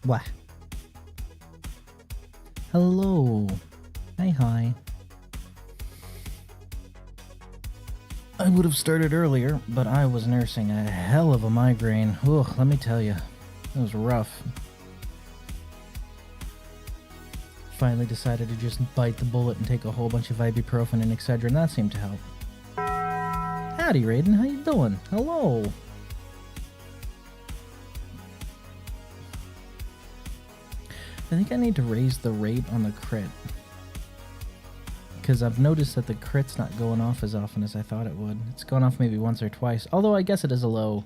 What? Hello. Hi. I would have started earlier, but I was nursing a hell of a migraine. Ugh, let me tell you. It was rough. Finally decided to just bite the bullet and take a whole bunch of ibuprofen and Excedrin. That seemed to help. Howdy, Raiden. How you doing? Hello. I think I need to raise the rate on the crit. Because I've noticed that the crit's not going off as often as I thought it would. It's gone off maybe once or twice. Although I guess it is a low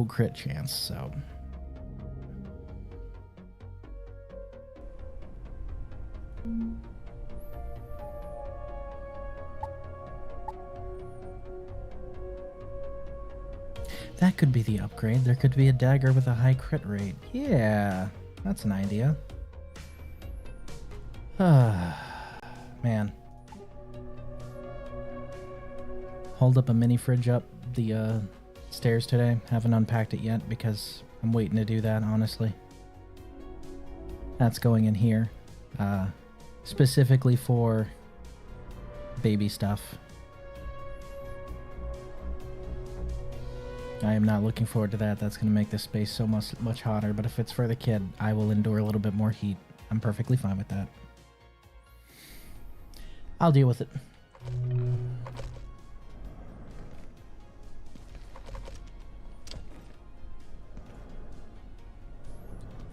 crit chance, so... That could be the upgrade. There could be a dagger with a high crit rate. Yeah, that's an idea. Man. Hold up a mini fridge up the stairs today. Haven't unpacked it yet because I'm waiting to do that, honestly. That's going in here. Specifically for baby stuff. I am not looking forward to that. That's going to make this space so much hotter. But if it's for the kid, I will endure a little bit more heat. I'm perfectly fine with that. I'll deal with it.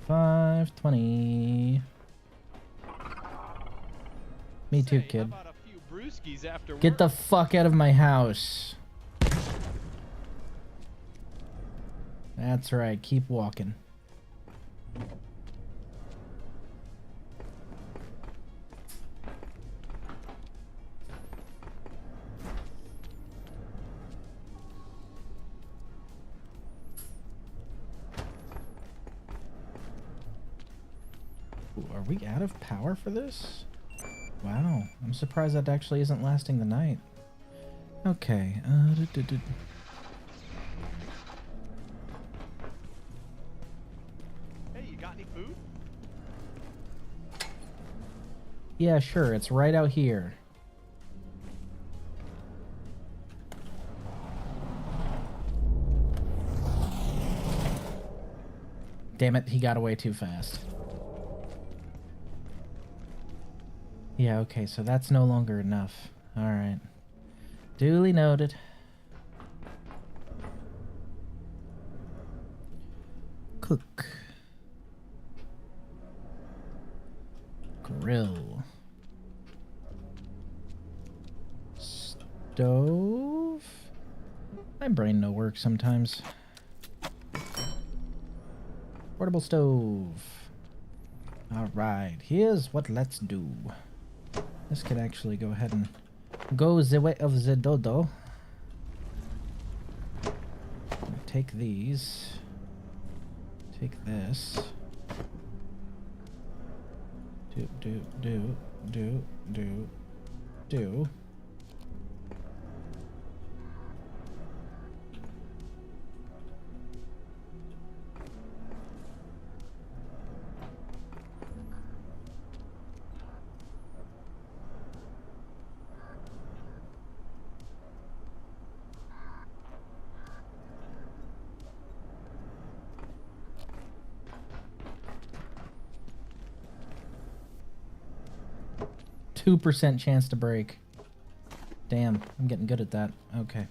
$5.20. Me too, kid. Get the fuck out of my house. That's right, keep walking. Ooh, are we out of power for this? Wow, I'm surprised that actually isn't lasting the night. Okay, Food? Yeah, sure, it's right out here. Damn it, he got away too fast. Yeah, okay, so that's no longer enough. Alright. Duly noted. Cook. Grill. Stove? My brain no work sometimes. Portable stove. Alright, here's what let's do. This could actually go ahead and go the way of the dodo. Take these. Take this. Do. 2% chance to break. Damn, I'm getting good at that. Okay.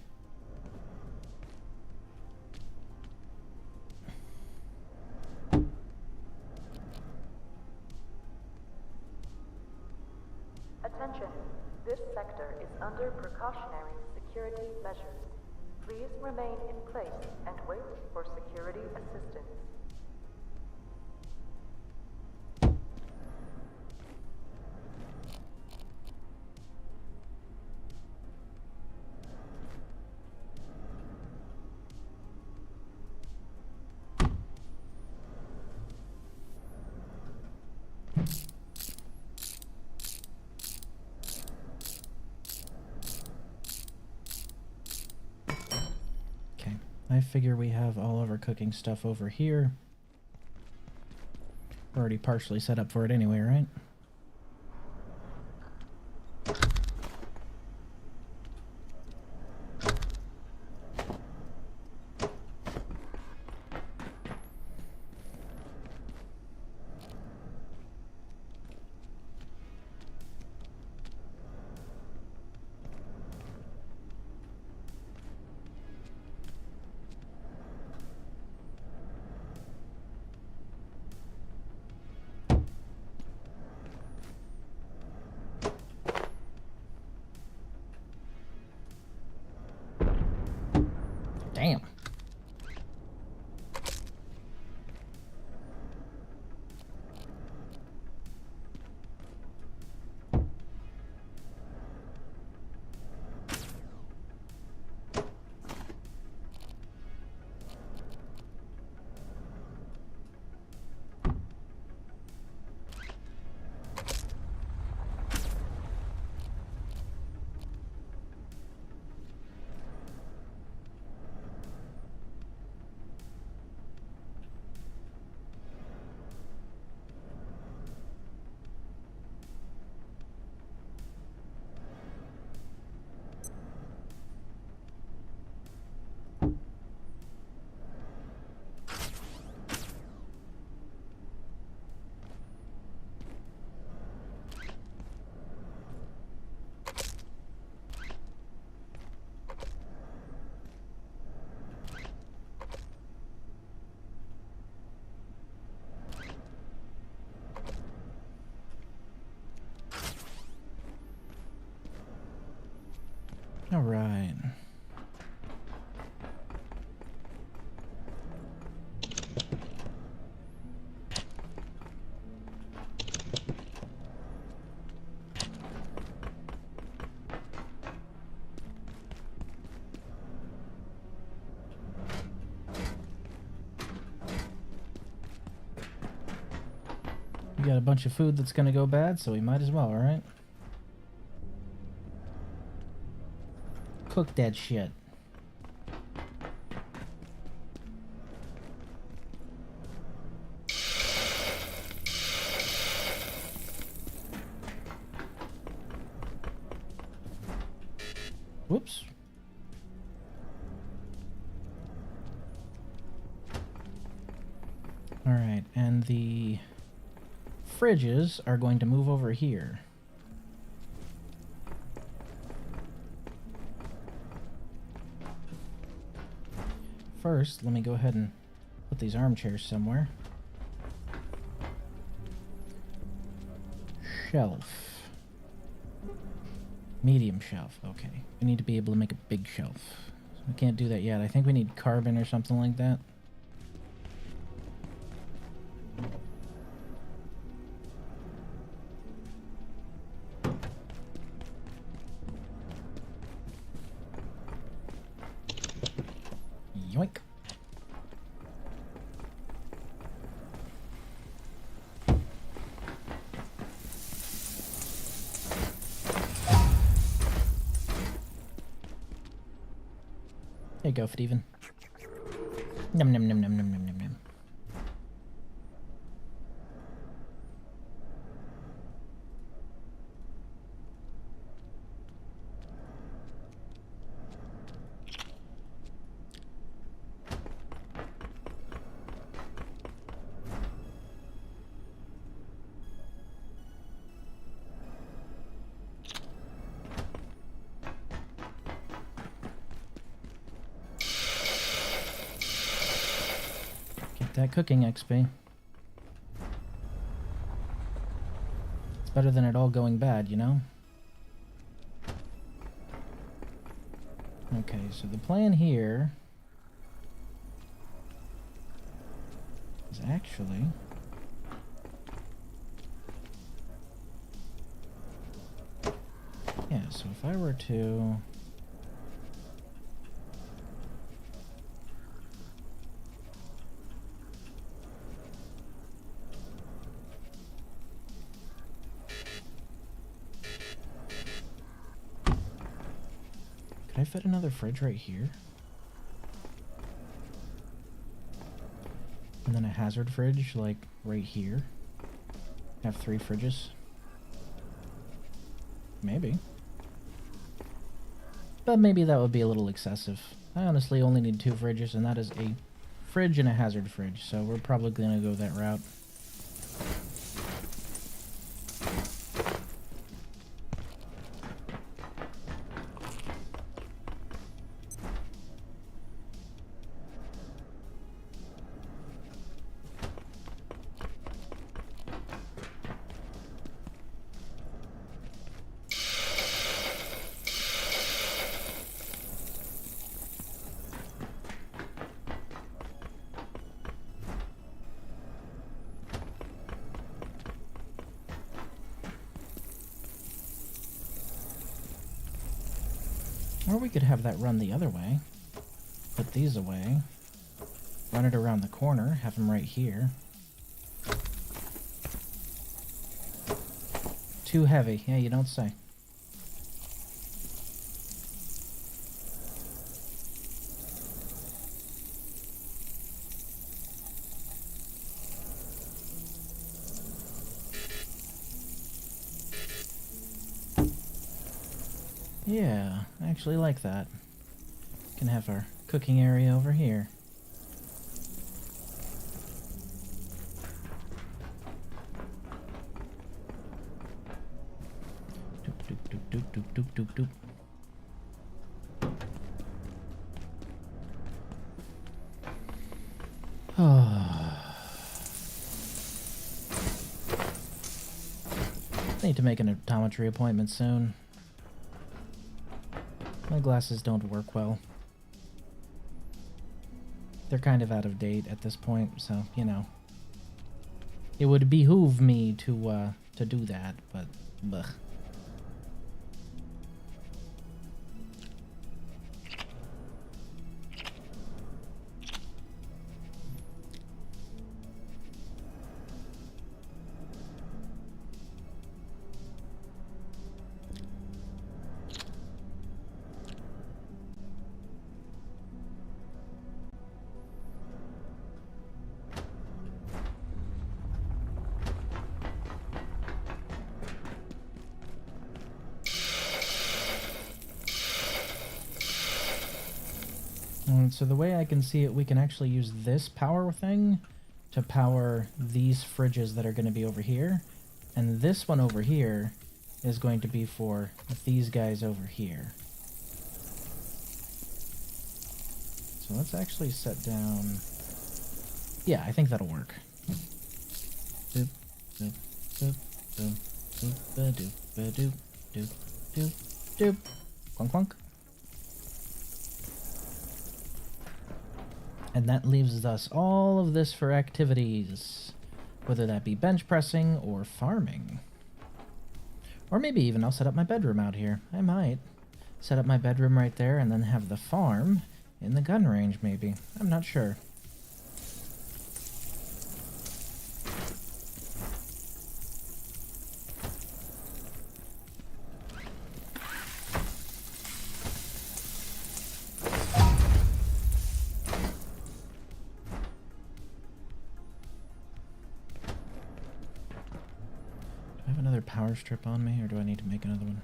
Attention, this sector is under precautionary security measures. Please remain in place and wait for security assistance. I figure we have all of our cooking stuff over here. We're already partially set up for it anyway, right? Damn. All right. We got a bunch of food that's gonna go bad, so we might as well, right? Cook that shit. Whoops. All right, and the fridges are going to move over here. First, let me go ahead and put these armchairs somewhere. Shelf. Medium shelf. Okay. We need to be able to make a big shelf. So we can't do that yet. I think we need carbon or something like that. Yoink. There you go, Steven. Num num num num num num num num. That cooking XP. It's better than it all going bad, you know? Okay, so the plan here is actually yeah, so if I were to Can I fit another fridge right here? And then a hazard fridge, like, right here? Have 3 fridges. Maybe. But maybe that would be a little excessive. I honestly only need 2 fridges, and that is a fridge and a hazard fridge, so we're probably going to go that route. Or we could have that run the other way. Put these away. Run it around the corner. Have them right here. Too heavy. Yeah, you don't say. Yeah, I actually like that. Can have our cooking area over here. Doop doop doop doop doop doop doop doop. Need to make an optometry appointment soon. My glasses don't work well. They're kind of out of date at this point, so, you know. It would behoove me to do that, but, blech. So the way I can see it, we can actually use this power thing to power these fridges that are going to be over here. And this one over here is going to be for these guys over here. So let's actually set down... Yeah, I think that'll work. Doop, doop, doop, doop, doop, doop, doop, doop, doop, doop. Clunk, clunk. And that leaves us all of this for activities, whether that be bench pressing or farming. Or maybe even I'll set up my bedroom out here. I might set up my bedroom right there and then have the farm in the gun range, maybe. I'm not sure. Power strip on me, or do I need to make another one?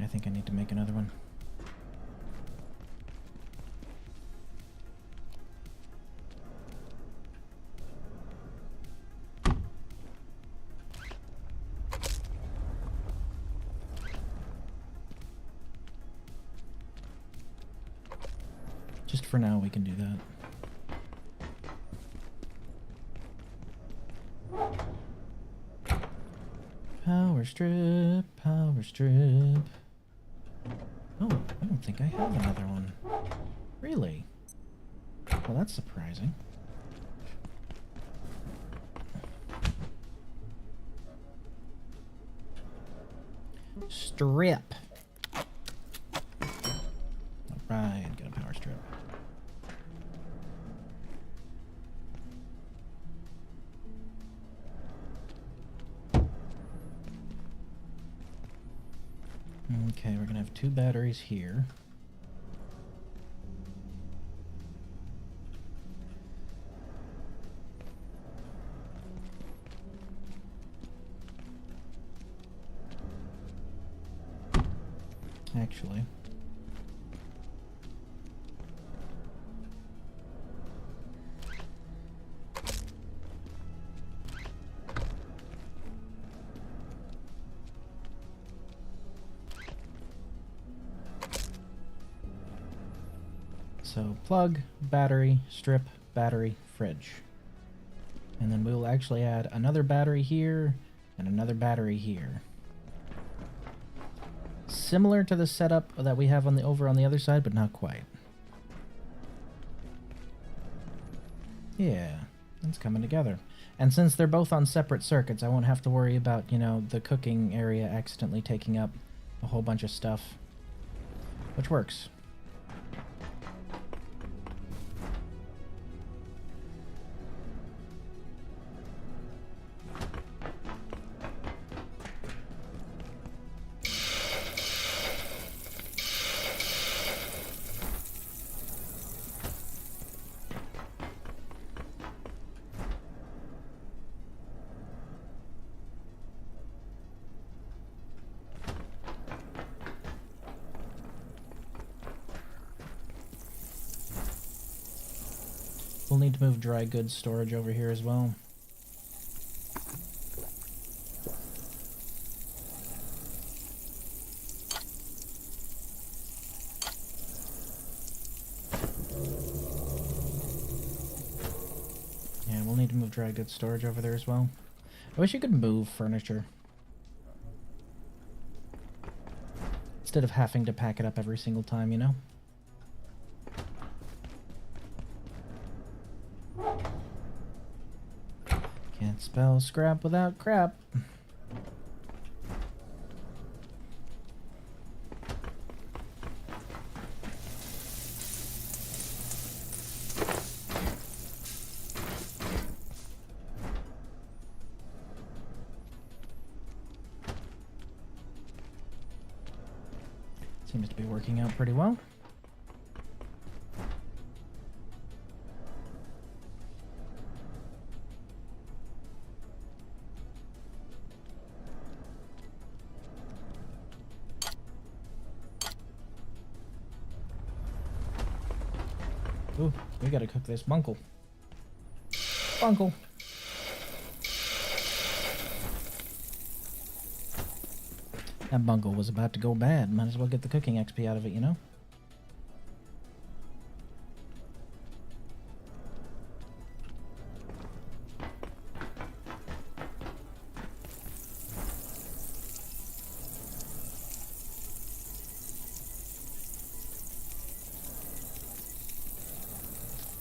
I think I need to make another one. Just for now, we can do that. Power strip, power strip. Oh, I don't think I have another one. Really? Well, that's surprising. Strip. Alright, got a power strip. Okay, we're gonna have 2 batteries here. actually. So plug, battery, strip, battery, fridge. And then we will actually add another battery here and another battery here. Similar to the setup that we have over on the other side, but not quite. Yeah, it's coming together. And since they're both on separate circuits, I won't have to worry about, you know, the cooking area accidentally taking up a whole bunch of stuff. Which works. We'll need to move dry goods storage over here as well. Yeah, we'll need to move dry goods storage over there as well. I wish you could move furniture, instead of having to pack it up every single time, you know? Can't spell scrap without crap. Seems to be working out pretty well. Ooh, we gotta cook this bunkle. Bunkle. That bunkle was about to go bad. Might as well get the cooking XP out of it, you know?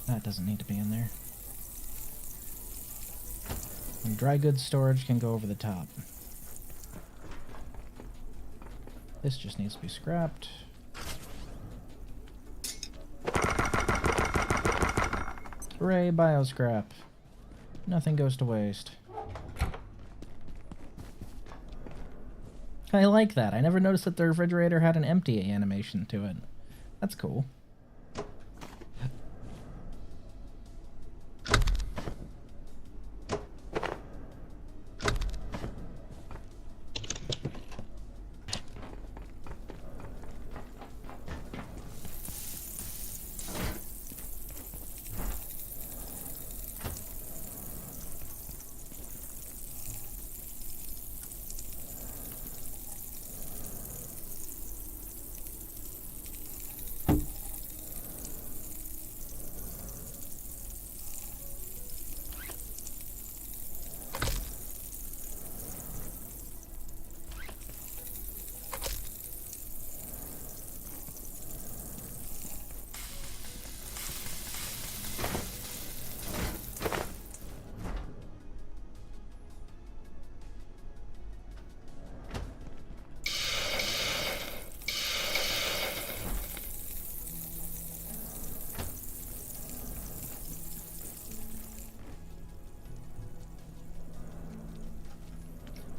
That doesn't need to be in there. And dry goods storage can go over the top. This just needs to be scrapped. Hooray, bioscrap. Nothing goes to waste. I like that. I never noticed that the refrigerator had an empty animation to it. That's cool.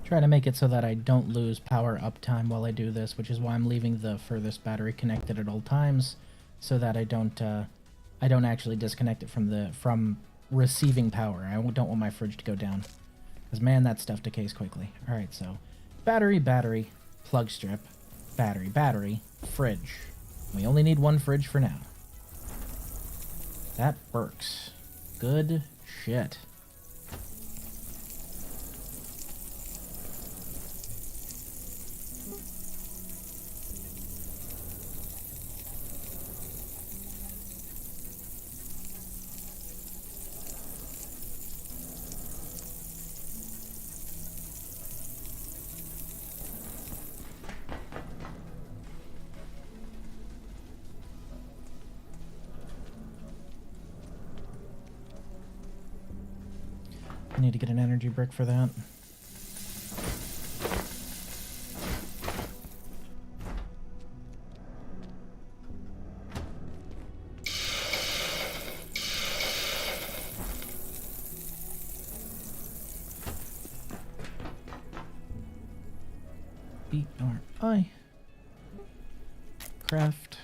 Try to make it so that I don't lose power uptime while I do this, which is why I'm leaving the furthest battery connected at all times, so that I don't actually disconnect it from receiving power. I don't want my fridge to go down, because man, that stuff decays quickly. All right, so battery, battery, plug strip, battery, battery, fridge. We only need one fridge for now. That works. Good shit. I need to get an energy brick for that. BRI. Craft.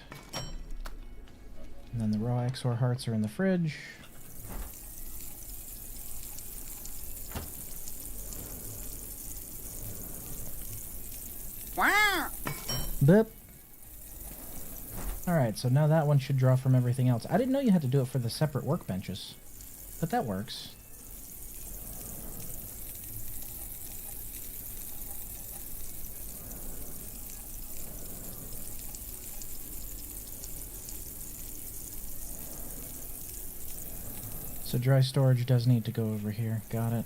And then the raw Exor hearts are in the fridge. Boop. Alright, so now that one should draw from everything else. I didn't know you had to do it for the separate workbenches, but that works. So dry storage does need to go over here. Got it.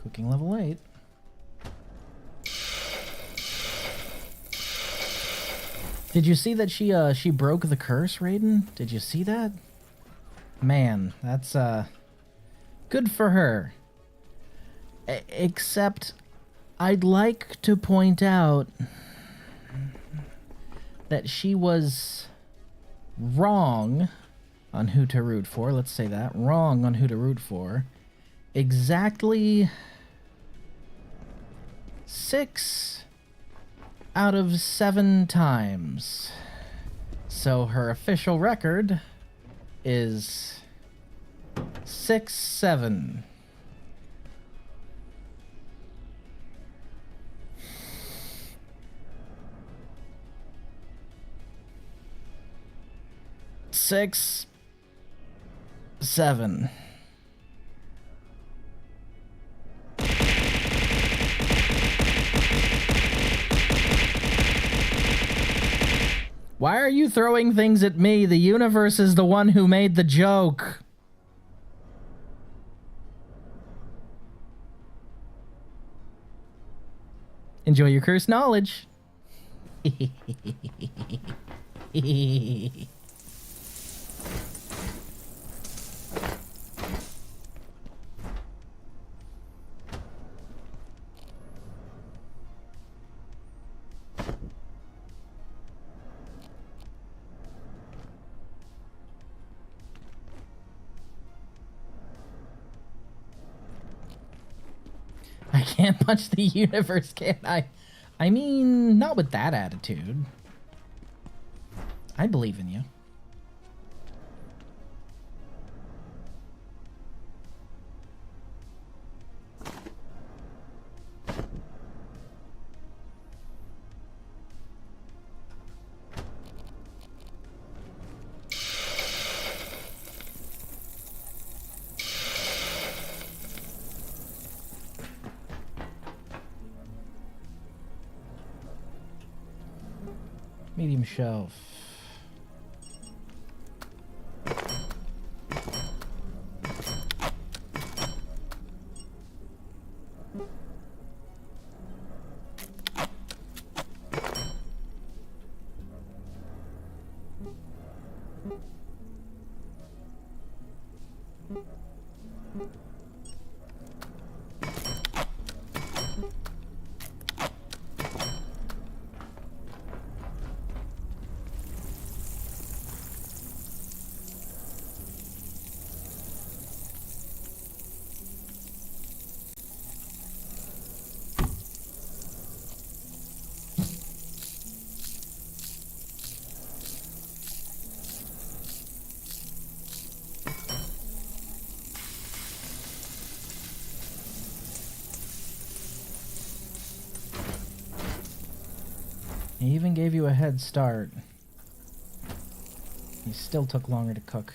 Cooking level 8. Did you see that she broke the curse, Raiden? Did you see that? Man, that's good for her. Except I'd like to point out that she was wrong on who to root for. Let's say that. Wrong on who to root for. Exactly 6 out of 7 times. So her official record is 6-7. Six, 7. Why are you throwing things at me? The universe is the one who made the joke. Enjoy your cursed knowledge. I can't punch the universe, can I? I mean, not with that attitude. I believe in you. Medium shelf. He even gave you a head start. He still took longer to cook.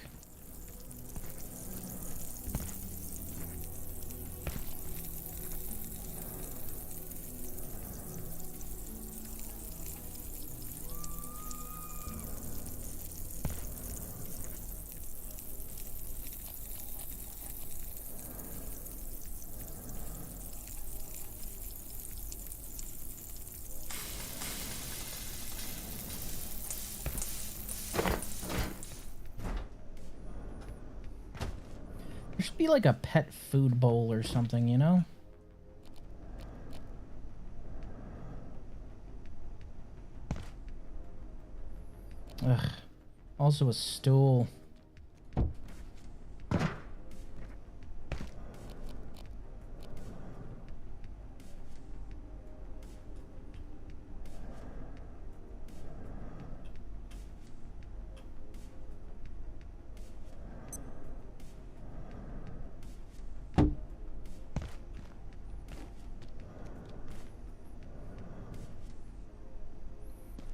There should be like a pet food bowl or something, you know? Ugh. Also a stool.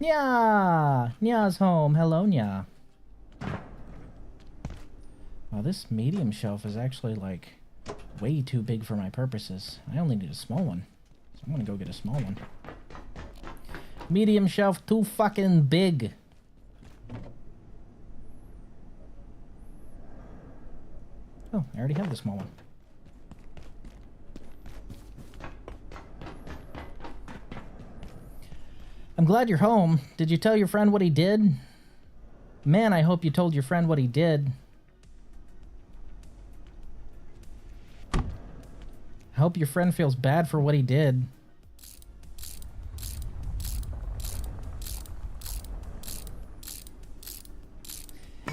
Nya! Nya's home. Hello, Nya. Wow, this medium shelf is actually, like, way too big for my purposes. I only need a small one. So I'm gonna go get a small one. Medium shelf too fucking big. Oh, I already have the small one. I'm glad you're home. Did you tell your friend what he did? Man, I hope you told your friend what he did. I hope your friend feels bad for what he did.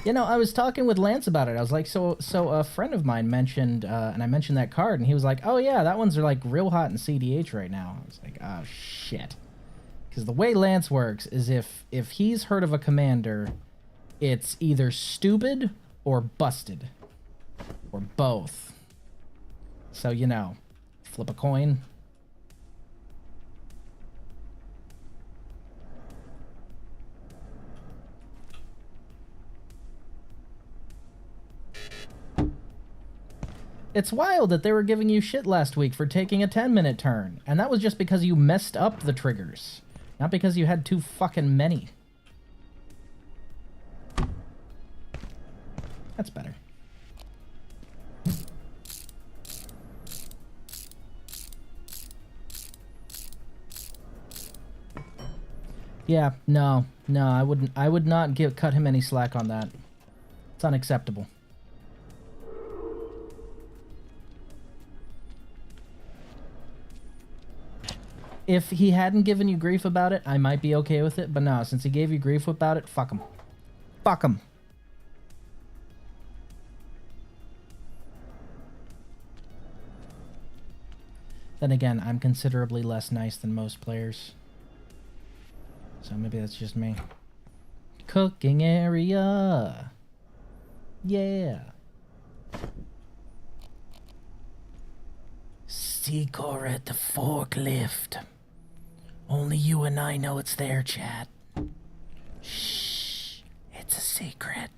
You know, I was talking with Lance about it. I was like, so a friend of mine mentioned, and I mentioned that card, and he was like, oh yeah, that one's like real hot in CDH right now. I was like, oh shit. Because the way Lance works is if he's heard of a commander, it's either stupid or busted. Or both. So, you know, flip a coin. It's wild that they were giving you shit last week for taking a 10-minute turn. And that was just because you messed up the triggers. Not because you had too fucking many. That's better. Yeah, no, I would not cut him any slack on that. It's unacceptable. If he hadn't given you grief about it, I might be okay with it, but no, since he gave you grief about it, fuck him. Fuck him. Then again, I'm considerably less nice than most players. So maybe that's just me. Cooking area. Yeah. Secret forklift. Only you and I know it's there, chat. Shh. It's a secret.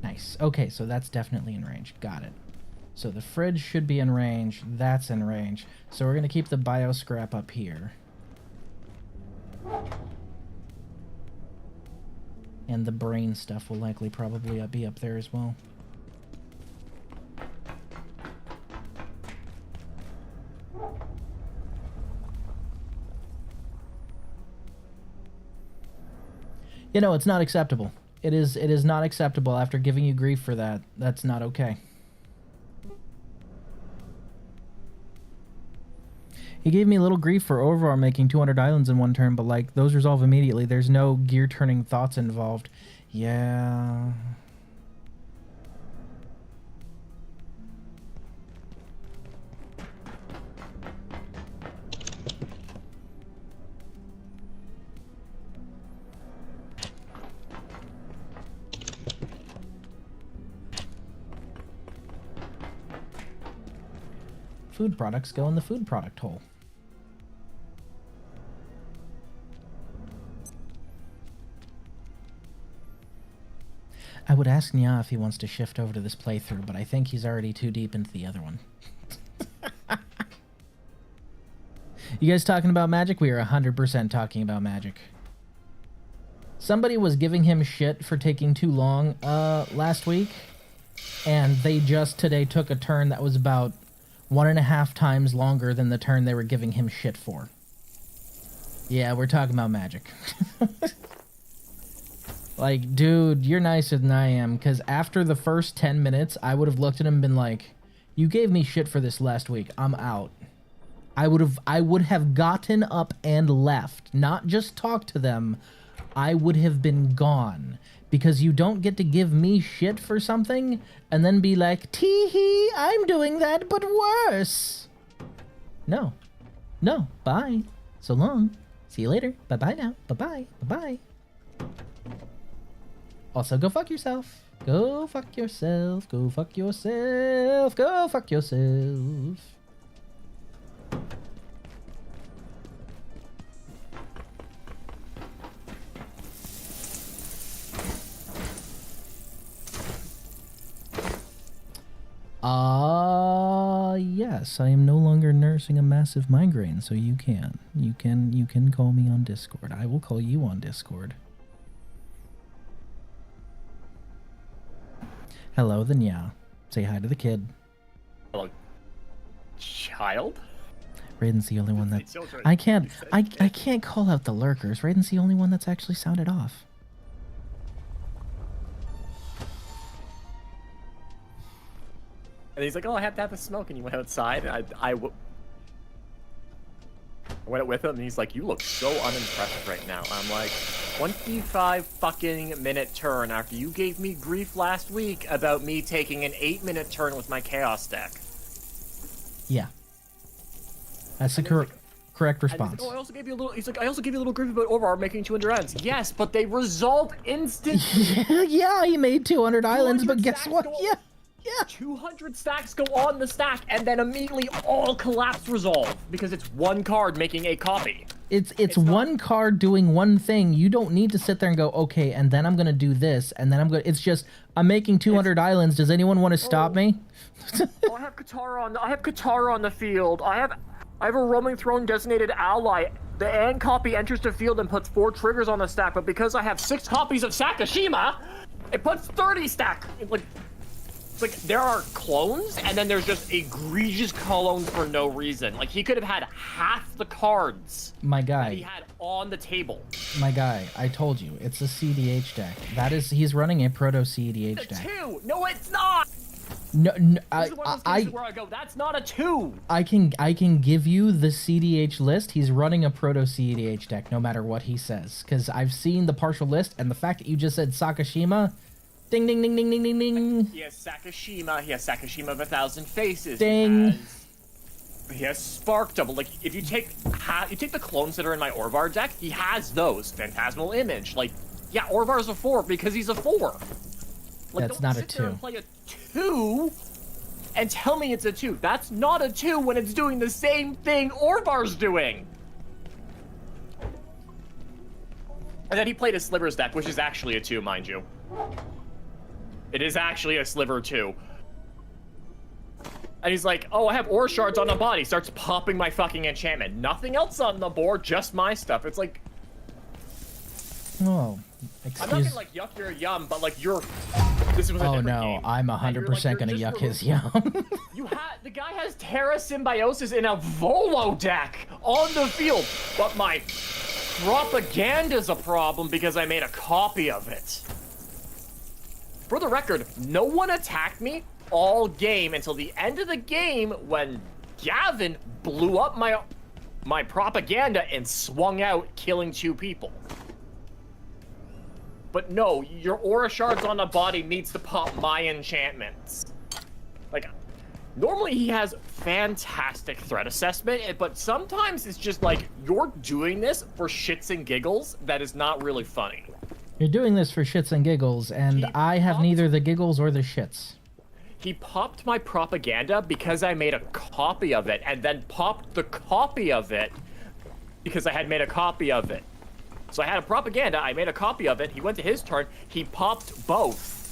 Nice. Okay, so that's definitely in range. Got it. So the fridge should be in range. That's in range. So we're going to keep the bio scrap up here. And the brain stuff will likely probably be up there as well. You know, it's not acceptable. It is not acceptable after giving you grief for that. That's not okay. He gave me a little grief for overall making 200 islands in one turn, but like those resolve immediately. There's no gear turning thoughts involved. Yeah. Food products go in the food product hole. I would ask Nya if he wants to shift over to this playthrough, but I think he's already too deep into the other one. You guys talking about magic? We are 100% talking about magic. Somebody was giving him shit for taking too long last week, and they just today took a turn that was about 1.5 times longer than the turn they were giving him shit for. Yeah, we're talking about magic. Like, dude, you're nicer than I am, because after the first 10 minutes, I would have looked at him and been like, you gave me shit for this last week. I'm out. I would have gotten up and left, not just talked to them. I would have been gone, because you don't get to give me shit for something and then be like, tee-hee, I'm doing that, but worse. No. No. Bye. So long. See you later. Bye-bye now. Bye-bye. Bye-bye. Also, go fuck yourself. Go fuck yourself. Go fuck yourself. Go fuck yourself. Yes, I am no longer nursing a massive migraine, so you can call me on Discord. I will call you on Discord. Hello, the Nya. Say hi to the kid. Hello, child? Raiden's the only one that I can't call out the lurkers. Raiden's the only one that's actually sounded off. And he's like, oh, I have to have a smoke, and you went outside, and I went with him, and he's like, you look so unimpressed right now. I'm like, 25 fucking minute turn after you gave me grief last week about me taking an 8-minute turn with my chaos deck. Yeah. That's the correct response. Like, oh, I also gave you a little. He's like, I also gave you a little grief about Orvar making 200 islands. Yes, but they resolved instantly. Yeah, he made 200 islands, but guess what? Yeah. 200 stacks go on the stack, and then immediately all collapse resolve because it's one card making a copy. It's one card doing one thing. You don't need to sit there and go, okay, and then I'm gonna do this, and then I'm gonna. It's just I'm making 200 islands. Does anyone want to stop me? Oh, I have Katara on the field. I have a roaming throne designated ally. The end copy enters the field and puts 4 triggers on the stack, but because I have 6 copies of Sakashima, it puts 30 stack. It's like there are clones, and then there's just egregious clones for no reason. Like he could have had half the cards. My guy. That he had on the table. My guy, I told you, it's a CDH deck. He's running a proto CDH deck. 2. No, it's not. No, this is one of those cases where I go, that's not a 2. I can give you the CDH list. He's running a proto CDH deck, no matter what he says, because I've seen the partial list, and the fact that you just said Sakashima. Ding, ding, ding, ding, ding, ding, ding. He has Sakashima of 1,000 Faces. Ding. He has Spark Double. Like, if you take the clones that are in my Orvar deck, he has those. Phantasmal Image. Like, yeah, Orvar's a 4 because he's a 4. Like, that's not a 2. Don't sit there and play a 2 and tell me it's a 2. That's not a 2 when it's doing the same thing Orvar's doing. And then he played a Slivers deck, which is actually a 2, mind you. It is actually a Sliver 2. And he's like, oh, I have Aura Shards on the body. Starts popping my fucking enchantment. Nothing else on the board, just my stuff. It's like... Oh, I'm not gonna, like, yuck your yum, but, like, you're... This was a different game. I'm 100% gonna yuck his yum. The guy has Terra Symbiosis in a Volo deck on the field, but my propaganda's a problem because I made a copy of it. For the record, no one attacked me all game until the end of the game when Gavin blew up my propaganda and swung out, killing 2 people. But no, your Aura Shards on the body needs to pop my enchantments. Like, normally he has fantastic threat assessment, but sometimes it's just like, you're doing this for shits and giggles that is not really funny. You're doing this for shits and giggles, and I have neither the giggles or the shits. He popped my propaganda because I made a copy of it, and then popped the copy of it because I had made a copy of it. So I had a propaganda, I made a copy of it, he went to his turn, he popped both.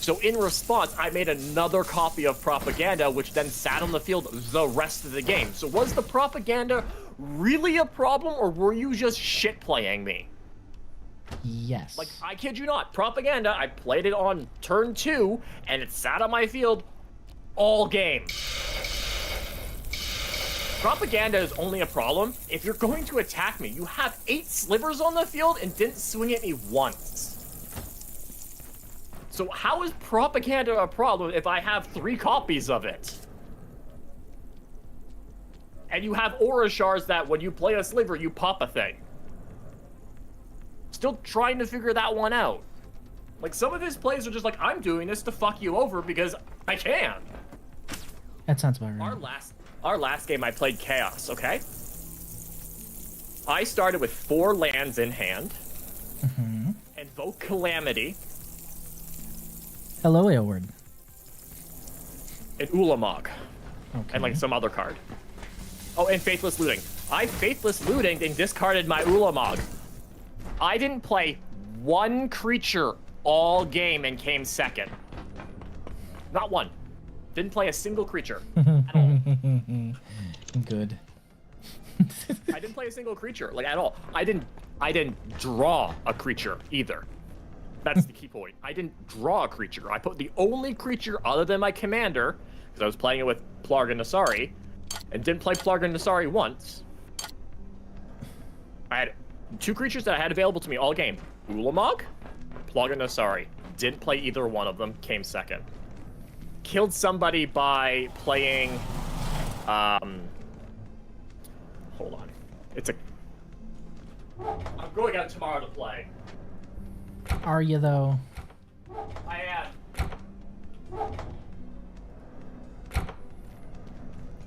So in response, I made another copy of propaganda, which then sat on the field the rest of the game. So was the propaganda really a problem, or were you just shit playing me? Yes. Like, I kid you not, propaganda, I played it on turn 2, and it sat on my field all game. Propaganda is only a problem if you're going to attack me. You have 8 slivers on the field and didn't swing at me once. So how is propaganda a problem if I have 3 copies of it? And you have aura shards that when you play a sliver, you pop a thing. Still trying to figure that one out. Like, some of his plays are just like, I'm doing this to fuck you over because I can. That sounds about right. Our last game I played Chaos, okay? I started with 4 lands in hand. Mm-hmm. Invoke Calamity. Hello, Aylward. And Ulamog. Okay. And like some other card. Oh, and Faithless Looting. I Faithless Looting and discarded my Ulamog. I didn't play 1 creature all game and came second. Not 1. Didn't play a single creature at all. Good. I didn't play a single creature, like, at all. I didn't draw a creature either. That's the key point. I didn't draw a creature. I put the only creature other than my commander, because I was playing it with Plarg and Nasari, and didn't play Plarg and Nasari once. I had 2 creatures that I had available to me all game. Ulamog, Plarg and Nasari. Didn't play either one of them, came second. Killed somebody by playing, hold on. I'm going out tomorrow to play. Are you, though? I am.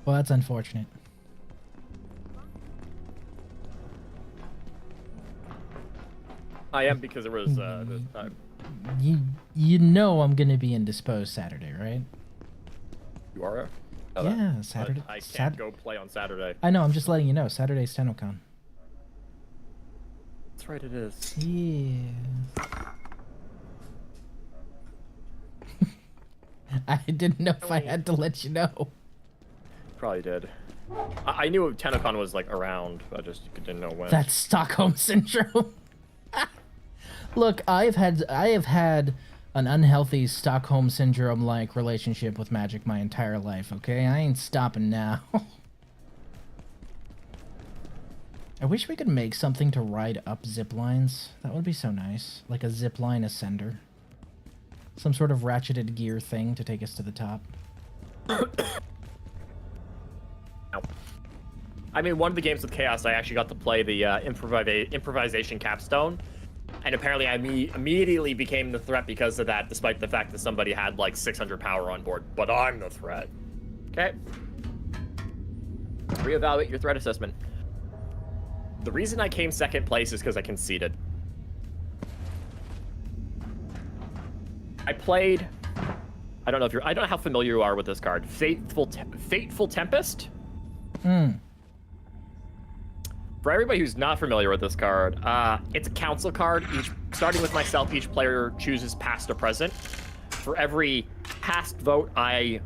Well, that's unfortunate. I am because there was, You know I'm gonna be indisposed Saturday, right? You are? Yeah, Saturday. I can't go play on Saturday. I know, I'm just letting you know. Saturday's TennoCon. That's right, it is. Yeah. I didn't know if I had to let you know. Probably did. I knew TennoCon was, like, around, I just didn't know when. That's Stockholm Syndrome. Look, I have had an unhealthy Stockholm Syndrome-like relationship with Magic my entire life, okay? I ain't stopping now. I wish we could make something to ride up zip lines. That would be so nice. Like a zipline ascender. Some sort of ratcheted gear thing to take us to the top. I mean, one of the games with Chaos, I actually got to play the improvisation capstone. And apparently I immediately became the threat because of that, despite the fact that somebody had like 600 power on board. But I'm the threat. Okay. Reevaluate your threat assessment. The reason I came second place is because I conceded. I played... I don't know how familiar you are with this card. Fateful Tempest? For everybody who's not familiar with this card, it's a council card. Starting with myself, each player chooses past or present. For every past vote, I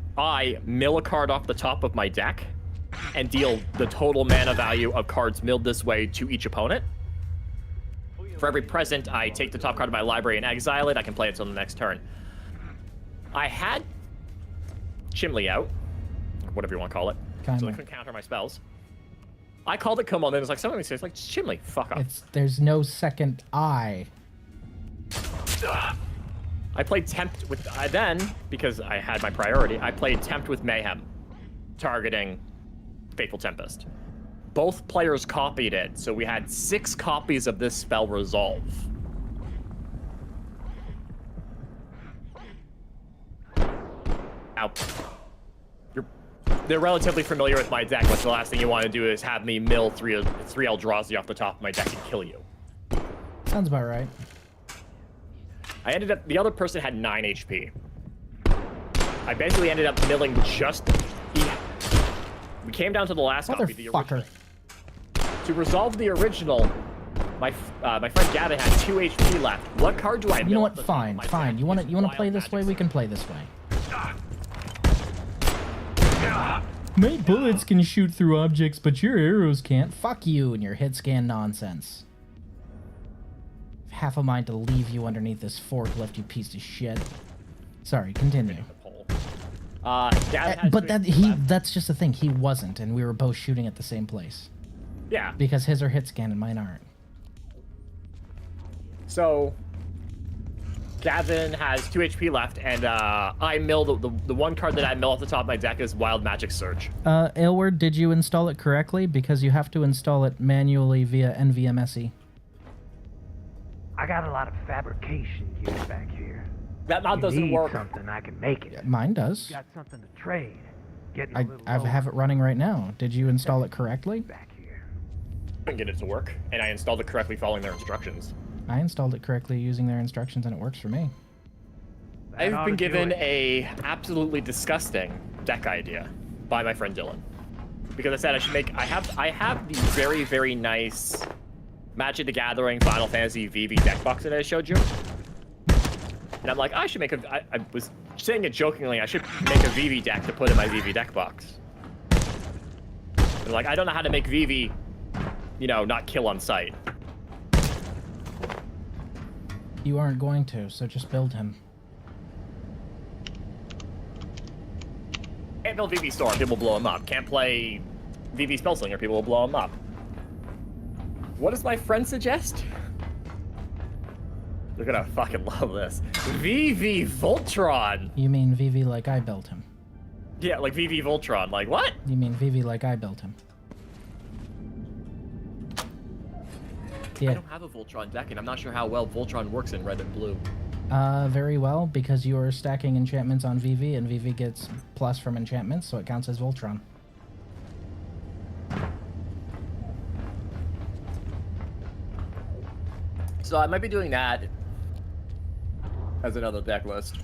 mill a card off the top of my deck and deal the total mana value of cards milled this way to each opponent. For every present, I take the top card of my library and exile it. I can play it until the next turn. I had Chimley out, or whatever you want to call it, so I couldn't counter my spells. I called it come on, and it's like, somebody says, like, Chimley, fuck off. There's no second I. I played Tempt with, then, because I had my priority, I played Tempt with Mayhem, targeting Fateful Tempest. Both players copied it, so we had 6 copies of this spell resolve. Now, they're relatively familiar with my deck, but the last thing you want to do is have me mill 3 Eldrazi off the top of my deck and kill you. Sounds about right. I ended up, the other person had 9 HP. I basically ended up milling just. We came down to the last copy, the original. To resolve the original, my friend Gavin had 2 HP left. What card do I mill? You know what? Fine, fine. You wanna play this way? We can play this way. My bullets can shoot through objects, but your arrows can't. Fuck you and your hit scan nonsense. Half a mind to leave you underneath this forklift, you piece of shit. Sorry, continue. Gavin But that's just the thing. He wasn't, and we were both shooting at the same place. Yeah. Because his are hit scan and mine aren't. So, Gavin has 2 HP left, and I mill the one card that I mill off the top of my deck is Wild Magic Surge. Aylward, did you install it correctly? Because you have to install it manually via NVMe. I got a lot of fabrication gear back here. That mod doesn't need work. Something I can make it. Mine does. Got something to trade. Getting a I little have lower it running right now. Did you install it correctly? back here. I couldn't get it to work, and I installed it correctly following their instructions. I installed it correctly using their instructions, and it works for me. That ought I've been to do given it. a absolutely disgusting deck idea by my friend Dylan, because I said I should make. I have the very, very nice Magic the Gathering Final Fantasy VV deck box that I showed you, and I'm like, I should make a. I was saying it jokingly. I should make a VV deck to put in my VV deck box. And like, I don't know how to make VV, not kill on sight. You aren't going to, so just build him. Can't build VV Storm, people will blow him up. Can't play VV Spellslinger, people will blow him up. What does my friend suggest? They're gonna fucking love this. VV Voltron! You mean VV like I built him. Yeah, like VV Voltron, like what? You mean VV like I built him. I Yeah, don't have a Voltron deck, and I'm not sure how well Voltron works in red and blue. very well, because you are stacking enchantments on VV, and VV gets plus from enchantments, so it counts as Voltron. So I might be doing that as another deck list.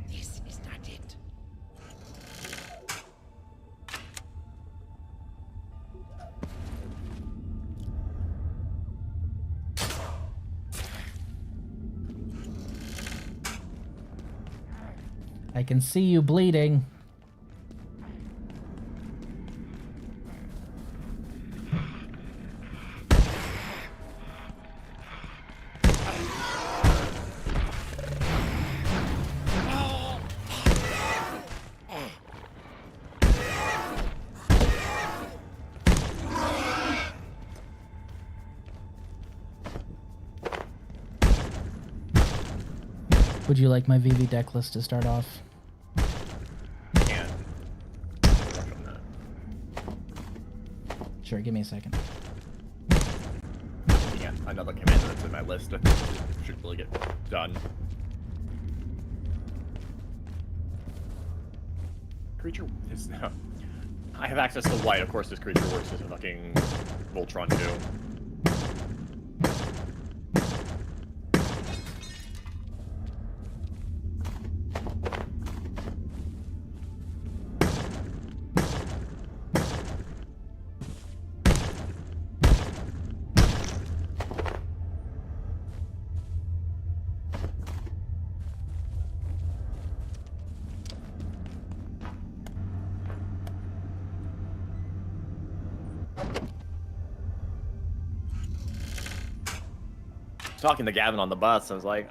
This is not it. I can see you bleeding. Would you like my VV deck list to start off? And Sure, give me a second. yeah, another commander that's in my list should really get done. Creature is I have access to white. Of course, this creature works as a fucking Voltron too. Talking to Gavin on the bus, I was like,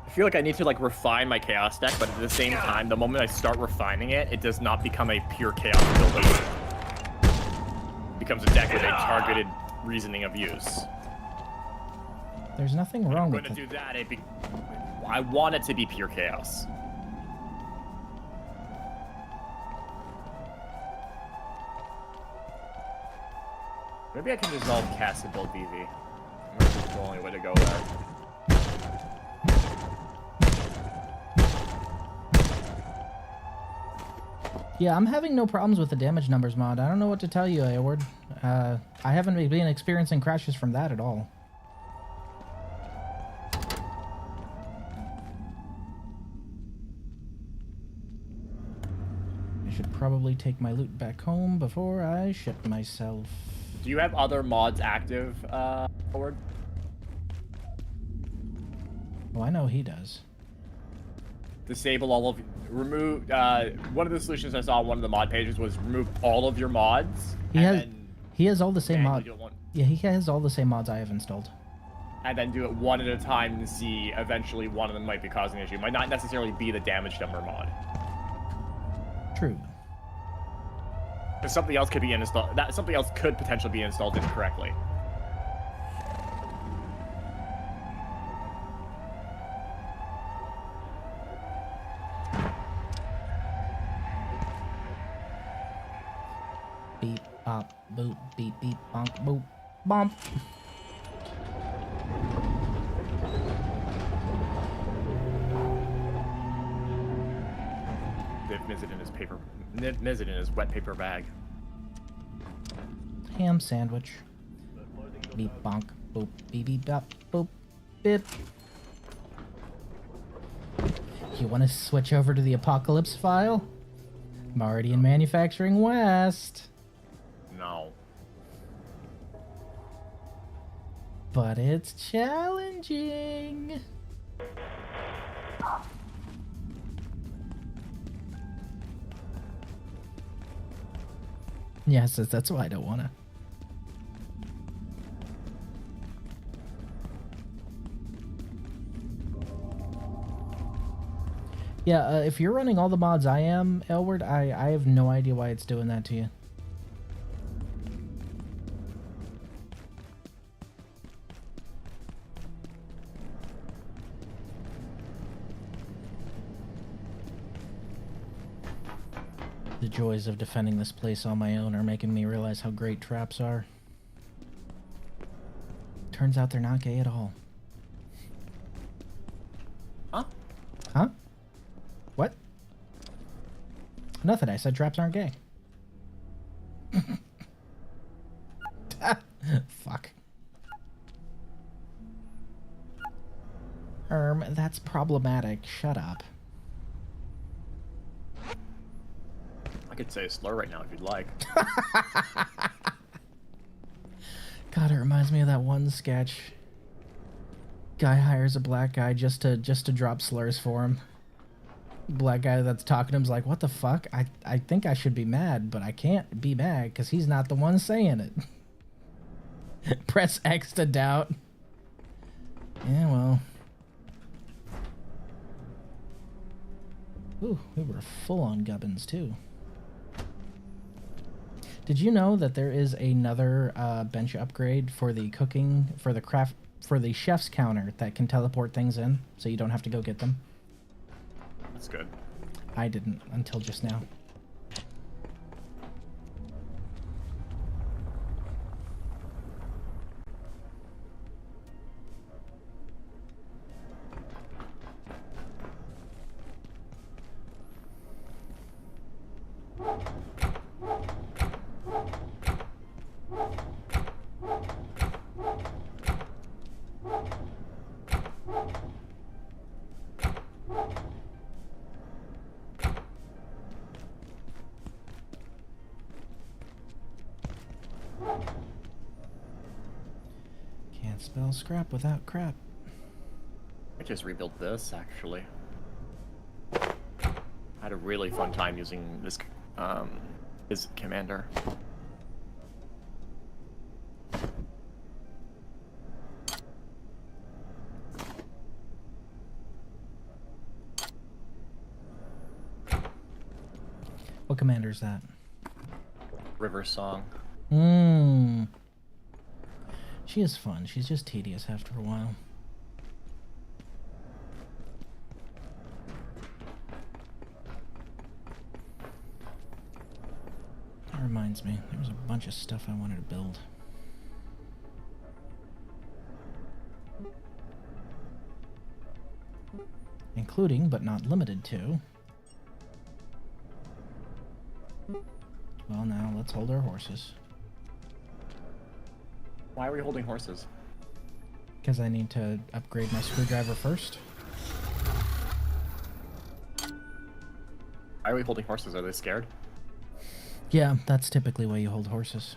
I feel like I need to like refine my chaos deck, but at the same time, the moment I start refining it, it does not become a pure chaos builder. It becomes a deck with a targeted reasoning of use. There's nothing wrong I'm with going to it. do that. I want it to be pure chaos. Maybe I can resolve cast and build VV. Maybe that's the only way to go there. Yeah, I'm having no problems with the damage numbers mod. I don't know what to tell you, Ayward. I haven't been experiencing crashes from that at all. I should probably take my loot back home before I shit myself. Do you have other mods active, Howard? Oh, I know he does. Disable all of... Remove... one of the solutions I saw on one of the mod pages was remove all of your mods. He has all the same mods. Do it one, Yeah, he has all the same mods I have installed. and then do it one at a time to see eventually one of them might be causing an issue. Might not necessarily be the damage number mod. True. Because something else could be installed. That something else could potentially be installed incorrectly. Beep, bop, boop, beep, beep, bonk, boop, bump. They've missed it in his wet paper bag. Ham sandwich. Beep, bonk, boop, beep, beep, bop, boop, bip. You want to switch over to the Apocalypse file? I'm already in Manufacturing West. No. But it's challenging. Yes, that's why I don't wanna. Yeah, if you're running all the mods I am, Elward, I have no idea why it's doing that to you. The joys of defending this place on my own are making me realize how great traps are. Turns out they're not gay at all. Huh? Huh? What? Nothing. I said traps aren't gay. Fuck. That's problematic. Shut up. I could say a slur right now if you'd like. God, it reminds me of that one sketch. Guy hires a black guy just to drop slurs for him. Black guy that's talking to him's like, what the fuck? I think I should be mad, but I can't be mad because he's not the one saying it. Press X to doubt. Yeah, well. Ooh, we were full on gubbins too. Did you know that there is another bench upgrade for the cooking, for the chef's counter that can teleport things in, so you don't have to go get them? That's good. I didn't until just now. Can't spell scrap without crap. I just rebuilt this, actually. I had a really fun time using this, his commander. What commander is that? River Song. She is fun. She's just tedious after a while. That reminds me, there was a bunch of stuff I wanted to build. Including, but not limited to, let's hold our horses. Why are we holding horses? Because I need to upgrade my screwdriver first. Why are we holding horses? Are they scared? Yeah, that's typically why you hold horses.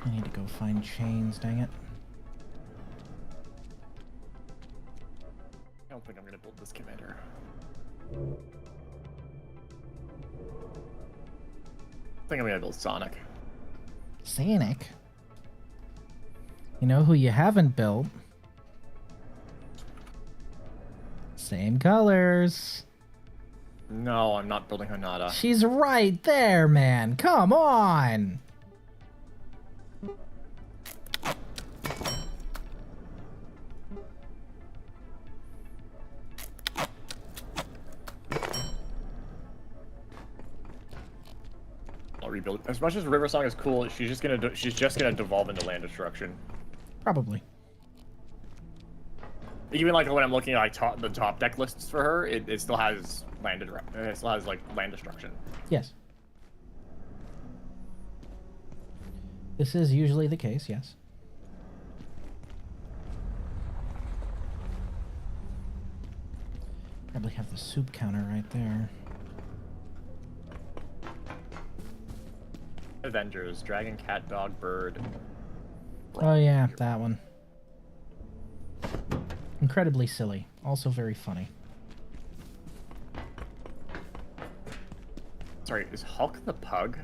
I need to go find chains, dang it. I don't think I'm gonna build this commander. I think I'm gonna build Sonic. Sonic? You know who you haven't built? Same colors. No, I'm not building Hanada. She's right there, man. Come on. I'll rebuild. As much as River Song is cool, she's just gonna devolve into land destruction. Probably. Even like when I'm looking at like the top deck lists for her, it still has it still has like land destruction. Yes. This is usually the case, yes. Probably have the soup counter right there. Avengers, Dragon, Cat, Dog, Bird. Oh yeah, that one. Incredibly silly. Also very funny. Sorry, is Hulk the pug?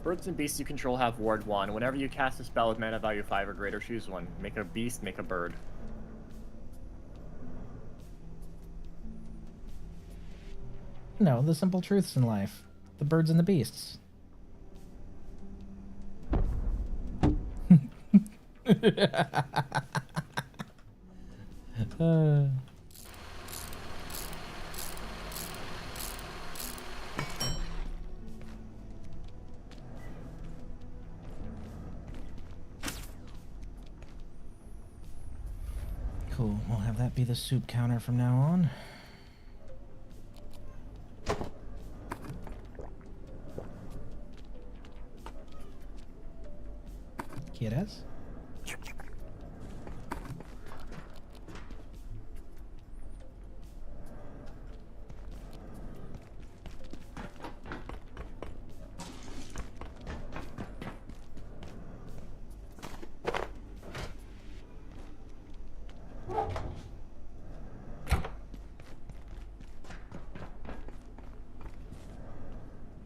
Birds and beasts you control have Ward 1. Whenever you cast a spell with mana value 5 or greater, choose one. Make a beast, make a bird. No, the simple truths in life. The birds and the beasts. Cool, we'll have that be the soup counter from now on. Quieres?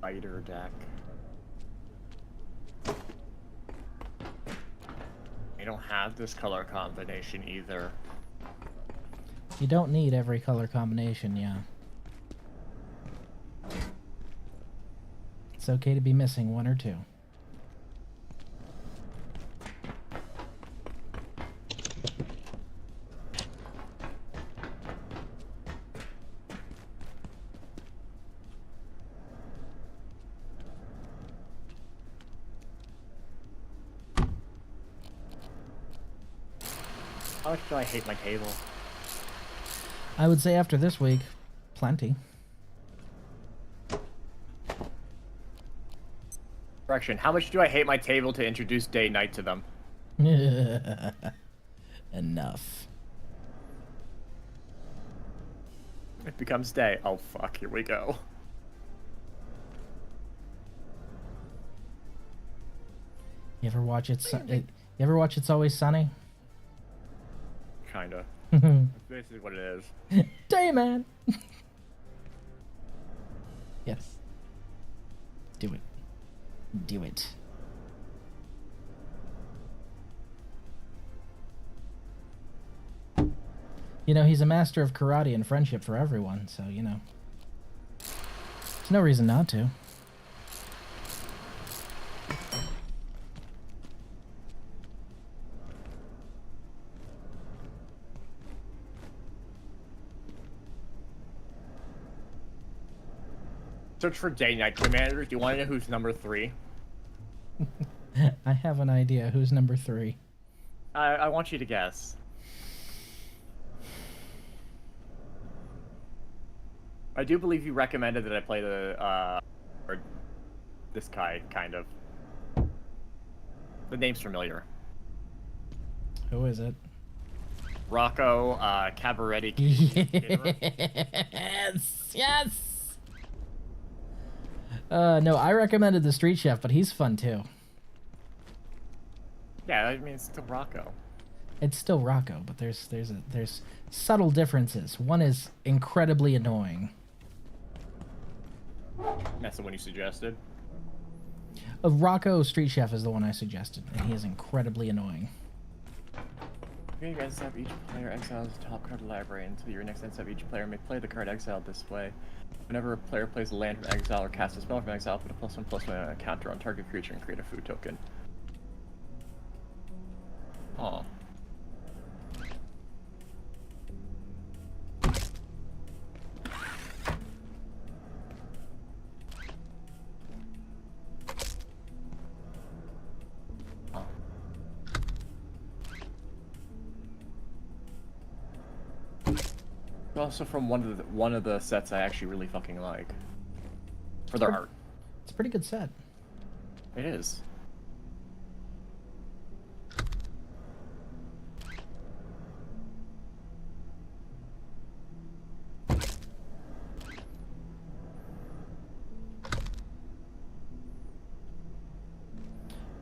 Spider deck. I don't have this color combination either. You don't need every color combination, yeah. It's okay to be missing one or two. How much do I hate my table? I would say after this week, plenty. Correction, how much do I hate my table to introduce day-night to them? Enough. It becomes day. Oh fuck, here we go. You ever watch You ever watch It's Always Sunny? Kinda. That's basically what it is. Day man. Yes. Do it. Do it. You know, he's a master of karate and friendship for everyone, so, you know. There's no reason not to. Search for day-night commander. Do you want to know who's number 3? I have an idea. Who's number 3? I want you to guess. I do believe you recommended that I play the, or this guy, kind of. The name's familiar. Who is it? Rocco, Cabaretti. Yes! Yes! No, I recommended the Street Chef, but he's fun too. Yeah, I mean, it's still Rocco. It's still Rocco, but there's subtle differences. One is incredibly annoying. That's the one you suggested. Rocco Street Chef is the one I suggested, and he is incredibly annoying. You guys have each player exiles the top card of the library until your next end step. Each player may play the card exiled this way. Whenever a player plays a land from exile or casts a spell from exile, put a +1/+1 counter on target creature and create a food token. Oh. Also from one of the sets I actually really fucking like. For their art. It's a pretty good set. It is.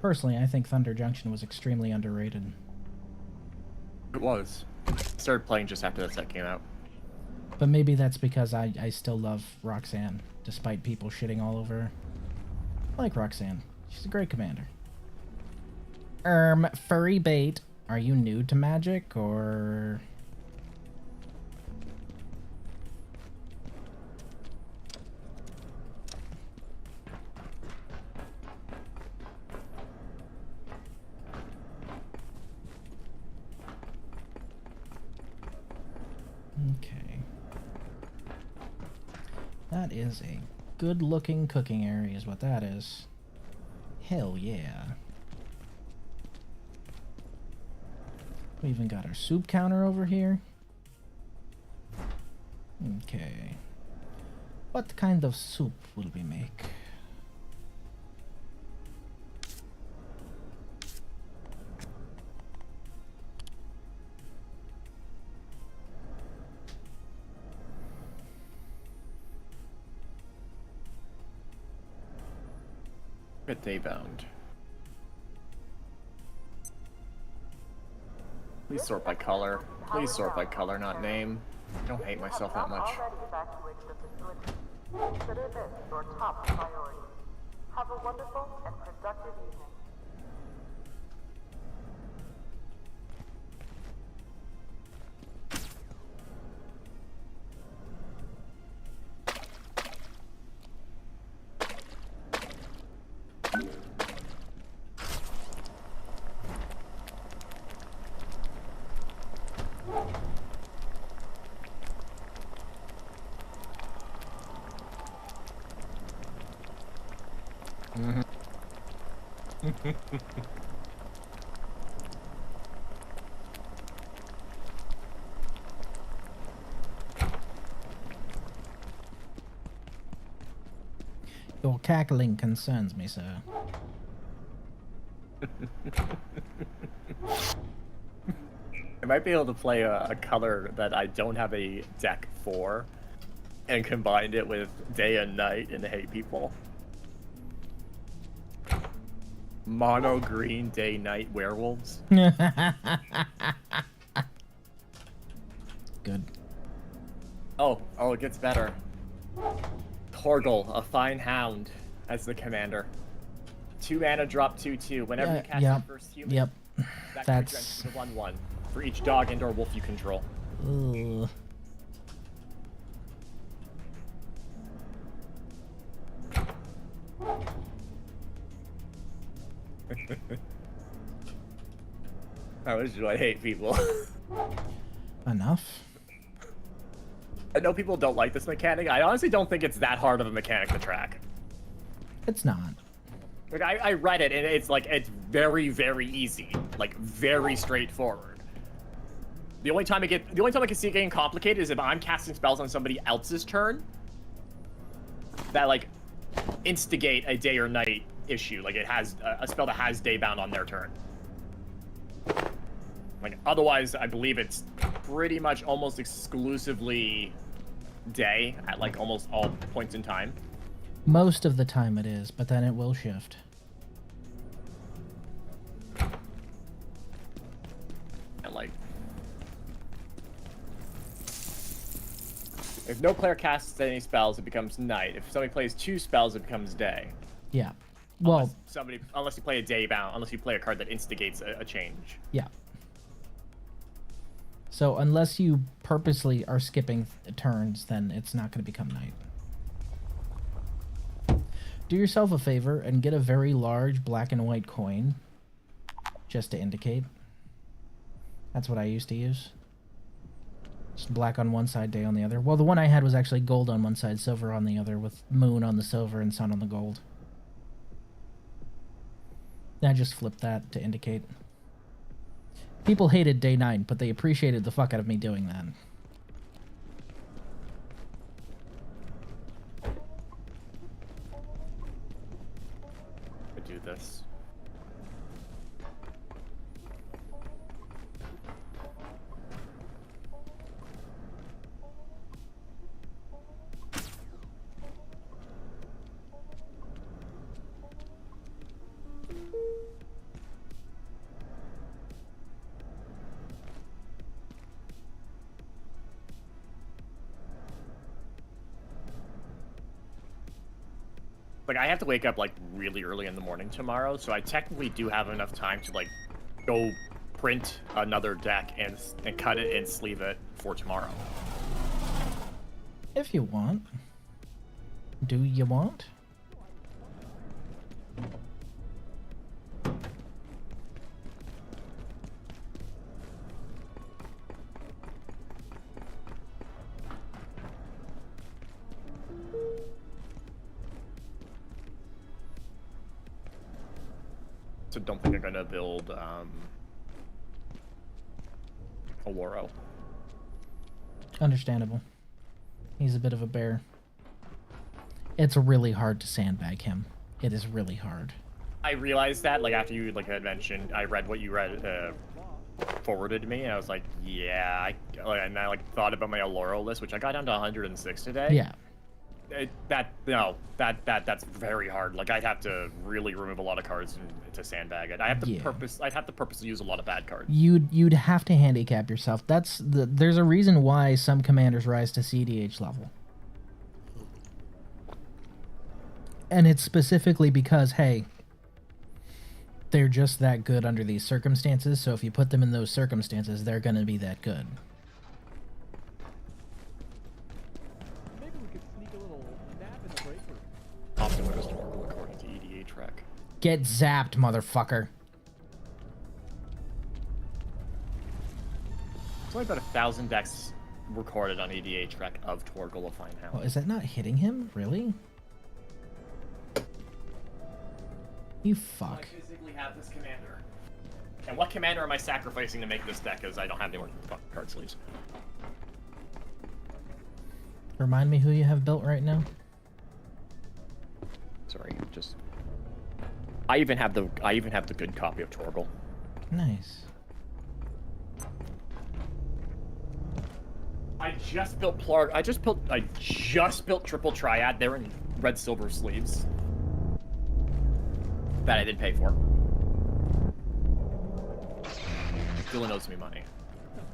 Personally, I think Thunder Junction was extremely underrated. It was. Started playing just after that set came out. But maybe that's because I still love Roxanne, despite people shitting all over her. I like Roxanne. She's a great commander. Furry Bait, are you new to Magic, or... Okay. That is a good-looking cooking area is what that is. Hell yeah. We even got our soup counter over here. Okay. What kind of soup will we make? Get Daybound. Please sort by color. Please sort by color, not name. I don't hate myself that much. Already evacuated the facility. Consider this your top priority. Have a wonderful and productive evening. Your cackling concerns me, sir. I might be able to play a color that I don't have a deck for and combined it with day and night and hate people. Mono green day night werewolves. Good. Oh, it gets better. Torgal, a fine hound, as the commander. 2 mana, drop 2/2. Whenever you cast your first human, that creature enters a 1/1 for each dog and/or wolf you control. Ugh. How much do I hate people? Enough. I know people don't like this mechanic. I honestly don't think it's that hard of a mechanic to track. It's not. Like I read it and it's like it's very, very easy. Like very straightforward. The only time I can see it getting complicated is if I'm casting spells on somebody else's turn that like instigate a day or night issue. Like it has a spell that has day bound on their turn. Like otherwise, I believe it's pretty much almost exclusively day at like almost all points in time. Most of the time it is, but then it will shift. And like, if no player casts any spells, it becomes night. If somebody plays 2 spells, it becomes day. Yeah. Well, Unless you play a day bound, unless you play a card that instigates a change. yeah. So unless you purposely are skipping turns, then it's not going to become night. Do yourself a favor and get a very large black and white coin, just to indicate. That's what I used to use. Just black on one side, day on the other. Well, the one I had was actually gold on one side, silver on the other, with moon on the silver and sun on the gold. I just flipped that to indicate. People hated day 9, but they appreciated the fuck out of me doing that. I do this. Like, I have to wake up, like, really early in the morning tomorrow, so I technically do have enough time to, like, go print another deck and cut it and sleeve it for tomorrow. If you want. Do you want? So don't think I'm gonna build, a Waro. Understandable. He's a bit of a bear. It's really hard to sandbag him. It is really hard. I realized that, like, after you, like, had mentioned, I read what you read, forwarded to me, and I was like, yeah, and I, like, thought about my Aloro list, which I got down to 106 today. Yeah. That's very hard. Like, I'd have to really remove a lot of cards to sandbag it. I'd have to purposely use a lot of bad cards. You'd have to handicap yourself. There's a reason why some commanders rise to CDH level. And it's specifically because, hey, they're just that good under these circumstances, so if you put them in those circumstances, they're going to be that good. Maybe we could sneak a little nap in the break room. Optimus Torgal according to EDA Trek. Get zapped, motherfucker. There's only about 1,000 decks recorded on EDA Trek of Torgal of Fine Oh, Hound. is that not hitting him? Really? You fuck. I physically have this commander. And what commander am I sacrificing to make this deck, because I don't have any more card sleeves? Remind me who you have built right now? Sorry, just... I even have the good copy of Torgal. Nice. I just built Triple Triad. They're in red silver sleeves. That I didn't pay for. Dylan owes me money.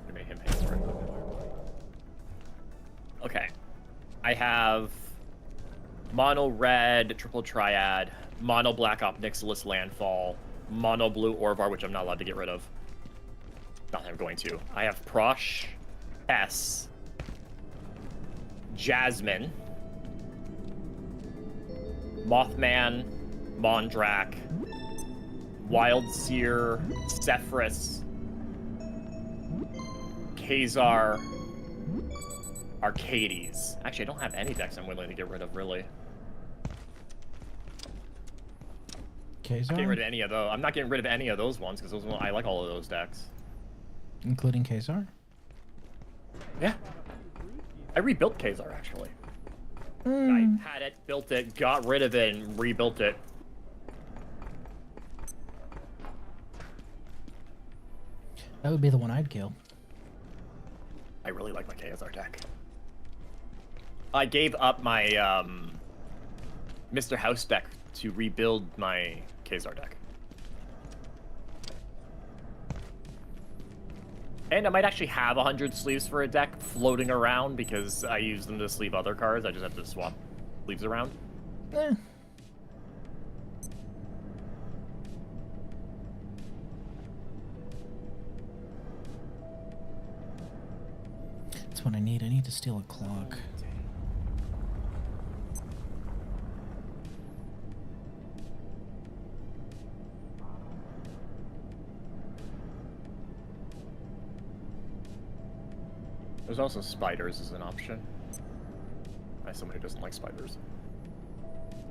I made him pay for it. Okay. I have mono red Triple Triad, mono black Nixilis Landfall, mono blue Orvar, which I'm not allowed to get rid of. Not that I'm going to. I have Prosh, S, Jasmine, Mothman, Mondrak, Wildseer, Zephyrus, Khazar, Arcades. Actually, I don't have any decks I'm willing to get rid of, really. Khazar? Getting rid of any of those. I'm not getting rid of any of those ones because I like all of those decks. Including Khazar? Yeah. I rebuilt Khazar, actually. Mm. I had it, built it, got rid of it, and rebuilt it. That would be the one I'd kill. I really like my Khazar deck. I gave up my Mr. House deck to rebuild my Khazar deck. And I might actually have 100 sleeves for a deck floating around because I use them to sleeve other cards. I just have to swap sleeves around. Eh. That's what I need. I need to steal a clock. There's also spiders as an option. As someone who doesn't like spiders.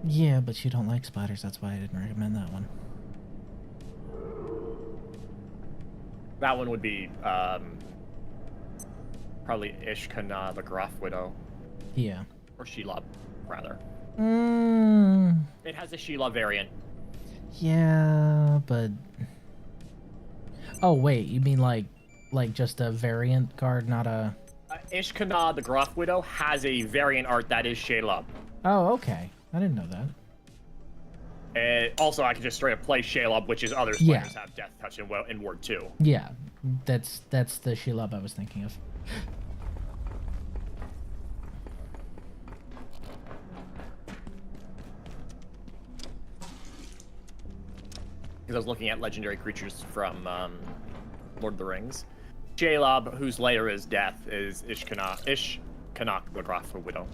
Yeah, but you don't like spiders. That's why I didn't recommend that one. That one would be probably Ishkana, the Graf Widow. Yeah. Or Shelob, rather. Mm, It has a Shelob variant. yeah, but... Oh, wait. You mean like just a variant card, not a... Ishkana, the Graf Widow, has a variant art that is Shelob. Oh, okay. I didn't know that. Also, I can just straight up play Shelob, which is other Yeah. players have Death Touch in Ward 2. Yeah, that's the Shelob I was thinking of. Because I was looking at legendary creatures from Lord of the Rings. Shelob, whose lair is Death, is Ishkana, the Graf Widow.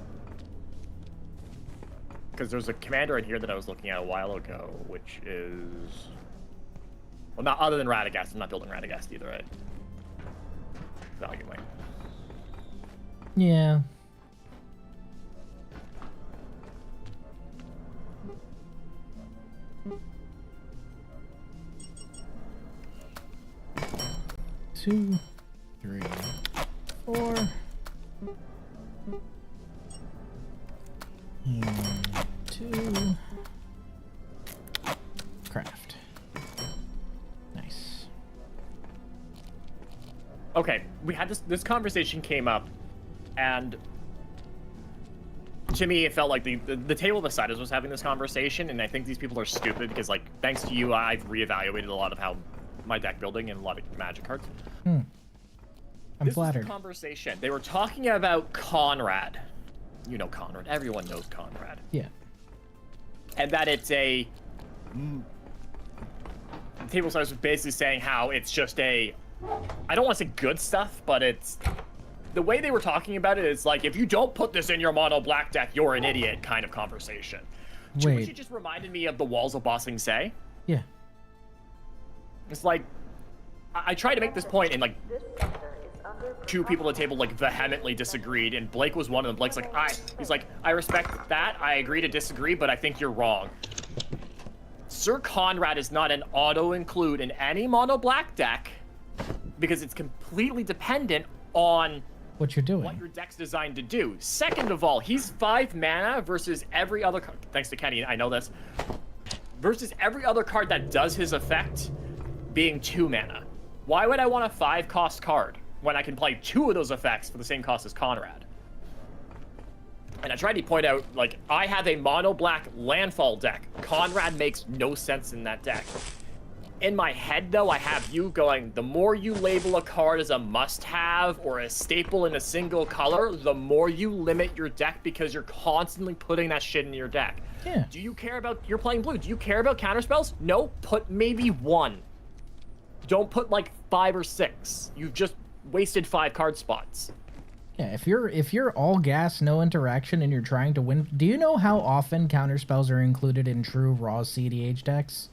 Because there's a commander in here that I was looking at a while ago, which is... Well, not other than Radagast. I'm not building Radagast either, right? Value Wing. Yeah. Two, 3, 4. And 2. Craft. Nice. Okay, we had this conversation came up, and to me it felt like the table beside us was having this conversation, and I think these people are stupid because, like, thanks to you, I've reevaluated a lot of how my deck building and a lot of Magic cards. I'm This flattered. was the conversation. They were talking about Conrad. You know Conrad. Everyone knows Conrad. Yeah. And that it's a... The table size was basically saying how it's just a... I don't want to say good stuff, but it's... The way they were talking about it is like, if you don't put this in your mono black deck, you're an idiot kind of conversation. Which Wait. it just reminded me of the Walls of Bossing Say. Yeah. It's like... I tried to make this point and, like... This sector is under Two people at the table like vehemently disagreed, and Blake was one of them. Blake's like, he's like, I respect that. I agree to disagree, but I think you're wrong. Sir Conrad is not an auto-include in any mono black deck because it's completely dependent on What you're doing. what your deck's designed to do. Second of all, he's 5 mana versus every other card. Thanks to Kenny, I know this. Versus every other card that does his effect being 2 mana. Why would I want a 5-cost card when I can play 2 of those effects for the same cost as Conrad? And I tried to point out, like, I have a mono-black landfall deck. Conrad makes no sense in that deck. In my head, though, I have you going, the more you label a card as a must-have or a staple in a single color, the more you limit your deck because you're constantly putting that shit in your deck. Yeah. Do you care about, you're playing blue, do you care about counterspells? No, put maybe 1. Don't put like 5 or 6. You've just wasted 5 card spots. Yeah, if you're all gas, no interaction, and you're trying to win, do you know how often counterspells are included in true raw CDH decks?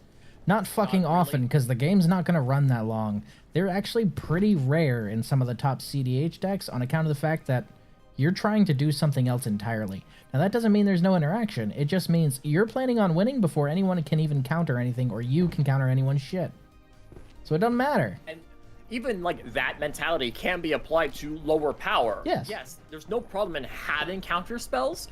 Not fucking Not really. often, because the game's not gonna run that long. They're actually pretty rare in some of the top CDH decks on account of the fact that you're trying to do something else entirely. Now that doesn't mean there's no interaction. It just means you're planning on winning before anyone can even counter anything, or you can counter anyone's shit. So it doesn't matter. And even like that mentality can be applied to lower power. Yes. Yes, there's no problem in having counter spells.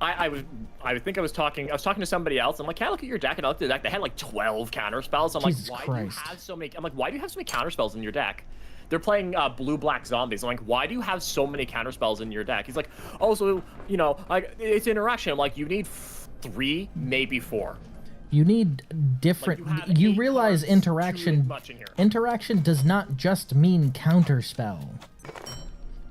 I was talking to somebody else. I'm like, can I look at your deck? And I looked at the deck. They had like 12 counter spells. I'm Jesus like, why do you Christ. have so many? I'm like, why do you have so many counter spells in your deck? They're playing blue-black zombies. I'm like, why do you have so many counter spells in your deck? He's like, oh, so it's interaction. I'm like, you need 3, maybe 4. You need different. Like, you have you 8 realize cards, too interaction. much in here. Interaction does not just mean counterspell.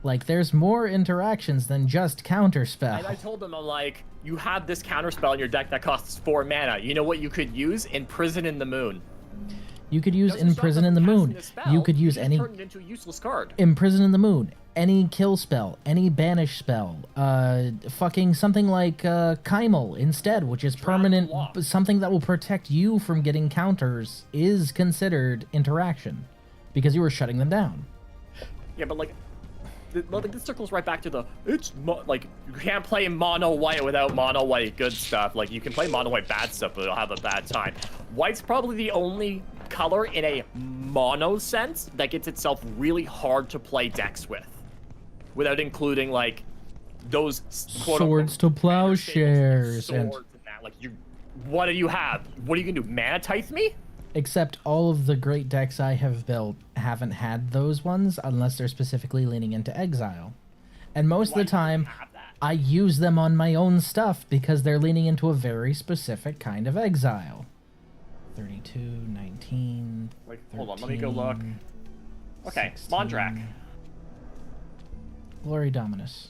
Like, there's more interactions than just counterspell. And I told him, I'm like, you have this counter spell in your deck that costs 4 mana. You know what you could use? Imprison in the Moon. You could use Doesn't stop Imprison them in the from casting Moon. the spell, You could use just any turn it into a useless card. Imprison in the Moon, any kill spell, any banish spell, fucking something like Kymel instead, which is permanent, Lock. something that will protect you from getting counters, is considered interaction because you were shutting them down. Yeah, but like this circles right back to the like you can't play mono white without mono white good stuff. Like you can play mono white bad stuff, but you'll have a bad time. White's probably the only color in a mono sense that gets itself really hard to play decks with, without including like those Swords to plowshares and swords and that. Like what do you have? What are you gonna do? Mana tithe me? except all of the great decks I have built haven't had those ones unless they're specifically leaning into exile. And most Why of the time, do you have that? I use them on my own stuff because they're leaning into a very specific kind of exile. 32, 19. Wait, hold on, let me go look. 13, Okay, 16. Mondrak. Glory Dominus.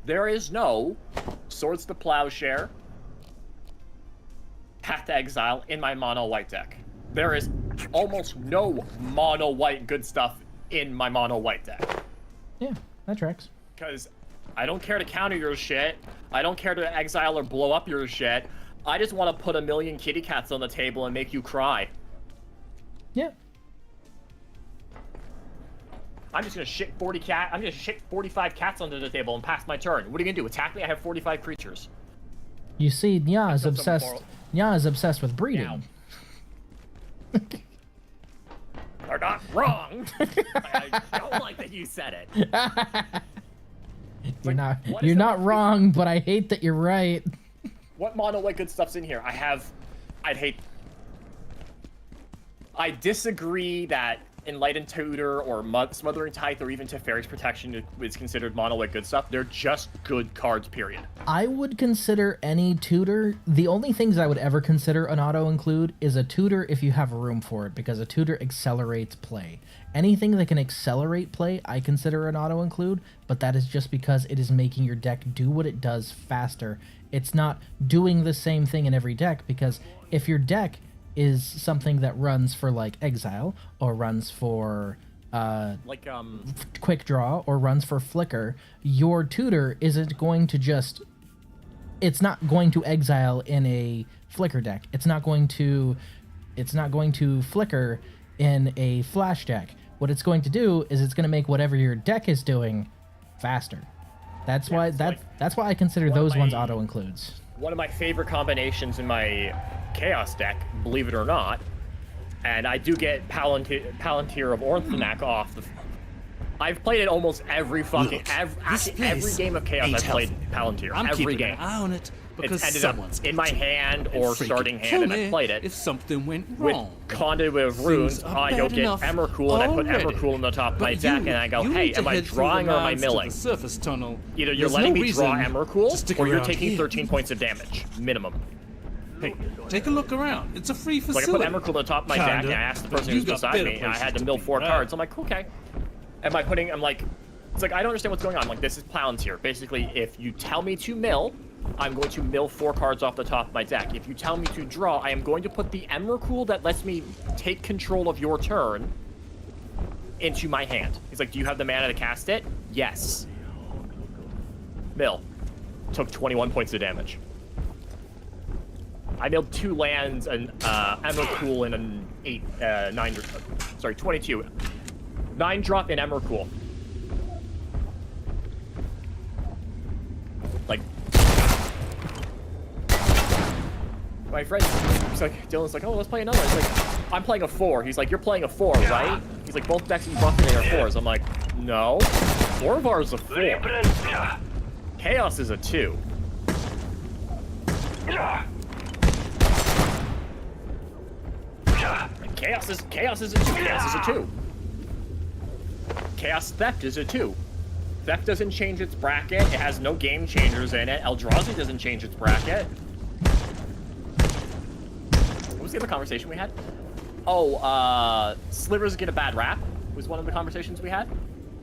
There is no Swords to Plowshare, Path to Exile in my mono white deck. There is almost no mono white good stuff in my mono white deck. Yeah, that tracks. Because I don't care to counter your shit. I don't care to exile or blow up your shit. I just want to put a million kitty cats on the table and make you cry. Yeah. I'm just gonna shit 45 cats onto the table and pass my turn. What are you gonna do? Attack me? I have 45 creatures. You see, Nya is some obsessed. moral- Nya is obsessed with breeding. They're not wrong. I don't like that you said it. You're not. what is You're the not most- wrong, but I hate that you're right. What mono white good stuff's in here? I disagree that Enlightened Tutor or Smothering Tithe or even Teferi's Protection is considered mono white good stuff. They're just good cards, period. I would consider any tutor. The only things I would ever consider an auto include is a tutor if you have room for it, because a tutor accelerates play. Anything that can accelerate play, I consider an auto include, but that is just because it is making your deck do what it does faster. It's not doing the same thing in every deck, because if your deck is something that runs for like exile or runs for Like, quick draw or runs for flicker, your tutor isn't going to just, it's not going to exile in a flicker deck. It's not going to flicker in a flash deck. What it's going to do is it's going to make whatever your deck is doing faster. That's why I consider one of those ones my- auto includes. one of my favorite combinations in my Chaos deck, believe it or not, and I do get Palantir of Orthonak off the... I've played it almost every fucking... Look, this every place game of Chaos ain't I've played healthy. Palantir. I'm every keeping game. an eye on it because It's ended someone's up in my gonna take it hand and or freaking starting hand, kill and I me played it. if something went With wrong. Conduit of Runes, Things are you'll bad get enough Emrakul, and I put already. Emrakul on the top of But my deck, and I go, you hey, need to am I head through the drawing or am I mines to the milling? surface tunnel. Either you're There's letting no me draw reason to Emrakul, stick or you're around taking here. 13 points of damage, minimum. Hey, take a look around. It's a free Like, I put facility. Emrakul on the top of my deck, Kinda, and I asked the but person you who's got beside better me, and I had places to mill be 4 proud. cards. I'm like, okay. I'm like, it's like, I don't understand what's going on. I'm like, this is Palantir. Basically, if you tell me to mill, I'm going to mill 4 cards off the top of my deck. If you tell me to draw, I am going to put the Emrakul that lets me take control of your turn into my hand. He's like, do you have the mana to cast it? Yes. Mill. Took 21 points of damage. I milled 2 lands, an Emrakul, and an 22. 9 drop in Emrakul. Like, my friend, he's like, Dylan's like, oh, let's play another. He's like, I'm playing a 4. He's like, you're playing a 4, right? He's like, both decks in Buffalo are 4s. I'm like, no. Orvar is a 4. Chaos is a 2. Chaos is a 2. Chaos is a 2. Chaos Theft is a 2. Theft doesn't change its bracket. It has no game changers in it. Eldrazi doesn't change its bracket. What was the other conversation we had? Oh, slivers get a bad rap was one of the conversations we had.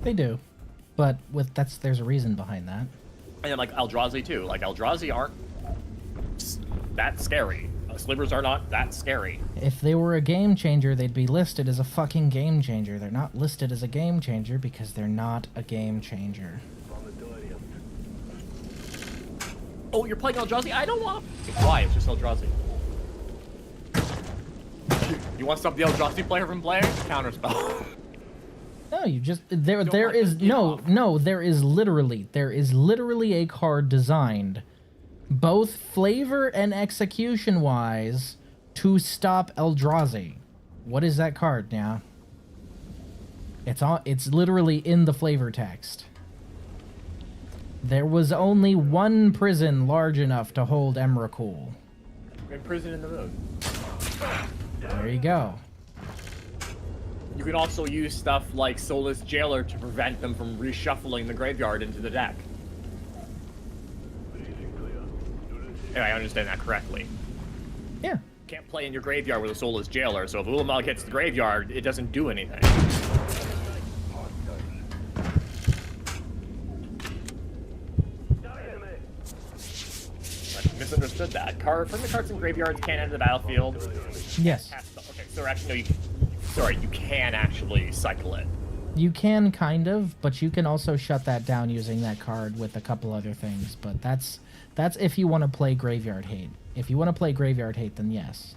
They do, but there's a reason behind that. And then like Eldrazi too. Like Eldrazi aren't that scary. Slivers are not that scary. If they were a game changer, they'd be listed as a fucking game changer. They're not listed as a game changer because they're not a game changer. Oh, you're playing Eldrazi? I don't want to. Why? It's just Eldrazi. You want to stop the Eldrazi player from playing? Counterspell. No, you just there is literally a card designed both flavor and execution wise to stop Eldrazi. What is that card now? It's literally in the flavor text. There was only one prison large enough to hold Emrakul. Imprison in the moon. There you go. You can also use stuff like Soulless Jailer to prevent them from reshuffling the graveyard into the deck. If I understand that correctly. Yeah. Can't play in your graveyard with a Soulless Jailer, so if Ulamog hits the graveyard, it doesn't do anything. I misunderstood that. Friendly cards in graveyards can't enter the battlefield. Yes. Okay, so actually, no, you can actually cycle it. You can kind of, but you can also shut that down using that card with a couple other things. But that's if you want to play Graveyard Hate. If you want to play Graveyard Hate, then yes.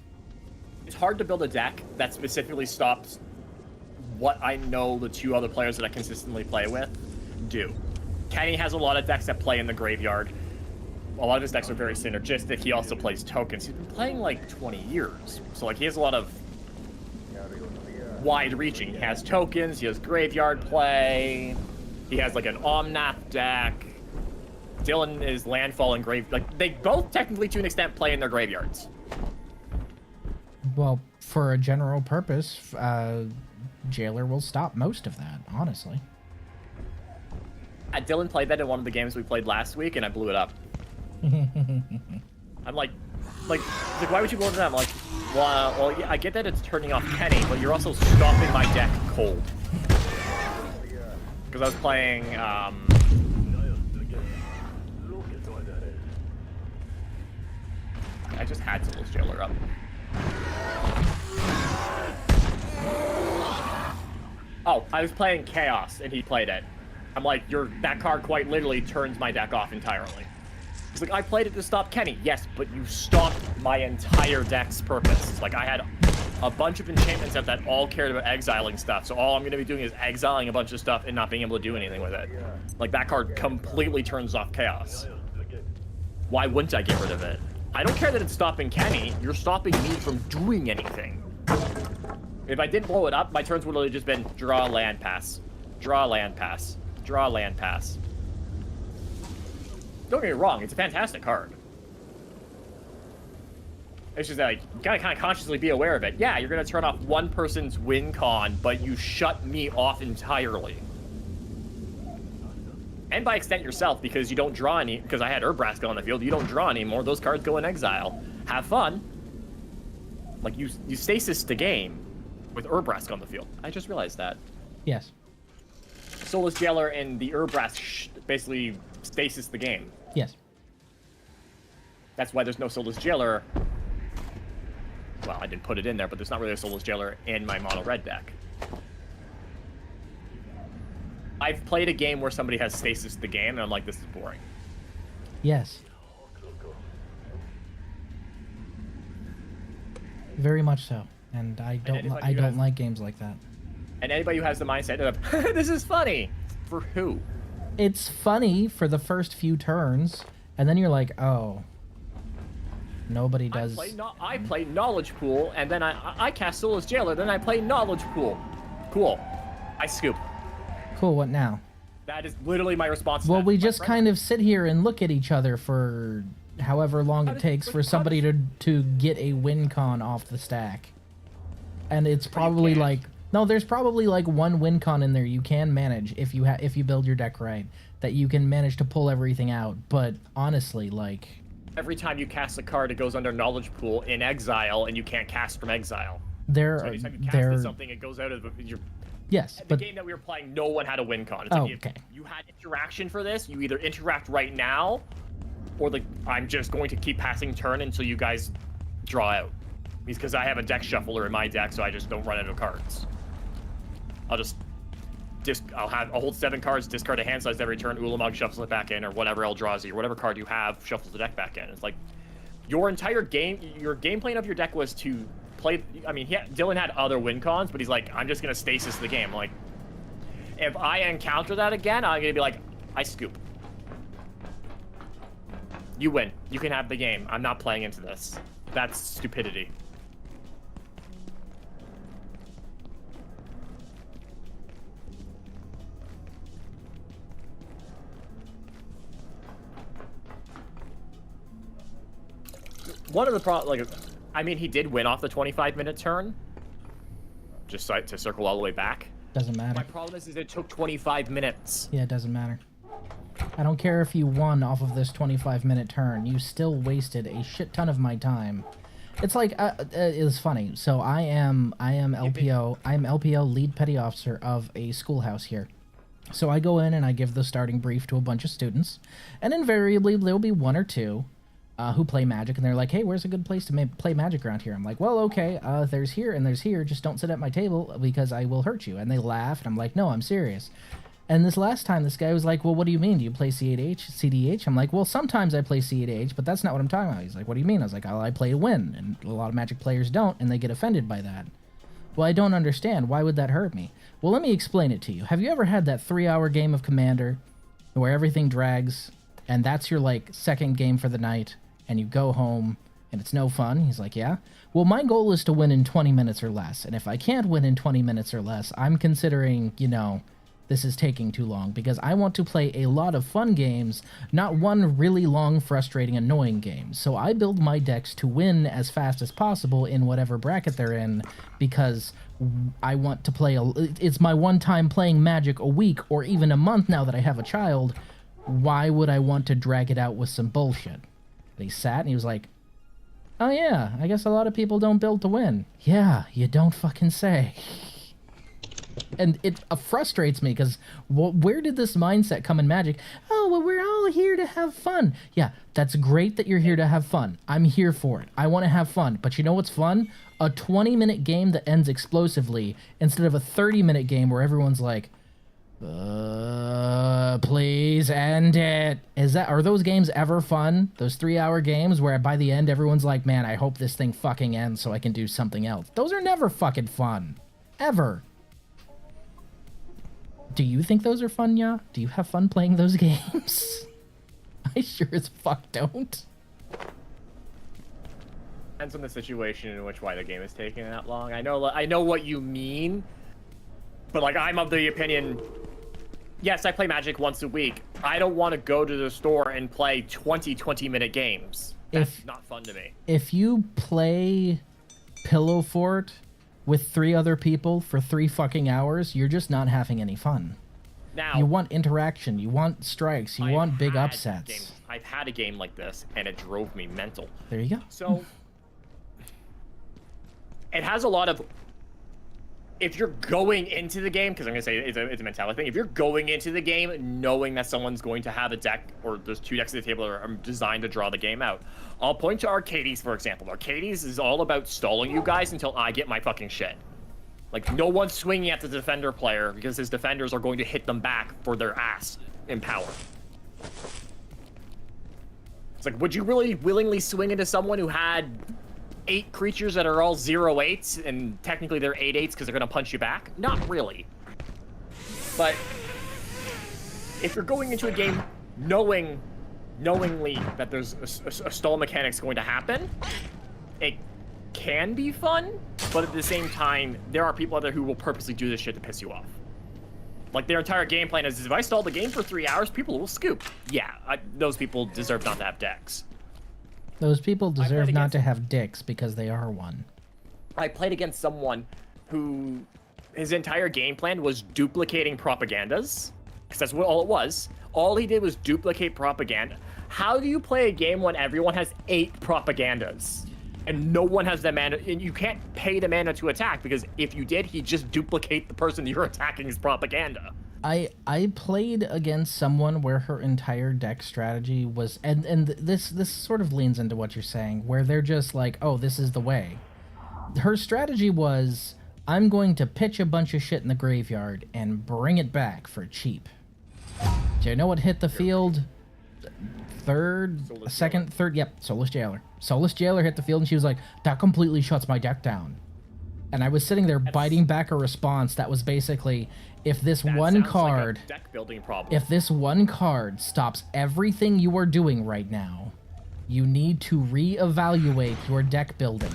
It's hard to build a deck that specifically stops what I know the 2 other players that I consistently play with do. Kenny has a lot of decks that play in the graveyard. A lot of his decks are very synergistic. He also plays tokens. He's been playing like 20 years. So like he has a lot of wide-reaching. He has tokens, he has graveyard play, he has like an Omnath deck. Dylan is landfall and grave. Like they both technically to an extent play in their graveyards. Well, for a general purpose, Jailer will stop most of that, honestly. Dylan played that in one of the games we played last week, and I blew it up. I'm like, why would you blow it up? I'm like, well, yeah, I get that it's turning off Kenny, but you're also stopping my deck cold. Because I was playing, I just had Soulless Jailer up. Oh, I was playing Chaos, and he played it. I'm like, that card quite literally turns my deck off entirely. He's like, I played it to stop Kenny. Yes, but you stopped my entire deck's purpose. Like, I had a bunch of enchantments that all cared about exiling stuff, so all I'm going to be doing is exiling a bunch of stuff and not being able to do anything with it. Like, that card completely turns off Chaos. Why wouldn't I get rid of it? I don't care that it's stopping Kenny. You're stopping me from doing anything. If I didn't blow it up, my turns would have just been draw land pass. Draw land pass. Draw land pass. Don't get me wrong, it's a fantastic card. It's just that, like, you gotta kind of consciously be aware of it. Yeah, you're gonna turn off one person's win con, but you shut me off entirely. And by extent yourself, because you don't draw any, because I had Urbrask on the field, you don't draw anymore, those cards go in exile. Have fun. Like, you stasis the game with Urbrask on the field. I just realized that. Yes. Soulless Jailer and the Urbrask basically stasis the game. Yes. That's why there's no Soulless Jailer. Well, I didn't put it in there, but there's not really a Soulless Jailer in my mono red deck. I've played a game where somebody has stasis the game, and I'm like, this is boring. Yes. Very much so. And I don't like games like that. And anybody who has the mindset of, this is funny, for who? It's funny for the first few turns, and then you're like, oh, nobody does. I play Knowledge Pool, and then I cast Soulless Jailer, then I play Knowledge Pool. Cool. I scoop. Cool, what now? That is literally my response to Well, that, we my just friend. kind of sit here and look at each other for however long it takes for somebody to get a win con off the stack. And it's probably can't. like, no, there's probably like one win con in there you can manage if you build your deck right, that you can manage to pull everything out. But honestly, like, Every time you cast a card, it goes under Knowledge Pool in Exile, and you can't cast from Exile. So anytime you casted something, it goes out of your... Yes, the but game that we were playing, no one had a win con. It's Oh, like okay. You had interaction for this. You either interact right now, or like I'm just going to keep passing turn until you guys draw out. Because I have a deck shuffler in my deck, so I just don't run out of cards. I'll hold 7 cards, discard a hand size every turn. Ulamog shuffles it back in, or whatever else draws you, or whatever card you have shuffles the deck back in. It's like your entire game, your game plan of your deck was to play. I mean, Dylan had other win cons, but he's like, I'm just gonna stasis the game. Like, if I encounter that again, I'm gonna be like, I scoop. You win. You can have the game. I'm not playing into this. That's stupidity. One of the I mean, he did win off the 25-minute turn. Just to circle all the way back. doesn't matter. My problem is it took 25 minutes. Yeah, it doesn't matter. I don't care if you won off of this 25-minute turn. You still wasted a shit ton of my time. It's like it was funny. So I am LPO. I'm LPO lead petty officer of a schoolhouse here. So I go in and I give the starting brief to a bunch of students, and invariably there'll be one or two who play Magic, and they're like, "Hey, where's a good place to play Magic around here?" I'm like, "Well, okay, there's here and there's here. Just don't sit at my table because I will hurt you." And they laugh, and I'm like, "No, I'm serious." And this last time, this guy was like, "Well, what do you mean? Do you play CDH? I'm like, "Well, sometimes I play CDH, but that's not what I'm talking about." He's like, "What do you mean?" I was like, "I play to win," and a lot of Magic players don't, and they get offended by that. Well, I don't understand. Why would that hurt me? Well, let me explain it to you. Have you ever had that 3-hour game of Commander where everything drags, and that's your, like, second game for the night, and you go home, and it's no fun? He's like, "Yeah." Well, my goal is to win in 20 minutes or less, and if I can't win in 20 minutes or less, I'm considering, this is taking too long, because I want to play a lot of fun games, not one really long, frustrating, annoying game. So I build my decks to win as fast as possible in whatever bracket they're in, because I want to play it's my one time playing Magic a week or even a month now that I have a child. Why would I want to drag it out with some bullshit? And he sat and he was like, "Oh yeah, I guess a lot of people don't build to win." Yeah, you don't fucking say. And it frustrates me, because where did this mindset come in Magic? "Oh, well, we're all here to have fun." Yeah, that's great that you're here to have fun. I'm here for it. I want to have fun. But you know what's fun? A 20-minute game that ends explosively instead of a 30-minute game where everyone's like, please end it. Are those games ever fun? Those 3-hour games where by the end everyone's like, "Man, I hope this thing fucking ends so I can do something else." Those are never fucking fun. Ever. Do you think those are fun, yeah? Do you have fun playing those games? I sure as fuck don't. Depends on the situation in which why the game is taking that long. I know what you mean, but like I'm of the opinion. Yes, I play Magic once a week. I don't want to go to the store and play 20-minute games. That's not fun to me. If you play Pillow Fort with 3 other people for 3 fucking hours, you're just not having any fun. Now, you want interaction, you want strikes, you want big upsets. I've had a game like this, and it drove me mental. There you go. So, it has a lot of if you're going into the game, because I'm gonna say it's a mentality thing. If you're going into the game knowing that someone's going to have a deck, or there's 2 decks at the table that are designed to draw the game out, I'll point to Arcades, for example. Arcades is all about stalling you guys until I get my fucking shit. Like, no one's swinging at the defender player because his defenders are going to hit them back for their ass in power. It's like, would you really willingly swing into someone who had 8 creatures that are all 0/8s, and technically they're 8/8s because they're going to punch you back? Not really. But if you're going into a game knowingly that there's a stall mechanic's going to happen, it can be fun, but at the same time, there are people out there who will purposely do this shit to piss you off. Like, their entire game plan is, if I stall the game for 3 hours, people will scoop. Yeah, those people deserve not to have decks. Those people deserve not to have dicks because they are one. I played against someone who his entire game plan was duplicating propagandas, because that's what all it was. All he did was duplicate propaganda. How do you play a game when everyone has 8 propagandas and no one has the mana, and you can't pay the mana to attack, because if you did, he'd just duplicate the person you're attacking propaganda. I played against someone where her entire deck strategy was, and this sort of leans into what you're saying, where they're just like, oh, this is the way. Her strategy was, I'm going to pitch a bunch of shit in the graveyard and bring it back for cheap. Do you know what hit the field? Third, yep, Soulless Jailer. Soulless Jailer hit the field, and she was like, that completely shuts my deck down. And I was sitting there biting back a response that was basically, if this one card, like a deck building problem. If this one card stops everything you are doing right now, you need to reevaluate your deck building.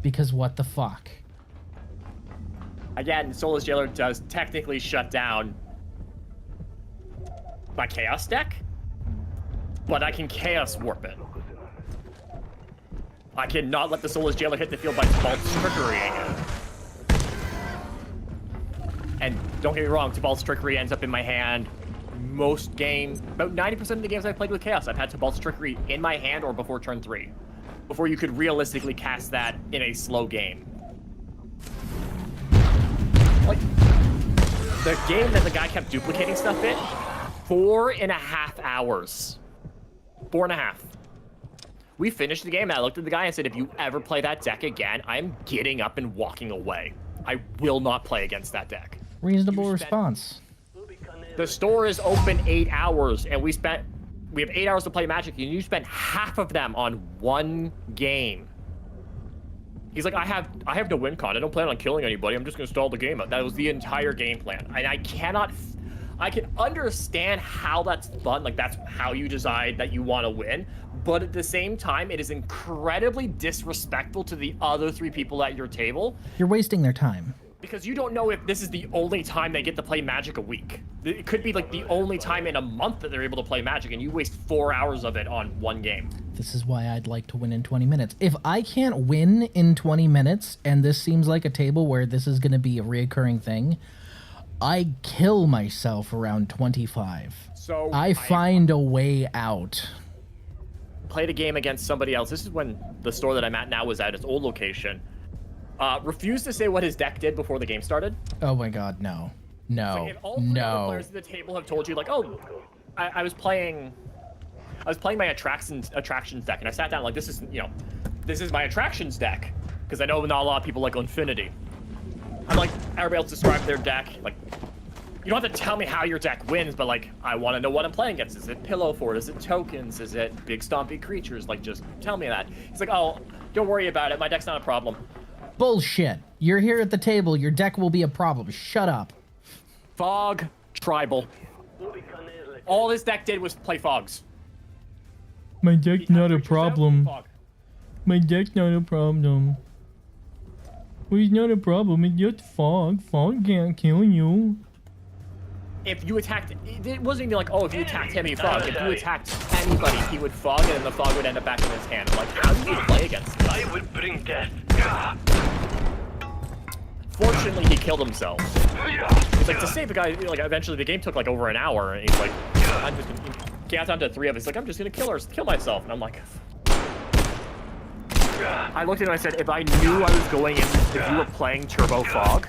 Because what the fuck? Again, Soulless Jailer does technically shut down my Chaos deck, but I can Chaos Warp it. I cannot let the Soulless Jailer hit the field by Tibalt's Trickery. And don't get me wrong, Tibalt's Trickery ends up in my hand most games. About 90% of the games I've played with Chaos, I've had Tibalt's Trickery in my hand or before turn 3. Before you could realistically cast that in a slow game. Like, the game that the guy kept duplicating stuff in, 4.5 hours. 4.5. We finished the game, and I looked at the guy and said, if you ever play that deck again, I'm getting up and walking away. I will not play against that deck. Reasonable response. The store is open 8 hours, and we have 8 hours to play Magic, and you spent half of them on one game. He's like, I have no win con. I don't plan on killing anybody. I'm just gonna stall the game out. That was the entire game plan. And I can understand how that's fun. Like, that's how you decide that you want to win. But at the same time, it is incredibly disrespectful to the other 3 people at your table. You're wasting their time. Because you don't know if this is the only time they get to play Magic a week. It could be like the only time in a month that they're able to play Magic, and you waste 4 hours of it on one game. This is why I'd like to win in 20 minutes. If I can't win in 20 minutes, and this seems like a table where this is going to be a reoccurring thing, I kill myself around 25. So I find a way out. Played a game against somebody else. This is when the store that I'm at now was at its old location. Refused to say what his deck did before the game started. Oh my god, no. No. Like, if all 3 other players at the table have told you, like, oh, I was playing my attractions deck, and I sat down like, this is my attractions deck, because I know not a lot of people like Infinity. I'm like, everybody else described their deck. Like, you don't have to tell me how your deck wins, but like, I want to know what I'm playing against. Is it Pillow Fort? Is it tokens? Is it big stompy creatures? Like, just tell me that. He's like, oh, don't worry about it. My deck's not a problem. Bullshit. You're here at the table. Your deck will be a problem. Shut up. Fog, tribal. All this deck did was play fogs. My deck's not a problem. My deck's not a problem. Well, it's not a problem. It's just fog. Fog can't kill you. If you attacked, it wasn't even like, oh, if you attacked him, he fog. If you attacked anybody, he would fog, and then the fog would end up back in his hand. I'm like, how do you play against this? I would bring death. Fortunately, he killed himself. He's like, to save the guy, like, eventually the game took like over an hour, and he's like, I'm just gonna, he got down to 3 of us. He's like, I'm just gonna kill myself. And I'm like, I looked at it and I said, if I knew I was going in, if you were playing Turbo Fog,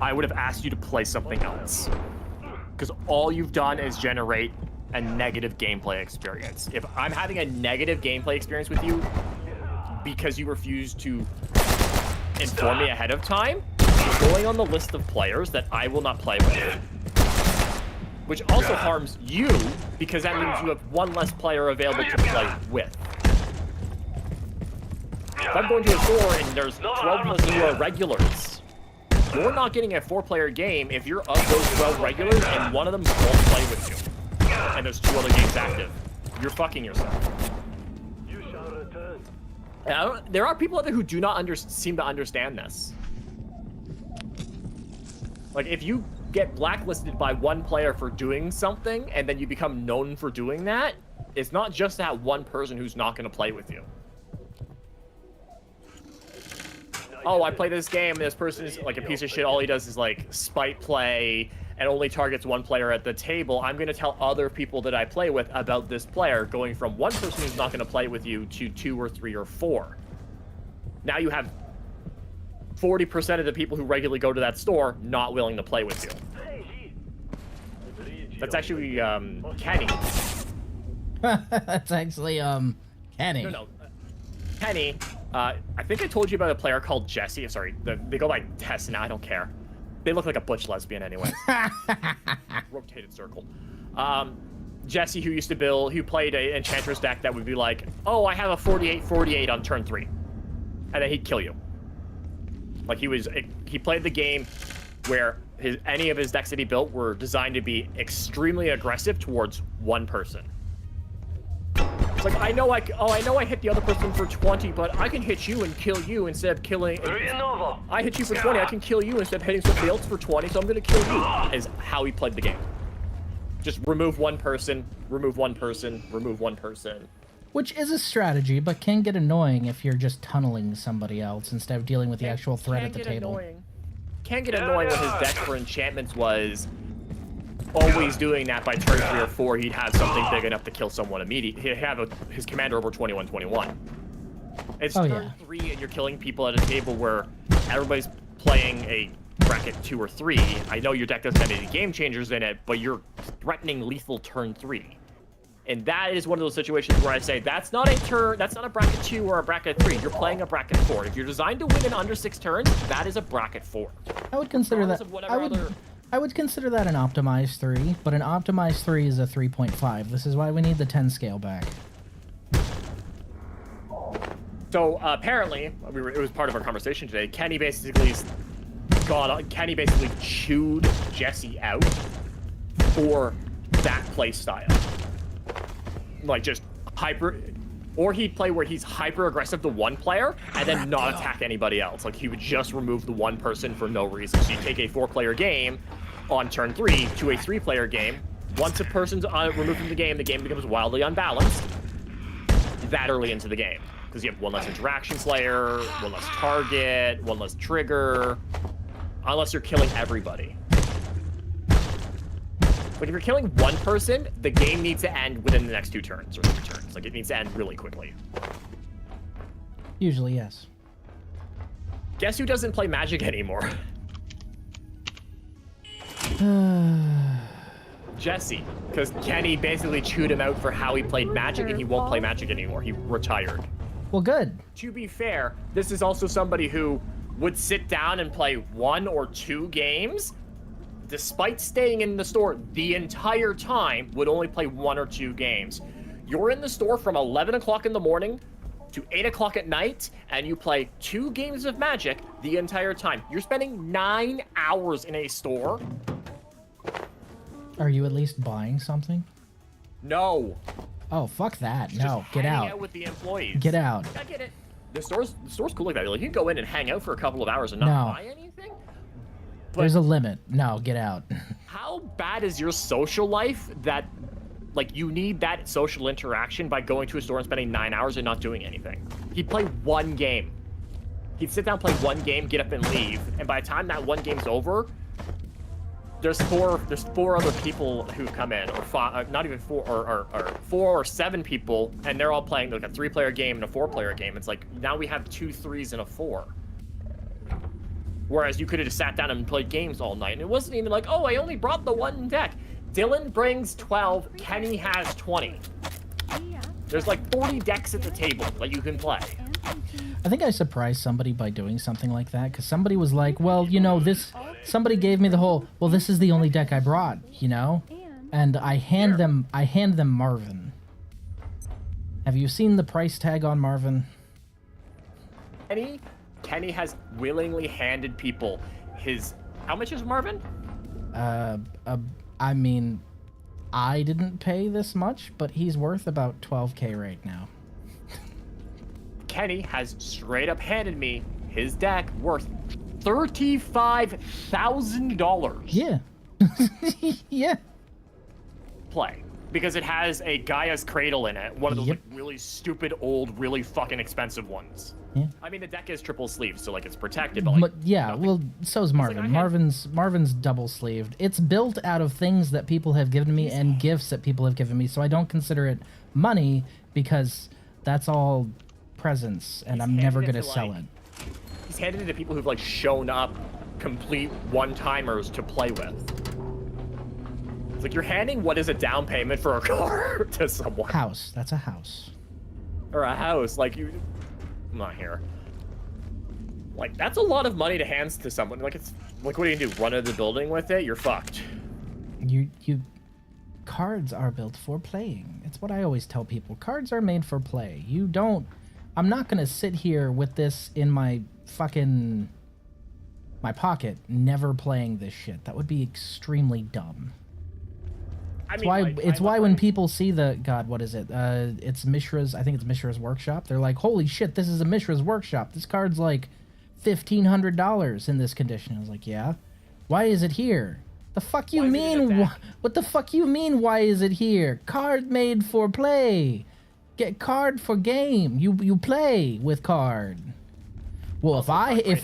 I would have asked you to play something else. Because all you've done is generate a negative gameplay experience. If I'm having a negative gameplay experience with you because you refuse to inform me ahead of time, you're going on the list of players that I will not play with. Which also harms you, because that means you have one less player available to play with. If I'm going to a store and there's 12 of us who are regulars, you're not getting a 4-player game if you're of those 12 regulars and one of them won't play with you. And there's 2 other games active. You're fucking yourself. There are people out there who do not seem to understand this. Like, if you get blacklisted by one player for doing something and then you become known for doing that, it's not just that one person who's not going to play with you. Oh, I play this game and this person is like a piece of shit. All he does is like spite play and only targets one player at the table. I'm going to tell other people that I play with about this player, going from one person who's not going to play with you to 2 or 3 or 4. Now you have 40% of the people who regularly go to that store not willing to play with you. That's actually Kenny. That's actually Kenny. No. Kenny, I think I told you about a player called Jesse. Sorry, they go by Tess now. I don't care. They look like a butch lesbian anyway. Rotated circle. Jesse, who played an Enchantress deck that would be like, oh, I have a 48-48 on turn 3. And then he'd kill you. Like, he played the game where any of his decks that he built were designed to be extremely aggressive towards one person. It's like, I know I hit the other person for 20, but I can hit you and kill you instead of killing. I hit you for 20, I can kill you instead of hitting somebody else for 20, so I'm gonna kill you. Is how he played the game. Just remove one person, remove one person, remove one person. Which is a strategy, but can get annoying if you're just tunneling somebody else instead of dealing with the actual threat at the table. Can get annoying when his deck for enchantments was always doing that by turn 3 or 4. He'd have something big enough to kill someone immediately. He'd have his commander over 21-21. It's turn 3 and you're killing people at a table where everybody's playing a bracket 2 or 3. I know your deck doesn't have any game changers in it, but you're threatening lethal turn 3. And that is one of those situations where I say, that's not a bracket 2 or a bracket 3. You're playing a bracket 4. If you're designed to win in under 6 turns, that is a bracket 4. I would consider that. I would consider that an optimized 3, but an optimized 3 is a 3.5. This is why we need the 10 scale back. So apparently, it was part of our conversation today. Kenny basically chewed Jesse out for that play style. Like, just or he'd play where he's hyper aggressive to one player and then not attack anybody else. Like, he would just remove the one person for no reason. So you take a 4-player game on turn 3 to a 3-player game. Once a person's removed from the game becomes wildly unbalanced that early into the game. Because you have one less interaction slayer, one less target, one less trigger, unless you're killing everybody. But if you're killing one person, the game needs to end within the next 2 turns or 3 turns. Like, it needs to end really quickly. Usually, yes. Guess who doesn't play Magic anymore? Jesse. Because Kenny basically chewed him out for how he played Magic, and he won't play Magic anymore. He retired. Well, good. To be fair, this is also somebody who would sit down and play 1 or 2 games, despite staying in the store the entire time, would only play 1 or 2 games. You're in the store from 11 o'clock in the morning to 8 o'clock at night, and you play 2 games of Magic the entire time. You're spending 9 hours in a store. Are you at least buying something? No. Oh, fuck that. Just No, get hanging out. With the employees. Get out. I get it. The store's cool like that. Like, you can go in and hang out for a couple of hours and not buy anything. But there's a limit. No, get out. How bad is your social life that, like, you need that social interaction by going to a store and spending 9 hours and not doing anything? He'd play 1 game. He'd sit down, play 1 game, get up and leave. And by the time that 1 game's over, there's four other people who come in, or five, not even four, or 4 or 7 people, and they're all playing like a 3-player game and a 4-player game. It's like now we have 2 3s and a 4. Whereas you could have just sat down and played games all night, and it wasn't even like, oh, I only brought the 1 deck. Dylan brings 12, Kenny has 20. There's like 40 decks at the table that you can play. I think I surprised somebody by doing something like that, because somebody was like, well, you know, this... Somebody gave me the whole, well, this is the only deck I brought, you know? And I hand them Marvin. Have you seen the price tag on Marvin? Kenny has willingly handed people his... How much is Marvin? I mean, I didn't pay this much, but he's worth about 12K right now. Kenny has straight up handed me his deck worth $35,000. Yeah. Yeah. Play. Because it has a Gaia's Cradle in it. One of those like really stupid, old, really fucking expensive ones. Yeah. I mean, the deck is triple sleeved, so like it's protected, but like... yeah, well, so's Marvin. like Marvin's double sleeved. It's built out of things that people have given me and gifts that people have given me, so I don't consider it money because that's all presents, and I'm never gonna sell it. He's handed it to people who've like shown up, complete one-timers to play with. It's like you're handing what is a down payment for a car to someone. House. That's a house. Or a house, like you... I'm not here. Like, that's a lot of money to hand to someone. Like, it's... Like, what do you do? Run into the building with it? You're fucked. You... Cards are built for playing. It's what I always tell people. Cards are made for play. You don't... I'm not gonna sit here with this in my fucking... my pocket, never playing this shit. That would be extremely dumb. I mean, It's why when people see the... God, what is it? It's Mishra's... I think it's Mishra's Workshop. They're like, holy shit, this is a Mishra's Workshop. This card's like $1,500 in this condition. I was like, yeah? Why is it here? The fuck you mean? What the fuck you mean, why is it here? Card made for play. Get card for game. You play with card. Well, if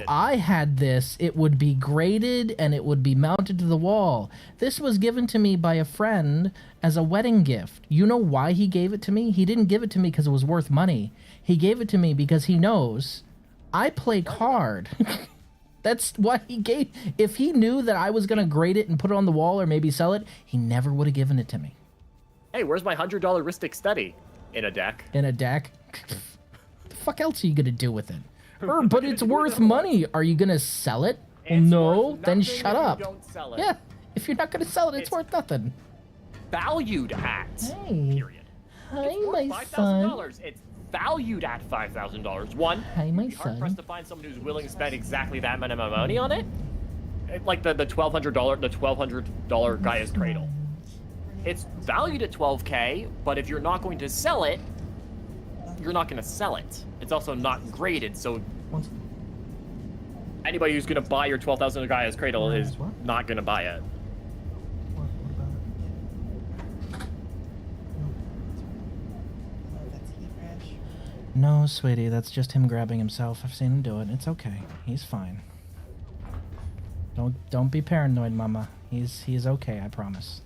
I had this, it would be graded and it would be mounted to the wall. This was given to me by a friend as a wedding gift. You know why he gave it to me? He didn't give it to me because it was worth money. He gave it to me because he knows I play card. That's why he gave... If he knew that I was going to grade it and put it on the wall or maybe sell it, he never would have given it to me. Hey, where's my $100 Ristic Study? In a deck. In a deck? The fuck else are you going to do with it? But it's worth money. Are you gonna sell it? Well, no, then shut up. Don't sell it. Yeah, if you're not gonna sell it, it's worth nothing. Valued at. Hey. Period. Hi, It's worth my son. $5,000. It's valued at $5,000. One. Hi, my You'd be hard son. pressed to find someone who's willing to spend exactly that amount of money on it. Like the $1,200 Gaia's Cradle. It's valued at $12K, but if you're not going to sell it, you're not going to sell it. It's also not graded, so anybody who's going to buy your $12,000 Gaia's Cradle is not going to buy it. No, sweetie, that's just him grabbing himself. I've seen him do it. It's okay. He's fine. Don't be paranoid, Mama. He's okay, I promise.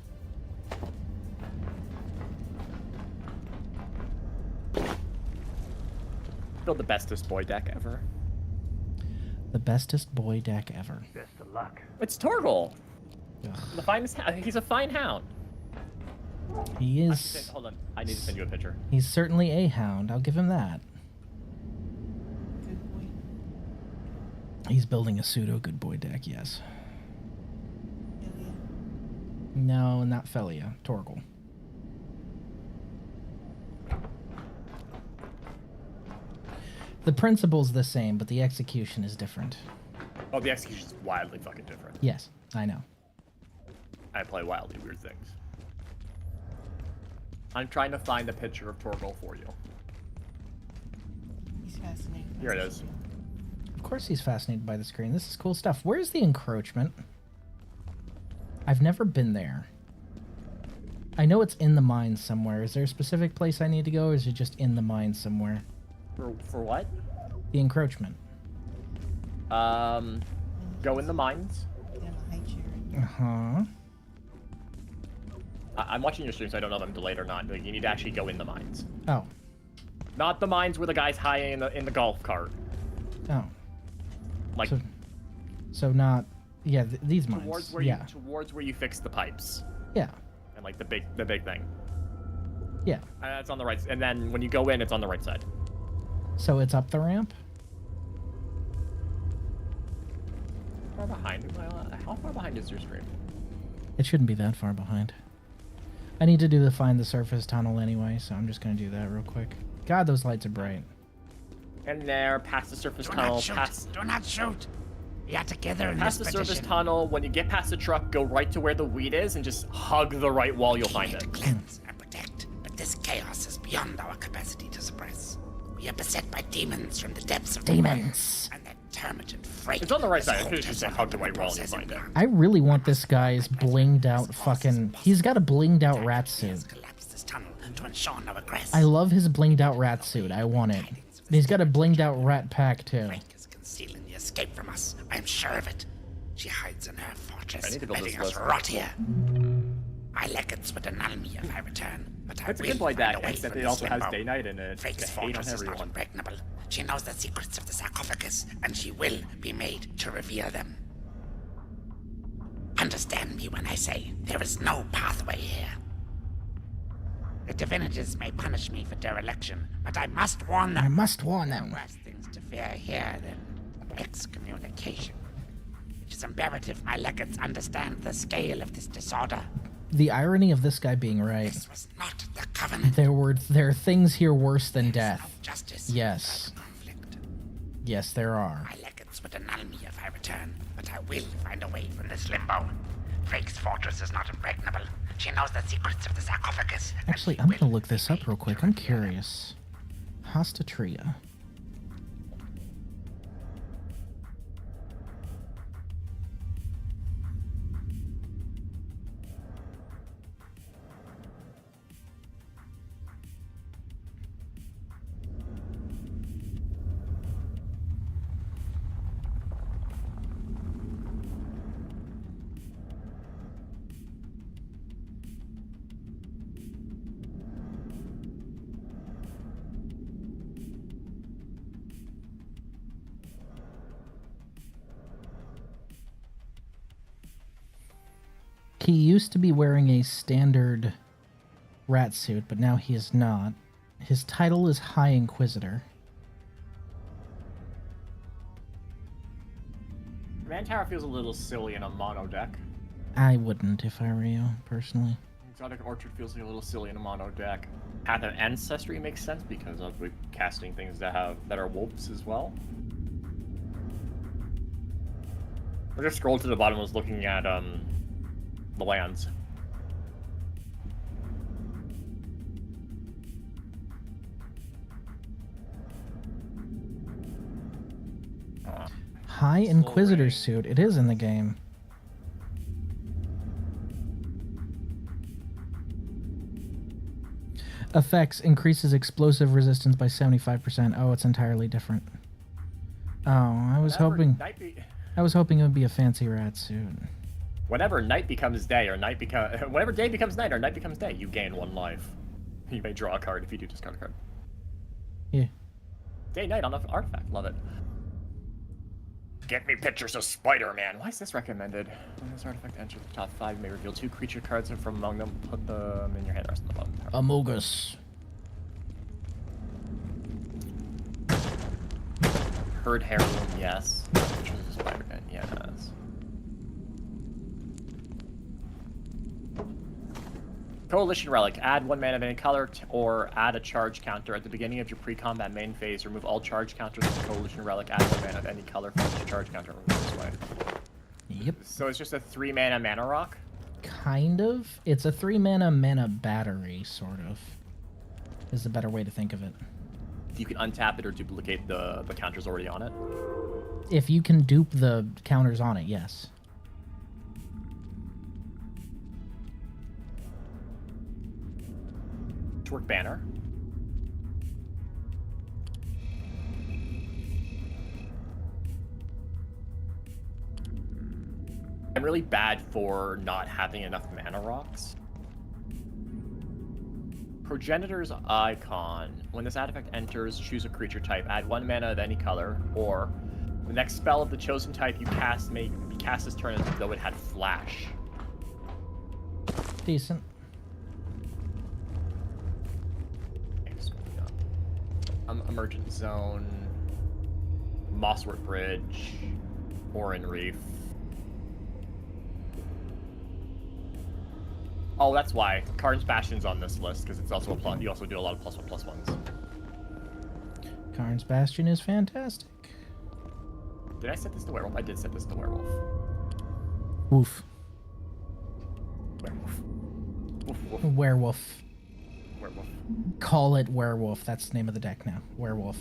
Build the bestest boy deck ever. The bestest boy deck ever. Best of luck. It's Torgal. Ugh. The finest. He's a fine hound. He is... Hold on. I need to send you a picture. He's certainly a hound. I'll give him that. He's building a pseudo good boy deck, yes. No, not Felia. Torgal. The principle's the same, but the execution is different. Oh, the execution's wildly fucking different. Yes, I know. I play wildly weird things. I'm trying to find a picture of Torgal for you. He's fascinating. Here it is. Of course he's fascinated by the screen. This is cool stuff. Where's the encroachment? I've never been there. I know it's in the mines somewhere. Is there a specific place I need to go, or is it just in the mines somewhere? For what? The encroachment. Go in the mines. Uh-huh. I'm watching your stream, so I don't know if I'm delayed or not. Like, you need to actually go in the mines. Oh. Not the mines where the guy's hiding in the golf cart. Oh. Like, So not... Yeah, these mines. towards where you fix the pipes. Yeah. And, like, the big thing. Yeah. It's on the right, and then when you go in, it's on the right side. So it's up the ramp? How far behind is your stream? It shouldn't be that far behind. I need to do the find the surface tunnel anyway, so I'm just gonna do that real quick. God, those lights are bright. And there, past the surface tunnel, Do not shoot! We are together in past this the surface petition. tunnel. When you get past the truck, go right to where the weed is and just hug the right wall. You'll find it. Cleanse and protect, but this chaos is beyond our capacity to suppress. We are beset by demons from the depths of the Demons. world, and that termagant freight. It's on the right is side. I held could just as say one hug the of right wall. You'll processing find it. plants. I really want this guy's blinged out fucking... He's got a blinged out rat He has suit. collapsed this tunnel to ensure no regress. I love his blinged out rat suit. I want it. And he's got a blinged out rat pack too. Frank is concealing the escape from us. I am sure of it. She hides in her I fortress, need to build letting this us list. rot here. My legates would annul me if I return, but I That's a will good point, find Dak, a way except from it this also has limbo. day-night in it. Frank's To hate on fortress is not everyone. impregnable. She knows the secrets of the sarcophagus, and she will be made to reveal them. Understand me when I say there is no pathway here. The divinities may punish me for dereliction, but I must warn I them. must warn them. Worse things to fear here than excommunication. It is imperative my legates understand the scale of this disorder. The irony of this guy being right. This was not the covenant. There are things here worse than death. Justice. Yes. without conflict. Yes, there are. My legates would annul me if I return, but I will find a way from this limbo. Drake's fortress is not impregnable. She knows the secrets of the sarcophagus. and Actually, she I'm will gonna look this be up real made quick. to I'm reveal them. curious. Hostatria. He used to be wearing a standard rat suit, but now he is not. His title is High Inquisitor. Man Tower feels a little silly in a mono deck. I wouldn't if I were you, personally. Exotic Orchard feels like a little silly in a mono deck. Path of Ancestry makes sense because of the casting things that are wolves as well. I just scrolled to the bottom and was looking at the lands. High Inquisitor suit. It is in the game. Effects increases explosive resistance by 75%. Oh, it's entirely different. Oh, I was hoping it would be a fancy rat suit. Whenever night becomes day, or whenever day becomes night, or night becomes day, you gain 1 life. You may draw a card if you do discard a card. Yeah. Day night on an artifact, love it. Get me pictures of Spider-Man. Why is this recommended? When this artifact enters the top 5, you may reveal 2 creature cards, and from among them, put them in your hand. Rest on the bottom. Amogus. Herd Heirloom, yes. Pictures of Spider-Man, yes. Coalition Relic. Add 1 mana of any color, or add a charge counter. At the beginning of your pre-combat main phase, remove all charge counters from Coalition Relic. Add 1 mana of any color for each charge counter. Remove this way. Yep. So it's just a 3 mana rock? Kind of. It's a 3 mana battery, sort of. Is the better way to think of it. You can untap it or duplicate the counters already on it. If you can dupe the counters on it, yes. Twerk Banner. I'm really bad for not having enough mana rocks. Progenitor's Icon. When this artifact enters, choose a creature type. Add 1 mana of any color, or the next spell of the chosen type you cast may be cast this turn as though it had flash. Decent. Emergent Zone, Mosswort Bridge, Orin Reef. Oh, that's why. Karn's Bastion's on this list, because it's also a plus. You also do a lot of +1/+1s. Karn's Bastion is fantastic. Did I set this to werewolf? I did set this to werewolf. Woof. Werewolf. Woof, woof. Werewolf. Werewolf. Call it werewolf. That's the name of the deck now. Werewolf.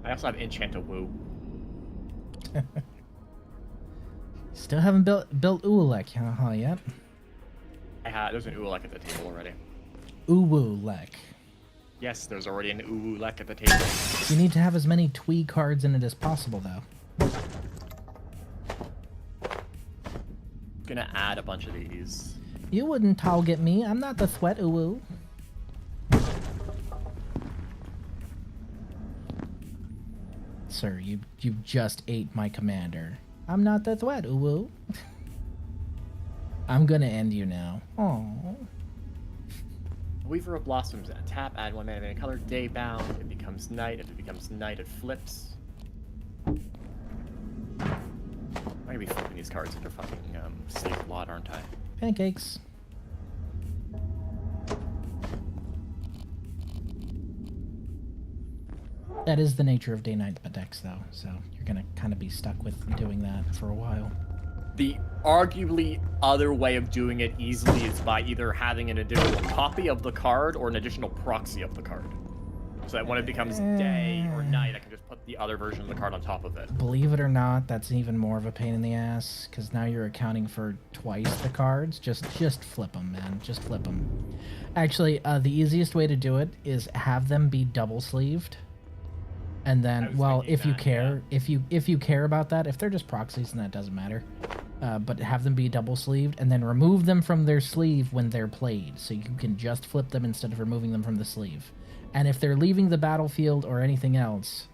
I also have Enchant a Woo. Still haven't built Uulek yet. There's an Uulek at the table already. Uulek. Yes, there's already an Uulek at the table. You need to have as many Twee cards in it as possible, though. Gonna add a bunch of these. You wouldn't target me. I'm not the Thwet Uwu. Sir, you just ate my commander. I'm not the Thwet Uwu. I'm gonna end you now. Oh. Weaver of Blossoms. Tap, add 1 mana of any color. Day bound. It becomes night. If it becomes night, it flips. I'm gonna be flipping these cards into fucking sleep a lot, aren't I? Pancakes. That is the nature of day-night decks, though, so you're gonna kind of be stuck with doing that for a while. The arguably other way of doing it easily is by either having an additional copy of the card or an additional proxy of the card. So that when it becomes day or night, I can just put the other version of the card on top of it. Believe it or not, that's even more of a pain in the ass, because now you're accounting for twice the cards. Just flip them, man. Just flip them. Actually, the easiest way to do it is have them be double-sleeved. And then, well, if you care, if you care about that, if they're just proxies, then that doesn't matter. But have them be double-sleeved, and then remove them from their sleeve when they're played, so you can just flip them instead of removing them from the sleeve. And if they're leaving the battlefield or anything else,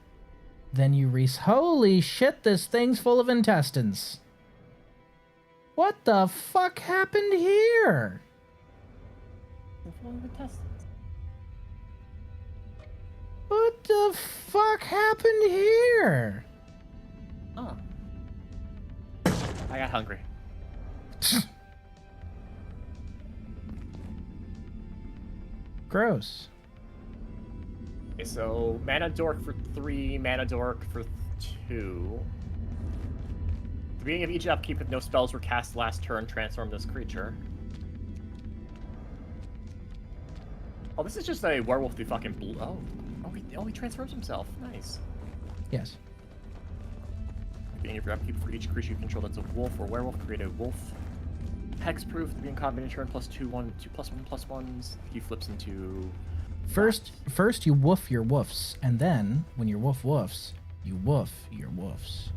then you holy shit, this thing's full of intestines. What the fuck happened here? Full of intestines. What the fuck happened here? Oh. I got hungry. Gross. Okay, so mana dork for 3, mana dork for 2. At the beginning of each upkeep, if no spells were cast last turn, transform this creature. Oh, this is just a werewolf the fucking blue. Oh, he transforms himself. Nice. Yes. Beginning of your upkeep, for each creature you control that's a wolf or werewolf, create a wolf. Hexproof, to be in combat turn, +2/+1/+1s. He flips into... First you woof your woofs, and then, when your wolf woofs, you woof your woofs.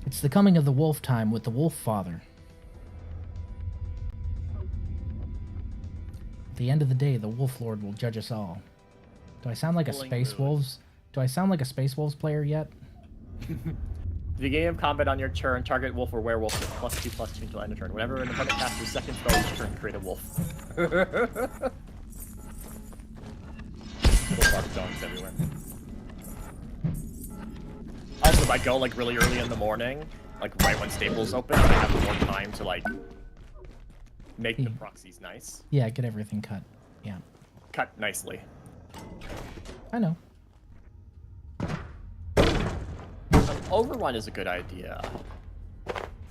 It's the coming of the wolf time with the wolf father. At the end of the day, the Wolf Lord will judge us all. Do I sound like a Space Wolves? Do I sound like a Space Wolves player yet? Beginning of combat on your turn, target wolf or werewolf with +2/+2 until end of turn. Whenever an opponent casts their second spell each turn, create a wolf. Little bark dogs everywhere. Also, if I go like really early in the morning, like right when Staples open, I have more time to like make the proxies nice. Yeah, get everything cut. Yeah. Cut nicely. I know. Overrun is a good idea.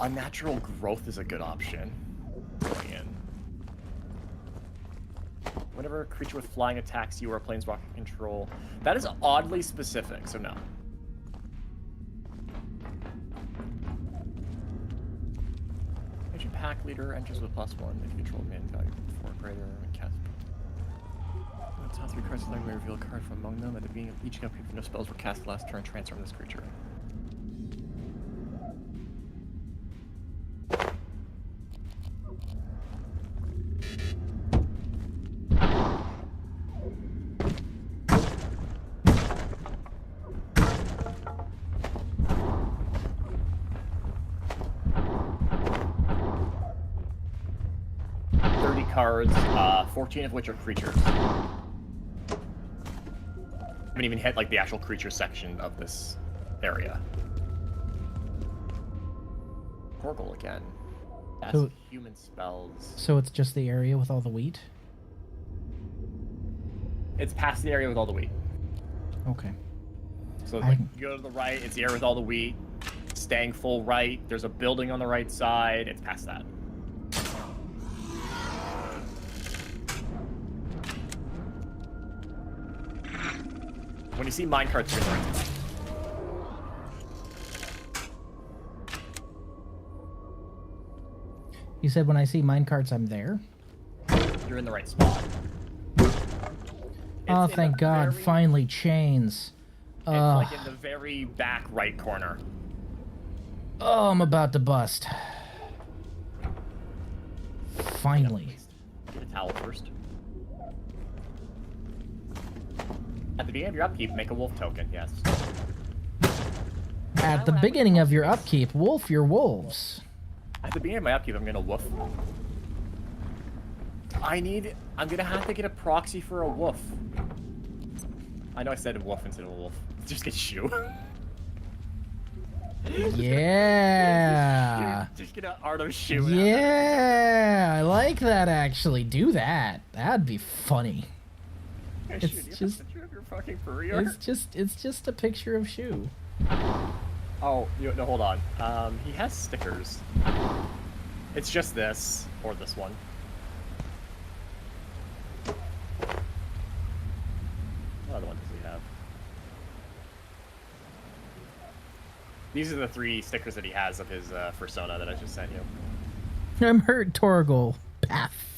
Unnatural Growth is a good option. Going in. Whenever a creature with flying attacks you or a planeswalker control. That is oddly specific, so no. Creature pack leader enters with +1 if you control man value 4 greater and cast. Top 3 cards may reveal a card from among them. At the beginning of each campaign, no spells were cast last turn. Transform this creature. Cards, 14 of which are creatures. I haven't even hit like the actual creature section of this area. Torgal again. That's So- human spells. So it's just the area with all the wheat? It's past the area with all the wheat. Okay. So like, you go to the right, it's the area with all the wheat. Staying full right, there's a building on the right side. It's past that. When you see minecarts, you're in the right spot. You said when I see minecarts, I'm there? You're in the right spot. Oh, It's in thank the God. very- Finally, chains. It's like in the very back right corner. Oh, I'm about to bust. Finally. Get a towel first. At the beginning of your upkeep, make a wolf token, yes. At the beginning of your upkeep, wolf your wolves. At the beginning of my upkeep, I'm gonna woof. I'm gonna have to get a proxy for a wolf. I know I said a wolf instead of a wolf. Just get shoe. Yeah. Just get an Ardo shoe. Yeah. I like that, actually. Do that. That'd be funny. It's It's just just- your fucking furrier. It's just a picture of Shoe. Oh, no, hold on. He has stickers. It's just this, or this one. What other one does he have? These are the 3 stickers that he has of his persona that I just sent you. I'm hurt, Torgal. Path.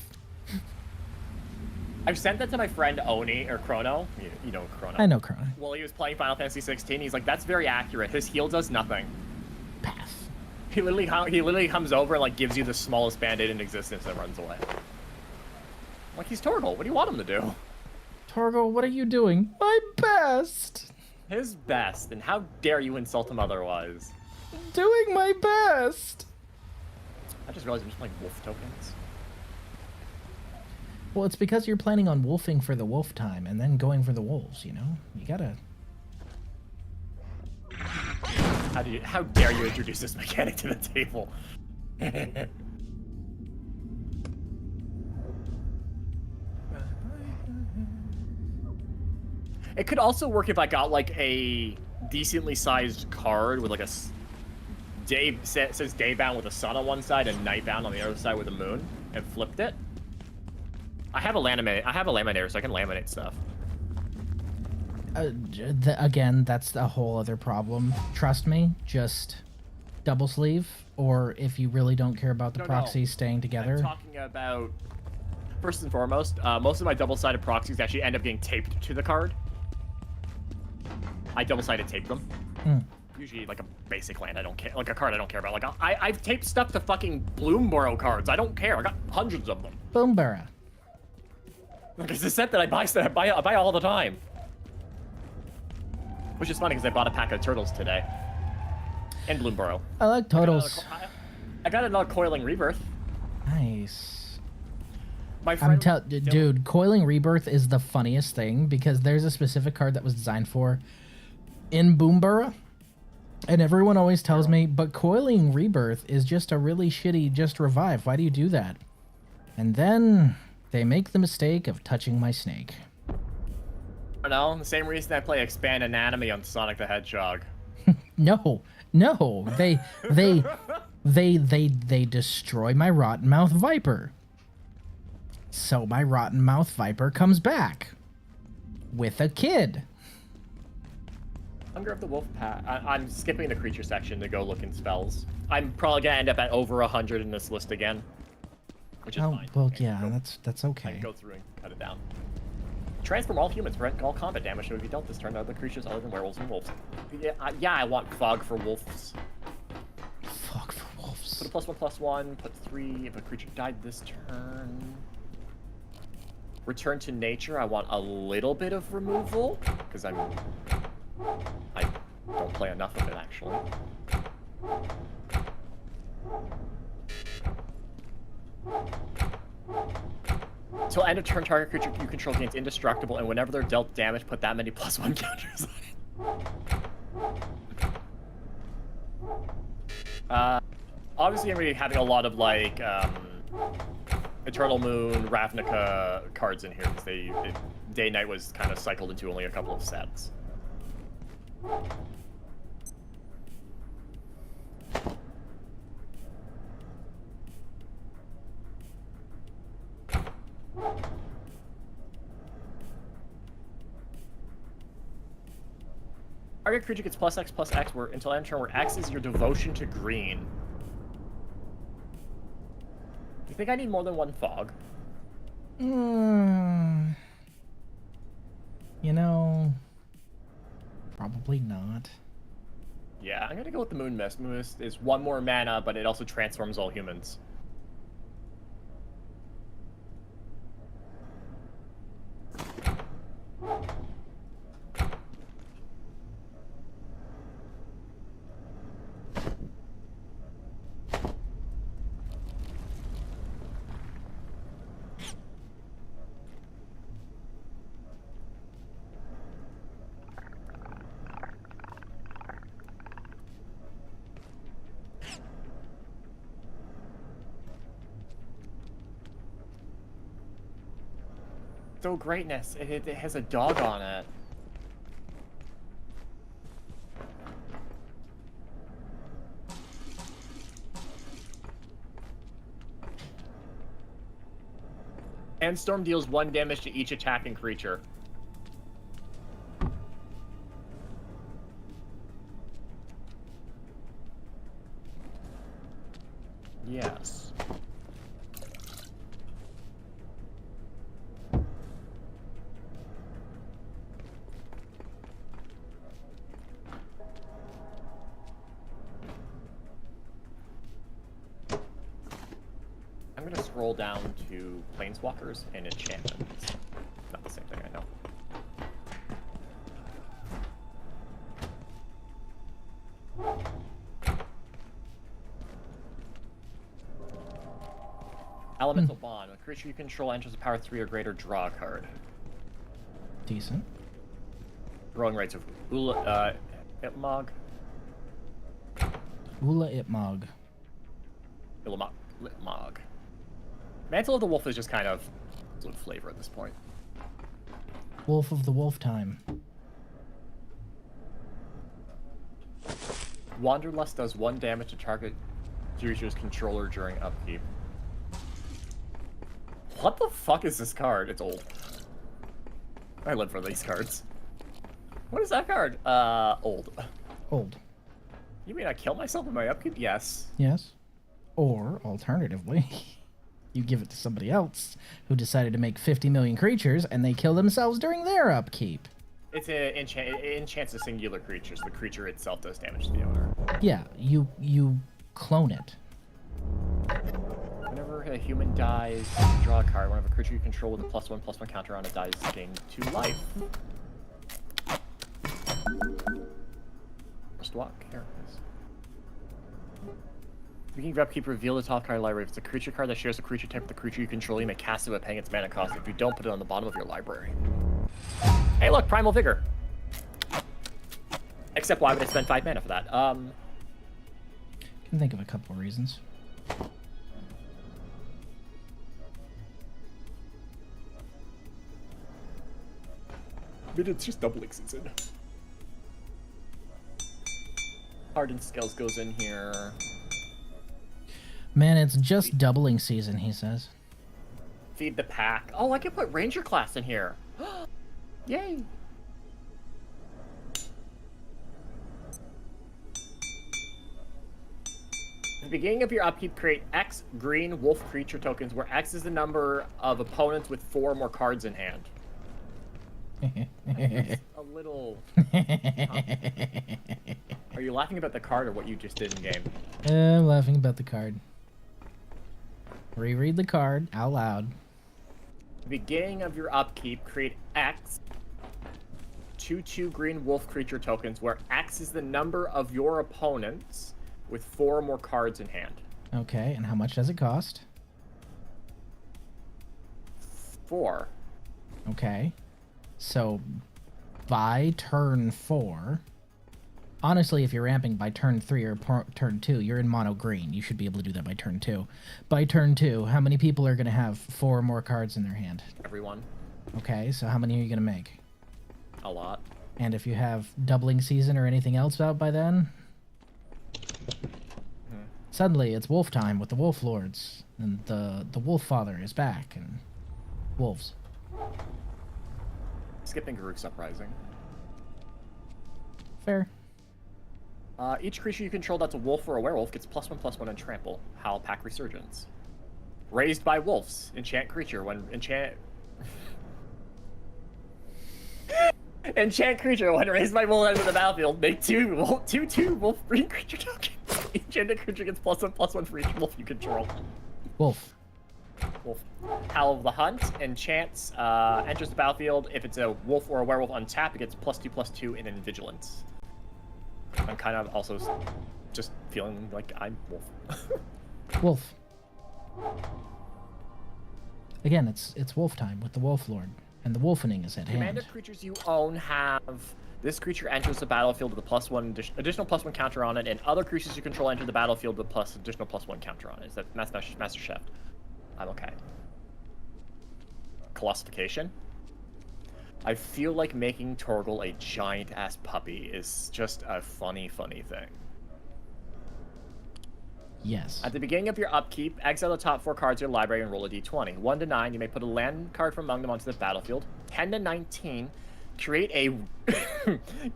I've sent that to my friend Oni, or Chrono. You know Chrono. I know, Chrono. While he was playing Final Fantasy 16, he's like, that's very accurate. His heal does nothing. Path. He literally comes over and like gives you the smallest band-aid in existence and runs away. Like, he's Torgal. What do you want him to do? Torgal, what are you doing? My best. His best, and how dare you insult him otherwise? Doing my best. I just realized I'm just playing wolf tokens. Well, it's because you're planning on wolfing for the wolf time and then going for the wolves, you know? You gotta... How dare you introduce this mechanic to the table? It could also work if I got like a decently sized card with like a day says daybound with a sun on one side and nightbound on the other side with a moon, and flipped it. I have a laminator, so I can laminate stuff. Again, that's a whole other problem. Trust me, just double sleeve, or if you really don't care about the proxies staying together. I'm talking about, first and foremost, most of my double-sided proxies actually end up getting taped to the card. I double-sided tape them. Usually like a basic land I don't care, like a card I don't care about. Like I've taped stuff to fucking Bloomborough cards. I don't care. I got hundreds of them. Boombara. Like it's a set that I buy all the time. Which is funny because I bought a pack of turtles today. And Bloomborough. I like totals. I got another Coiling Rebirth. Nice. My friend, Dude, Coiling Rebirth is the funniest thing because there's a specific card that was designed for in Boombara. And everyone always tells me, but Coiling Rebirth is just a really shitty just revive. Why do you do that? And then they make the mistake of touching my snake. I don't know, the same reason I play Expand Anatomy on Sonic the Hedgehog. No, they destroy my Rottenmouth Viper. So my Rottenmouth Viper comes back with a kid. Hunger of the Wolf Pack. I'm skipping the creature section to go look in spells. I'm probably gonna end up at over 100 in this list again, which is fine. Well, Okay, yeah, that's I okay. can go through and cut it down. Transform all humans, prevent all combat damage that would be dealt this turn to other creatures other than werewolves and wolves. Yeah, I want fog for wolves. Fuck for wolves. Put a +1/+1, put 3 if a creature died this turn. Return to nature, I want a little bit of removal, because I don't play enough of it, actually. Till end of turn, target creature you control gains indestructible, and whenever they're dealt damage, put that many +1 counters on it. Obviously, I'm going to be having a lot of, like, Eternal Moon, Ravnica cards in here, because Day Night was kind of cycled into only a couple of sets. Target creature gets +X/+X until end of turn, where X is your devotion to green. Do you think I need more than one fog? You know, probably not. Yeah, I'm gonna go with the Moon Mist. Moon Mist is 1 more mana, but it also transforms all humans. So greatness, it has a dog on it. Sandstorm deals 1 damage to each attacking creature. Yes. I'm gonna scroll down to Planeswalkers and Enchantments. Not the same thing, I know. Elemental Bond. When a creature you control enters a power 3 or greater, draw a card. Decent. Growing rates of Itmog. Ula Itmog. Litmog. Mantle of the Wolf is just kind of absolute flavor at this point. Wolf of the Wolf time. Wanderlust does 1 damage to target creature's controller during upkeep. What the fuck is this card? It's old. I live for these cards. What is that card? Old. Old. You mean I kill myself in my upkeep? Yes. Yes. Or, alternatively, you give it to somebody else who decided to make 50 million creatures and they kill themselves during their upkeep. It's it enchants a singular creature, so the creature itself does damage to the owner. Yeah, you clone it. Whenever a human dies, draw a card. Whenever a creature you control with a +1/+1 counter on it dies, gain 2 life. First walk, here it is. Beginning of upkeep, reveal the top card library. If it's a creature card that shares a creature type with the creature you control, you may cast it by paying its mana cost. If you don't, put it on the bottom of your library. Hey look, Primal Vigor! Except why would I spend 5 mana for that? Can think of a couple of reasons. But it's just doubling season. Hardened Scales goes in here. Man, it's just doubling season, he says. Feed the pack. Oh, I can put Ranger class in here. Yay! At the beginning of your upkeep, create X green wolf creature tokens, where X is the number of opponents with 4 or more cards in hand. A little. Are you laughing about the card or what you just did in game? I'm laughing about the card. Reread the card out loud. Beginning of your upkeep, create X 2/2 green wolf creature tokens, where X is the number of your opponents with 4 or more cards in hand. Okay, and how much does it cost? 4. Okay. So, by turn 4... Honestly, if you're ramping by turn 3 or turn 2, you're in mono green. You should be able to do that by turn 2. By turn 2, how many people are going to have 4 or more cards in their hand? Everyone. Okay, so how many are you going to make? A lot. And if you have doubling season or anything else out by then? Suddenly, it's wolf time with the wolf lords. And the wolf father is back, and wolves. Skipping Garuk's Uprising. Fair. Each creature you control that's a wolf or a werewolf gets +1/+1 and trample. Howl Pack Resurgence. Raised by wolves. Enchant creature. Enchant creature. When raised by wolves out of the battlefield, make 2 wolf green creature tokens. Enchanted creature gets +1/+1 for each wolf you control. Wolf. Wolf. Howl of the Hunt. Enchants. Enters the battlefield. If it's a wolf or a werewolf untapped, it gets +2/+2 in Vigilance. I'm kind of also just feeling like I'm wolf. Wolf. Again, it's wolf time with the wolf lord, and the wolfening is at Commander hand. creatures you own have this creature enters the battlefield with a +1 additional +1 counter on it, and other creatures you control enter the battlefield with additional +1 counter on it. Is that Master Chef? I'm okay. Colossification. I feel like making Torgal a giant-ass puppy is just a funny thing. Yes. At the beginning of your upkeep, exile the top 4 cards of your library and roll a d20. 1 to 9, you may put a land card from among them onto the battlefield. 10 to 19, create a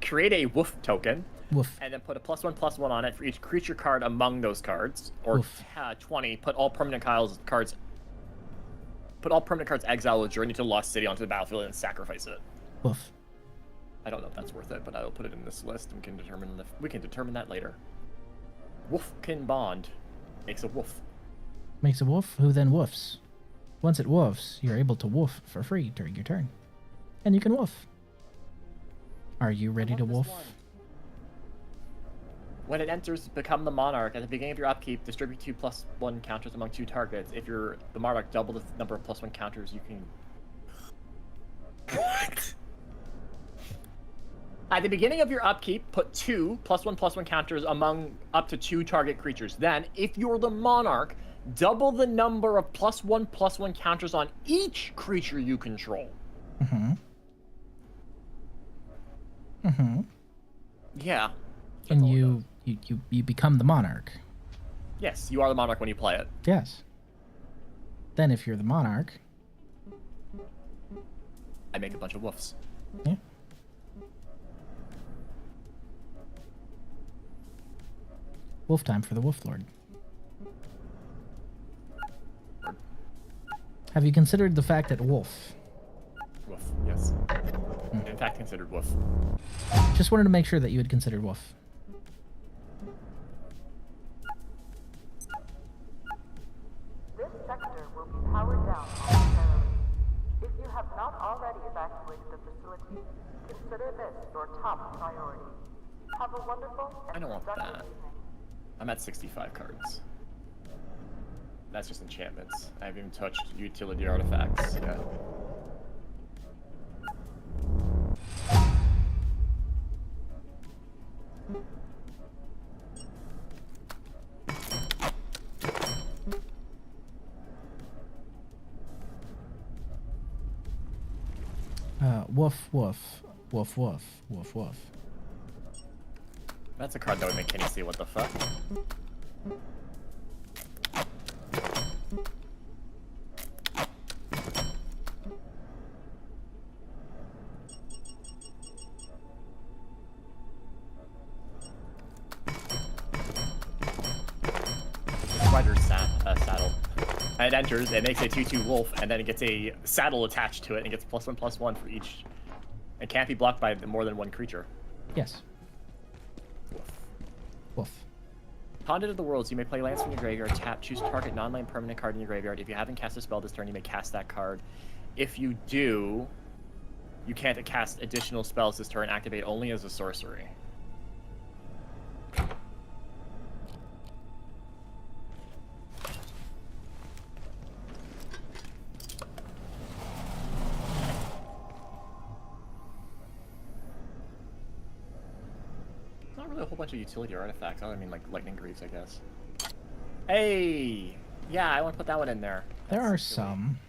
create a woof token. Woof. And then put a +1/+1 on it for each creature card among those cards. Or Woof. 20, put all permanent cards exile with Journey to the Lost City onto the battlefield and sacrifice it. Woof. I don't know if that's worth it, but I will put it in this list and we can determine that later. Wolfkin Bond makes a wolf. Makes a wolf, who then woofs. Once it woofs, you're able to woof for free during your turn. And you can woof. Are you ready to woof? When it enters, become the monarch. At the beginning of your upkeep, distribute 2 +1 counters among 2 targets. If you're the monarch, double the number of +1 counters you can. What? At the beginning of your upkeep, put 2 +1/+1 counters among up to 2 target creatures. Then, if you're the monarch, double the number of +1/+1 counters on each creature you control. Yeah. And you become the monarch. Yes, you are the monarch when you play it. Yes. Then if you're the monarch... I make a bunch of woofs. Yeah. Wolf time for the Wolf Lord. Have you considered the fact that wolf? Woof, yes. In fact, considered woof. Just wanted to make sure that you had considered wolf. This sector will be powered down momentarily. If you have not already evacuated the facility, consider this your top priority. Have a wonderful and I don't want productive that. evening. I'm at 65 cards. That's just enchantments. I haven't even touched utility artifacts yet. Woof, woof. Woof, woof. Woof, woof. That's a card that would make Kenny see what the fuck. Rider's saddle. And it enters, it makes a 2/2 wolf, and then it gets a saddle attached to it, and it gets +1/+1 for each It can't be blocked by more than one creature. Yes. Woof. Woof. Conduit of the Worlds, you may play lands from your graveyard, tap, choose target non-land permanent card in your graveyard. If you haven't cast a spell this turn, you may cast that card. If you do, you can't cast additional spells this turn, activate only as a sorcery. Not really a whole bunch of utility artifacts. I mean, like Lightning Greaves, I guess. Hey! Yeah, I want to put that one in there. There are That's silly. some.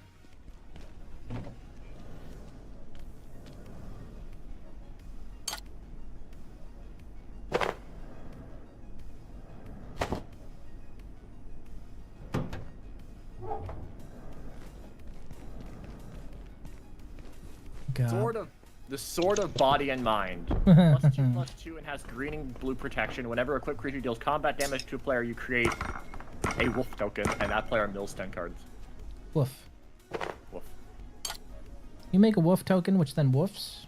God. The Sword of Body and Mind. +2/+2 and has green and blue protection. Whenever equipped creature deals combat damage to a player, you create a wolf token, and that player mills 10 cards. Woof. Woof. You make a wolf token, which then woofs?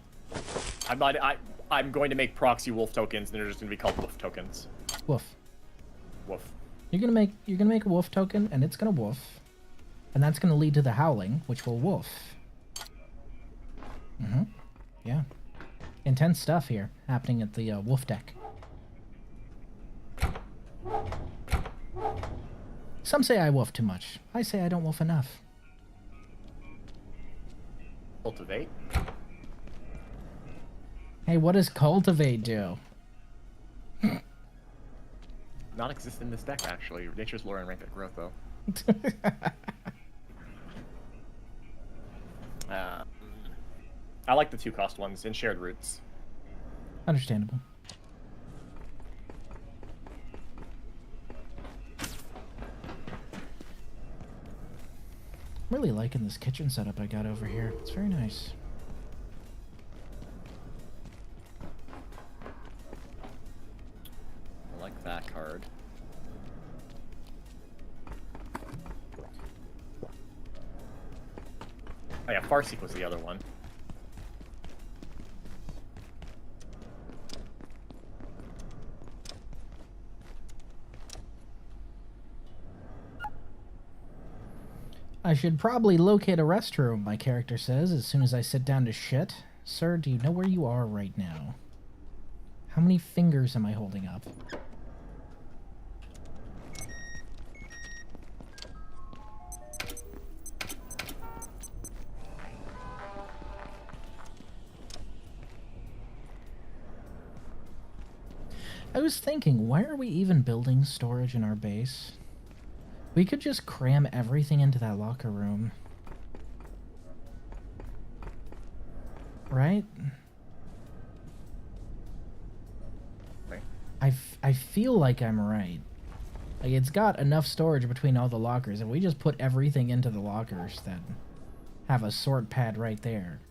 I'm going to make proxy wolf tokens, and they're just going to be called wolf tokens. Woof. Woof. You're gonna make a wolf token, and it's gonna woof, and that's gonna lead to the howling, which will woof. Mm-hmm. Yeah. Intense stuff here happening at the wolf deck. Some say I woof too much. I say I don't woof enough. Cultivate. Hey, what does cultivate do? Not exist in this deck, actually. Nature's Lore and Rampant Growth, though. I like the 2-cost ones in Shared Roots. Understandable. I'm really liking this kitchen setup I got over here. It's very nice. I like that card. Oh yeah, Farseek was the other one. I should probably locate a restroom, my character says, as soon as I sit down to shit. Sir, do you know where you are right now? How many fingers am I holding up? I was thinking, why are we even building storage in our base? We could just cram everything into that locker room. Right? Right. I feel like I'm right. Like, it's got enough storage between all the lockers. If we just put everything into the lockers, then have a sort pad right there.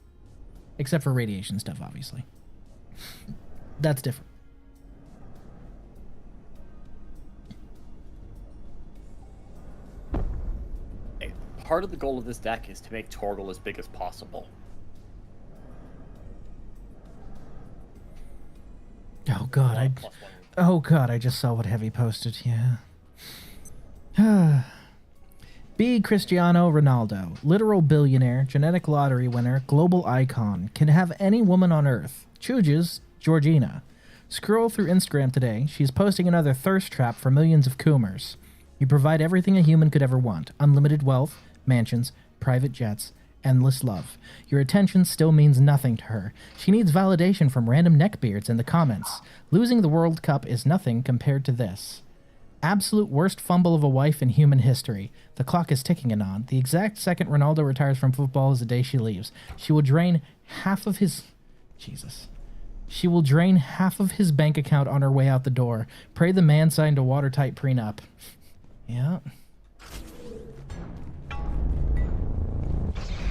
Except for radiation stuff, obviously. That's different. Part of the goal of this deck is to make Torgal as big as possible. Oh god, I just saw what Heavy posted, yeah. B. Cristiano Ronaldo, literal billionaire, genetic lottery winner, global icon, can have any woman on earth. Chooses Georgina. Scroll through Instagram today. She's posting another thirst trap for millions of Coomers. You provide everything a human could ever want. Unlimited wealth, mansions, private jets, endless love. Your attention still means nothing to her. She needs validation from random neckbeards in the comments. Losing the World Cup is nothing compared to this. Absolute worst fumble of a wife in human history. The clock is ticking, Anon. The exact second Ronaldo retires from football is the day she leaves. She will drain half of his... Jesus. She will drain half of his bank account on her way out the door. Pray the man signed a watertight prenup. Yeah.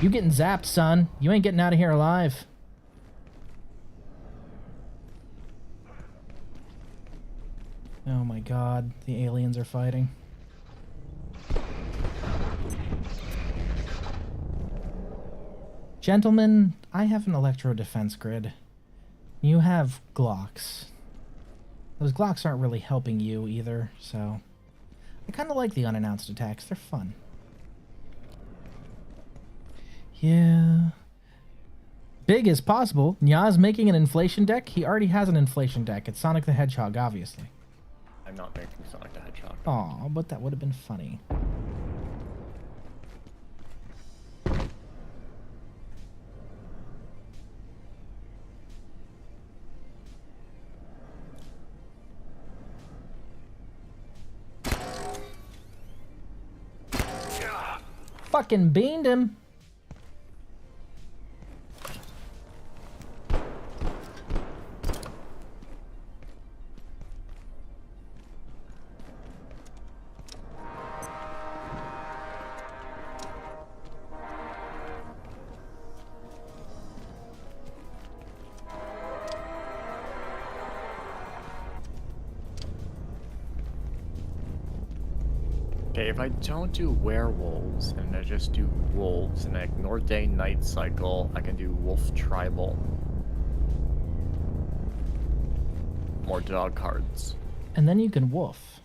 You getting zapped, son. You ain't getting out of here alive. Oh my god, the aliens are fighting. Gentlemen, I have an electro defense grid. You have Glocks. Those Glocks aren't really helping you either, so... I kind of like the unannounced attacks. They're fun. Yeah. Big as possible. Nya's making an inflation deck? He already has an inflation deck. It's Sonic the Hedgehog, obviously. I'm not making Sonic the Hedgehog. Aw, but that would have been funny. Fucking beamed him. Okay, if I don't do werewolves and I just do wolves and I ignore day-night cycle, I can do wolf tribal. More dog cards. And then you can woof.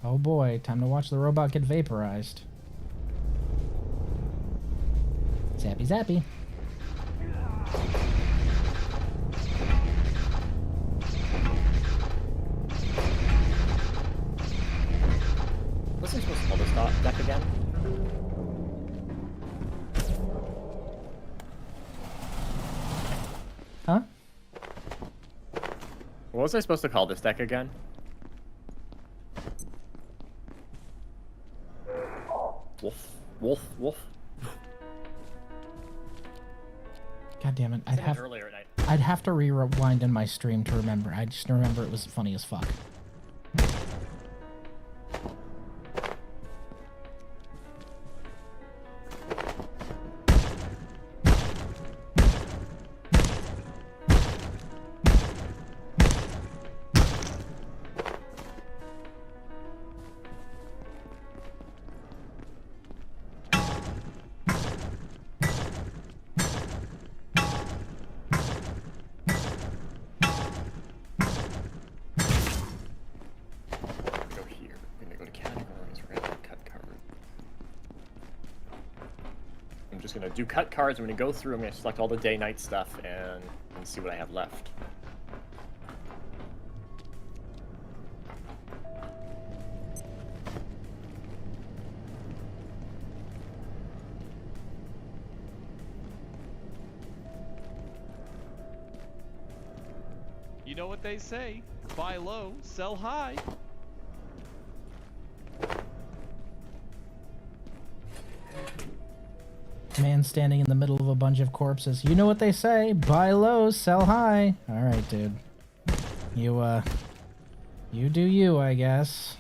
Oh boy, time to watch the robot get vaporized. Zappy zappy. Was I supposed to call this deck again? Huh? What was I supposed to call this deck again? Wolf. Wolf. Wolf. God damn it. I said it earlier at night. I'd have to rewind in my stream to remember. I just remember it was funny as fuck. Go here. I'm gonna go to categories. We're gonna cut card. I'm just gonna do cut cards. I'm gonna go through. I'm gonna select all the day-night stuff and see what I have left. You know what they say, buy low, sell high. Man standing in the middle of a bunch of corpses. You know what they say, buy low, sell high. Alright, dude. You do you, I guess.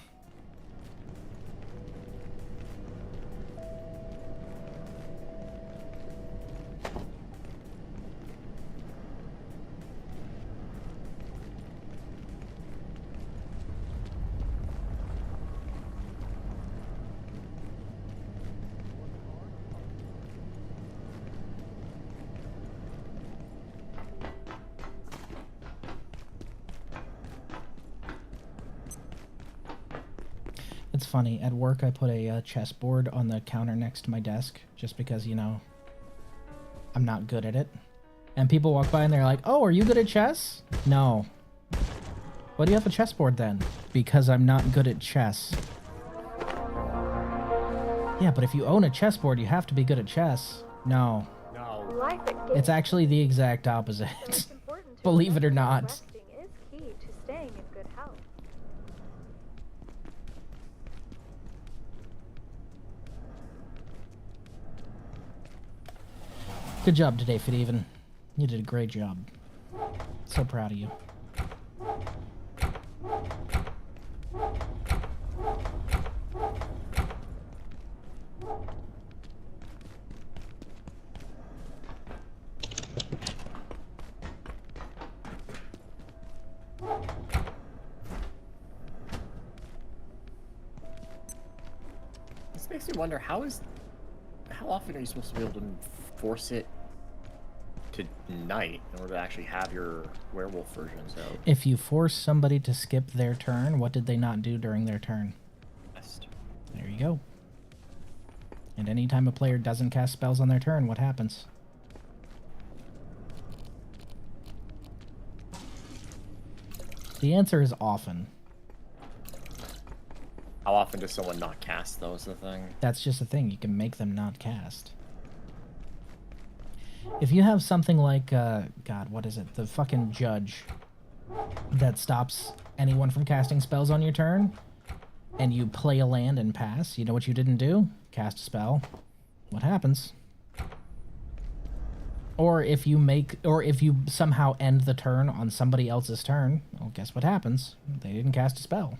It's funny, at work I put a chessboard on the counter next to my desk, just because, you know, I'm not good at it. And people walk by and they're like, oh, are you good at chess? No. Why do you have a chessboard then? Because I'm not good at chess. Yeah, but if you own a chessboard, you have to be good at chess. No. No. Life at It's actually the exact opposite. It's important to Believe it or remember that not. resting is key to staying in good health. Good job today, Fideven. You did a great job. So proud of you. This makes makes me wonder how often are you supposed to be able to force it to night in order to actually have your werewolf versions out? If you force somebody to skip their turn, what did they not do during their turn? Best. There you go. And anytime a player doesn't cast spells on their turn, what happens? The answer is often. How often does someone not cast, though, is the thing? That's just the thing. You can make them not cast. If you have something like, God, what is it? The fucking judge that stops anyone from casting spells on your turn, and you play a land and pass, you know what you didn't do? Cast a spell. What happens? Or if you somehow end the turn on somebody else's turn, well, guess what happens? They didn't cast a spell.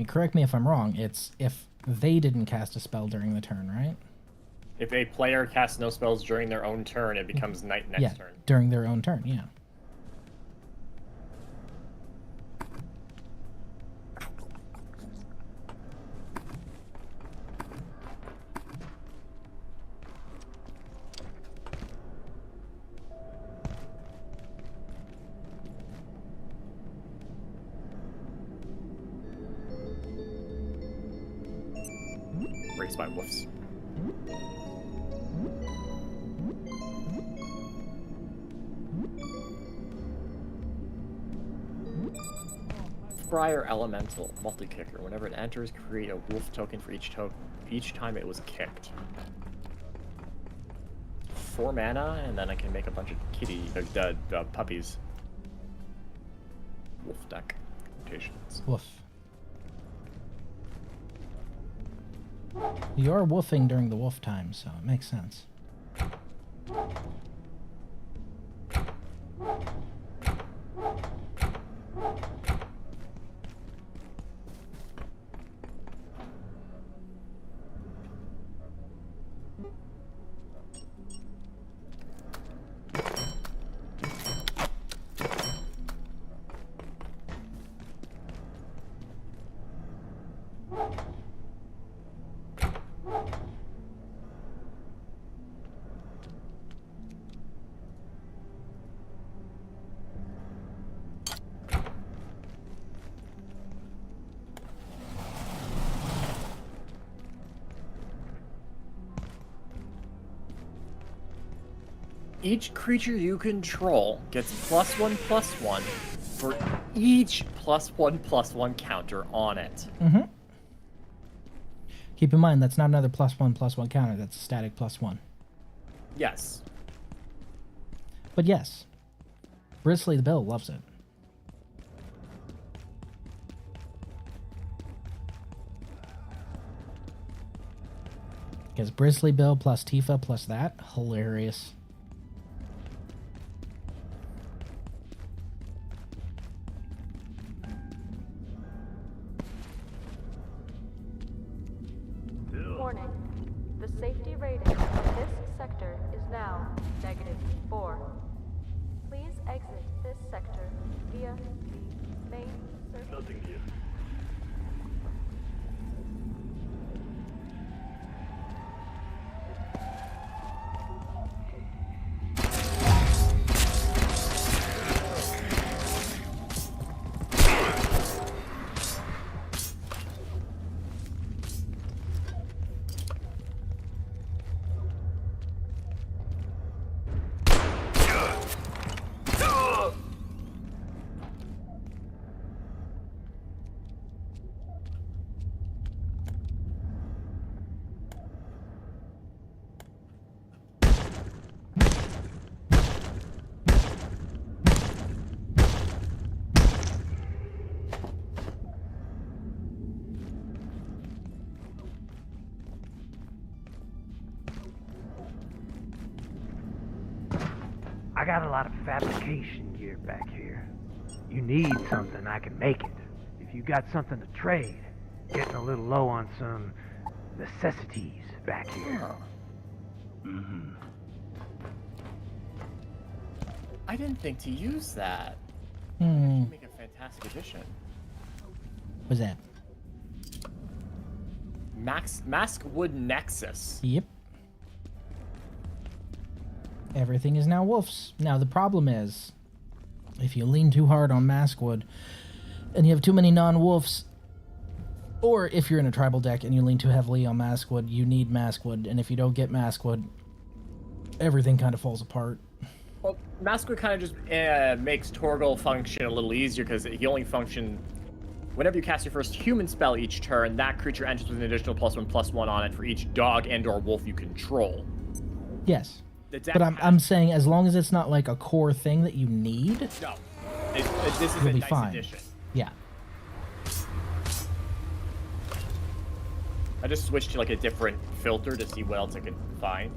Correct me if I'm wrong, it's if they didn't cast a spell during the turn, right? If a player casts no spells during their own turn, it becomes night next turn. During their own turn, yeah. Raised by wolves. Friar Elemental, multi-kicker. Whenever it enters, create a wolf token for each time it was kicked. 4 mana, and then I can make a bunch of puppies. Wolf deck. Rotations. Woof. You're woofing during the wolf time, so it makes sense. Each creature you control gets +1/+1 for each +1/+1 counter on it. Mm-hmm. Keep in mind, that's not another +1/+1 counter. That's a static +1. Yes. But yes, Bristly the Bill loves it. Because Bristly Bill plus Tifa plus that, hilarious. Warning. The safety rating of this sector is now -4. Please exit this sector via the main service. I got a lot of fabrication gear back here. You need something, I can make it. If you got something to trade, getting a little low on some necessities back here. I didn't think to use that. Make a fantastic addition. What's that? Maskwood Nexus. Yep. Everything is now wolves. Now the problem is, if you lean too hard on Maskwood, and you have too many non-wolves, or if you're in a tribal deck and you lean too heavily on Maskwood, you need Maskwood, and if you don't get Maskwood, everything kind of falls apart. Well, Maskwood kind of just makes Torgal function a little easier because he only function whenever you cast your first human spell each turn. That creature enters with an additional +1/+1 on it for each dog and/or wolf you control. Yes, The deck but I'm saying as long as it's not like a core thing that you need, no. This is you'll a be nice fine. addition. Yeah. I just switched to like a different filter to see what else I could find.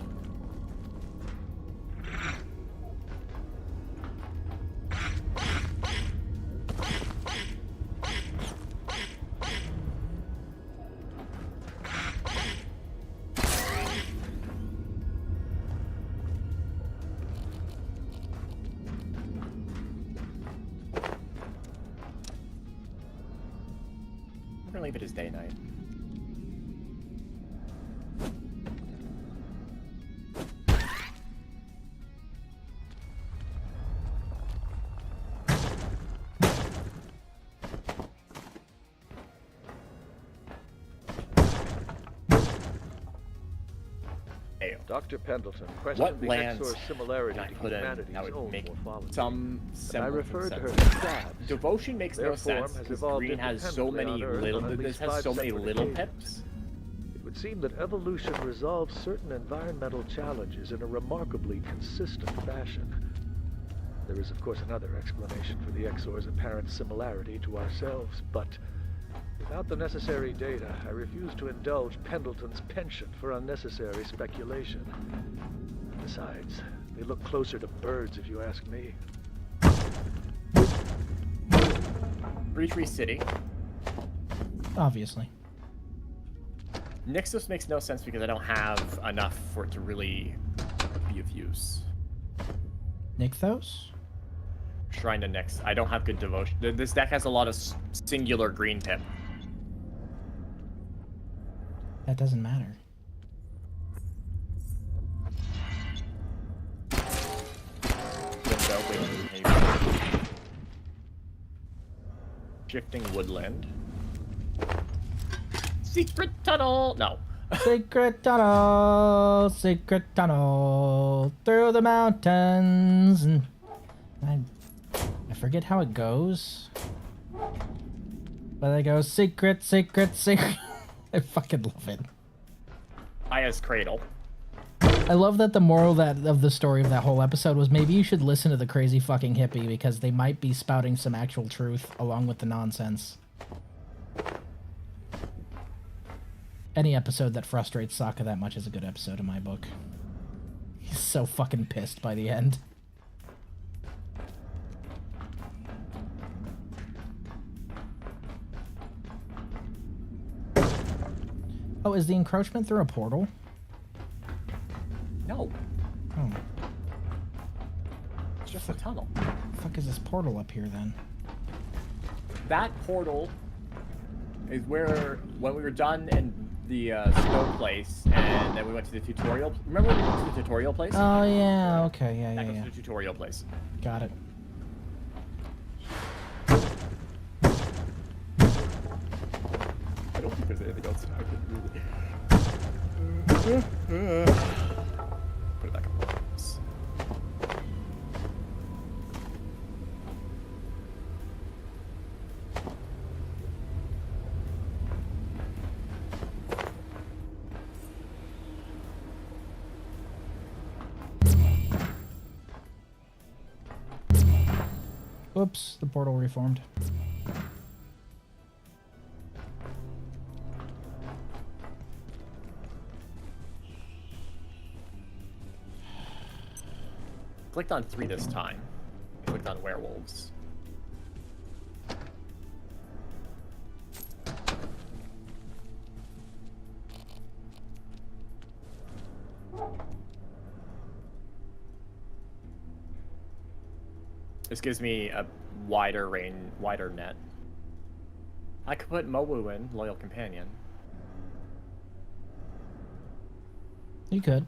I'm gonna leave it as day-night. Dr. Pendleton What questioned the lands Exor's similarity can I to put in humanity's that would own make morphology. some And I semblance referred to of her sense? as stabs. Devotion makes Their no form sense has because evolved green has so independently many on Earth little. on at This least has 5 so many separate little occasions. pips. It would seem that evolution resolves certain environmental challenges in a remarkably consistent fashion. There is, of course, another explanation for the Exor's apparent similarity to ourselves, but without the necessary data, I refuse to indulge Pendleton's penchant for unnecessary speculation. Besides, they look closer to birds, if you ask me. Tree City. Obviously. Nixos makes no sense because I don't have enough for it to really be of use. Nykthos? Shrine to Nyx. I don't have good devotion. This deck has a lot of singular green pip. That doesn't matter. Window, waiting behavior. Shifting woodland. Secret tunnel! No. Secret tunnel, through the mountains. And I forget how it goes. But it goes secret. I fucking love it. Aya's Cradle. I love that the moral of the story of that whole episode was maybe you should listen to the crazy fucking hippie because they might be spouting some actual truth along with the nonsense. Any episode that frustrates Sokka that much is a good episode in my book. He's so fucking pissed by the end. Oh, is the encroachment through a portal? No. Oh, It's just a tunnel. the fuck is this portal up here then? That portal is where, when we were done in the snow place, and then we went to the tutorial. Remember when we went to the tutorial place? Oh yeah, okay, yeah, That yeah, goes yeah. to the tutorial place. Got it. I don't think there's anything else I can really. Put it back up. Whoops, the portal reformed. Clicked on 3 this time. Clicked on werewolves. This gives me a wider net. I could put Mowu in, Loyal Companion. You could.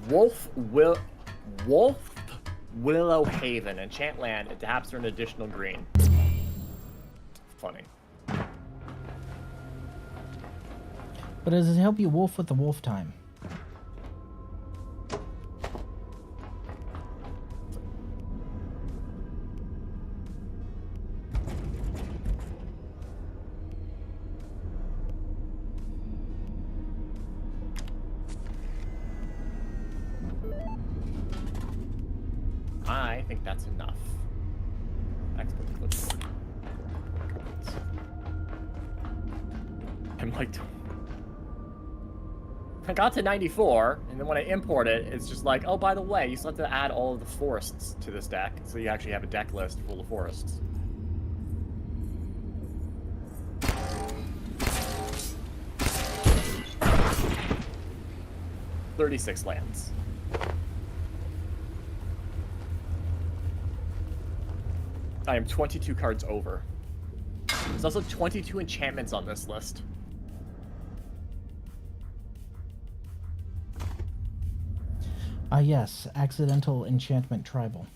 Wolf Willow Haven. Enchant land. Adapts for an additional green. Funny. But does it help you wolf with the wolf time? I think that's enough. Export clipboard. I'm like, I got to 94, and then when I import it, it's just like, oh, by the way, you still have to add all of the forests to this deck, so you actually have a deck list full of forests. $36 lands. I am 22 cards over. There's also 22 enchantments on this list. Yes, accidental enchantment tribal.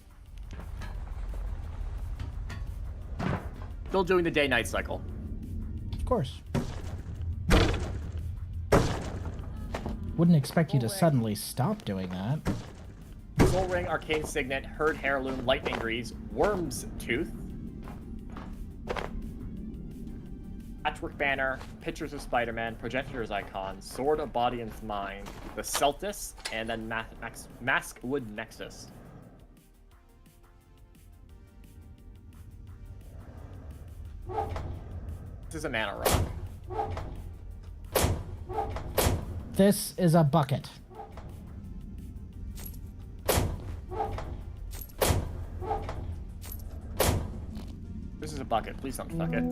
Still doing the day-night cycle. Of course. Wouldn't expect you to suddenly stop doing that. Soul Ring, Arcane Signet, Herd Heirloom, Lightning Greaves, Worm's Tooth, Patchwork Banner, Pictures of Spider-Man, Progenitor's Icon, Sword of Body and Mind, the Celtis, and then Maskwood Nexus. This is a mana rock. This is a bucket. This is a bucket. Please don't fuck it.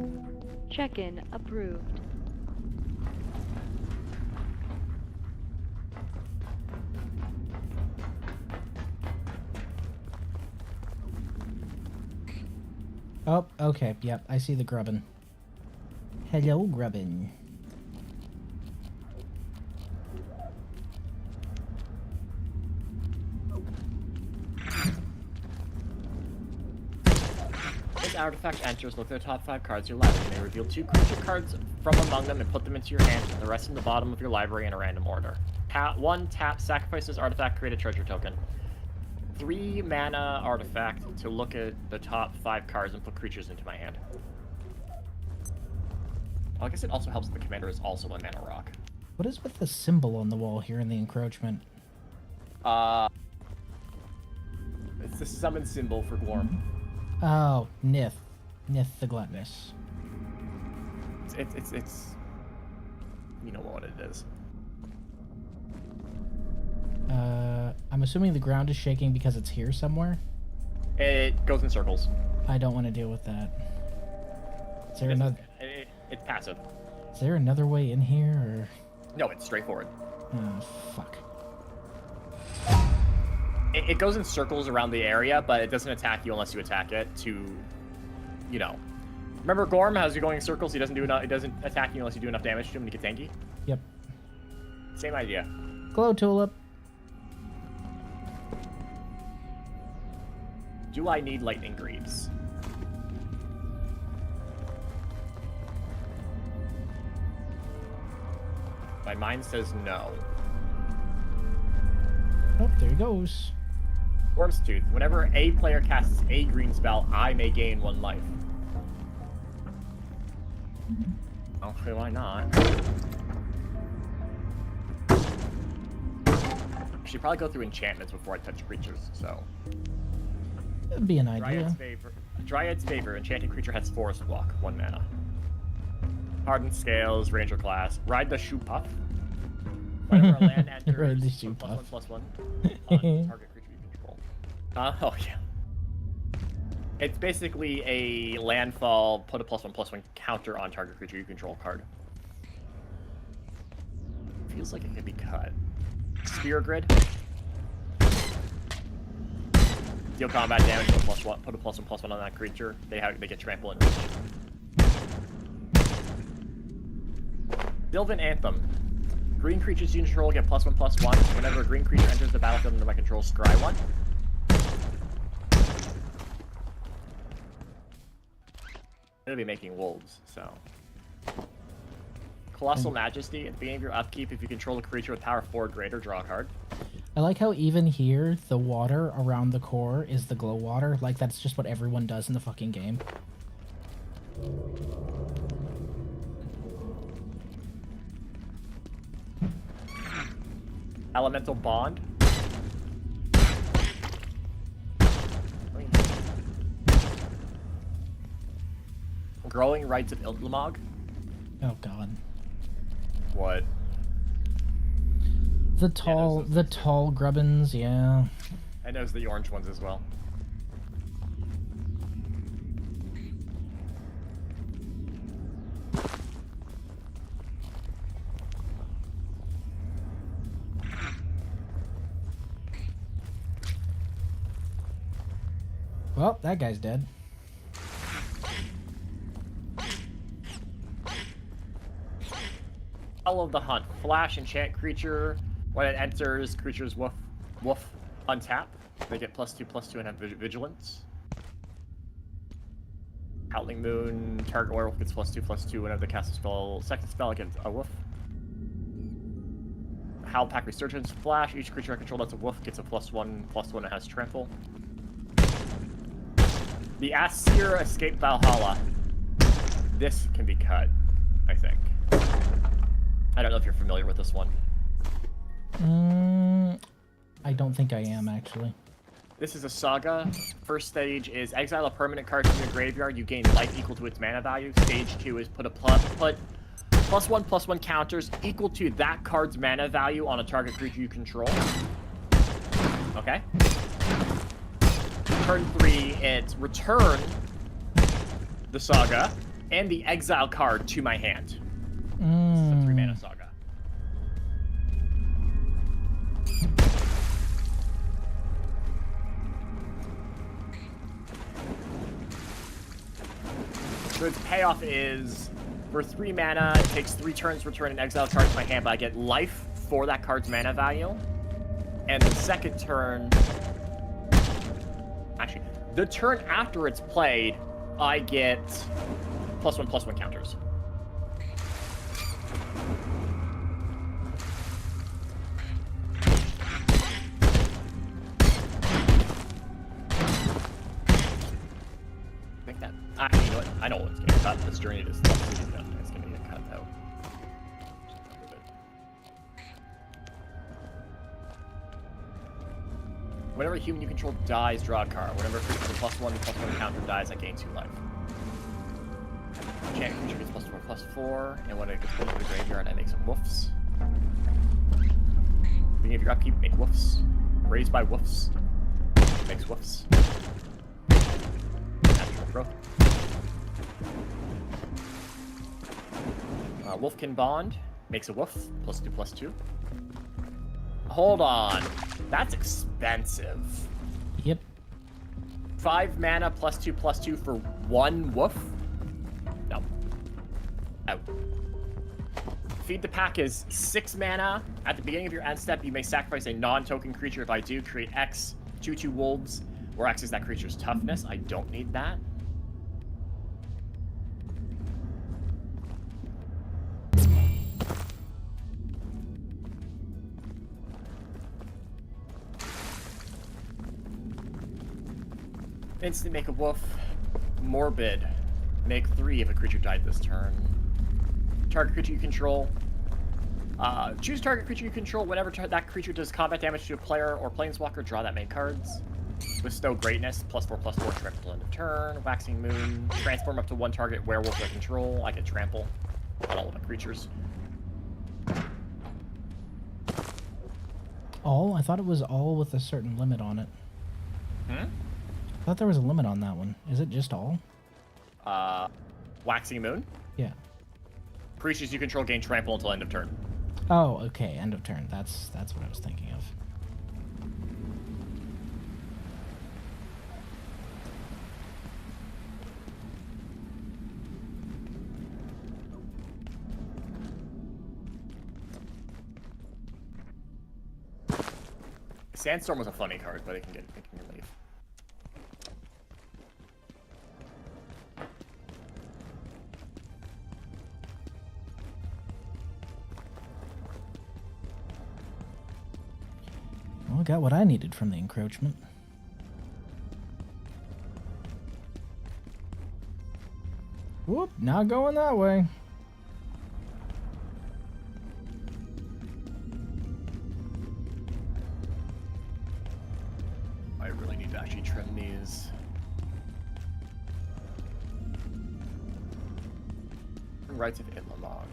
Check-in approved. Oh, okay. Yep, I see the grubbin. Hello, grubbin. This artifact enters, look at the top 5 cards of your library. You may reveal 2 creature cards from among them and put them into your hand, and the rest in the bottom of your library in a random order. 1 tap, sacrifice this artifact, create a treasure token. 3 mana artifact to look at the top 5 cards and put creatures into my hand. Well, I guess it also helps that the commander is also a mana rock. What is with the symbol on the wall here in the encroachment? It's the summon symbol for Glorm. Oh, Nith. Nith the Gluttonous. It's you know what it is. I'm assuming the ground is shaking because it's here somewhere. It goes in circles. I don't want to deal with that. Is there another? It's passive. Is there another way in here, or? No, it's straightforward. Oh, fuck. It goes in circles around the area, but it doesn't attack you unless you attack it to, you know. Remember Gorm, how's he going in circles? He doesn't attack you unless you do enough damage to him to get tanky? Yep. Same idea. Glow Tulip. Do I need Lightning Greaves? My mind says no. Oh, there he goes. Worm's Tooth. Whenever a player casts a green spell, I may gain 1 life. Okay, why not? Should probably go through enchantments before I touch creatures, so. It'd be an idea. Dryad's Favor. Enchanted creature has Forest Block, 1 mana. Hardened Scales, Ranger class. Ride the Shoe Puff. Whenever a land enters, Ride the Shoe Puff. +1/+1 on target creature you control. Oh yeah. It's basically a landfall, put a +1/+1 counter on target creature you control card. Feels like it could be cut. Spear Grid. Deal combat damage, put a +1/+1 on that creature. They get trample and reach. Sylvan Anthem. Green creatures you control get +1/+1. Whenever a green creature enters the battlefield under my control, scry 1. I'm gonna be making wolves, so. Colossal Majesty. At the beginning of your upkeep, if you control a creature with power 4 or greater, draw a card. I like how even here, the water around the core is the glow water. Like, that's just what everyone does in the fucking game. Elemental Bond. Growing Rites of Iltlamog. Oh god. What? The tall grubbins, yeah. And there's the orange ones as well. Well, that guy's dead. Follow the Hunt. Flash enchant creature. When it enters, creatures woof untap. They get +2/+2 and have vigilance. Howling Moon. Target werewolf gets +2/+2 whenever they cast a spell. Second spell against a woof. Howlpack Resurgence. Flash. Each creature I control that's a woof gets a +1/+1 and has trample. The Aesir Escape Valhalla. This can be cut, I think. I don't know if you're familiar with this one. I don't think I am, actually. This is a saga. First stage is exile a permanent card from your graveyard. You gain life equal to its mana value. Stage 2 is put +1/+1 counters equal to that card's mana value on a target creature you control. Okay. Turn 3, it's return the saga and the exile card to my hand. This is a 3-mana saga. So its payoff is, for 3 mana, it takes 3 turns to return an exile card to my hand, but I get life for that card's mana value. And the second turn... Actually, the turn after it's played, I get +1/+1 counters. I think that... Actually, you know what? I know what's getting cut. This journey is it's going to get cut out. Whenever a human you control dies, draw a card. Whenever a creature with a +1/+1 counter dies, I gain 2 life. Enchant creature gets +4/+4, and when it gets put into the graveyard, I make some woofs. Beginning of your upkeep, make woofs. Raised by woofs. Makes woofs. Natural growth. Wolfkin Bond makes a woof. +2/+2. Hold on. That's expensive. Yep. 5 mana +2/+2 for 1 woof? No. Out. Feed the Pack is 6 mana. At the beginning of your end step, you may sacrifice a non-token creature. If I do, create X, 2/2 wolves, where X is that creature's toughness. I don't need that. Instant make a woof. Morbid. Make 3 if a creature died this turn. target creature you control. Choose target creature you control. Whenever that creature does combat damage to a player or planeswalker, draw that many cards. Bestow Greatness, +4/+4, trample till end of turn. Waxing Moon, transform up to one target werewolf I control. I can trample on all of my creatures. All? I thought it was all with a certain limit on it. Hmm? I thought there was a limit on that one. Is it just all? Waxing Moon. Yeah. Creatures you control gain trample until end of turn. Oh, okay. End of turn. That's what I was thinking of. Sandstorm was a funny card, but it can leave. Well, I got what I needed from the encroachment. Whoop, not going that way. I really need to actually trim these. Rights of Itlamog.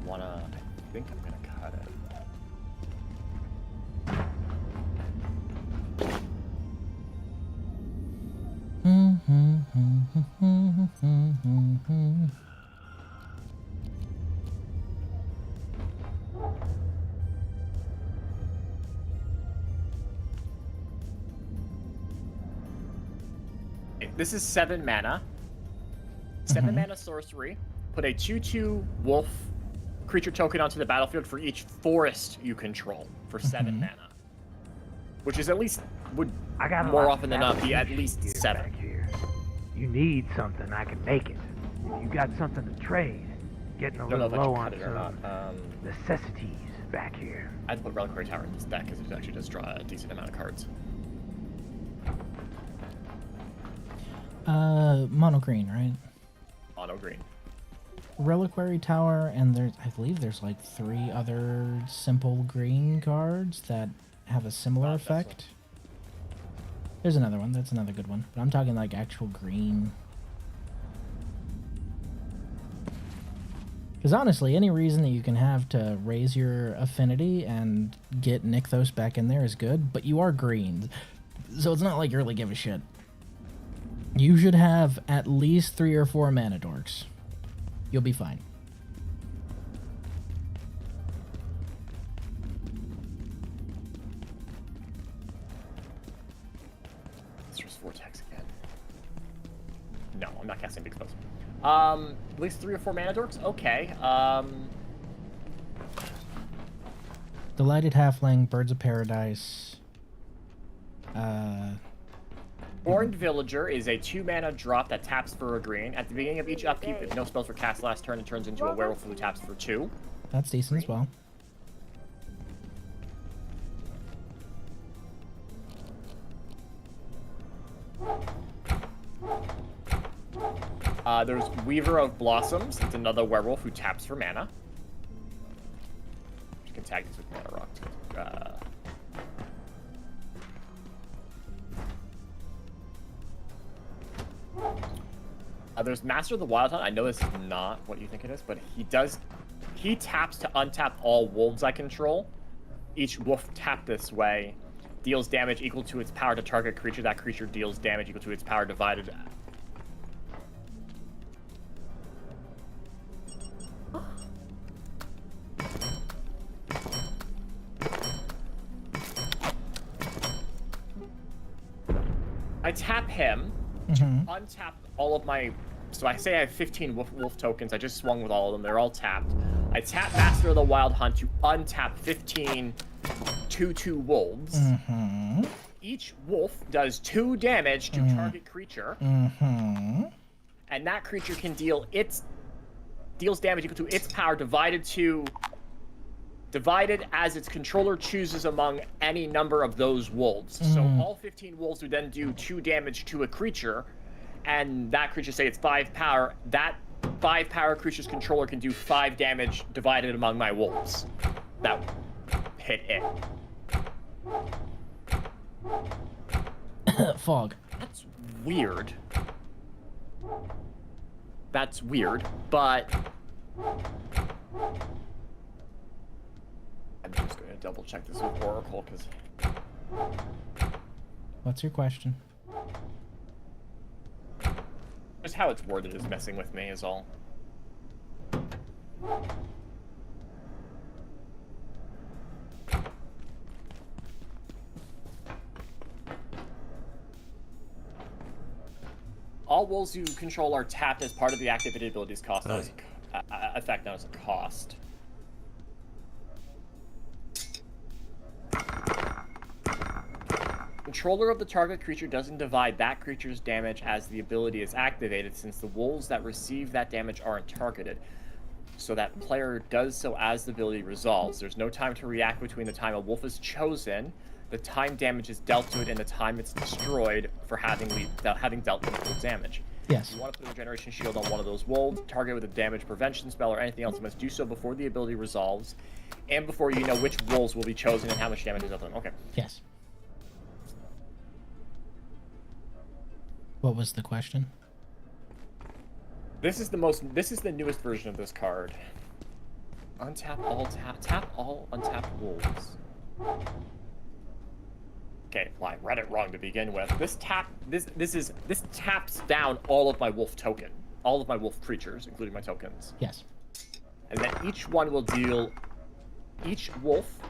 I think I'm gonna cut it. This is 7 mana. 7 mana sorcery. Put a 2/2 wolf creature token onto the battlefield for each forest you control for 7 mana. Which is at least, would more often than not be at least 7. Back here. You need something, I can make it. If you got something to trade, getting a little low on some necessities back here. I had to put Reliquary Tower in this deck because it actually does draw a decent amount of cards. Mono green, right? Mono green. Reliquary Tower, and I believe there's like 3 other simple green cards that have a similar effect. There's another one. That's another good one. But I'm talking like actual green. Because honestly, any reason that you can have to raise your affinity and get Nykthos back in there is good, but you are green. So it's not like you really give a shit. You should have at least 3 or 4 mana dorks. You'll be fine. Let's Vortex again. No, I'm not casting Big Spells. At least 3 or 4 mana dorks? Okay. Delighted Halfling, Birds of Paradise. Horned Villager is a 2 mana drop that taps for a green. At the beginning of each upkeep, if no spells were cast last turn, it turns into a werewolf who taps for 2. That's decent as well. There's Weaver of Blossoms. It's another werewolf who taps for mana. You can tag this with Mana Rock too. There's Master of the Wild Hunt. I know this is not what you think it is, but he taps to untap all wolves I control. Each wolf tapped this way deals damage equal to its power to target creature. That creature deals damage equal to its power divided. I tap him to untap all of my... So I say I have 15 wolf tokens. I just swung with all of them. They're all tapped. I tap Master of the Wild Hunt to untap 15 2/2 wolves. Each wolf does 2 damage to target creature. And that creature can deals damage equal to its power divided as its controller chooses among any number of those wolves. So all 15 wolves would then do 2 damage to a creature, and that creature, say it's 5 power, that 5 power creature's controller can do 5 damage divided among my wolves. That hit it. Fog. That's weird. That's weird, but I'm just going to double check this with Oracle, because... What's your question? Just how it's worded is messing with me, is all. All wolves you control are tapped as part of the activated abilities cost. That was effect, not as a cost. Controller of the target creature doesn't divide that creature's damage as the ability is activated, since the wolves that receive that damage aren't targeted. So that player does so as the ability resolves. There's no time to react between the time a wolf is chosen, the time damage is dealt to it, and the time it's destroyed for having dealt lethal damage. Yes. If you want to put a regeneration shield on one of those wolves, target with a damage prevention spell or anything else, you must do so before the ability resolves, and before you know which wolves will be chosen and how much damage is dealt to them. Okay. Yes. What was the question? This is the newest version of this card. Untap all, tap all untapped wolves. Okay, well, I read it wrong to begin with. This taps down all of my wolf token, all of my wolf creatures, including my tokens. Yes. And then each wolf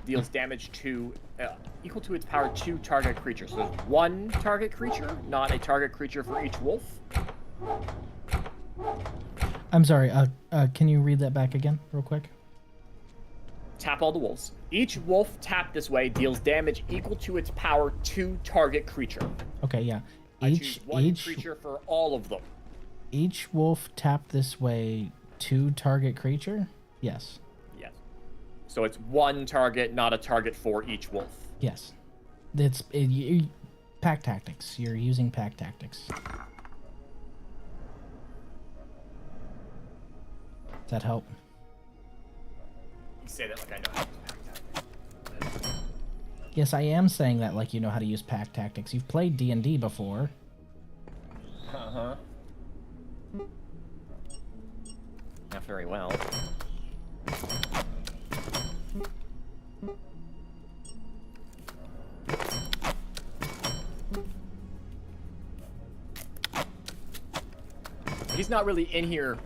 deals damage to equal to its power to target creatures. So there's one target creature, not a target creature for each wolf. I'm sorry. Can you read that back again, real quick? Tap all the wolves. Each wolf tapped this way deals damage equal to its power to target creature. Okay, yeah. I choose one creature for all of them. Each wolf tapped this way to target creature? Yes. Yes. So it's one target, not a target for each wolf. Yes. Pack tactics. You're using pack tactics. Does that help? You say that like I know how to use pack tactics. Yes, I am saying that like you know how to use pack tactics. You've played D&D before. Uh-huh. Not very well. He's not really in here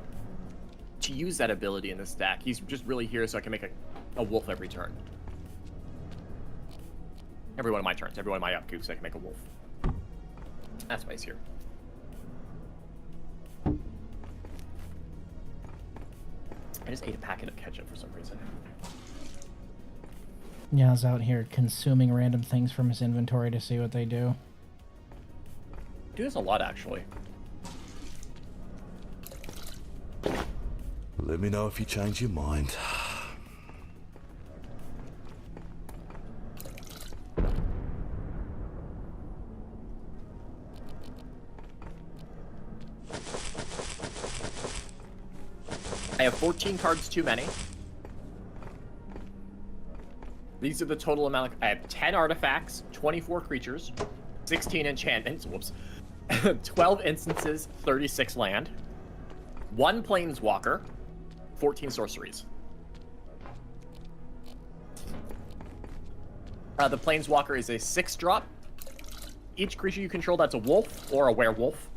to use that ability in this stack. He's just really here so I can make a wolf every turn. Every one of my turns, every one of my upkeeps, so I can make a wolf. That's why he's here. I just ate a packet of ketchup for some reason. Yeah, I was out here consuming random things from his inventory to see what they do. Do this a lot, actually. Let me know if you change your mind. I have 14 cards too many. These are the total amount. I have 10 artifacts, 24 creatures, 16 enchantments, whoops, 12 instances, 36 land, 1 planeswalker, 14 sorceries. The planeswalker is a 6-drop. Each creature you control that's a wolf or a werewolf,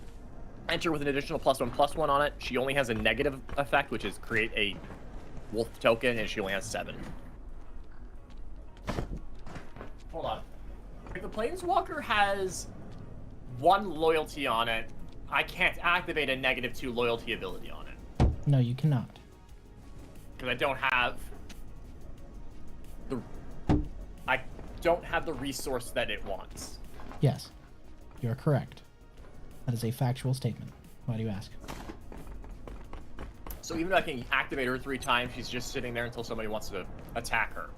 enter with an additional +1/+1 on it. She only has a negative effect, which is create a wolf token, and she only has 7. Hold on. If the planeswalker has 1 loyalty on it, I can't activate a -2 loyalty ability on it. No, you cannot. Because I don't have the resource that it wants. Yes, you're correct. That is a factual statement. Why do you ask? So even though I can activate her 3 times, she's just sitting there until somebody wants to attack her.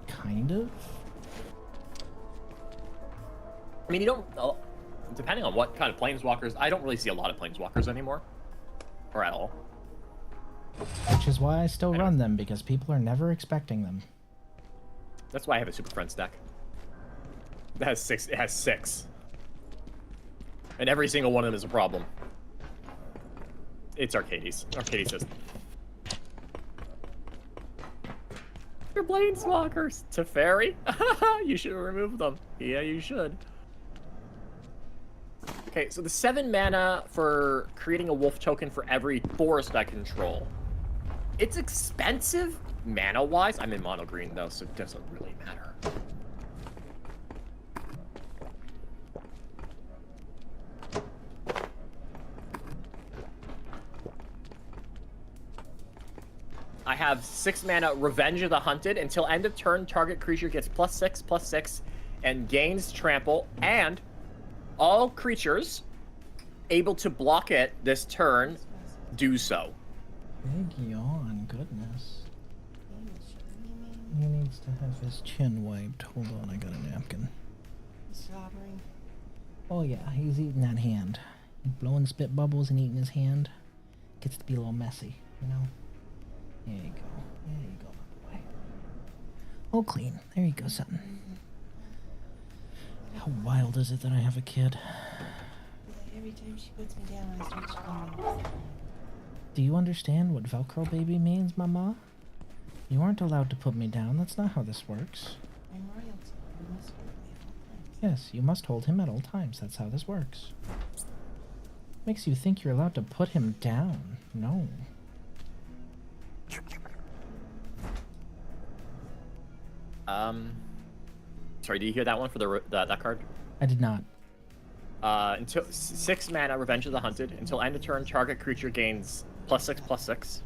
Kind of. I mean, you don't. Depending on what kind of planeswalkers, I don't really see a lot of planeswalkers anymore, or at all. Which is why I still run them, because people are never expecting them. That's why I have a Super Friends deck. It has 6. It has 6, and every single one of them is a problem. It's Arcades. Arcades says they're planeswalkers. Teferi, you should remove them. Yeah, you should. Okay, so the 7 mana for creating a wolf token for every forest I control. It's expensive mana-wise. I'm in mono green though, so it doesn't really matter. I have 6 mana Revenge of the Hunted. Until end of turn, target creature gets +6/+6 and gains trample, and all creatures able to block it this turn do so. Big yawn, goodness. He needs to have his chin wiped. Hold on, I got a napkin. Slobbering. Oh yeah, he's eating that hand. Blowing spit bubbles and eating his hand. Gets to be a little messy, you know? There you go. There you go, my boy. All clean. There you go, son. How wild is it that I have a kid? Yeah, every time she puts me down, I start screaming. Do you understand what Velcro baby means, Mama? You aren't allowed to put me down. That's not how this works. I'm royalty. You must hold me at all times. Yes, you must hold him at all times. That's how this works. Makes you think you're allowed to put him down. No. Sorry, did you hear that one for that card? I did not. Until 6 mana, Revenge of the Hunted. Until end of turn, target creature gains +6/+6.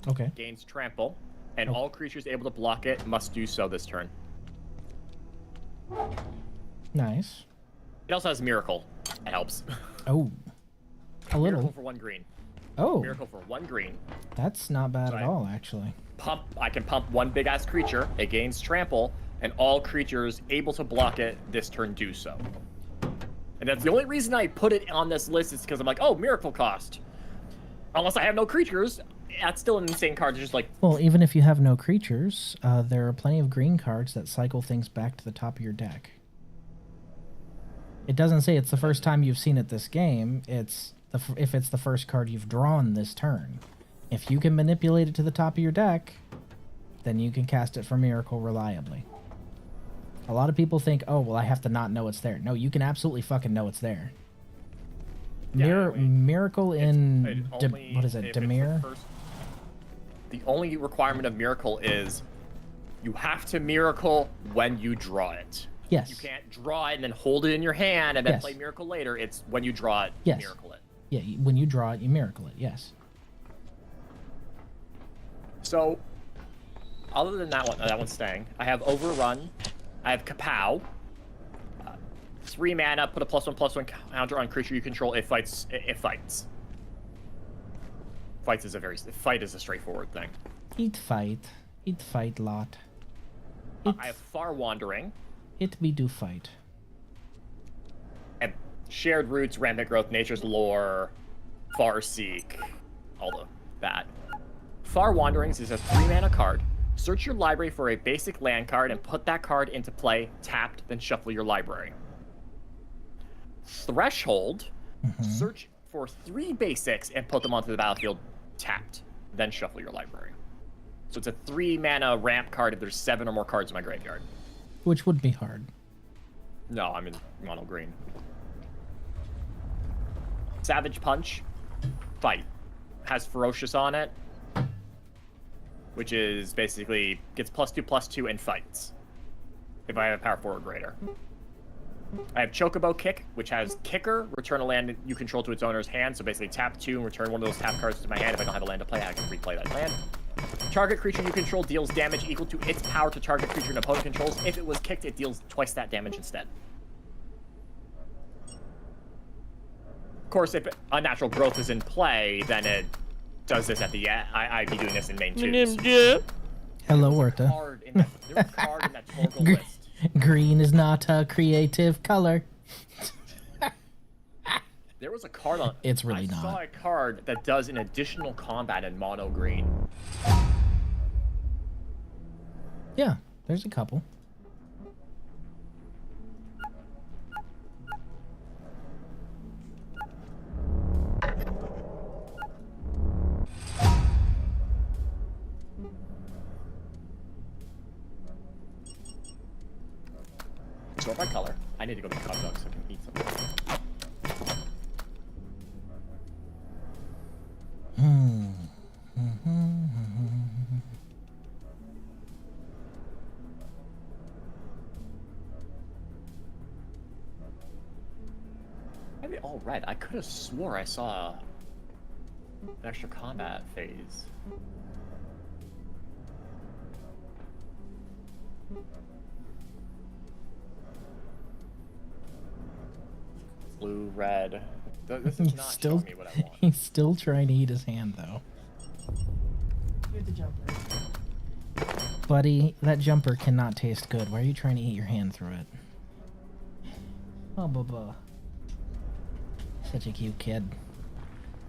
Okay. Gains trample, and all creatures able to block it must do so this turn. Nice. It also has Miracle. It helps. Oh. A little. Miracle for 1 green. Oh. Miracle for 1 green. That's not bad at all, actually. I can pump 1 big ass creature. It gains trample, and all creatures able to block it this turn do so. And that's the only reason I put it on this list is because I'm like, oh, Miracle cost. Unless I have no creatures, that's still an insane card. It's just like. Well, even if you have no creatures, there are plenty of green cards that cycle things back to the top of your deck. It doesn't say it's the first time you've seen it this game. It's if it's the first card you've drawn this turn. If you can manipulate it to the top of your deck, then you can cast it for Miracle reliably. A lot of people think, oh, well, I have to not know it's there. No, you can absolutely fucking know it's there. Yeah, Miracle in... what is it? If Dimir? The only requirement of Miracle is you have to Miracle when you draw it. Yes. You can't draw it and then hold it in your hand and then Yes. play Miracle later. It's when you draw it, Yes. Miracle it. Yeah, when you draw it, you Miracle it, yes. So, other than that one's staying. I have Overrun. I have Kapow. 3 mana, put a +1/+1 counter on creature you control. It fights. Fight is a straightforward thing. It fight lot. I have Far Wandering. It we do fight. And Shared Roots, Rampant Growth, Nature's Lore, Farseek, all of that. Far Wanderings is a 3 mana card. Search your library for a basic land card and put that card into play, tapped, then shuffle your library. Threshold, search for 3 basics and put them onto the battlefield, tapped, then shuffle your library. So it's a 3 mana ramp card if there's 7 or more cards in my graveyard. Which would be hard. No, I'm in mono green. Savage Punch, fight. Has Ferocious on it, which is basically gets +2/+2 and fights. If I have a power 4 or greater. I have Chocobo Kick, which has Kicker, return a land you control to its owner's hand. So basically tap 2 and return one of those tap cards to my hand. If I don't have a land to play, I can replay that land. Target creature you control deals damage equal to its power to target creature an opponent controls. If it was kicked, it deals twice that damage instead. Of course, if Unnatural Growth is in play, then it does this at the end. I'd be doing this in main 2s. Hello, Orta. There's a card in that Torgal list. Green is not a creative color. There was a card on. It's really I not. saw a card that does an additional combat in mono green. Yeah, there's a couple. Sort by color. I need to go to the hot dog so I can eat something. Why are they all red? I could have swore I saw an extra combat phase. Blue, red. This is not showing me what I want. He's still trying to eat his hand, though. You're the jumper. Buddy, that jumper cannot taste good. Why are you trying to eat your hand through it? Oh, blah. Such a cute kid.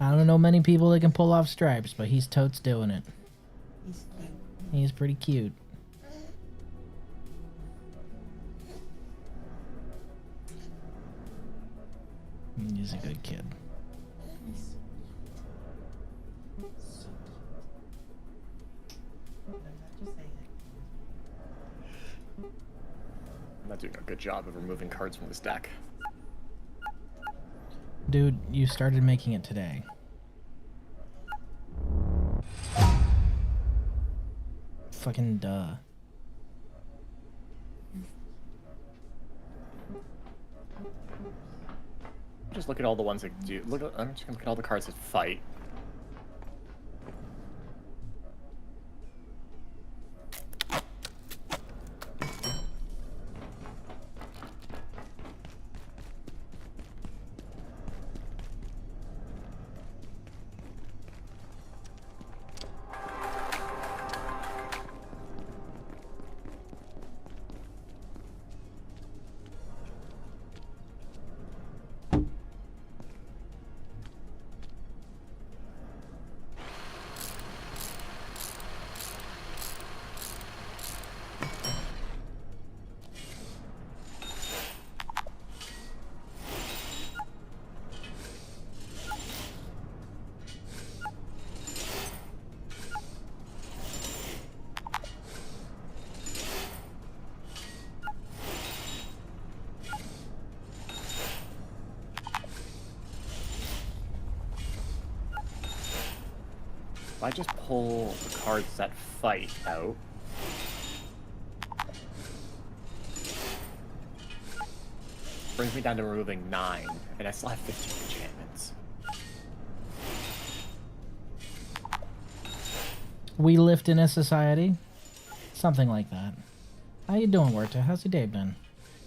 I don't know many people that can pull off stripes, but he's totes doing it. He's cute. He's pretty cute. He's a good kid. He's so cute. I'm not just saying that. I'm not doing a good job of removing cards from this deck. Dude, you started making it today. Fucking duh. Just look at all the ones that do. I'm just gonna look at all the cards that fight. If I just pull the cards that fight out, brings me down to removing 9, and I still have 15 enchantments. We lift in a society? Something like that. How you doing, Werta? How's your day been?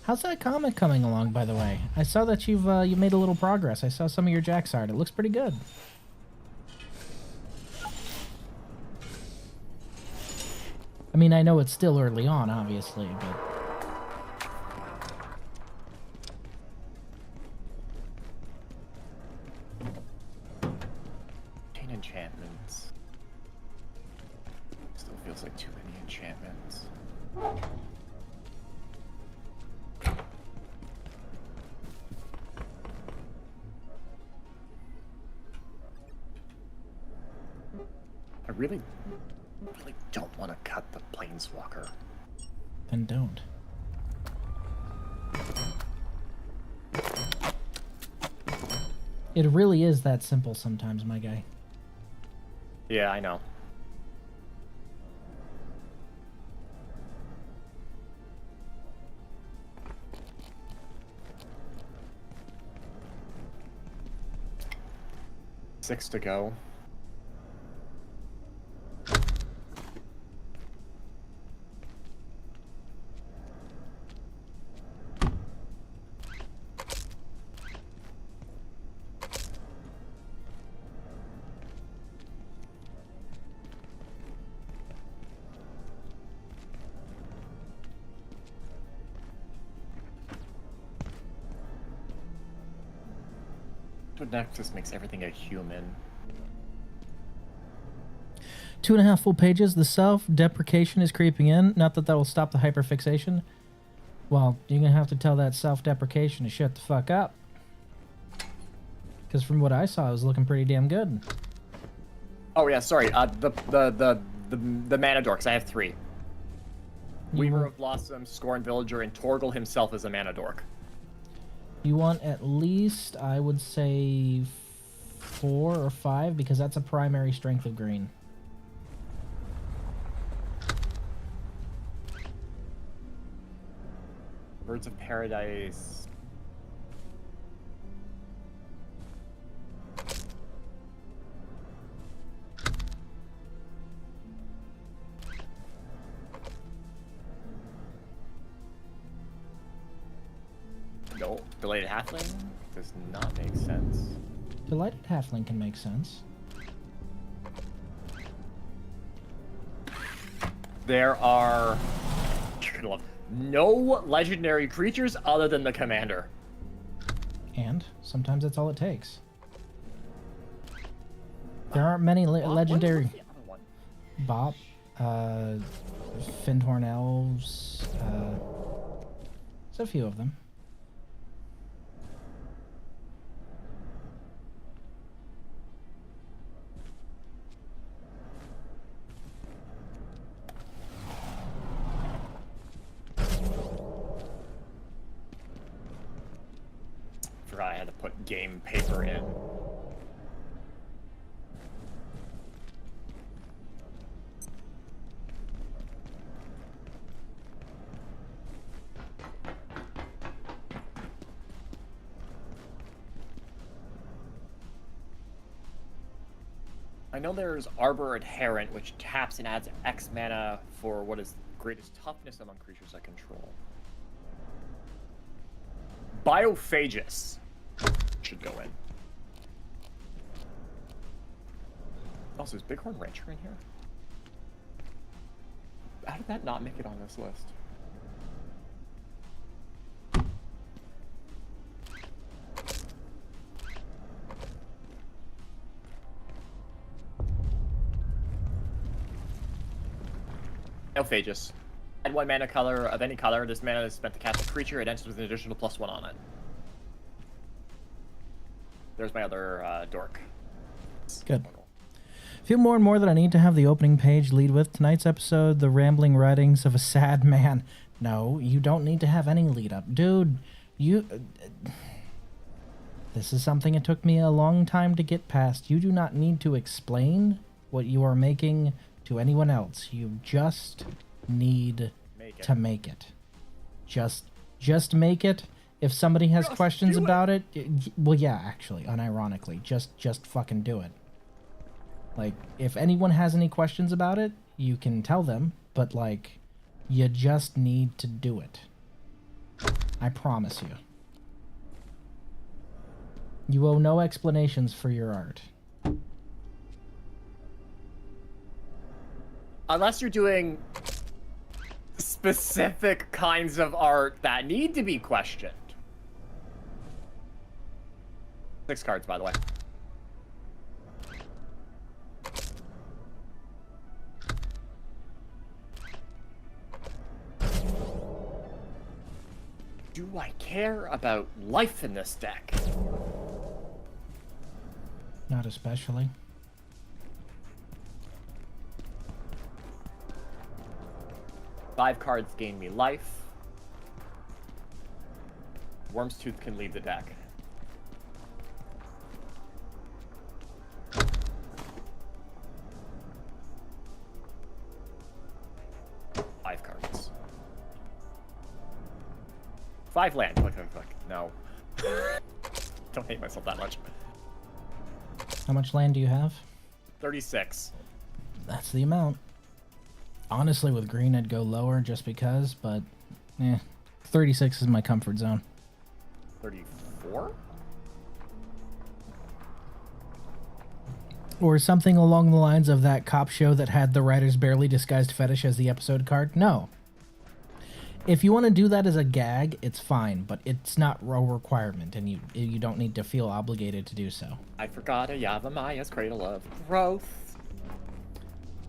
How's that comic coming along, by the way? I saw that you made a little progress. I saw some of your Jax art. It looks pretty good. I mean, I know it's still early on, obviously, but... 10 enchantments. Still feels like too many enchantments. I really don't want to cut the Planeswalker. Then don't. It really is that simple sometimes, my guy. Yeah, I know. Six to go. what Nexus makes everything a human. 2.5 full pages. The self-deprecation is creeping in. Not that will stop the hyperfixation. Well, you're gonna have to tell that self-deprecation to shut the fuck up. Because from what I saw, it was looking pretty damn good. Oh yeah, sorry. The mana dorks. I have 3. Weaver of Blossom, Scorn Villager, and Torgal himself is a mana dork. You want at least, I would say, 4 or 5, because that's a primary strength of green. Birds of Paradise. No, Delighted Halfling does not make sense. Delighted Halfling can make sense. There are no legendary creatures other than the commander. And sometimes that's all it takes. There aren't many legendary... Bop, Findhorn Elves, there's a few of them. Forgot I had to put game paper in. I know there's Arbor Adherent, which taps and adds X mana for what is greatest toughness among creatures I control. Biophagus should go in. Also, is Bighorn Rancher in here? How did that not make it on this list? Biophagus. Add 1 mana color of any color. This mana is spent to cast a creature. It enters with an additional +1 on it. There's my other dork. Good. Feel more and more that I need to have the opening page lead with tonight's episode, the rambling writings of a sad man. No, you don't need to have any lead up. Dude, you... this is something it took me a long time to get past. You do not need to explain what you are making to anyone else. You just need to make it. Just make it. If somebody has questions about it, well, yeah, actually, unironically, just fucking do it. Like, if anyone has any questions about it, you can tell them, but, like, you just need to do it. I promise you. You owe no explanations for your art. Unless you're doing specific kinds of art that need to be questioned. 6 cards, by the way. Do I care about life in this deck? Not especially. Five cards gain me life. Worm's Tooth can leave the deck. Five cards. 5 land. Click. No. Don't hate myself that much. How much land do you have? 36. That's the amount. Honestly, with green, I'd go lower just because, but 36 is my comfort zone. 34? Or something along the lines of that cop show that had the writer's barely disguised fetish as the episode card? No. If you want to do that as a gag, it's fine, but it's not a requirement, and you don't need to feel obligated to do so. I forgot a Yavamaya's Cradle of Growth.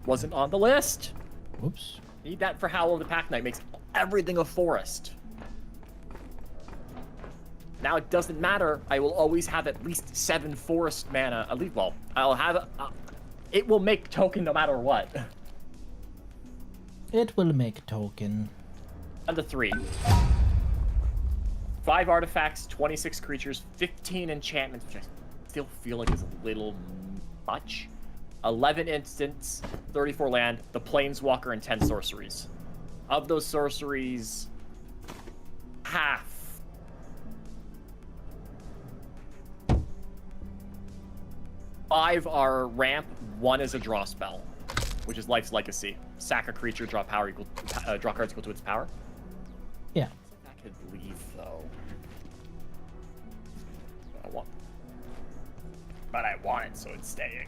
Wasn't on the list. Whoops. Need that for Howl of the Pack Knight. Makes everything a forest. Now it doesn't matter. I will always have at least 7 forest mana. At least, well, I'll have. It will make token no matter what. It will make token. Under 3. 5 artifacts, 26 creatures, 15 enchantments, which I still feel like is a little much. 11 instants, 34 land, the Planeswalker, and 10 sorceries. Of those sorceries, half. Five are ramp, 1 is a draw spell, which is Life's Legacy. Sack a creature, draw power equal, draw cards equal to its power. Yeah. I could leave though. But I want it, so it's staying.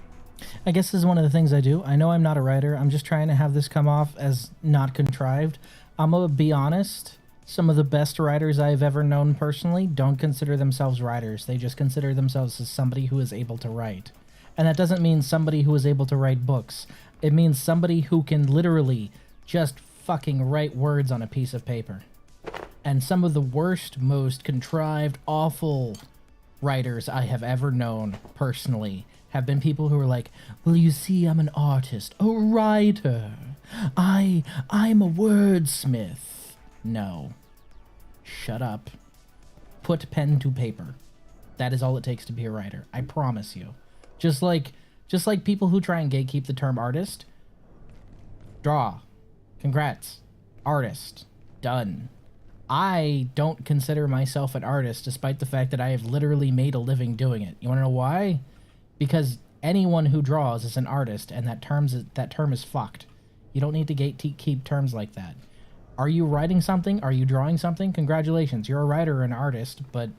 I guess this is one of the things I do. I know I'm not a writer. I'm just trying to have this come off as not contrived. I'm gonna be honest. Some of the best writers I've ever known personally don't consider themselves writers. They just consider themselves as somebody who is able to write. And that doesn't mean somebody who is able to write books. It means somebody who can literally just fucking write words on a piece of paper. And some of the worst, most contrived, awful writers I have ever known personally have been people who are like, well, you see, I'm an artist, a writer. I'm a wordsmith. No. Shut up. Put pen to paper. That is all it takes to be a writer. I promise you. Just like people who try and gatekeep the term artist. Draw. Congrats. Artist. Done. I don't consider myself an artist, despite the fact that I have literally made a living doing it. You want to know why? Because anyone who draws is an artist, and that term is fucked. You don't need to gatekeep terms like that. Are you writing something? Are you drawing something? Congratulations, you're a writer or an artist, but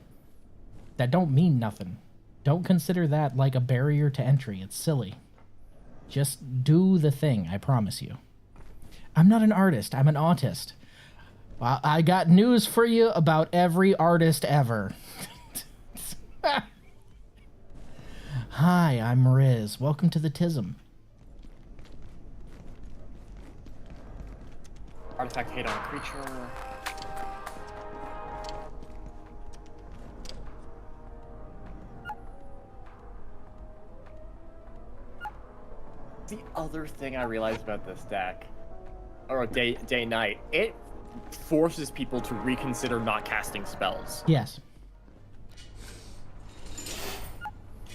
that don't mean nothing. Don't consider that like a barrier to entry. It's silly. Just do the thing, I promise you. I'm not an artist, I'm an autist. Well, I got news for you about every artist ever. Hi, I'm Riz. Welcome to the Tism. Artifact hate on a creature. The other thing I realized about this deck, or day-night, it forces people to reconsider not casting spells. Yes.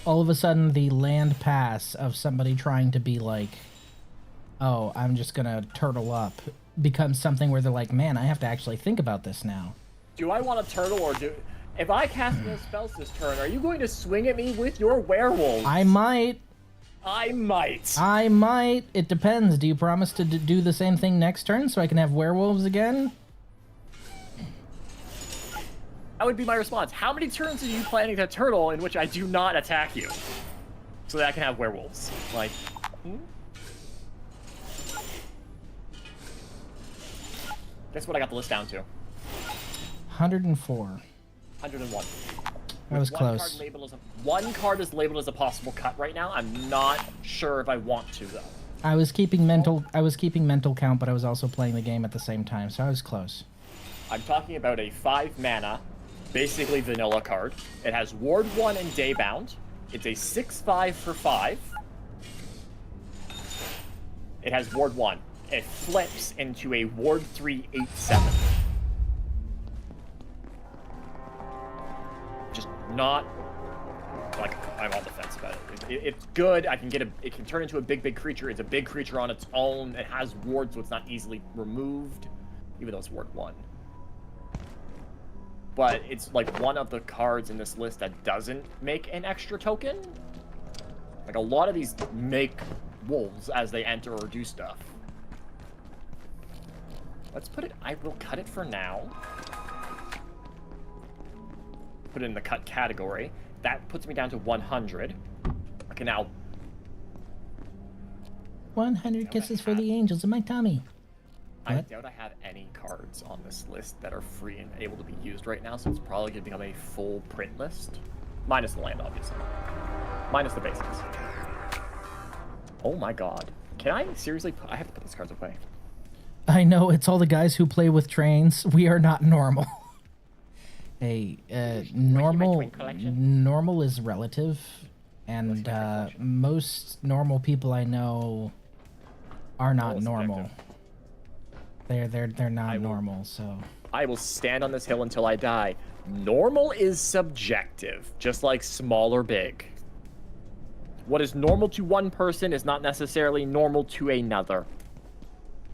All of a sudden, the land pass of somebody trying to be like, oh, I'm just gonna turtle up, becomes something where they're like, man, I have to actually think about this now. Do I want to turtle or do... If I cast no spells this turn, are you going to swing at me with your werewolves? I might. I might. I might. It depends. Do you promise to do the same thing next turn so I can have werewolves again? That would be my response. How many turns are you planning to turtle in which I do not attack you? So that I can have werewolves. Like, Guess what I got the list down to? 104. 101. That was close. One card is labeled as a possible cut right now. I'm not sure if I want to, though. I was keeping mental count, but I was also playing the game at the same time, so I was close. I'm talking about a 5 mana, basically vanilla card. It has Ward 1 and Daybound. It's a 6/5 for 5. It has Ward 1. It flips into a Ward 3 8/7. Just not like I'm on the fence about it. It's good. I can get it can turn into a big creature. It's a big creature on its own. It has ward, so it's not easily removed, even though it's Ward 1. But it's like one of the cards in this list that doesn't make an extra token. Like a lot of these make wolves as they enter or do stuff. Let's put it, I will cut it for now. Put it in the cut category. That puts me down to 100. Okay, now. 100 kisses for the angels in my tummy. I What? doubt I have any cards on this list that are free and able to be used right now, so it's probably going to become a full print list. Minus the land, obviously. Minus the basics. Oh my god. Can I seriously I have to put these cards away. I know, it's all the guys who play with trains. We are not normal. Hey, normal is relative, and most normal people I know are not normal. They're not normal, so... I will stand on this hill until I die. Normal is subjective, just like small or big. What is normal to one person is not necessarily normal to another.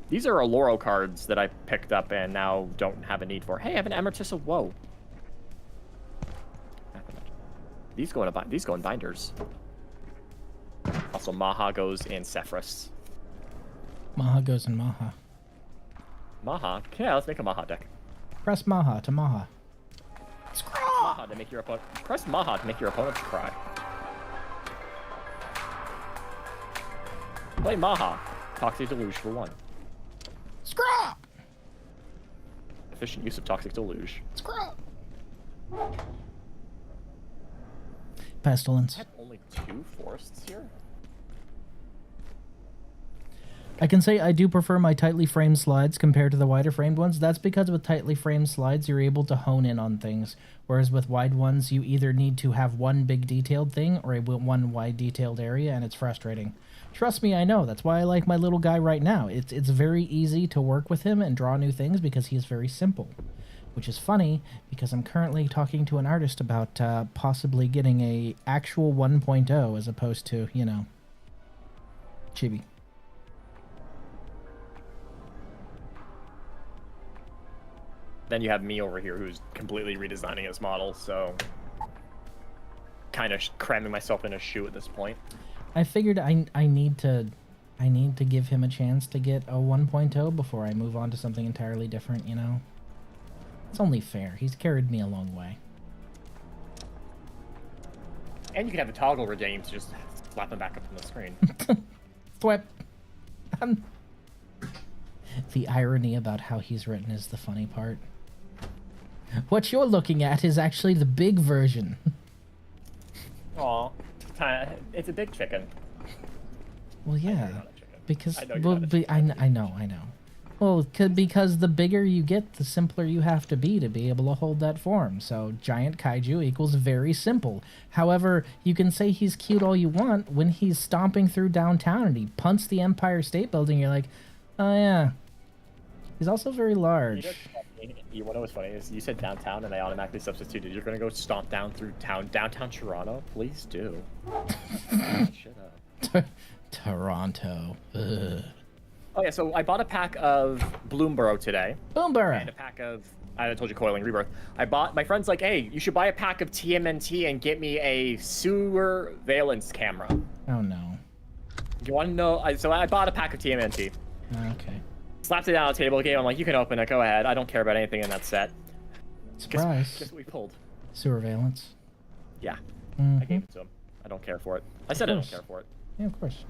These are Aloro cards that I picked up and now don't have a need for. Hey, I have an Emertis of Woe. These go in binders. Also, Maha goes in Sephiroth. Maha goes in Maha. Maha? Yeah, let's make a Maha deck. Press Maha to Maha. Maha to make your opponent. Press Maha to make your opponents cry. Play Maha. Toxic Deluge for 1. Scraw! Efficient use of Toxic Deluge. Scraw! Pestilence. I have only 2 forests here? I can say I do prefer my tightly framed slides compared to the wider framed ones. That's because with tightly framed slides, you're able to hone in on things. Whereas with wide ones, you either need to have one big detailed thing or one wide detailed area, and it's frustrating. Trust me, I know. That's why I like my little guy right now. It's very easy to work with him and draw new things because he is very simple. Which is funny, because I'm currently talking to an artist about possibly getting a actual 1.0 as opposed to, you know, chibi. Then you have me over here who's completely redesigning his model, so... kind of cramming myself in a shoe at this point. I figured I need to give him a chance to get a 1.0 before I move on to something entirely different, you know? It's only fair. He's carried me a long way. And you can have a toggle redeem to just slap him back up on the screen. Thwip. The irony about how he's written is the funny part. What you're looking at is actually the big version. Aw, it's a big chicken. Well, yeah, because I know you're well, not a I know. Well, because the bigger you get, the simpler you have to be able to hold that form. So giant kaiju equals very simple. However, you can say he's cute all you want when he's stomping through downtown and he punts the Empire State Building. You're like, oh yeah. He's also very large. You know what's funny is you said downtown and I automatically substituted. You're gonna go stomp down through downtown Toronto? Please do. Shut up. Toronto. Ugh. Oh yeah, so I bought a pack of Bloomborough today. Bloomborough. And a pack of, I told you, Coiling Rebirth. My friend's like, hey, you should buy a pack of TMNT and get me a sewer valence camera. Oh no. You want to know? So I bought a pack of TMNT. Okay. Slapped it down on the table, gave him like, you can open it, go ahead. I don't care about anything in that set. Surprise. Guess what we pulled? Sewer valence. Yeah. Mm-hmm. I gave it to him. I don't care for it. I said I don't care for it. Yeah, of course.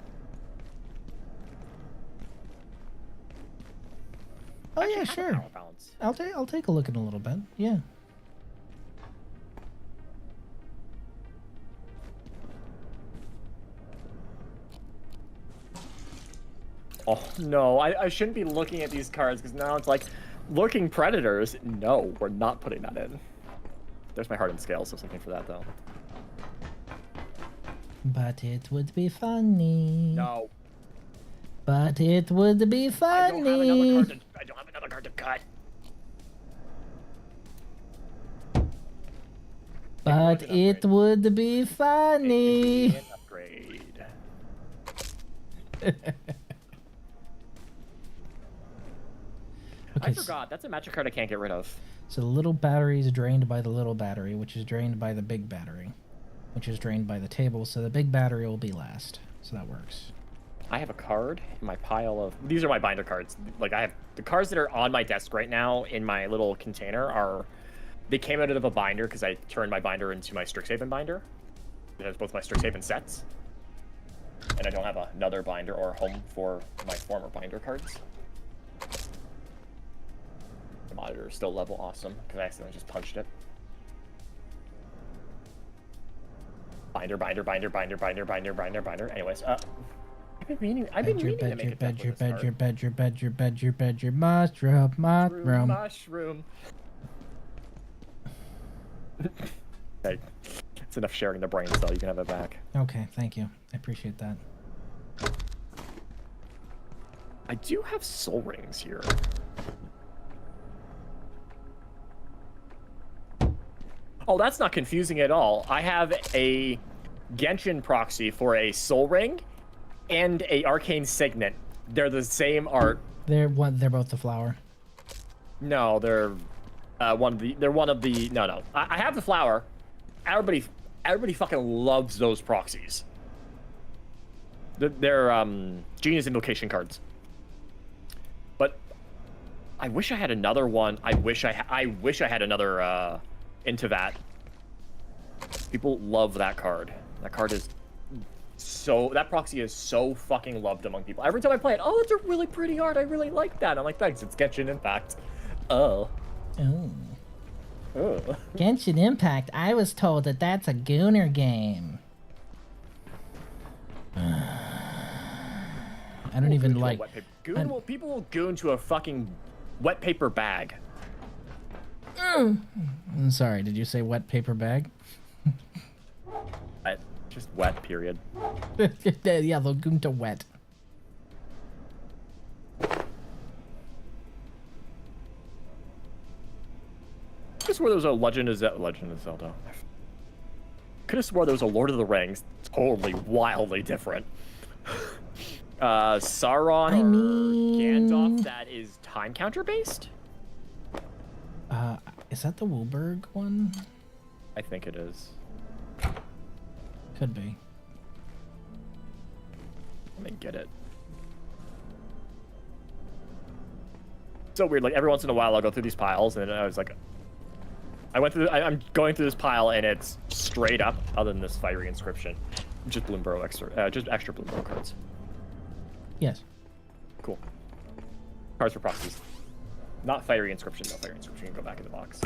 Oh yeah, sure. I'll take a look in a little bit. Yeah. Oh no, I shouldn't be looking at these cards because now it's like, looking predators. No, we're not putting that in. There's my heart and scale, so something for that though. But it would be funny. No. But it would be funny. I don't have another card to cut. But it would be funny. Upgrade. I forgot. That's a magic card I can't get rid of. So the little battery is drained by the little battery, which is drained by the big battery, which is drained by the table. So the big battery will be last. So that works. I have a card in my pile of... These are my binder cards. Like, I have... The cards that are on my desk right now in my little container are... They came out of a binder because I turned my binder into my Strixhaven binder. It has both my Strixhaven sets. And I don't have another binder or a home for my former binder cards. The monitor is still level awesome, because I accidentally just punched it. Binder. Anyways, I've been meaning to make a deck with this card. Mushroom. Hey, it's enough sharing the brains, though. You can have it back. Okay, thank you. I appreciate that. I do have soul rings here. Oh, that's not confusing at all. I have a Genshin proxy for a soul ring and a arcane signet. They're the same art. They're both the flower. No, they're one of the. No. I have the flower. Everybody fucking loves those proxies. They're genius invocation cards. But I wish I had another one. I wish I had another Intivat. People love that card. That card is so. That proxy is so fucking loved among people. Every time I play it, oh, it's a really pretty art. I really like that. I'm like, thanks. It's Genshin Impact. Oh. Genshin Impact. I was told that that's a Gooner game. I don't even like. People will goon to a fucking wet paper bag. I'm sorry. Did you say wet paper bag? Just wet. Period. Yeah, they'll goon to wet. I could have swore there was a Legend of Zelda. Could have swore there was a Lord of the Rings. Totally, wildly different. Sauron or Gandalf that is time counter based? Is that the Wilburg one? I think it is. Could be. Let me get it. So weird, like every once in a while I'll go through these piles and I was like, I'm going through this pile and it's straight up, other than this fiery inscription, just Bloomburrow extra, just extra Bloomburrow cards. Yes. Cool. Cards for proxies. Not fiery inscription, no fiery inscription. You can go back in the box.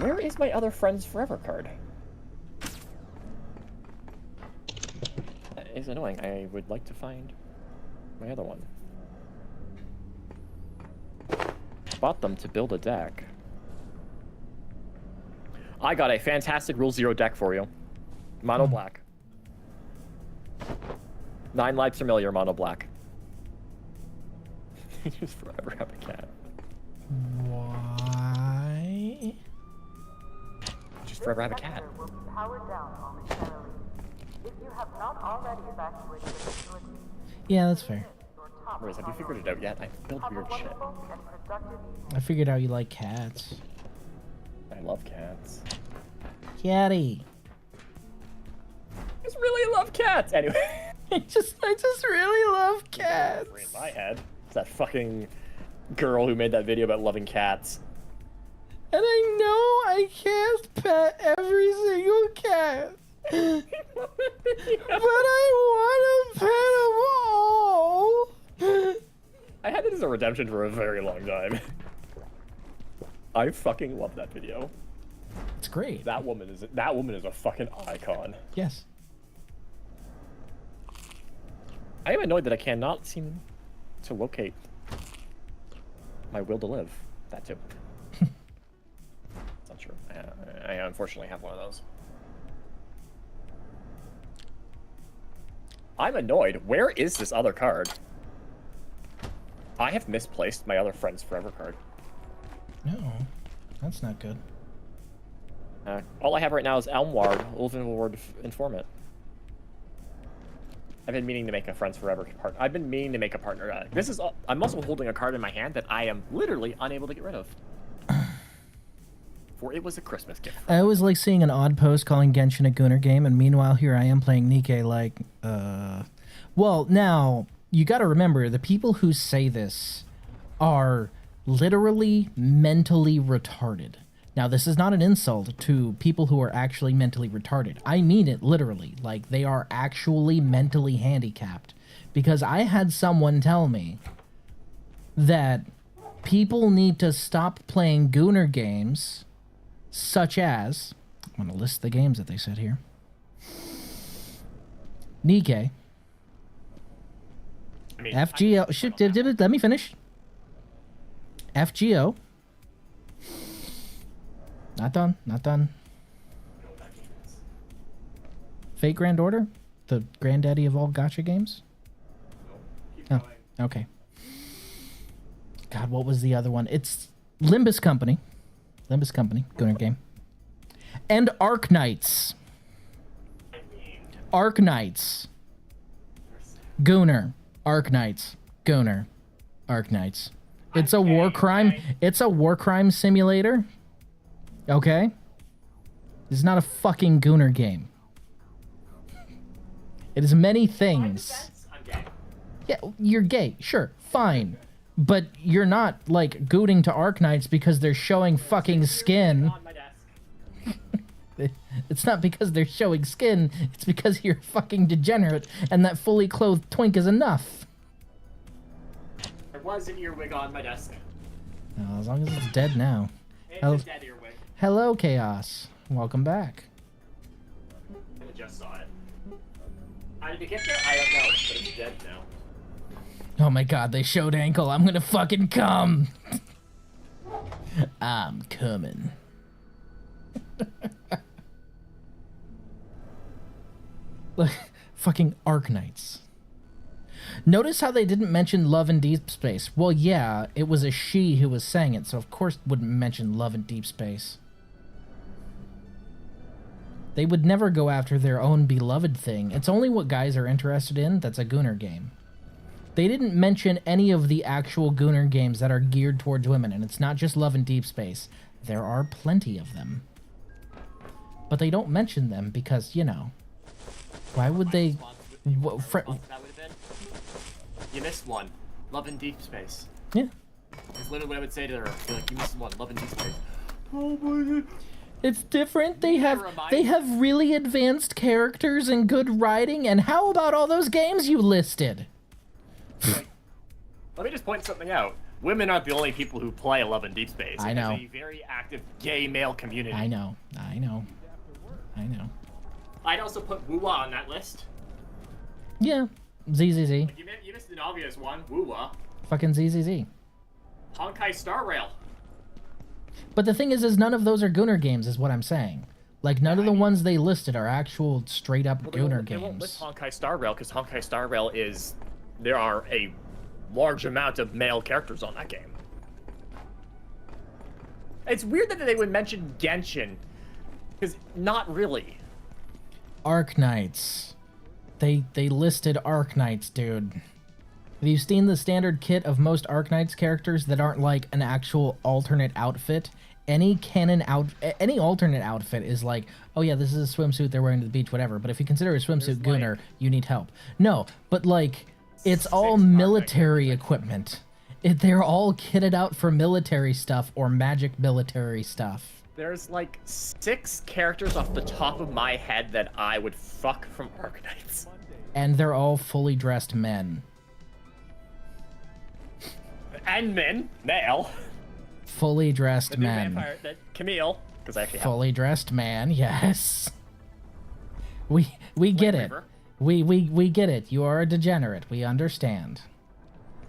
Where is my other Friends Forever card? That is annoying. I would like to find my other one. Bought them to build a deck. I got a fantastic Rule Zero deck for you. Mono black. 9 lives familiar, mono black. Just forever have a cat. Why? Just forever have a cat. Will be powered down momentarily. If you have not already evacuated the facility, Yeah, that's fair. Riz, have you figured it out yet? I built weird shit. I figured out you like cats. I love cats. Catty. I just really love cats. Anyway. I just really love cats. In my head, it's that fucking girl who made that video about loving cats. And I know I can't pet every single cat. But I want to pet them all. I had it as a redemption for a very long time. I fucking love that video. It's great. That woman is a fucking icon. Yes. I am annoyed that I cannot seem to locate my will to live. That too. It's not true. I unfortunately have one of those. I'm annoyed. Where is this other card? I have misplaced my other Friends Forever card. No, that's not good. All I have right now is Elmward, Ulvenward Informant. I've been meaning to make a Friends Forever partner. I've been meaning to make a partner. This is. I'm also holding a card in my hand that I am literally unable to get rid of. For it was a Christmas gift. I always like seeing an odd post calling Genshin a Gooner game, and meanwhile here I am playing Nikke like, Well, now, you gotta remember, the people who say this are literally mentally retarded. Now, this is not an insult to people who are actually mentally retarded. I mean it literally. Like, they are actually mentally handicapped. Because I had someone tell me that people need to stop playing Gooner games, such as, I'm going to list the games that they said here. Nikke. I mean, FGO. Shit, let me finish. FGO. Not done. Fate Grand Order? The granddaddy of all gacha games? Oh, okay. God, what was the other one? It's Limbus Company. Gooner game. And Arknights. Arknights. Gooner. Arknights. Gooner. Arknights. It's a war crime. It's a war crime simulator. Okay? It's not a fucking Gooner game. It is many things. I'm gay. Yeah, you're gay. Sure, fine. But you're not, like, gooting to Arknights because they're showing fucking skin. On my desk. It's not because they're showing skin. It's because you're fucking degenerate, and that fully clothed twink is enough. There was an earwig on my desk. Oh, as long as it's dead now. It's a dead earwig. Hello, Chaos. Welcome back. I just saw it. How did it get there? I don't know, but it's dead now. Oh my god, they showed ankle. I'm gonna fucking come. I'm coming. Look, fucking Arknights. Notice how they didn't mention Love in Deep Space. Well, yeah, it was a she who was saying it, so of course wouldn't mention Love in Deep Space. They would never go after their own beloved thing. It's only what guys are interested in that's a Gooner game. They didn't mention any of the actual Gooner games that are geared towards women, and it's not just Love in Deep Space. There are plenty of them. But they don't mention them because, you know, why would they... That would have been. You missed one. Love in Deep Space. Yeah. That's literally what I would say to her. Be like, you missed one. Love in Deep Space. Oh my god. It's different. They have really advanced characters and good writing. And how about all those games you listed? Let me just point something out. Women aren't the only people who play Love in Deep Space. I know. There's a very active gay male community. I know. I'd also put Woowa on that list. Yeah. ZZZ. Like, you missed an obvious one. Woowa. Fucking ZZZ. Honkai Star Rail. But the thing is none of those are Gooner games, is what I'm saying. Like, none of the ones they listed are actual straight-up Gooner games. They won't list Honkai Star Rail, because Honkai Star Rail is... There are a large amount of male characters on that game. It's weird that they would mention Genshin, because not really. Arknights. They listed Arknights, dude. Have you seen the standard kit of most Arknights characters that aren't like an actual alternate outfit? Any alternate outfit is like, oh yeah, this is a swimsuit they're wearing to the beach, whatever. But if you consider a swimsuit Gooner, you need help. No, but like, it's all military equipment. They're all kitted out for military stuff or magic military stuff. There's like 6 characters off the top of my head that I would fuck from Arknights. And they're all fully dressed men. And men, male. Fully dressed The new men. vampire, Camille, because I actually have Fully dressed man, yes. We get it. We get it. You are a degenerate. We understand.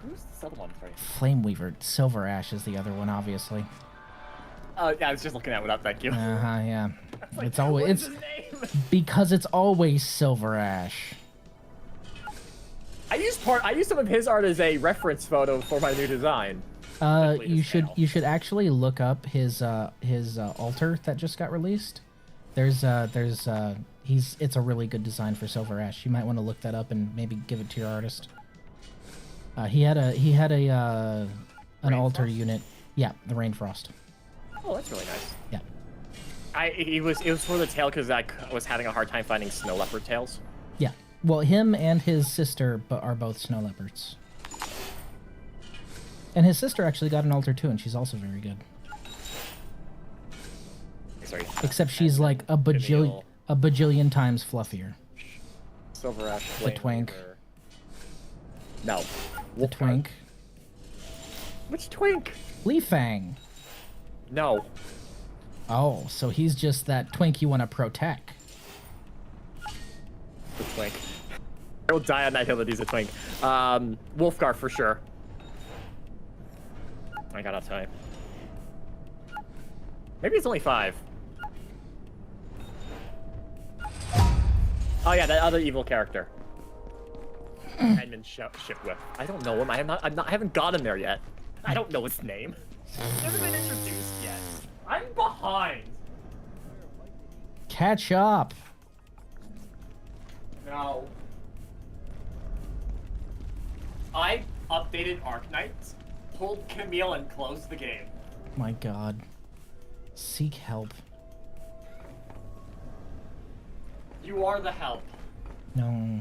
Who's this other one for you? Flameweaver. Silver Ash is the other one, obviously. Oh, yeah, I was just looking at without thank you. Yeah. Like, It's always because it's always Silver Ash. I used some of his art as a reference photo for my new design. You should actually look up his altar that just got released. It's a really good design for Silver Ash. You might want to look that up and maybe give it to your artist. He had an altar unit. Yeah, the Rainfrost. Oh, that's really nice. Yeah. It was for the tail because I was having a hard time finding snow leopard tails. Yeah. Well, him and his sister are both snow leopards. And his sister actually got an altar too, and she's also very good. Sorry. Except she's like a bajillion times fluffier. Silver Ash. The twink. No. The twink. Which twink? Lee Fang. No. Oh, so he's just that twink you want to protect. The twink. I will die on that hill that he's a twink. Wolfgar for sure. I gotta tell you. Maybe it's only 5. Oh yeah, that other evil character. Edmund Shipwhip. I don't know him. I haven't got him there yet. I don't know his name. Never been introduced yet. I'm behind. Catch up. No. I updated Arknight, pulled Camille, and closed the game. My God. Seek help. You are the help. No.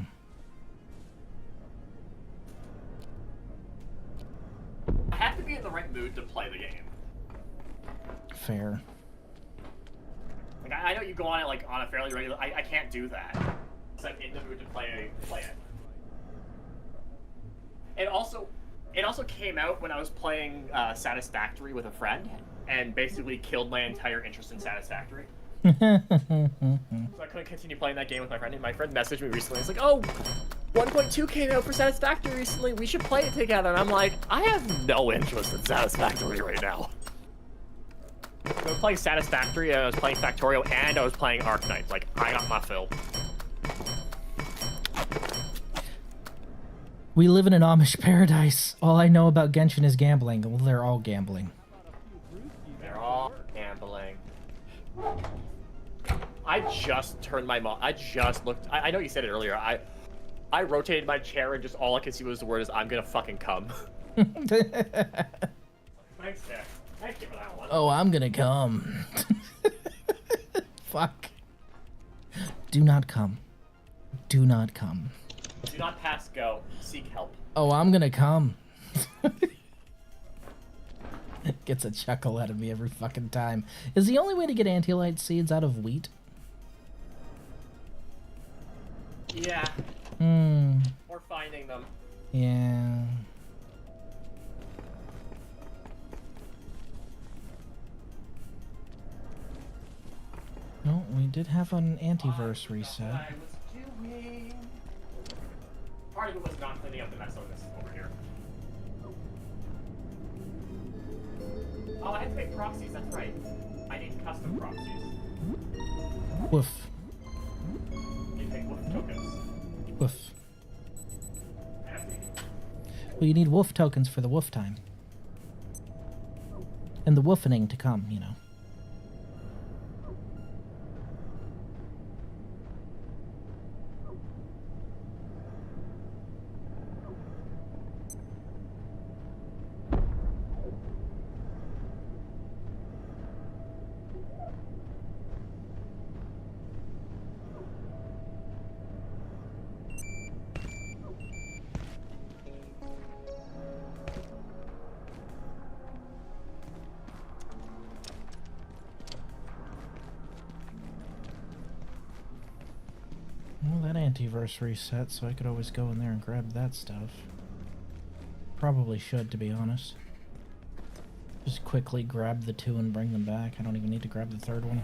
I have to be in the right mood to play the game. Fair. Like I know you go on it like on a fairly regular. I can't do that. It's like in the mood to play it. It also came out when I was playing Satisfactory with a friend, and basically killed my entire interest in Satisfactory. So I couldn't continue playing that game with my friend. And my friend messaged me recently. It's like, oh, 1.2 came out for Satisfactory recently. We should play it together. And I'm like, I have no interest in Satisfactory right now. So I was playing Satisfactory, I was playing Factorio, and I was playing Arknight. Like, I got my fill. We live in an Amish paradise. All I know about Genshin is gambling. Well, they're all gambling. They're all gambling. I just turned my I just looked. I know you said it earlier. I rotated my chair and just all I could see was the word is I'm gonna fucking come. Thanks, Nick. Thank you for that one. Oh, I'm gonna come. Fuck. Do not come. Do not come. Do not pass go. Seek help. Oh, I'm gonna come. Gets a chuckle out of me every fucking time. Is the only way to get Anti-Light seeds out of wheat? Yeah. Hmm. Or finding them. Yeah. No, we did have an antiverse reset. I was doing. Part of it was not cleaning up the mess on this over here. Oh, I had to make proxies, that's right. I need custom proxies. Woof. You take woof tokens. Woof. Well, you need wolf tokens for the woof time. And the woofening to come, you know. Well, that antiverse reset, so I could always go in there and grab that stuff. Probably should, to be honest. Just quickly grab the 2 and bring them back. I don't even need to grab the 3rd one.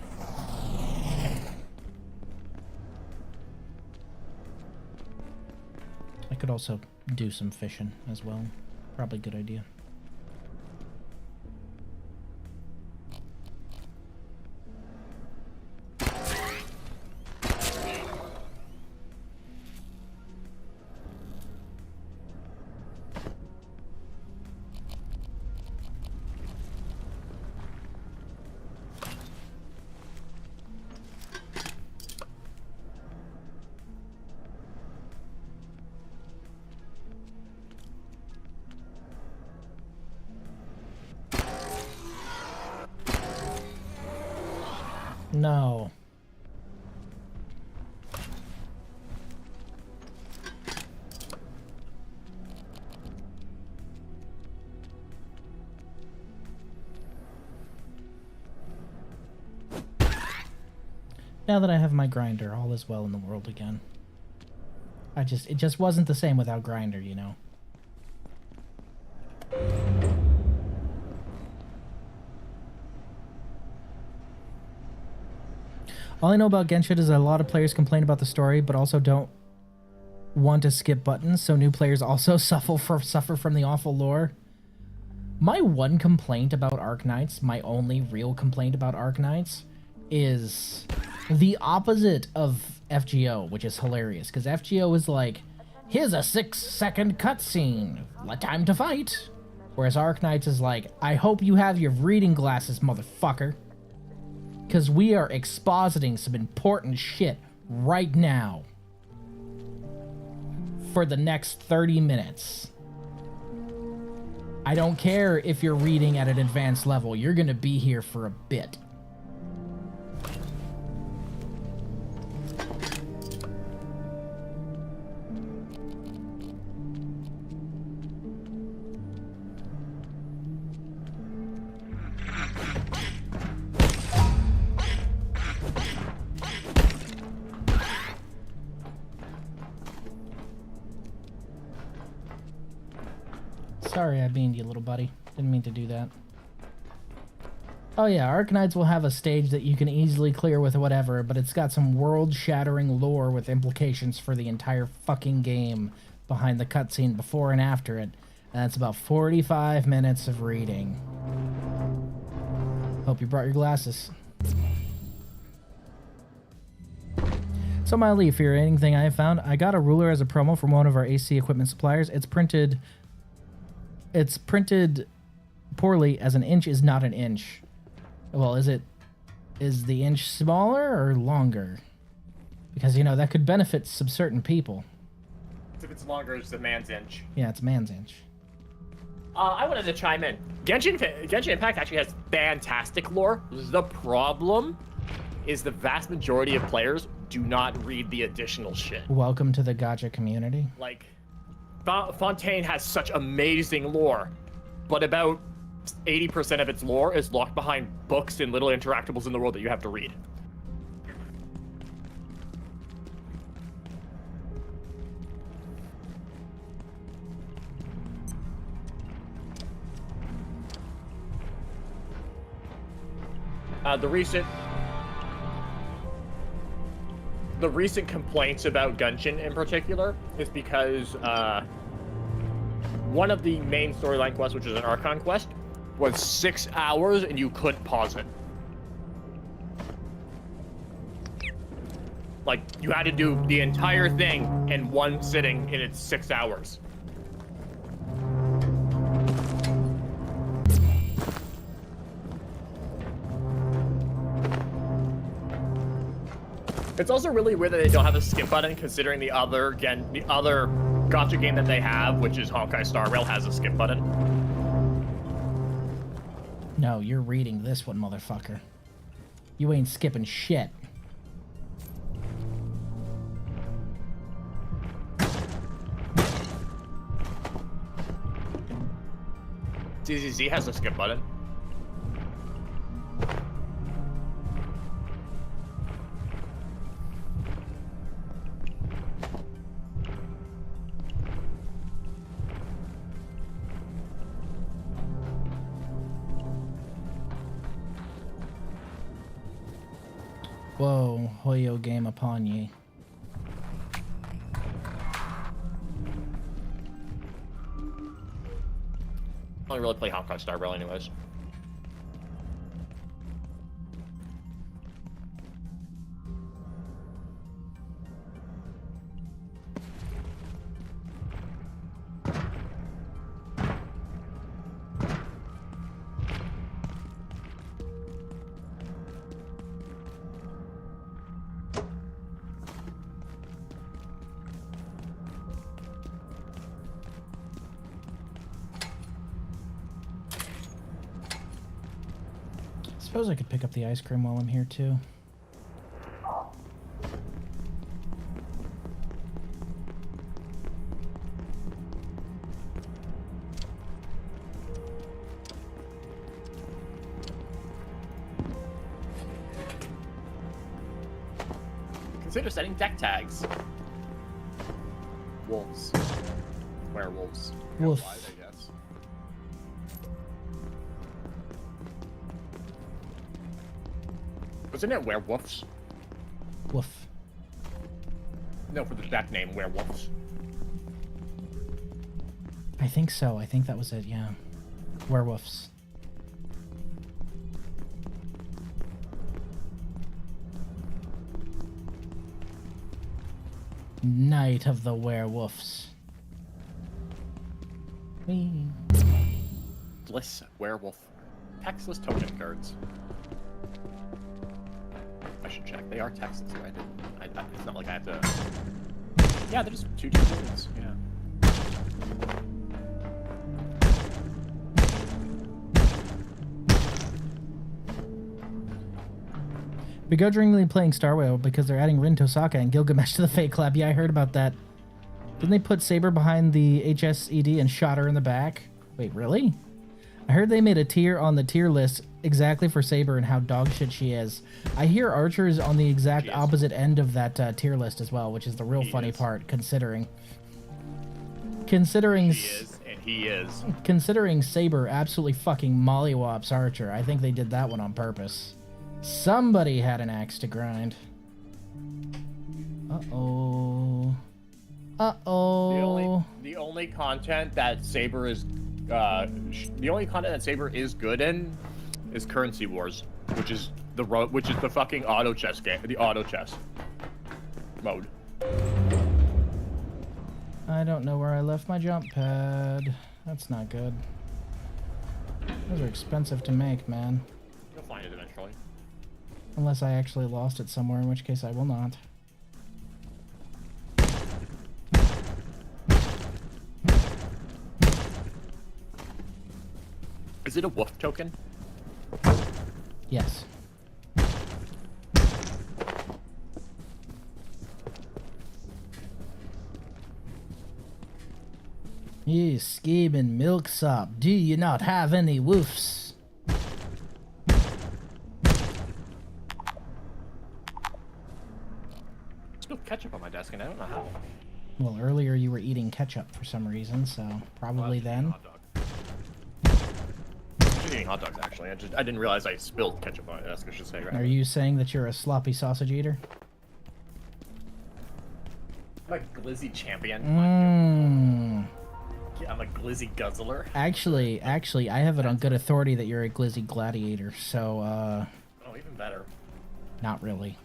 I could also do some fishing as well. Probably a good idea. No. Now that I have my grinder, all is well in the world again. It just wasn't the same without grinder, you know. All I know about Genshin is that a lot of players complain about the story, but also don't want to skip buttons, so new players also suffer from the awful lore. My one complaint about Arknights, my only real complaint about Arknights, is the opposite of FGO, which is hilarious, because FGO is like, here's a 6-second cutscene, time to fight. Whereas Arknights is like, I hope you have your reading glasses, motherfucker. Because we are expositing some important shit right now. For the next 30 minutes. I don't care if you're reading at an advanced level, you're gonna be here for a bit. Sorry I beamed you, little buddy. Didn't mean to do that. Oh yeah, Arknights will have a stage that you can easily clear with whatever, but it's got some world-shattering lore with implications for the entire fucking game behind the cutscene before and after it. And that's about 45 minutes of reading. Hope you brought your glasses. So my leaf here, anything I have found, I got a ruler as a promo from one of our AC equipment suppliers. It's printed poorly as an inch is not an inch. Well, is the inch smaller or longer? Because, you know, that could benefit some certain people. If it's longer, it's a man's inch. Yeah, it's a man's inch. I wanted to chime in. Genshin Impact actually has fantastic lore. The problem is the vast majority of players do not read the additional shit. Welcome to the gacha community. Like, Fontaine has such amazing lore, but about 80% of its lore is locked behind books and little interactables in the world that you have to read. The recent complaints about Genshin in particular is because one of the main storyline quests, which is an Archon quest, was 6 hours and you couldn't pause it. Like, you had to do the entire thing in one sitting and it's 6 hours. It's also really weird that they don't have a skip button, considering the other gacha game that they have, which is Honkai Star Rail, has a skip button. No, you're reading this one, motherfucker. You ain't skipping shit. ZZZ has a skip button. Whoa, Hoyo game upon ye. I don't really play Honkai Star Rail anyways. Suppose I could pick up the ice cream while I'm here too. Consider setting deck tags. Wolves. Werewolves. Wolf. I guess. Wasn't it werewolves? Woof. No, for the exact name, werewolves. I think so. I think that was it, yeah. Werewolves. Night of the Werewolves. Whee. Bliss werewolf. Textless token cards. I should check. They are textless, right? It's not like I have to... Yeah, they're just 2 tokens. Yeah. Begrudgingly playing Star Whale because they're adding Rin Tosaka and Gilgamesh to the Fate Club. Yeah, I heard about that. Didn't they put Saber behind the HSED and shot her in the back? Wait, really? I heard they made a tier on the tier list exactly for Saber and how dog shit she is. I hear Archer is on the exact opposite end of that tier list as well, which is the real funny part, considering... She is, and he is. Considering Saber absolutely fucking mollywops Archer, I think they did that one on purpose. Somebody had an axe to grind. Uh-oh. Uh-oh. The only content that Saber is good in is Currency Wars, which is the fucking auto chess game, the auto chess mode. I don't know where I left my jump pad. That's not good. Those are expensive to make, man. You'll find it eventually. Unless I actually lost it somewhere, in which case I will not. Is it a wolf token? Yes. You scheming milksop, do you not have any woofs? Spilled ketchup on my desk and I don't know how. Well, earlier you were eating ketchup for some reason, so probably then. Eating hot dogs, actually. I didn't realize I spilled ketchup on my desk, I should say, right? Are you saying that you're a sloppy sausage eater? I'm a glizzy champion. I'm a glizzy guzzler. Actually, I have it on good authority that you're a glizzy gladiator, so, Oh, even better. not really.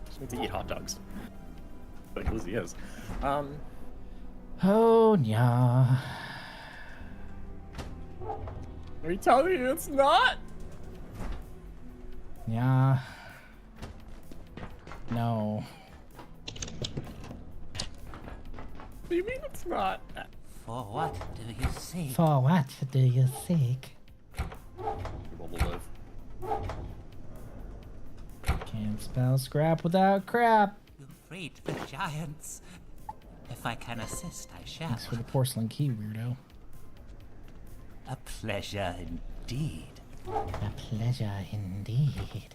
Just need to eat hot dogs. But glizzy is. Oh, yeah. Are you telling me it's not? Yeah. No. What do you mean it's not? For what do you seek? For what do you seek? Can't spell scrap without crap. You freed the giants. If I can assist, I shall. Thanks for the porcelain key, weirdo. A pleasure indeed. A pleasure indeed.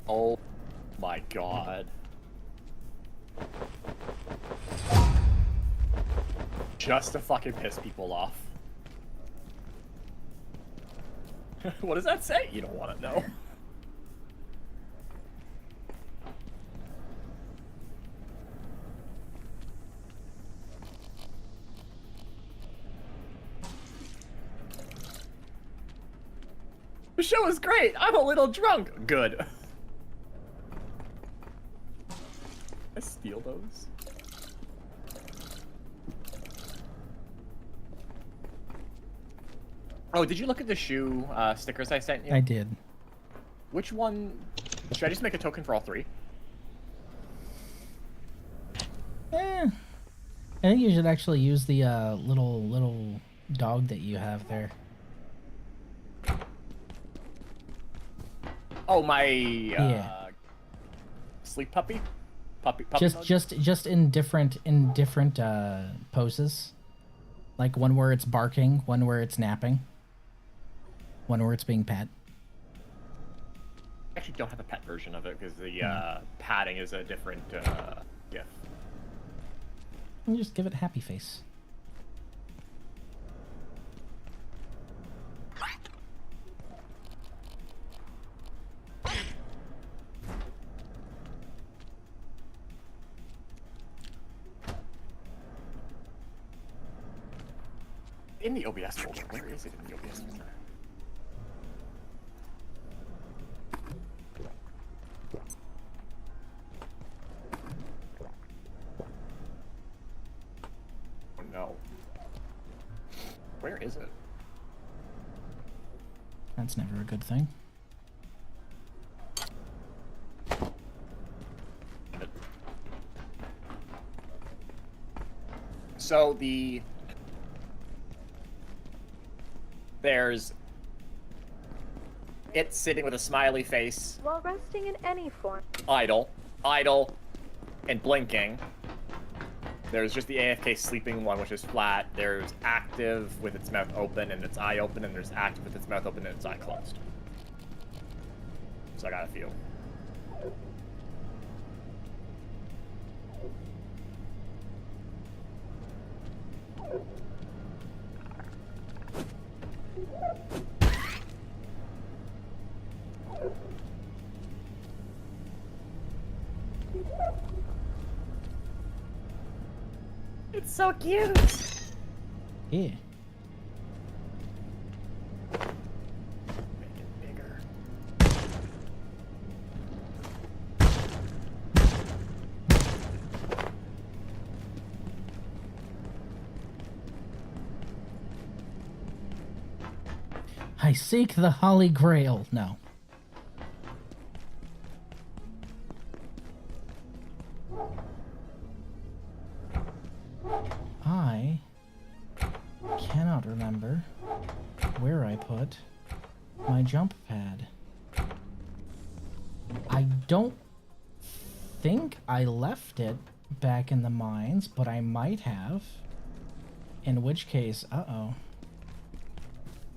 Oh my god. Just to fucking piss people off. What does that say? You don't want to know. The show is great. I'm a little drunk. Good. I steal those. Oh, did you look at the shoe stickers I sent you? I did. Which one? Should I just make a token for all 3? I think you should actually use the little dog that you have there. Oh, my sleep puppy? Puppy mode? just in different poses. Like one where it's barking, one where it's napping, one where it's being pet. I actually don't have a pet version of it because the padding is a different GIF. And just give it happy face. In the OBS folder. Where is it in the OBS folder? Oh no. Where is it? That's never a good thing. So there's it sitting with a smiley face, While resting in any form. idle, and blinking. There's just the AFK sleeping one, which is flat. There's active with its mouth open and its eye open, and there's active with its mouth open and its eye closed. So I got a few. It's so cute. Yeah. Make it bigger. I seek the Holy Grail. No. I cannot remember where I put my jump pad. I don't think I left it back in the mines, but I might have. In which case, uh-oh.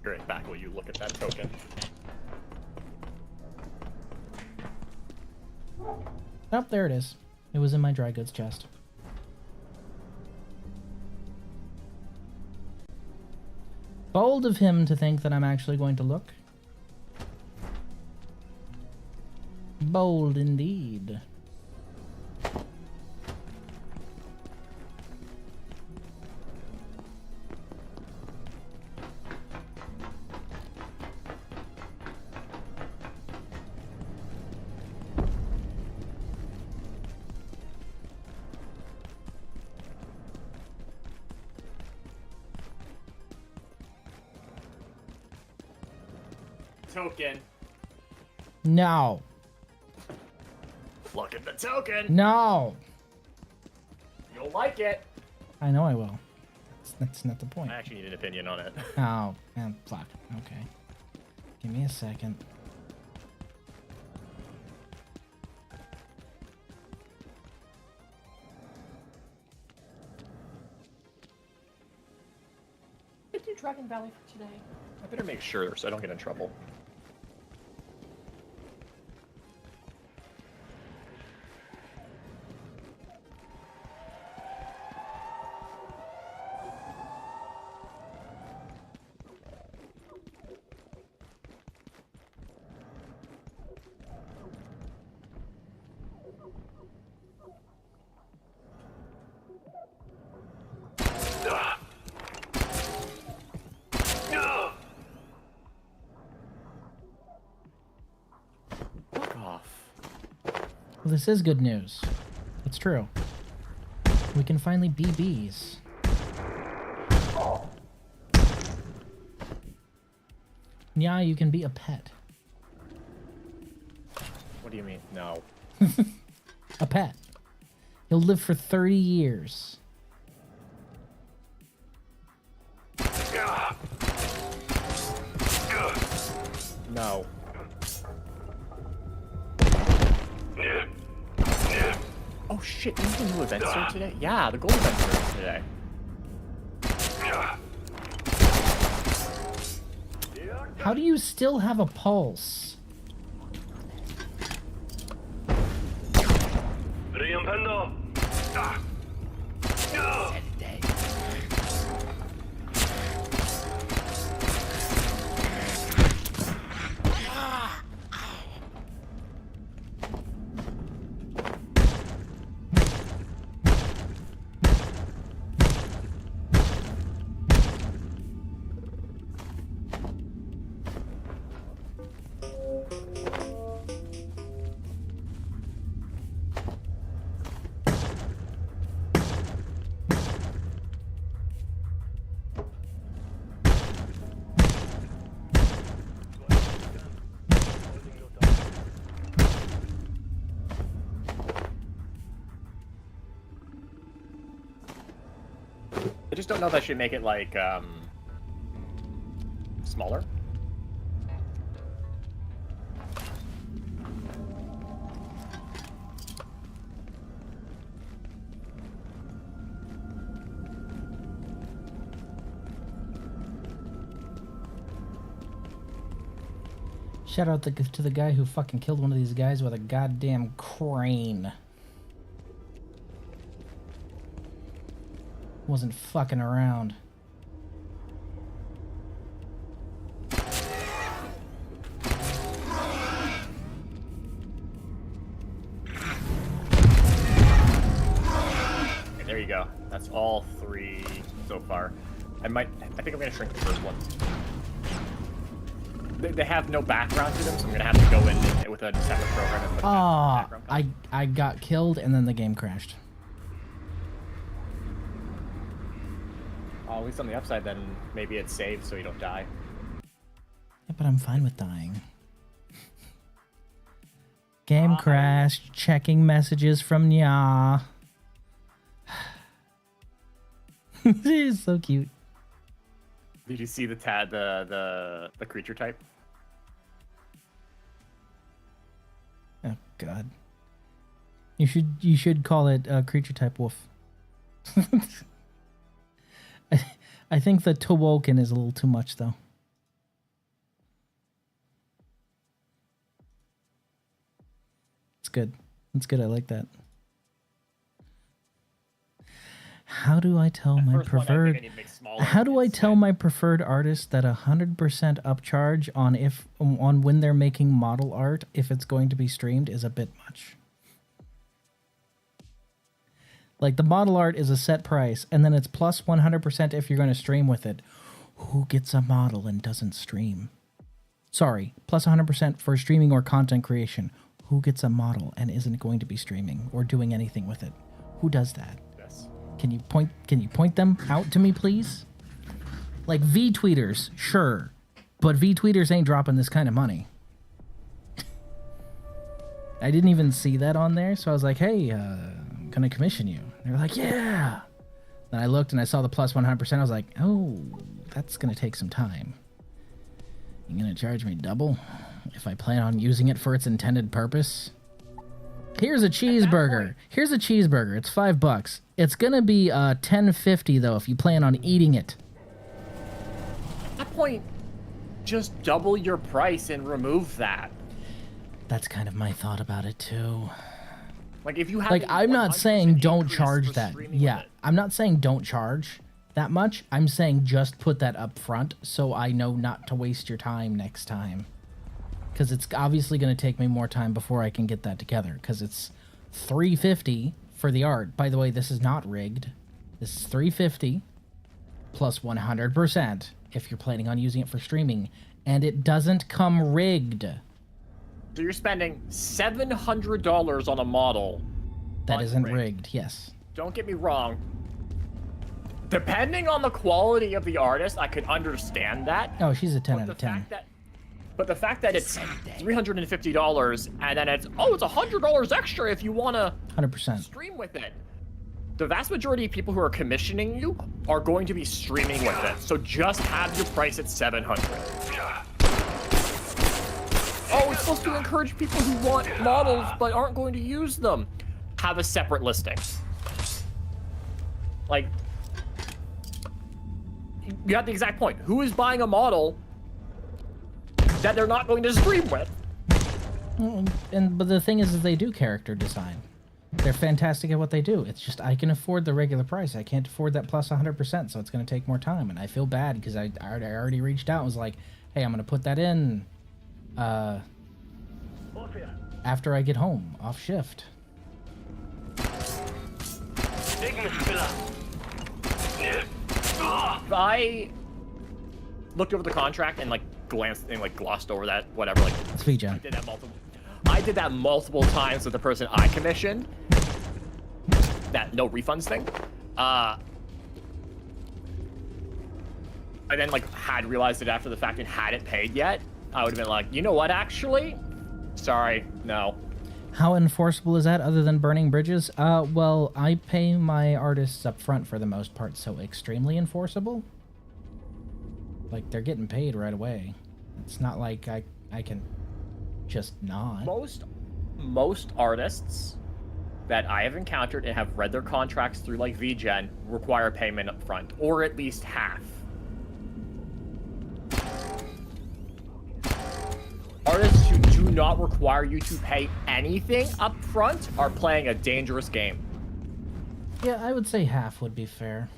Be right back while you look at that token. Oh, there it is. It was in my dry goods chest. Bold of him to think that I'm actually going to look. Bold indeed. Token. No. Look at the token. No. You'll like it. I know I will. That's not the point. I actually need an opinion on it. Oh, fuck. Okay. Give me a second. I do Dragon Valley for today. I better make sure so I don't get in trouble. Well, this is good news. It's true. We can finally be bees. Yeah, you can be a pet. What do you mean? No. A pet. You'll live for 30 years. No. Oh shit, didn't the new event start today? Yeah, the gold event started today. How do you still have a pulse? I just don't know if I should make it like smaller. Shout out to the guy who fucking killed one of these guys with a goddamn crane. Wasn't fucking around. Okay, there you go. That's all 3 so far. I think I'm gonna shrink the first one. They have no background to them, so I'm gonna have to go in with a separate program and put background. I got killed and then the game crashed. Oh, at least on the upside, then maybe it's saved so you don't die. Yeah, but I'm fine with dying. Game crashed. Checking messages from Nya. He's so cute. Did you see the creature type? Oh God. You should call it creature type wolf. I think the Towoken is a little too much though. It's good. It's good. I like that. How do I tell my preferred? How do I tell my preferred artist that 100% upcharge on when they're making model art if it's going to be streamed is a bit much? Like the model art is a set price, and then it's plus 100% if you're going to stream with it. Who gets a model and doesn't stream? Sorry, plus 100% for streaming or content creation. Who gets a model and isn't going to be streaming or doing anything with it? Who does that? Yes. Can you point them out to me, please? Like V-tweeters, sure, but V-tweeters ain't dropping this kind of money. I didn't even see that on there, so I was like, hey, I'm gonna commission you. They were like, yeah. Then I looked and I saw the plus 100%. I was like, oh, that's gonna take some time. You gonna charge me double if I plan on using it for its intended purpose? Here's a cheeseburger. Here's a cheeseburger. It's $5. It's gonna be $10.50 though if you plan on eating it. At that point, just double your price and remove that. That's kind of my thought about it too. Like if you have I'm not saying don't charge that. Yeah, I'm not saying don't charge that much. I'm saying just put that up front so I know not to waste your time next time. Because it's obviously going to take me more time before I can get that together. Because it's $350 for the art. By the way, this is not rigged. This is $350 plus 100% if you're planning on using it for streaming. And it doesn't come rigged. So you're spending $700 on a model. That isn't rigged, yes. Don't get me wrong. Depending on the quality of the artist, I could understand that. Oh, she's a 10 out of 10. But the fact that it's $350 and then it's $100 extra if you want to 100% stream with it. The vast majority of people who are commissioning you are going to be streaming with it. So just have your price at $700. Oh, it's supposed to encourage people who want models but aren't going to use them. Have a separate listing. Like, you got the exact point. Who is buying a model that they're not going to stream with? But the thing is they do character design. They're fantastic at what they do. It's just I can afford the regular price. I can't afford that plus 100%, so it's going to take more time. And I feel bad because I already reached out and was like, hey, I'm going to put that in after I get home, off shift. I looked over the contract and glanced and glossed over that, whatever. It's VJ. I did that multiple times with the person I commissioned. That no refunds thing. I then had realized it after the fact and hadn't paid yet. I would have been like, you know what, actually? Sorry, no. How enforceable is that other than burning bridges? Well, I pay my artists up front for the most part, so extremely enforceable. Like, they're getting paid right away. It's not like I can just not. Most artists that I have encountered and have read their contracts through like VGen require payment up front, or at least half. Artists who do not require you to pay anything up front are playing a dangerous game. Yeah, I would say half would be fair.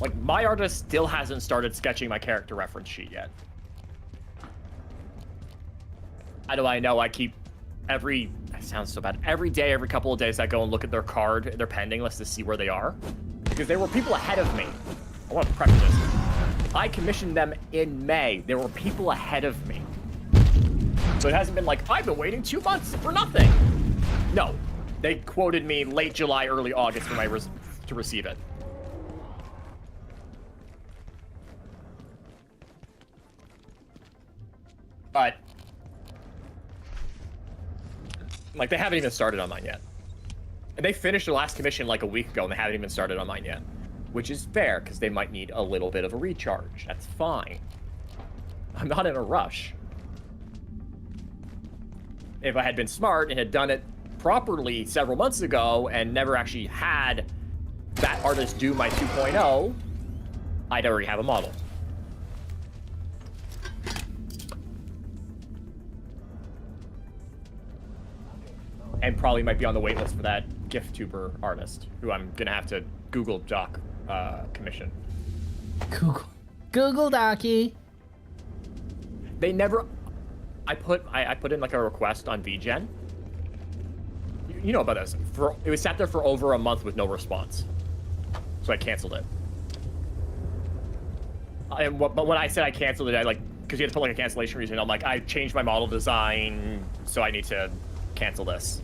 Like, my artist still hasn't started sketching my character reference sheet yet. How do I know? I keep that sounds so bad. Every day, every couple of days, I go and look at their card, their pending list to see where they are. Because there were people ahead of me. I want to preface this. I commissioned them in May. There were people ahead of me. So it hasn't been like, I've been waiting 2 months for nothing. No. They quoted me late July, early August for my to receive it. But like, they haven't even started on mine yet. And they finished their last commission like a week ago, and they haven't even started on mine yet. Which is fair, because they might need a little bit of a recharge. That's fine. I'm not in a rush. If I had been smart and had done it properly several months ago and never actually had that artist do my 2.0, I'd already have a model. And probably might be on the waitlist for that GIF-tuber artist, who I'm gonna have to Google Doc commission. Google Docky. They never. I put in like a request on VGen. You know about this. It was sat there for over a month with no response, so I canceled it. But when I said I canceled it, I because you had to put like a cancellation reason. I'm like, I changed my model design, so I need to cancel this.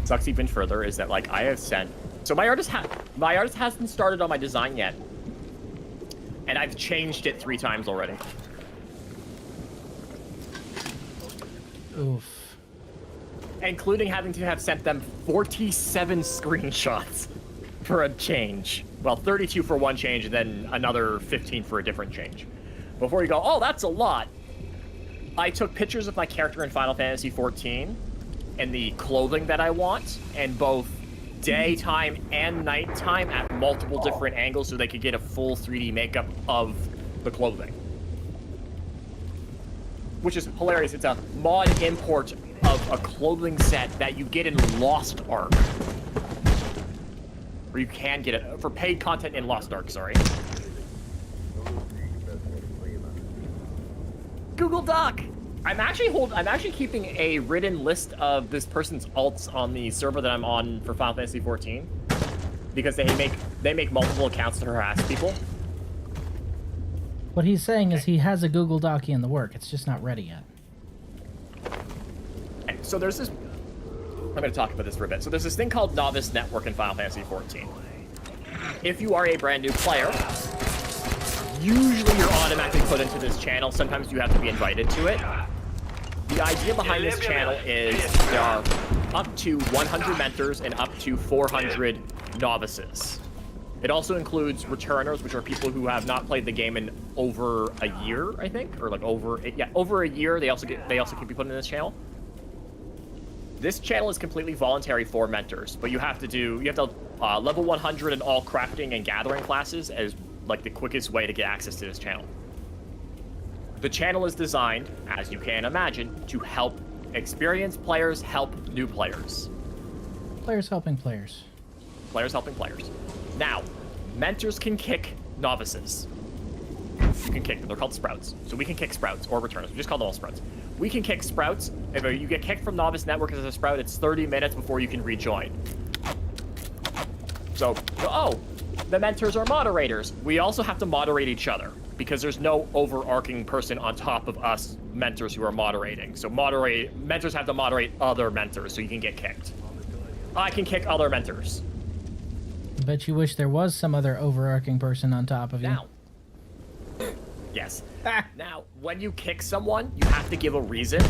Sucks even further is that like I have sent, so my artist hasn't started on my design yet, and I've changed it 3 times already. Oof. Including having to have sent them 47 screenshots for a change. Well, 32 for one change and then another 15 for a different change. Before you go, oh, that's a lot. I took pictures of my character in Final Fantasy XIV and the clothing that I want, and both daytime and nighttime at multiple different angles so they could get a full 3D makeup of the clothing. Which is hilarious. It's a mod import of a clothing set that you get in Lost Ark. Or you can get it for paid content in Lost Ark, sorry. Google Doc! I'm actually keeping a written list of this person's alts on the server that I'm on for Final Fantasy XIV, because they make multiple accounts to harass people. What he's saying is he has a Google Doc in the work. It's just not ready yet. So there's this. I'm going to talk about this for a bit. So there's this thing called Novice Network in Final Fantasy XIV. If you are a brand new player, usually you're automatically put into this channel. Sometimes you have to be invited to it. The idea behind this channel is there are up to 100 mentors and up to 400 novices. It also includes returners, which are people who have not played the game in over a year, I think, or like over a year. They also can be put in this channel. This channel is completely voluntary for mentors, but you have to level 100 in all crafting and gathering classes as like the quickest way to get access to this channel. The channel is designed, as you can imagine, to help experienced players help new players. Players helping players. Players helping players. Now, mentors can kick novices. You can kick them. They're called sprouts. So we can kick sprouts or returners. We just call them all sprouts. We can kick sprouts. If you get kicked from Novice Network as a sprout, it's 30 minutes before you can rejoin. So, the mentors are moderators. We also have to moderate each other because there's no overarching person on top of us mentors who are moderating. So mentors have to moderate other mentors so you can get kicked. I can kick other mentors. I bet you wish there was some other overarching person on top of you. Now. Yes. Now, when you kick someone, you have to give a reason.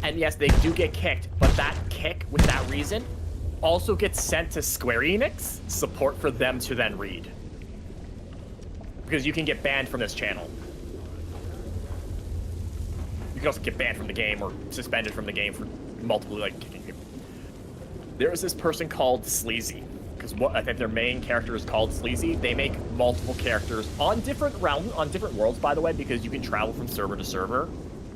And yes, they do get kicked, but that kick with that reason also gets sent to Square Enix support for them to then read. Because you can get banned from this channel. You can also get banned from the game or suspended from the game for multiple, like, kicking people. There is this person called Sleazy. Because I think their main character is called Sleazy. They make multiple characters on different worlds, by the way, because you can travel from server to server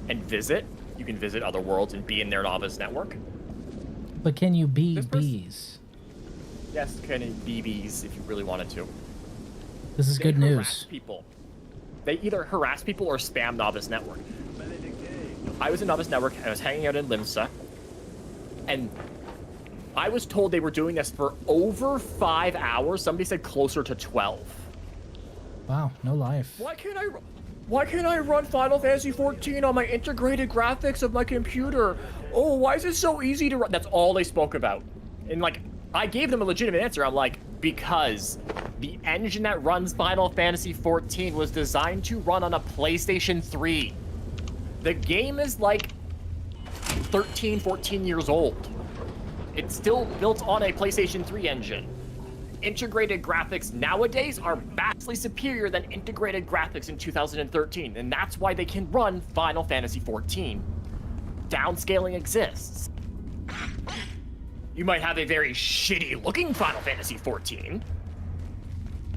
and visit. You can visit other worlds and be in their Novice Network. But can you be bees? Yes, can you be bees if you really wanted to. This is good news. People. They either harass people or spam Novice Network. I was in Novice Network and I was hanging out in Limsa, and I was told they were doing this for over 5 hours. Somebody said closer to 12. Wow, no life. Why can't I run Final Fantasy 14 on my integrated graphics of my computer? Oh, why is it so easy to run? That's all they spoke about. And like, I gave them a legitimate answer. I'm like, because the engine that runs Final Fantasy 14 was designed to run on a PlayStation 3. The game is like 13, 14 years old. It's still built on a PlayStation 3 engine. Integrated graphics nowadays are vastly superior than integrated graphics in 2013, and that's why they can run Final Fantasy 14. Downscaling exists. You might have a very shitty looking Final Fantasy 14,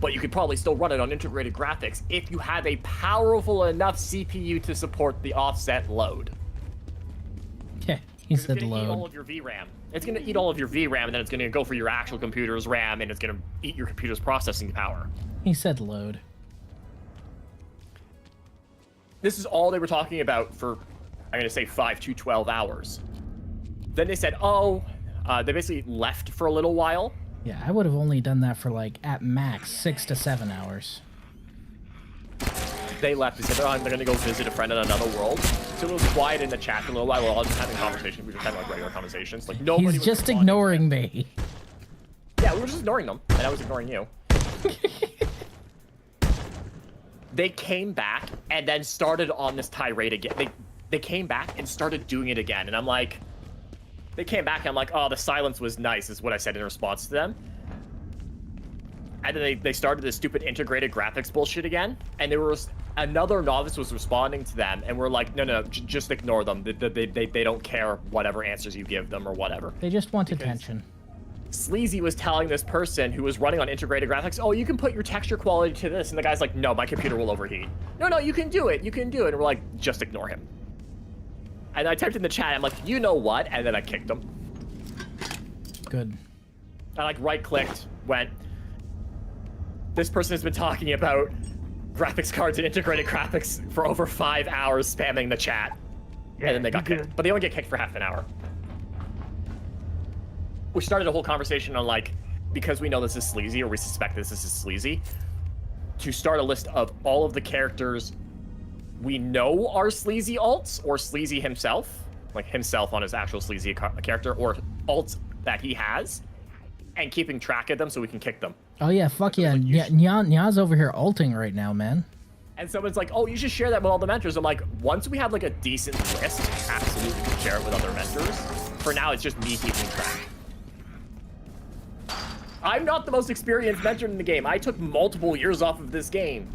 but you could probably still run it on integrated graphics if you have a powerful enough CPU to support the offset load. Yeah, he said It's gonna eat all of your VRAM. It's gonna eat all of your VRAM, and then it's gonna go for your actual computer's RAM, and it's gonna eat your computer's processing power. He said load. This is all they were talking about for, I'm gonna say 5 to 12 hours. Then they said, they basically left for a little while. Yeah, I would have only done that for like, at max, 6 to 7 hours. They left. They said, they're gonna go visit a friend in another world. So it was quiet in the chat for a little while. We're all just having conversations. We were just having like regular conversations. Like nobody He's just ignoring me. Yeah, we were just ignoring them, and I was ignoring you. They came back and then started on this tirade again. They came back and started doing it again, and I'm like, they came back and I'm like, oh, the silence was nice, is what I said in response to them. And then they started this stupid integrated graphics bullshit again, and there was another novice was responding to them, and we're like, no, just ignore them. They don't care whatever answers you give them or whatever. They just want attention. Sleazy was telling this person who was running on integrated graphics, oh, you can put your texture quality to this, and the guy's like, no, my computer will overheat. No, you can do it, and we're like, just ignore him. And I typed in the chat, I'm like, you know what? And then I kicked him. Good. I like right-clicked, went, this person has been talking about graphics cards and integrated graphics for over 5 hours, spamming the chat. Yeah, and then they got kicked. But they only get kicked for half an hour. We started a whole conversation on like, because we know this is Sleazy, or we suspect this is Sleazy, to start a list of all of the characters we know are Sleazy alts, or Sleazy himself, like himself on his actual Sleazy character, or alts that he has, and keeping track of them so we can kick them. Oh yeah, fuck yeah. Nya's over here ulting right now, man. And someone's like, oh, you should share that with all the mentors. I'm like, once we have like a decent list, absolutely can share it with other mentors. For now, it's just me keeping track. I'm not the most experienced mentor in the game. I took multiple years off of this game.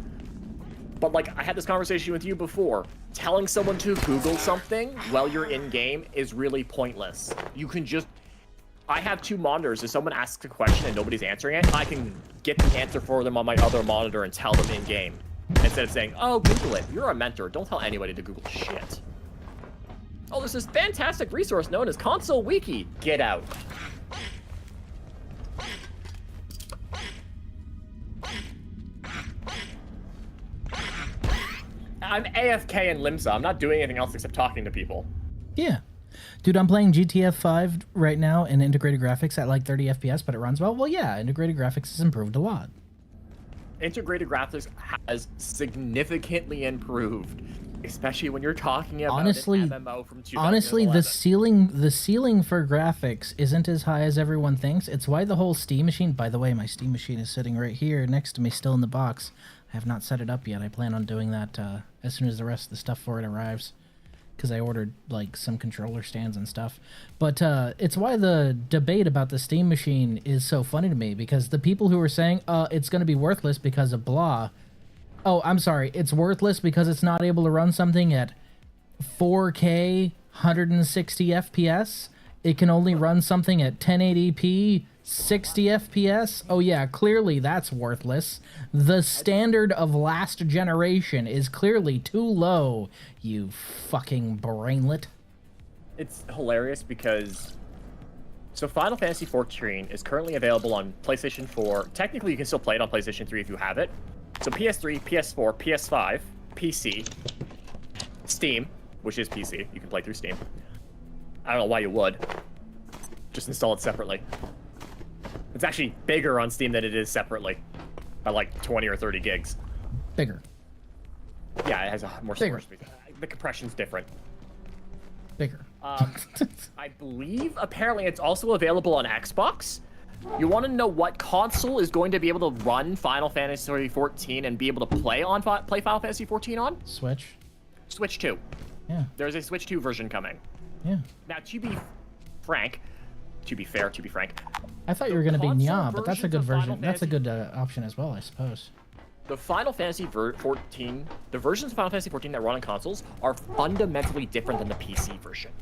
But like, I had this conversation with you before. Telling someone to Google something while you're in-game is really pointless. You can just... I have 2 monitors. If someone asks a question and nobody's answering it, I can get the answer for them on my other monitor and tell them in-game. Instead of saying, oh, Google it. You're a mentor. Don't tell anybody to Google shit. Oh, there's this fantastic resource known as Console Wiki. Get out. I'm AFK in Limsa. I'm not doing anything else except talking to people. Yeah. Dude, I'm playing GTF 5 right now in integrated graphics at like 30 FPS, but it runs well. Well, yeah, integrated graphics has improved a lot. Integrated graphics has significantly improved, especially when you're talking about honestly, an MMO from 2011. honestly, the ceiling for graphics isn't as high as everyone thinks. It's why the whole Steam machine, by the way, my Steam machine is sitting right here next to me, still in the box. I have not set it up yet. I plan on doing that as soon as the rest of the stuff for it arrives, because I ordered like some controller stands and stuff. But it's why the debate about the Steam machine is so funny to me, because the people who are saying it's going to be worthless because of blah. Oh, I'm sorry. It's worthless because it's not able to run something at 4K 160 FPS. It can only run something at 1080p 60 FPS. Oh yeah, clearly that's worthless. The standard of last generation is clearly too low, you fucking brainlet. It's hilarious because Final Fantasy XIV is currently available on PlayStation 4. Technically, you can still play it on PlayStation 3 if you have it. So PS3, PS4, PS5, PC, Steam, which is PC. You can play through Steam. I don't know why you would. Just install it separately. It's actually bigger on Steam than it is separately, by like 20 or 30 gigs. Bigger. Yeah, it has more storage space. The compression's different. Bigger. I believe apparently it's also available on Xbox. You want to know what console is going to be able to run Final Fantasy XIV and be able to play Final Fantasy XIV on? Switch. Switch 2. Yeah. There's a Switch 2 version coming. Yeah. Now, to be frank, I thought you were going to be Nya, but that's a good version. Fantasy... That's a good option as well, I suppose. The Final Fantasy XIV, the versions of Final Fantasy XIV that run on consoles are fundamentally different than the PC version.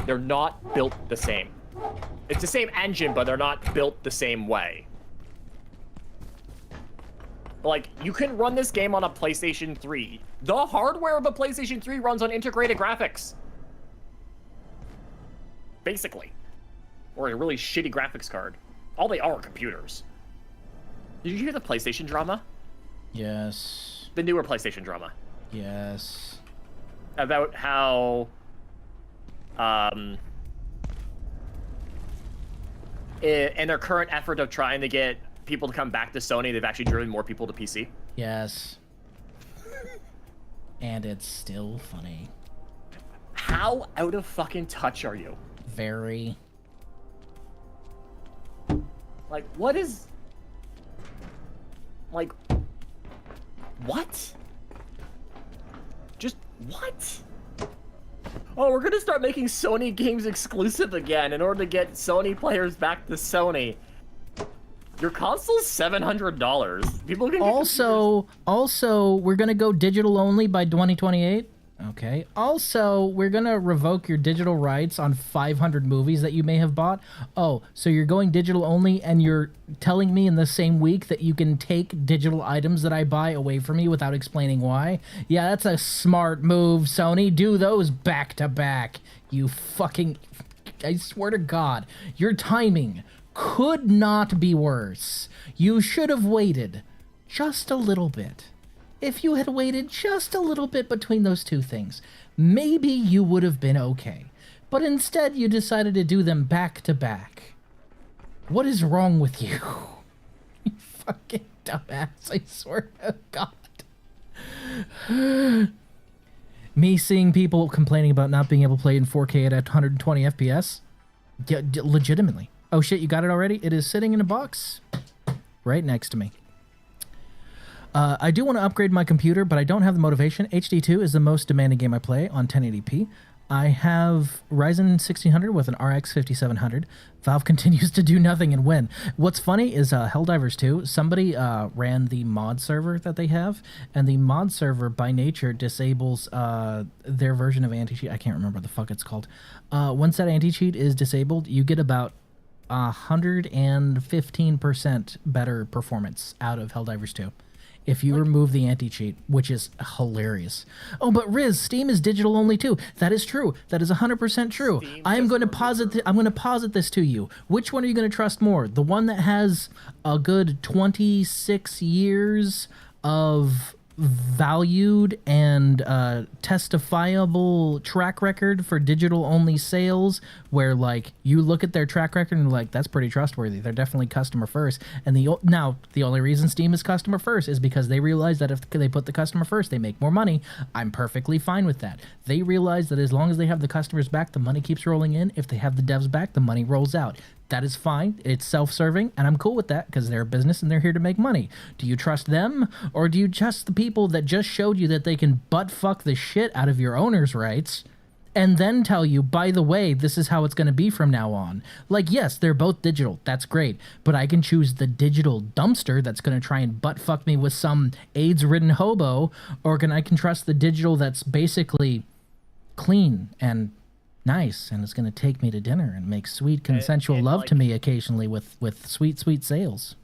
They're not built the same. It's the same engine, but they're not built the same way. Like, you can run this game on a PlayStation 3. The hardware of a PlayStation 3 runs on integrated graphics. Basically. Or a really shitty graphics card. All they are computers. Did you hear the PlayStation drama? Yes. The newer PlayStation drama. Yes. About how... in their current effort of trying to get people to come back to Sony, they've actually driven more people to PC. Yes. And it's still funny. How out of fucking touch are you? Very. Like, what is... Like... What? Just what? Oh, we're gonna start making Sony games exclusive again in order to get Sony players back to Sony. Your console's $700. People can also, we're gonna go digital only by 2028. Okay. Also, we're gonna revoke your digital rights on 500 movies that you may have bought. Oh, so you're going digital only, and you're telling me in the same week that you can take digital items that I buy away from me without explaining why? Yeah, that's a smart move, Sony. Do those back to back. You fucking... I swear to God, your timing could not be worse. You should have waited just a little bit. If you had waited just a little bit between those two things, maybe you would have been okay. But instead, you decided to do them back to back. What is wrong with you? You fucking dumbass, I swear to God. Me seeing people complaining about not being able to play in 4K at 120 FPS? Yeah, legitimately. Oh shit, you got it already? It is sitting in a box right next to me. I do want to upgrade my computer, but I don't have the motivation. HD2 is the most demanding game I play on 1080p. I have Ryzen 1600 with an RX 5700. Valve continues to do nothing and win. What's funny is Helldivers 2, somebody ran the mod server that they have, and the mod server by nature disables their version of anti-cheat. I can't remember what the fuck it's called. Once that anti-cheat is disabled, you get about 115% better performance out of Helldivers 2. If you remove the anti-cheat, which is hilarious. Oh, but Riz, Steam is digital only too. That is true. That is 100% true. I'm going to posit this to you. Which one are you going to trust more? The one that has a good 26 years of valued and testifiable track record for digital-only sales, where like you look at their track record and like that's pretty trustworthy. They're definitely customer first. And the only reason Steam is customer first is because they realize that if they put the customer first, they make more money. I'm perfectly fine with that. They realize that as long as they have the customers back, the money keeps rolling in. If they have the devs back, the money rolls out. That is fine. It's self-serving, and I'm cool with that because they're a business and they're here to make money. Do you trust them, or do you trust the people that just showed you that they can butt-fuck the shit out of your owner's rights and then tell you, by the way, this is how it's going to be from now on? Like, yes, they're both digital. That's great. But I can choose the digital dumpster that's going to try and butt-fuck me with some AIDS-ridden hobo, or I can trust the digital that's basically clean and nice, and it's going to take me to dinner and make sweet consensual love to me occasionally with sweet sales.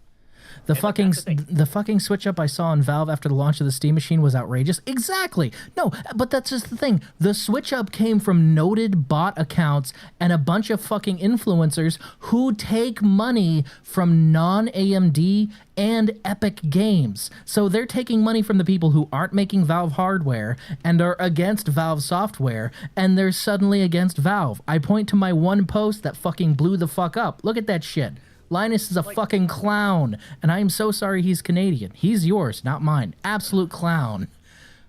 The fucking switch up I saw on Valve after the launch of the Steam machine was outrageous. Exactly. No, but that's just the thing. The switch up came from noted bot accounts and a bunch of fucking influencers who take money from non-AMD and Epic Games. So they're taking money from the people who aren't making Valve hardware and are against Valve software, and they're suddenly against Valve. I point to my one post that fucking blew the fuck up. Look at that shit. Linus is a fucking clown, and I am so sorry he's Canadian. He's yours, not mine. Absolute clown.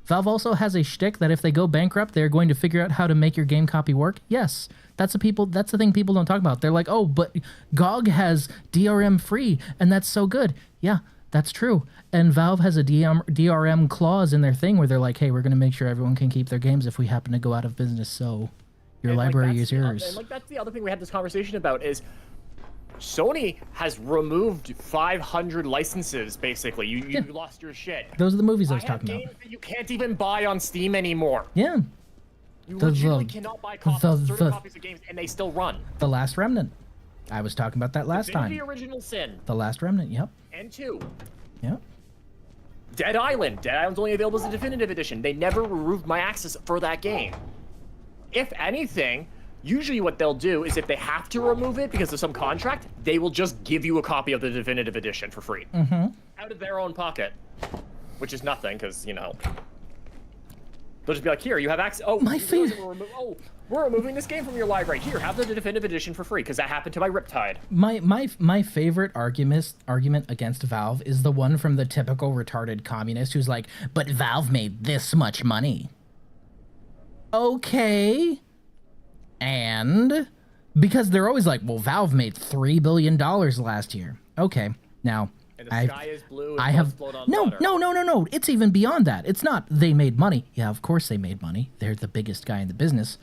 Valve also has a shtick that if they go bankrupt, they're going to figure out how to make your game copy work. Yes, that's the thing people don't talk about. They're like, oh, but GOG has DRM free, and that's so good. Yeah, that's true. And Valve has a DRM clause in their thing where they're like, hey, we're going to make sure everyone can keep their games if we happen to go out of business, so your library is yours. And like that's the other thing we had this conversation about is Sony has removed 500 licenses, basically. You lost your shit. Those are the movies I was talking about. Games that you can't even buy on Steam anymore. Yeah. You legitimately cannot buy certain copies of games, and they still run. The Last Remnant. I was talking about that last time. The Original Sin. The Last Remnant, yep. And 2. Yep. Dead Island. Dead Island's only available as a definitive edition. They never removed my access for that game. If anything, usually what they'll do is if they have to remove it because of some contract, they will just give you a copy of the definitive edition for free. Out of their own pocket. Which is nothing, because, you know, they'll just be like, here, you have access. Oh, my favorite. We're removing this game from your library. Here, have the definitive edition for free, because that happened to my Riptide. My favorite argument against Valve is the one from the typical retarded communist who's like, but Valve made this much money. Okay. And because they're always like, well, Valve made $3 billion last year. Okay, now and the sky is blue. I have no. It's even beyond that. It's not they made money. Yeah, of course they made money. They're the biggest guy in the business.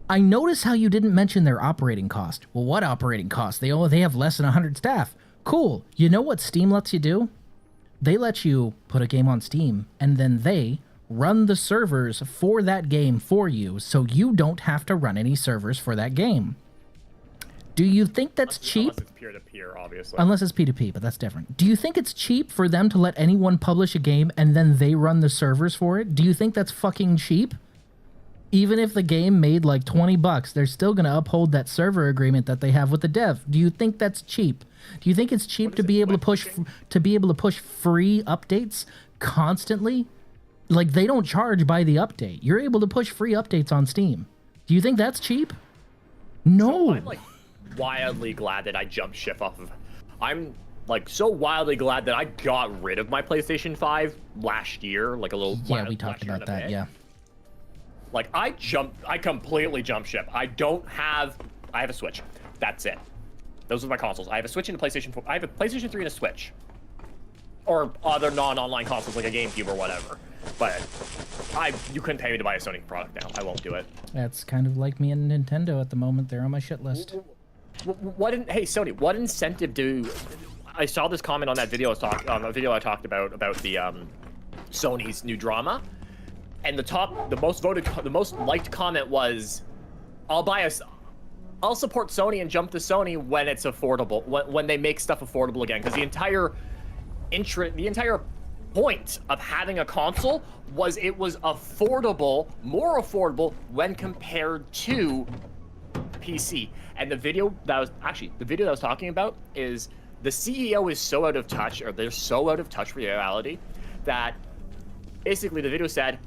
I notice how you didn't mention their operating cost. Well, what operating cost? They have less than 100 staff. Cool. You know what Steam lets you do? They let you put a game on Steam, and then they run the servers for that game for you, so you don't have to run any servers for that game. Do you think that's cheap? Unless it's peer-to-peer, obviously. Unless it's P2P, but that's different. Do you think it's cheap for them to let anyone publish a game and then they run the servers for it? Do you think that's fucking cheap? Even if the game made like $20, they're still going to uphold that server agreement that they have with the dev. Do you think that's cheap? Do you think it's cheap to be able to push free updates constantly? Like, they don't charge by the update. You're able to push free updates on Steam. Do you think that's cheap? No. So I'm, like, wildly glad that I jumped ship off of... I'm, like, so wildly glad that I got rid of my PlayStation 5 last year. Like, a little... Yeah, we talked about that, yeah. Like, I completely jumped ship. I have a Switch. That's it. Those are my consoles. I have a Switch and a PlayStation 4. I have a PlayStation 3 and a Switch. Or other non-online consoles like a GameCube or whatever. But you couldn't pay me to buy a Sony product now. I won't do it. That's kind of like me and Nintendo at the moment. They're on my shit list. Hey Sony, what incentive do? I saw this comment on that video a video I talked about the Sony's new drama, and the most liked comment was, I'll support Sony and jump to Sony when it's affordable, when they make stuff affordable again, because the entire point of having a console was it was more affordable when compared to PC. And the video that I was talking about is the CEO is so out of touch, or they're so out of touch with reality, that basically the video said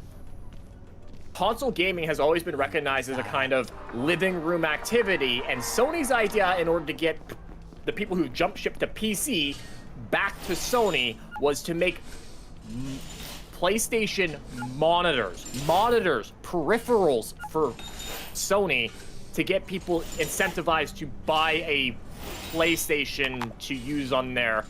console gaming has always been recognized as a kind of living room activity, and Sony's idea in order to get the people who jump ship to PC back to Sony was to make PlayStation monitors, peripherals for Sony to get people incentivized to buy a PlayStation to use on their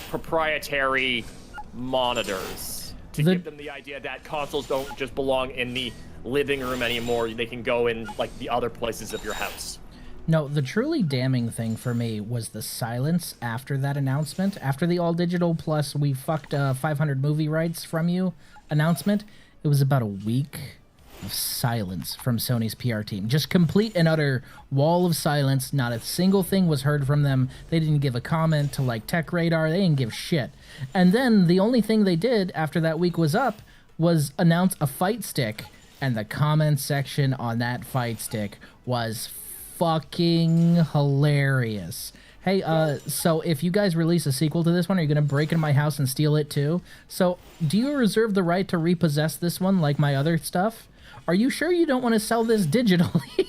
proprietary monitors. To give them the idea that consoles don't just belong in the living room anymore. They can go in like the other places of your house. No, the truly damning thing for me was the silence after that announcement. After the all digital plus we fucked 500 movie rights from you announcement, it was about a week of silence from Sony's PR team. Just complete and utter wall of silence. Not a single thing was heard from them. They didn't give a comment to like Tech Radar. They didn't give shit. And then the only thing they did after that week was up was announce a fight stick, and the comment section on that fight stick was fucking hilarious. Hey, so if you guys release a sequel to this one, are you going to break into my house and steal it too? So do you reserve the right to repossess this one like my other stuff? Are you sure you don't want to sell this digitally?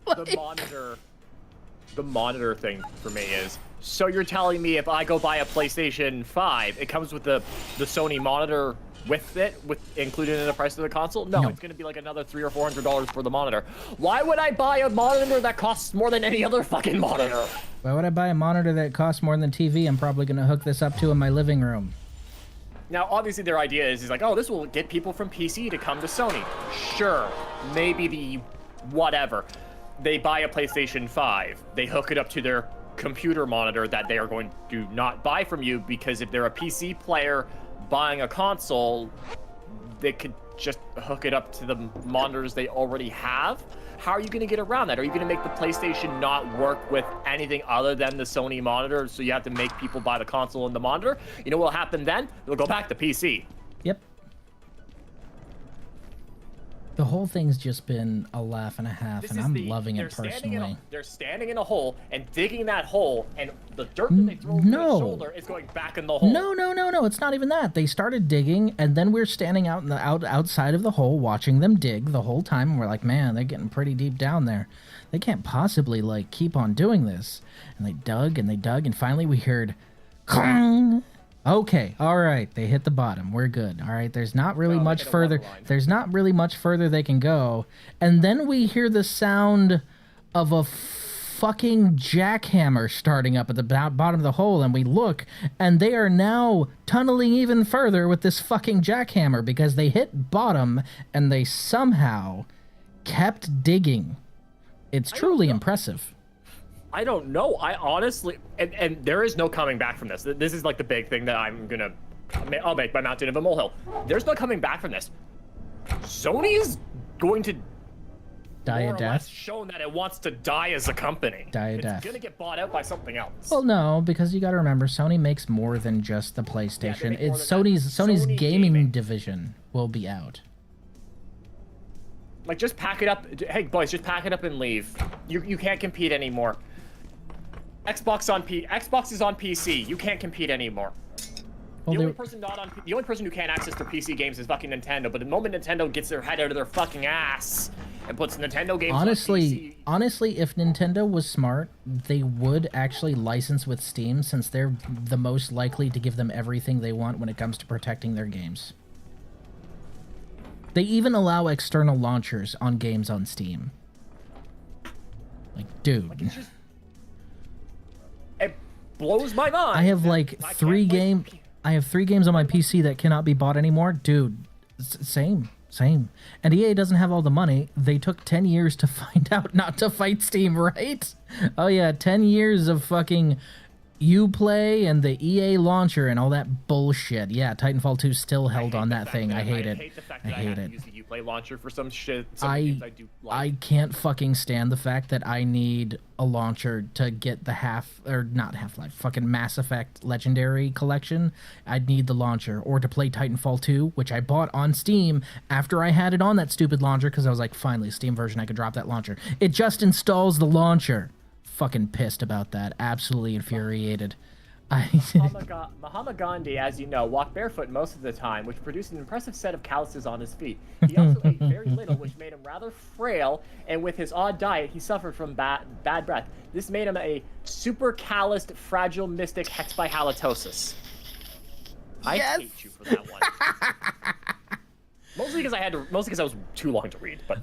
Like... The monitor thing for me is, so you're telling me if I go buy a PlayStation 5, it comes with the Sony monitor with it, included in the price of the console? No, it's going to be like another $300 or $400 for the monitor. Why would I buy a monitor that costs more than any other fucking monitor? Why would I buy a monitor that costs more than TV I'm probably going to hook this up to in my living room? Now, obviously, their idea is like, oh, this will get people from PC to come to Sony. Sure, maybe the whatever. They buy a PlayStation 5. They hook it up to their computer monitor that they are going to not buy from you, because if they're a PC player buying a console, they could just hook it up to the monitors they already have. How are you going to get around that? Are you going to make the PlayStation not work with anything other than the Sony monitor, so you have to make people buy the console and the monitor? You know what will happen then? They'll go back to PC. Yep. The whole thing's just been a laugh and a half, and I'm loving it personally. They're standing in a hole and digging that hole, and the dirt that they throw over their shoulder is going back in the hole. No, it's not even that. They started digging, and then we're standing out in the outside of the hole watching them dig the whole time, and we're like, man, they're getting pretty deep down there. They can't possibly, like, keep on doing this. And they dug, and finally we heard, clang! Okay, all right, they hit the bottom. We're good. All right, there's not really much further. There's not really much further they can go. And then we hear the sound of a fucking jackhammer starting up at the bottom of the hole, and we look, and they are now tunneling even further with this fucking jackhammer because they hit bottom and they somehow kept digging. It's truly impressive. I don't know. I honestly, and there is no coming back from this. This is like the big thing that I'll make my mountain of a molehill. There's no coming back from this. Sony is going to die a death. Shown that it wants to die as a company. It's gonna get bought out by something else. Well, no, because you got to remember, Sony makes more than just the PlayStation. Yeah, it's Sony's gaming division will be out. Like, just pack it up. Hey, boys, just pack it up and leave. You can't compete anymore. Xbox is on PC. You can't compete anymore. Well, the only person who can't access their PC games is fucking Nintendo. But the moment Nintendo gets their head out of their fucking ass and puts Nintendo games on PC... Honestly, if Nintendo was smart, they would actually license with Steam, since they're the most likely to give them everything they want when it comes to protecting their games. They even allow external launchers on games on Steam. Like, dude. It blows my mind. I have like three games on my PC that cannot be bought anymore. Dude, same. And EA doesn't have all the money. They took 10 years to find out not to fight Steam, right? Oh yeah, 10 years of fucking Uplay and the EA launcher and all that bullshit. Yeah, Titanfall 2 still held on that thing. I hate it. I hate the fact that I have to use the Uplay launcher for some shit. I can't fucking stand the fact that I need a launcher to get the fucking Mass Effect Legendary Collection. I'd need the launcher, or to play Titanfall 2, which I bought on Steam after I had it on that stupid launcher because I was like, finally, Steam version, I could drop that launcher. It just installs the launcher. Fucking pissed about that. Absolutely infuriated. Mahatma Gandhi, as you know, walked barefoot most of the time, which produced an impressive set of calluses on his feet. He also ate very little, which made him rather frail, and with his odd diet, he suffered from bad breath. This made him a super calloused, fragile mystic hexbihalitosis. I hate you for that one. Mostly because I was too long to read. But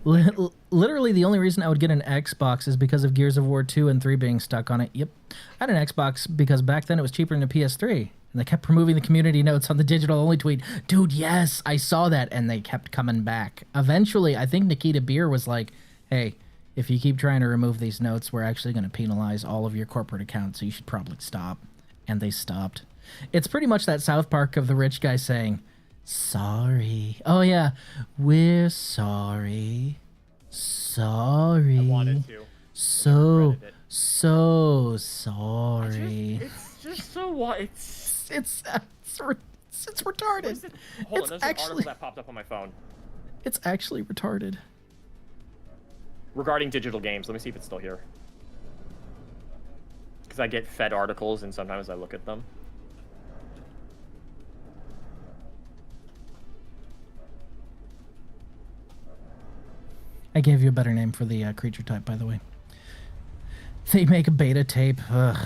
literally, the only reason I would get an Xbox is because of Gears of War 2 and 3 being stuck on it. Yep, I had an Xbox because back then it was cheaper than a PS3, and they kept removing the community notes on the digital-only tweet. Dude, yes, I saw that, and they kept coming back. Eventually, I think Nikita Beer was like, "Hey, if you keep trying to remove these notes, we're actually going to penalize all of your corporate accounts, so you should probably stop." And they stopped. It's pretty much that South Park of the rich guy saying, "Sorry. Oh, yeah. We're sorry. Sorry. I wanted to. So sorry." It's just so what? It's retarded. Hold on, there's an article that popped up on my phone. It's actually retarded. Regarding digital games. Let me see if it's still here. Because I get fed articles and sometimes I look at them. I gave you a better name for the creature type, by the way. They make a beta tape. Ugh.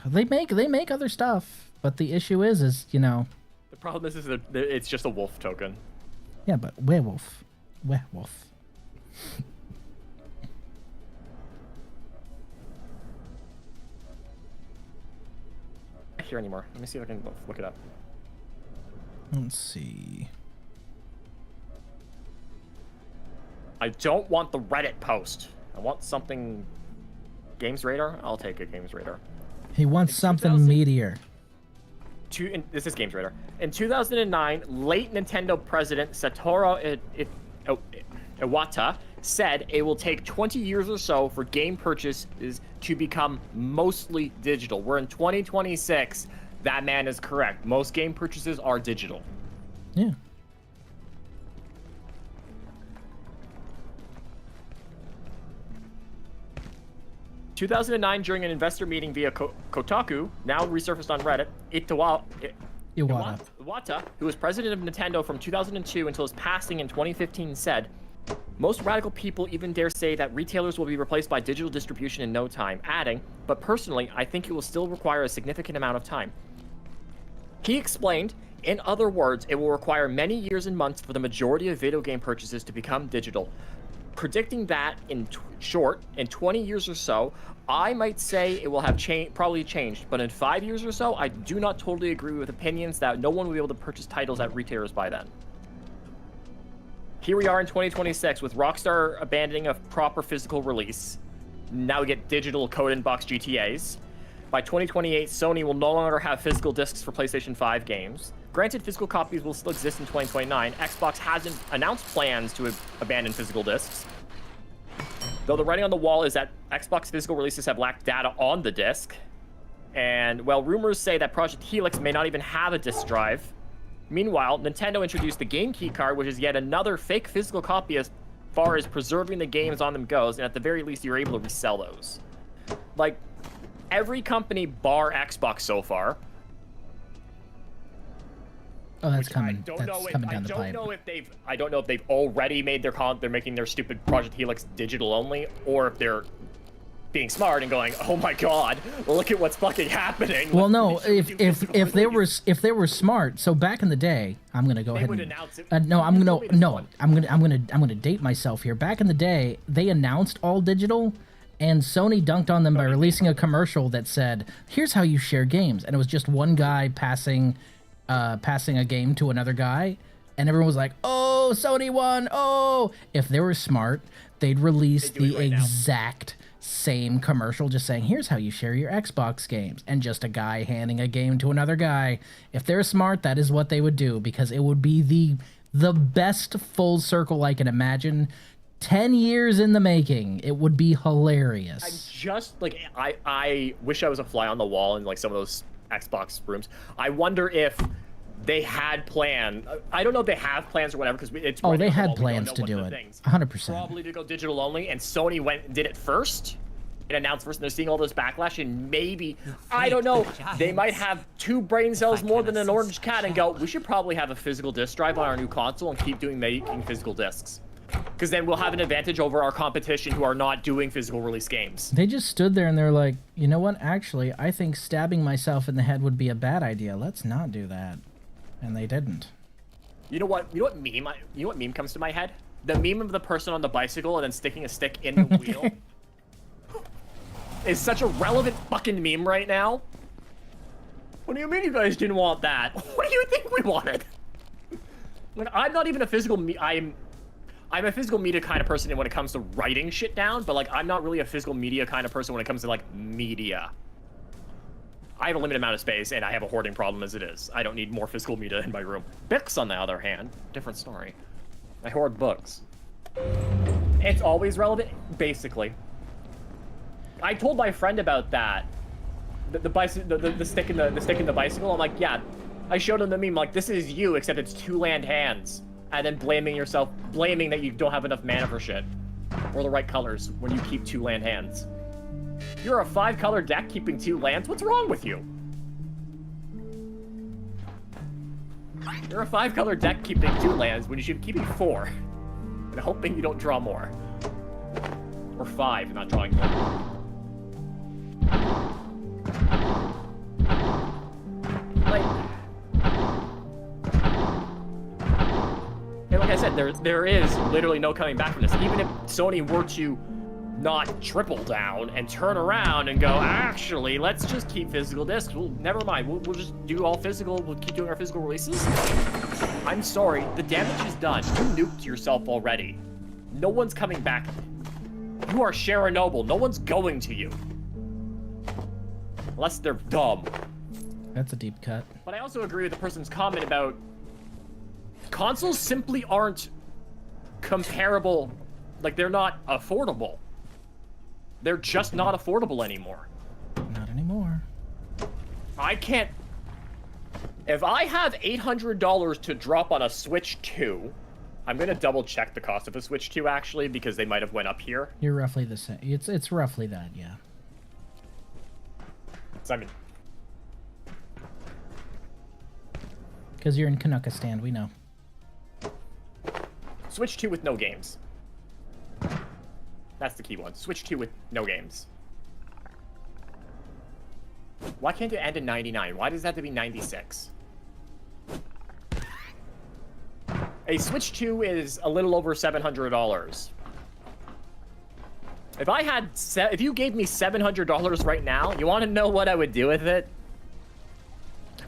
They make other stuff, but the issue is you know. The problem is it's just a wolf token. Yeah, but werewolf. Not here anymore. Let me see if I can look it up. Let's see. I don't want the Reddit post. I want something. Games Radar? I'll take a Games Radar. He wants something meteor. This is Games Radar. In 2009, late Nintendo president Satoru Iwata said it will take 20 years or so for game purchases to become mostly digital. We're in 2026. That man is correct. Most game purchases are digital. Yeah. In 2009, during an investor meeting via Kotaku, now resurfaced on Reddit, Iwata, who was president of Nintendo from 2002 until his passing in 2015, said, "Most radical people even dare say that retailers will be replaced by digital distribution in no time," adding, "But personally, I think it will still require a significant amount of time." He explained, in other words, it will require many years and months for the majority of video game purchases to become digital. Predicting that in short, in 20 years or so, I might say it will have probably changed, but in 5 years or so, I do not totally agree with opinions that no one will be able to purchase titles at retailers by then. Here we are in 2026 with Rockstar abandoning a proper physical release. Now we get digital code-in-box GTAs. By 2028, Sony will no longer have physical discs for PlayStation 5 games. Granted, physical copies will still exist in 2029. Xbox hasn't announced plans to abandon physical discs. Though the writing on the wall is that Xbox physical releases have lacked data on the disc. And, well, rumors say that Project Helix may not even have a disc drive. Meanwhile, Nintendo introduced the Game Key card, which is yet another fake physical copy as far as preserving the games on them goes, and at the very least, you're able to resell those. Like, every company bar Xbox so far. Oh, that's coming. That's coming down the pipe. I don't know if they've already made they're making their stupid Project Helix digital only, or if they're being smart and going, "Oh my God, look at what's fucking happening." Well, no, if they were smart, so back in the day, I'm gonna go ahead and I'm gonna date myself here. Back in the day, they announced all digital, and Sony dunked on them by releasing a commercial that said, "Here's how you share games," and it was just one guy passing a game to another guy, and everyone was like, "Oh, Sony won!" Oh, if they were smart, they'd release the exact same commercial just saying, "Here's how you share your Xbox games," and just a guy handing a game to another guy. If they're smart, that is what they would do, because it would be the best full circle I can imagine. 10 years in the making. It would be hilarious. I'm just like, I wish I was a fly on the wall in like some of those Xbox rooms. I wonder if they had plans. I don't know if they have plans or whatever, because it's they had plans to do it. 100%. Probably to go digital only, and Sony did it first. an announced first, and they're seeing all this backlash, and maybe, I don't know, they might have 2 brain cells more than an orange cat and go, we should probably have a physical disc drive on our new console and keep making physical discs. Because then we'll have an advantage over our competition who are not doing physical release games. They just stood there and they're like, you know what? Actually, I think stabbing myself in the head would be a bad idea. Let's not do that. And they didn't. You know what meme comes to my head? The meme of the person on the bicycle and then sticking a stick in the wheel is such a relevant fucking meme right now. What do you mean you guys didn't want that? What do you think we wanted? Like, I'm not even a physical I'm a physical media kind of person when it comes to writing shit down, but like I'm not really a physical media kind of person when it comes to like media. I have a limited amount of space and I have a hoarding problem as it is. I don't need more physical media in my room. Books, on the other hand, different story. I hoard books. It's always relevant, basically. I told my friend about that. The stick in the bicycle. I'm like, yeah. I showed him the meme like, this is you, except it's 2 land hands. And then blaming that you don't have enough mana for shit. Or the right colors when you keep 2 land hands. You're a 5-color deck keeping 2 lands? What's wrong with you? You're a 5-color deck keeping 2 lands when you should be keeping 4. And hoping you don't draw more. Or 5, not drawing more. And like I said, there is literally no coming back from this. Even if Sony were to not triple down and turn around and go, actually, let's just keep physical discs. Well, never mind. We'll just do all physical. We'll keep doing our physical releases. I'm sorry. The damage is done. You nuked yourself already. No one's coming back. You are Sharon Noble. No one's going to you. Unless they're dumb. That's a deep cut. But I also agree with the person's comment about consoles simply aren't comparable. Like, they're not affordable. They're just not affordable anymore. Not anymore. I can't... If I have $800 to drop on a Switch 2, I'm going to double check the cost of a Switch 2, actually, because they might have went up here. You're roughly the same. It's roughly that, yeah. So, I mean... Because you're in Kanukistan, we know. Switch 2 with no games. That's the key one. Switch 2 with no games. Why can't it end in 99? Why does it have to be 96? A Switch 2 is a little over $700. If you gave me $700 right now, you want to know what I would do with it?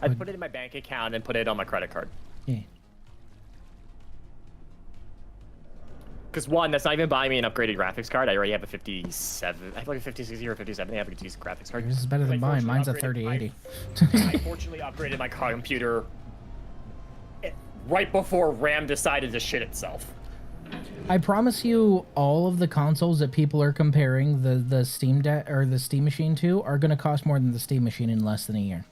I'd put it in my bank account and put it on my credit card. Yeah. Because one, that's not even buying me an upgraded graphics card. I already have a 57. I have like a 5060 or a 57. I have a decent graphics card. This is better than mine. Mine's a 3080. I fortunately upgraded my computer right before RAM decided to shit itself. I promise you, all of the consoles that people are comparing the Steam Deck or the Steam Machine to are going to cost more than the Steam Machine in less than a year,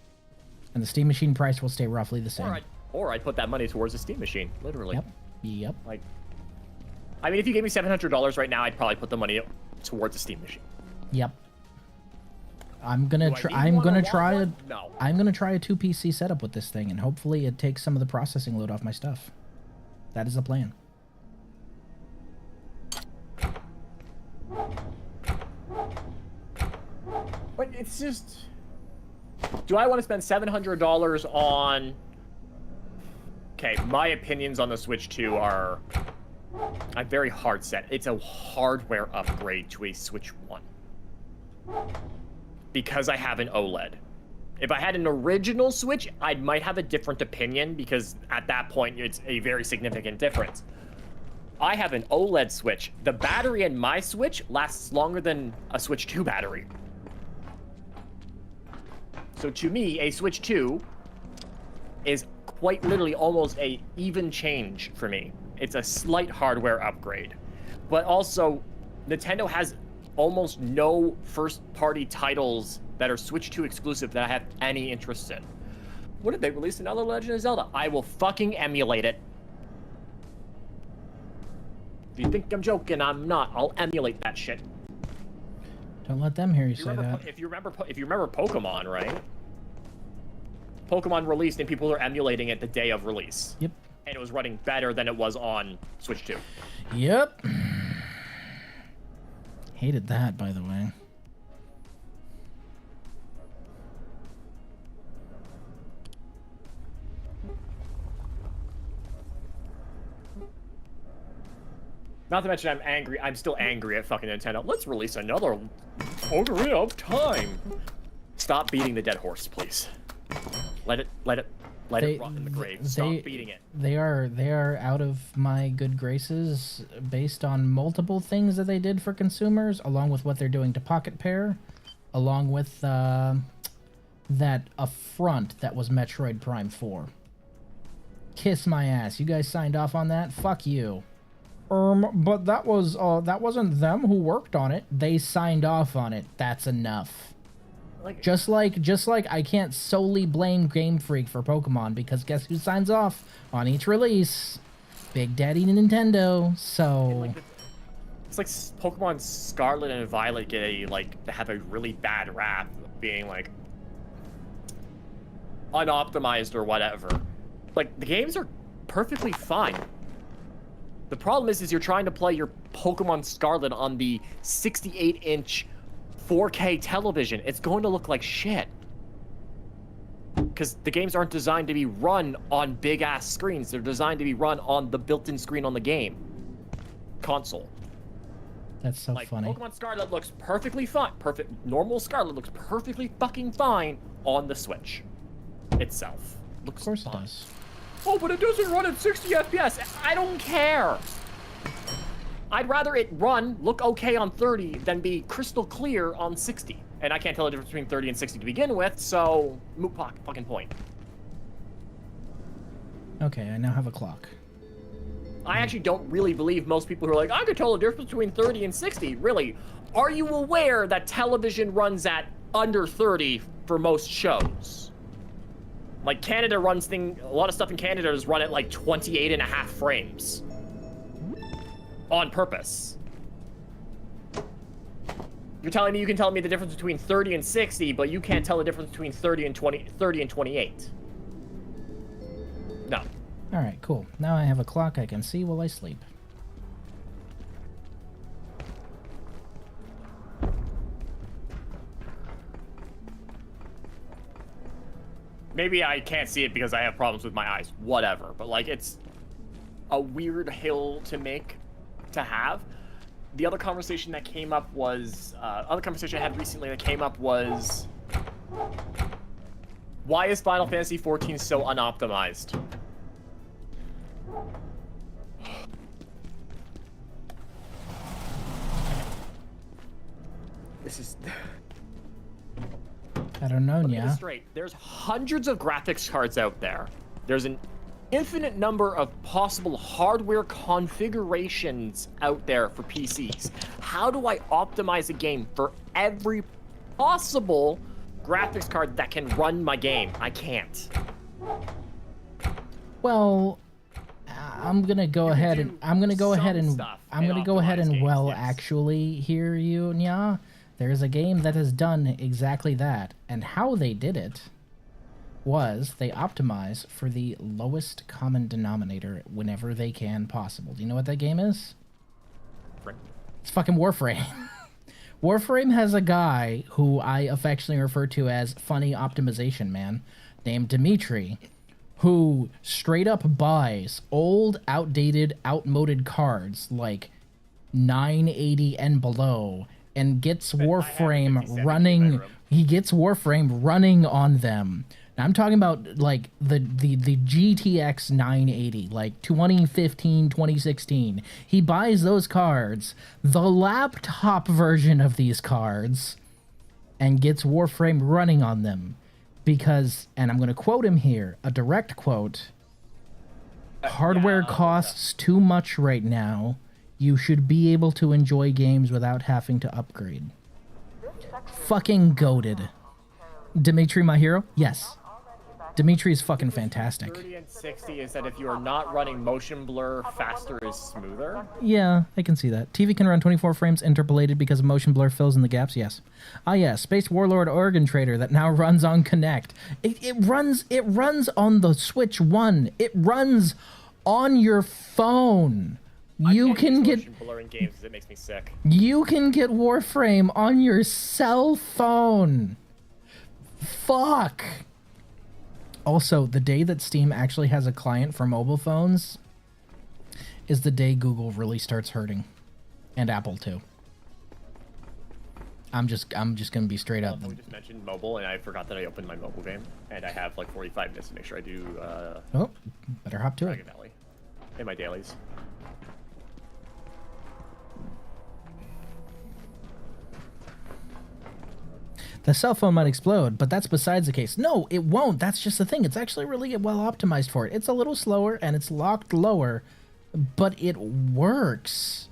and the Steam Machine price will stay roughly the same. Or I'd put that money towards the Steam Machine, literally. Yep. Like, I mean, if you gave me $700 right now, I'd probably put the money towards the Steam Machine. Yep. I'm gonna try a 2 PC setup with this thing, and hopefully it takes some of the processing load off my stuff. That is the plan. But it's just, do I want to spend $700 on? Okay, my opinions on the Switch 2 are, I'm very hard set. It's a hardware upgrade to a Switch 1. Because I have an OLED. If I had an original Switch, I might have a different opinion because at that point, it's a very significant difference. I have an OLED Switch. The battery in my Switch lasts longer than a Switch 2 battery. So to me, a Switch 2 is quite literally almost a even change for me. It's a slight hardware upgrade. But also, Nintendo has almost no first-party titles that are Switch 2 exclusive that I have any interest in. What if they release another Legend of Zelda? I will fucking emulate it. If you think I'm joking, I'm not. I'll emulate that shit. Don't let them hear you say that. If you remember Pokemon, right? Pokemon released and people were emulating it the day of release. Yep. And it was running better than it was on Switch 2. Yep. Hated that, by the way. Not to mention I'm still angry at fucking Nintendo. Let's release another Ocarina of Time. Stop beating the dead horse, please. Let it rot in the grave. Stop beating it. They are out of my good graces based on multiple things that they did for consumers, along with what they're doing to Pocket Pair, along with that affront that was Metroid Prime 4. Kiss my ass. You guys signed off on that? Fuck you. But that wasn't them who worked on it. They signed off on it. That's enough. Just like I can't solely blame Game Freak for Pokemon, because guess who signs off on each release? Big Daddy Nintendo. So it's like Pokemon Scarlet and Violet have a really bad rap of being like unoptimized or whatever. Like, the games are perfectly fine. The problem is you're trying to play your Pokemon Scarlet on the 68-inch 4K television. It's going to look like shit. Because the games aren't designed to be run on big-ass screens. They're designed to be run on the built-in screen on the game console. That's so funny. Pokemon Scarlet looks perfectly fine. Normal Scarlet looks perfectly fucking fine on the Switch itself. Looks of course fine. It does. Oh, but it doesn't run at 60 FPS. I don't care. I'd rather it look okay on 30 than be crystal clear on 60. And I can't tell the difference between 30 and 60 to begin with, so moot fucking point. Okay, I now have a clock. I actually don't really believe most people who are like, I could tell the difference between 30 and 60. Really? Are you aware that television runs at under 30 for most shows? Like, Canada runs a lot of stuff in Canada is run at like 28.5 frames. On purpose. You're telling me you can tell me the difference between 30 and 60, but you can't tell the difference between 30 and 28. No. Alright, cool. Now I have a clock I can see while I sleep. Maybe I can't see it because I have problems with my eyes. Whatever. But, like, it's a weird hill to have. The other conversation that came up was... other conversation I had recently that came up was... Why is Final Fantasy XIV so unoptimized? This is... I don't know, Let me get yeah. this straight. There's hundreds of graphics cards out there. There's an infinite number of possible hardware configurations out there for PCs. How do I optimize a game for every possible graphics card that can run my game? I can't. Well, I'm gonna go ahead and actually hear you, Nya. There's a game that has done exactly that, and how they did it was they optimize for the lowest common denominator whenever they can possible. Do you know what that game is? It's fucking Warframe. Warframe has a guy who I affectionately refer to as Funny Optimization Man, named Dimitri, who straight up buys old, outdated, outmoded cards like 980 and below, and gets Warframe running. He gets Warframe running on them. Now, I'm talking about like the GTX 980, like 2015, 2016. He buys those cards, the laptop version of these cards, and gets Warframe running on them. Because, and I'm going to quote him here, a direct quote, hardware costs too much right now. You should be able to enjoy games without having to upgrade. Fucking goated. Dimitri, my hero? Yes. Dimitri's fucking fantastic. 30 and 60 is that if you are not running motion blur, faster is smoother. Yeah, I can see that. TV can run 24 frames interpolated because of motion blur fills in the gaps, yes. Ah, yes, Space Warlord Organ Trader that now runs on Kinect. It runs on the Switch 1. It runs on your phone. You can get motion blur in games because it makes me sick. You can get Warframe on your cell phone. Fuck. Also, the day that Steam actually has a client for mobile phones is the day Google really starts hurting, and Apple too. I'm just gonna be straight up. We just mentioned mobile, and I forgot that I opened my mobile game, and I have like 45 minutes to make sure I do. Oh, better hop to Dragon it. Valley in my dailies. The cell phone might explode, but that's besides the case. No, it won't. That's just the thing. It's actually really well optimized for it. It's a little slower and it's locked lower, but it works.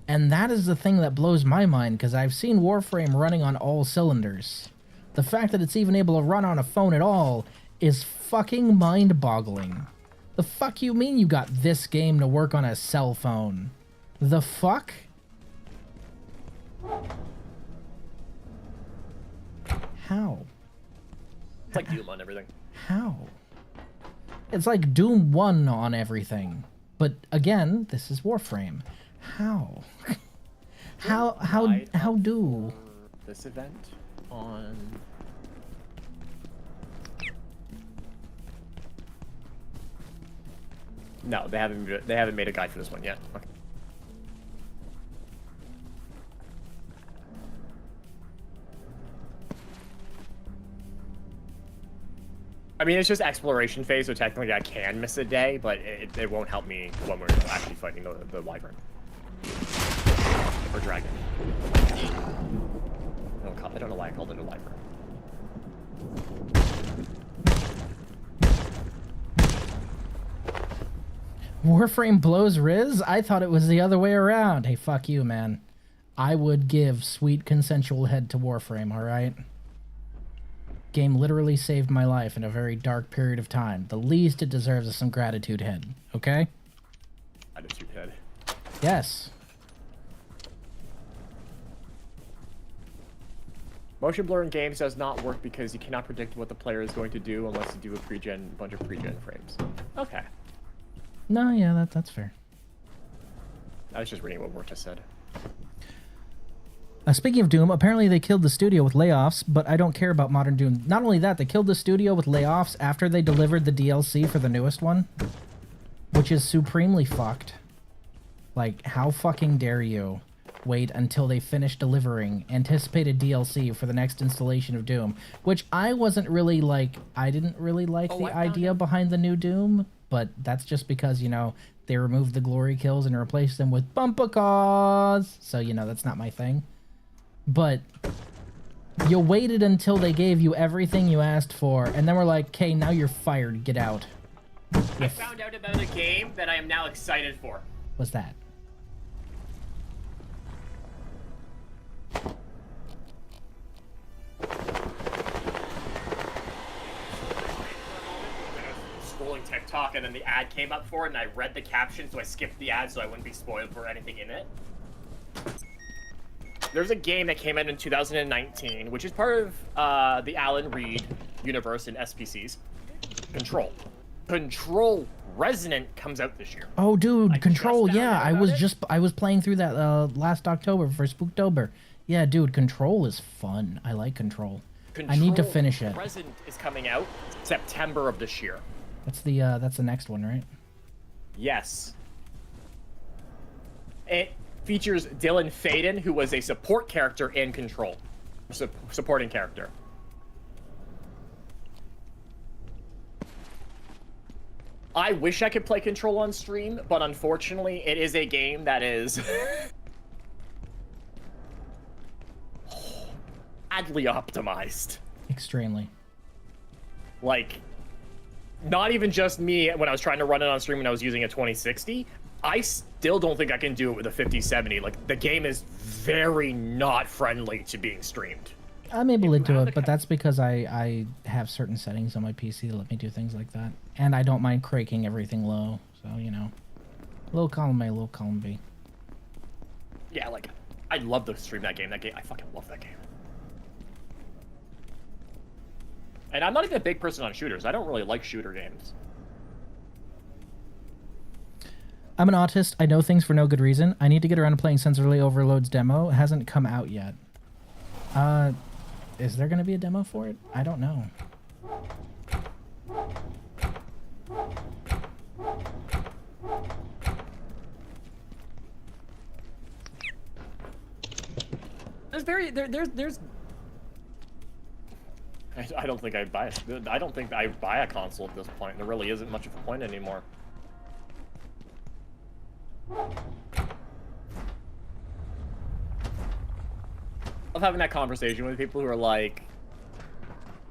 And that is the thing that blows my mind, because I've seen Warframe running on all cylinders. The fact that it's even able to run on a phone at all is fucking mind-boggling. The fuck you mean you got this game to work on a cell phone? The fuck? How? It's like Doom on everything. How? It's like Doom 1 on everything. But again, this is Warframe. How? How do? This event on... No, they haven't made a guide for this one yet. Okay. I mean, it's just exploration phase, so technically I can miss a day, but it won't help me when we're actually fighting the wyvern. Or dragon. I don't know why I called it a wyvern. Warframe blows Riz? I thought it was the other way around. Hey, fuck you, man. I would give sweet consensual head to Warframe, alright? Game literally saved my life in a very dark period of time. The least it deserves is some gratitude head, okay? Gratitude head. Yes. Motion blur in games does not work because you cannot predict what the player is going to do unless you do a bunch of pre-gen frames. Okay. No, yeah, that's fair. I was just reading what Mortis said. Speaking of Doom, apparently they killed the studio with layoffs, but I don't care about modern Doom. Not only that, they killed the studio with layoffs after they delivered the DLC for the newest one, which is supremely fucked. Like, how fucking dare you wait until they finish delivering anticipated DLC for the next installation of Doom, which I wasn't really like, I didn't really like the idea behind the new Doom, but that's just because, you know, they removed the glory kills and replaced them with bumper cars, so, you know, that's not my thing. But you waited until they gave you everything you asked for, and then we're like, okay, now you're fired, get out. I found out about a game that I am now excited for. What's that? Scrolling TikTok and then the ad came up for it and I read the caption, so I skipped the ad so I wouldn't be spoiled for anything in it. There's a game that came out in 2019, which is part of the Alan Reed universe in SPCs. Control. Control Resonant comes out this year. Oh, dude, Control, yeah, I was playing through that last October for Spooktober. Yeah, dude, Control is fun. I like Control. I need to finish it. Resonant is coming out September of this year. That's the next one, right? Yes. It features Dylan Faden, who was a support character in Control. Supporting character. I wish I could play Control on stream, but unfortunately, it is a game that is badly optimized. Extremely. Like, not even just me when I was trying to run it on stream when I was using a 2060. I still don't think I can do it with a 5070. Like, the game is very not friendly to being streamed. I'm able to If you do have it, the but that's because I have certain settings on my PC that let me do things like that. And I don't mind cranking everything low, so, you know. Low column A, low column B. Yeah, like, I love to stream that game. I fucking love that game. And I'm not even a big person on shooters. I don't really like shooter games. I'm an autist. I know things for no good reason. I need to get around to playing Sensorily Overload's demo. It hasn't come out yet. Is there going to be a demo for it? I don't know. There's I don't think I buy it. I don't think I buy a console at this point. There really isn't much of a point anymore. Of having that conversation with people who are like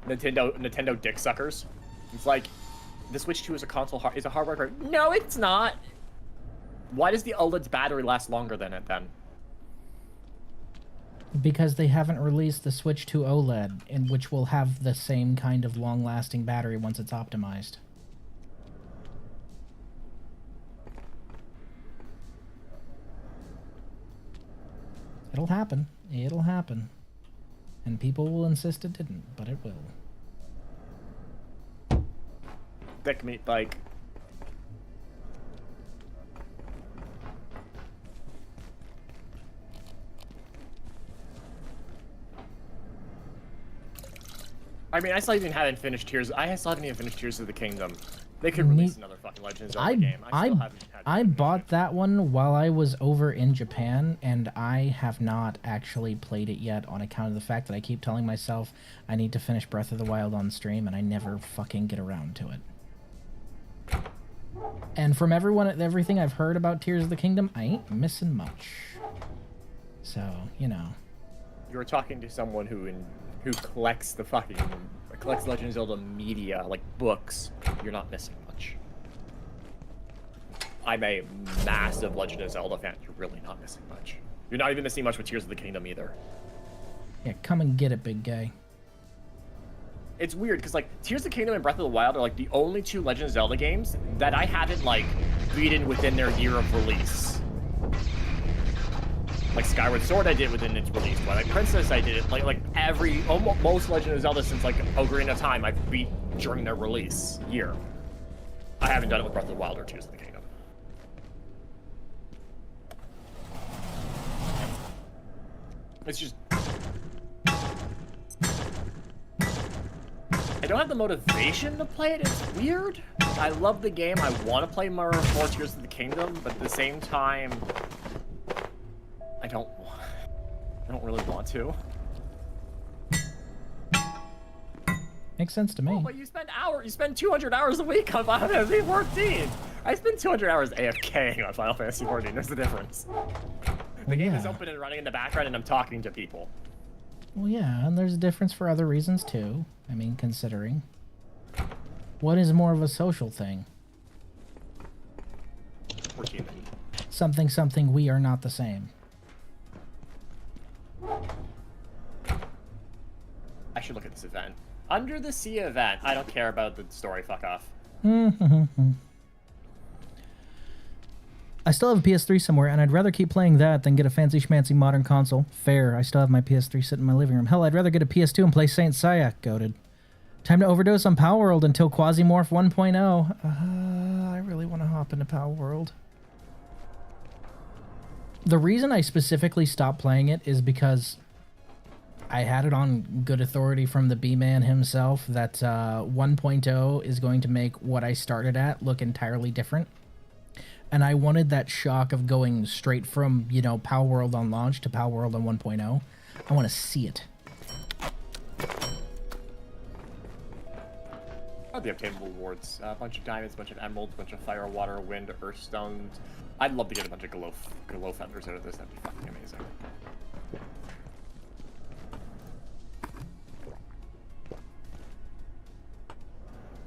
Nintendo dick suckers. It's like the Switch 2 is a console is a hardware card. No, it's not. Why does the OLED's battery last longer than it then? Because they haven't released the Switch 2 OLED, in which will have the same kind of long-lasting battery once it's optimized. It'll happen. It'll happen. And people will insist it didn't, but it will. Thick meat bike. I mean, I still even haven't finished Tears. I still haven't even finished Tears of the Kingdom. They could release another fucking Legends of Zelda game. I bought that one while I was over in Japan, and I have not actually played it yet on account of the fact that I keep telling myself I need to finish Breath of the Wild on stream, and I never fucking get around to it. And from everything I've heard about Tears of the Kingdom, I ain't missing much. So, you know. You were talking to someone who collects collects Legend of Zelda media, like books. You're not missing much. I'm a massive Legend of Zelda fan. You're really not missing much. You're not even missing much with Tears of the Kingdom either. Yeah, come and get it, big guy. It's weird because like Tears of the Kingdom and Breath of the Wild are like the only two Legend of Zelda games that I haven't like beaten within their year of release. Like Skyward Sword, I did within its release. Twilight Princess, I did it like most Legend of Zelda since like Ocarina of Time I've beat during their release year. I haven't done it with Breath of the Wild or Tears of the Kingdom. It's just I don't have the motivation to play it. It's weird. I love the game. I want to play more Tears of the Kingdom, but at the same time, I don't really want to. Makes sense to me. Oh, but you spend 200 hours a week on Final Fantasy 14. I spend 200 hours AFKing on Final Fantasy 14. There's the difference. The game is open and running in the background, and I'm talking to people. Well, yeah, and there's a difference for other reasons too. I mean, considering. What is more of a social thing? We're human. Something, we are not the same. I should look at this event. Under the Sea event. I don't care about the story. Fuck off. I still have a PS3 somewhere, and I'd rather keep playing that than get a fancy schmancy modern console. Fair. I still have my PS3 sitting in my living room. Hell, I'd rather get a PS2 and play Saint Seiya. Goated. Time to overdose on Power World until Quasimorph 1.0. I really want to hop into Power World. The reason I specifically stopped playing it is because I had it on good authority from the B-Man himself that 1.0 is going to make what I started at look entirely different. And I wanted that shock of going straight from, you know, Power World on launch to Power World on 1.0. I want to see it. Oh, the obtainable rewards. A bunch of diamonds, a bunch of emeralds, a bunch of fire, water, wind, earth stones. I'd love to get a bunch of glow feathers out of this. That'd be fucking amazing.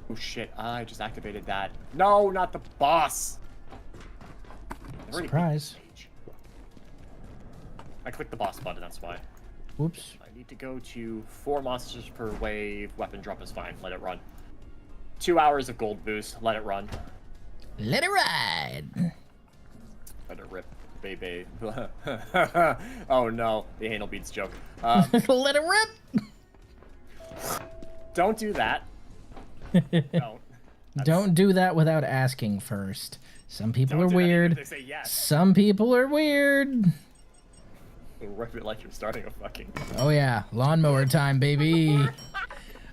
Oh shit, I just activated that. No, not the boss! Surprise. I clicked the boss button, that's why. Whoops. I need to go to 4 monsters per wave. Weapon drop is fine. Let it run. 2 hours of gold boost. Let it run. Let it ride. Let it rip, baby. Oh no, the anal beads joke. Let it rip. Don't do that. Don't. Don't do that without asking first. Some people are Don't do that even weird. if they say yes. Some people are weird. Rip it like you're starting a fucking. Oh yeah, lawnmower time, baby.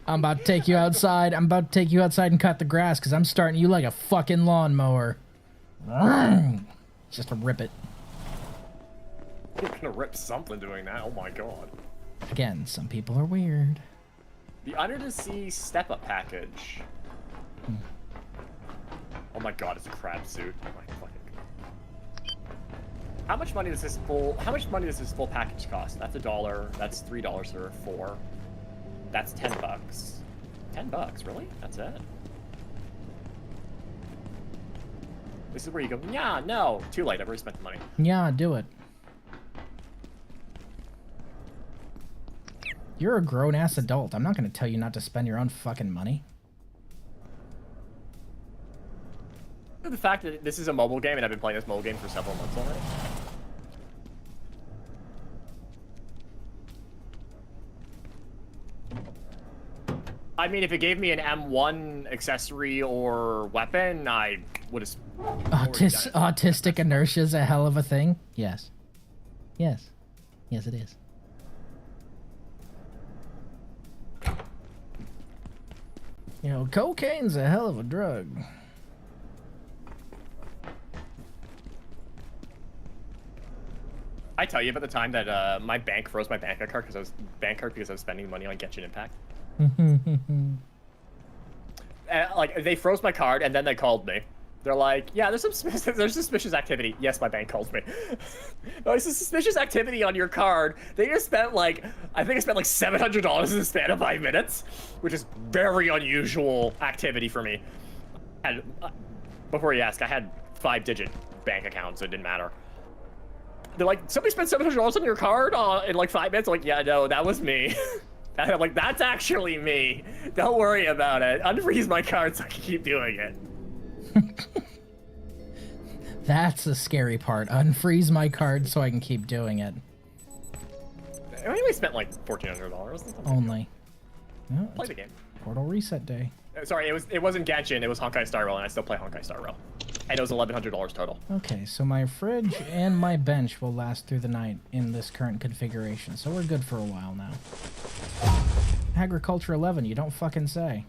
I'm about to take you outside. I'm about to take you outside and cut the grass because I'm starting you like a fucking lawnmower. Just to rip it. I'm gonna rip something doing that. Oh my god. Again, some people are weird. The Under the Sea Step Up package. Oh my god, it's a crab suit. Oh my fucking god. How much money does this full package cost? That's $1. That's $3 for 4. That's $10. $10, really? That's it? This is where you go, yeah, no. Too late, I've already spent the money. Yeah, do it. You're a grown-ass adult. I'm not going to tell you not to spend your own fucking money. The fact that this is a mobile game and I've been playing this mobile game for several months already. I mean, if it gave me an M1 accessory or weapon, I would have. Autistic inertia is a hell of a thing. Yes. Yes. Yes, it is. You know, cocaine's a hell of a drug. I tell you about the time that my bank froze my bank card because I was spending money on Genshin Impact. Like they froze my card and then they called me. They're like, "Yeah, there's suspicious activity." Yes, my bank called me. There's a suspicious activity on your card. They just spent like, I think I spent like $700 in the span of 5 minutes, which is very unusual activity for me. And before you ask, I had 5-digit bank accounts, so it didn't matter. They're like, somebody spent $700 on your card in like 5 minutes. I'm like, yeah, no, that was me. And I'm like, that's actually me. Don't worry about it. Unfreeze my card so I can keep doing it. That's the scary part. Unfreeze my card so I can keep doing it. I only spent like $1,400. Only. No, Play the game. Portal reset day. Sorry, it wasn't Genshin. It was Honkai Star Rail, and I still play Honkai Star Rail. And it was $1,100 total. Okay, so my fridge and my bench will last through the night in this current configuration, so we're good for a while now. Agriculture 11, you don't fucking say.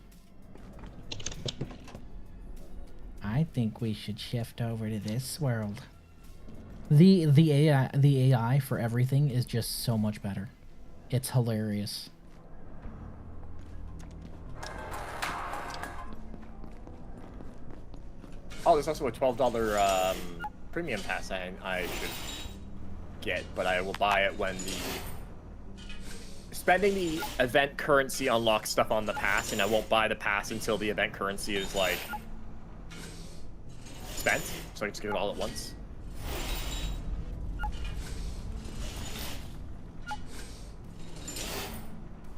I think we should shift over to this world. The AI for everything is just so much better. It's hilarious. Oh, there's also a $12 premium pass I should get, but I will buy it when spending the event currency unlocks stuff on the pass, and I won't buy the pass until the event currency is like spent, so I can just get it all at once.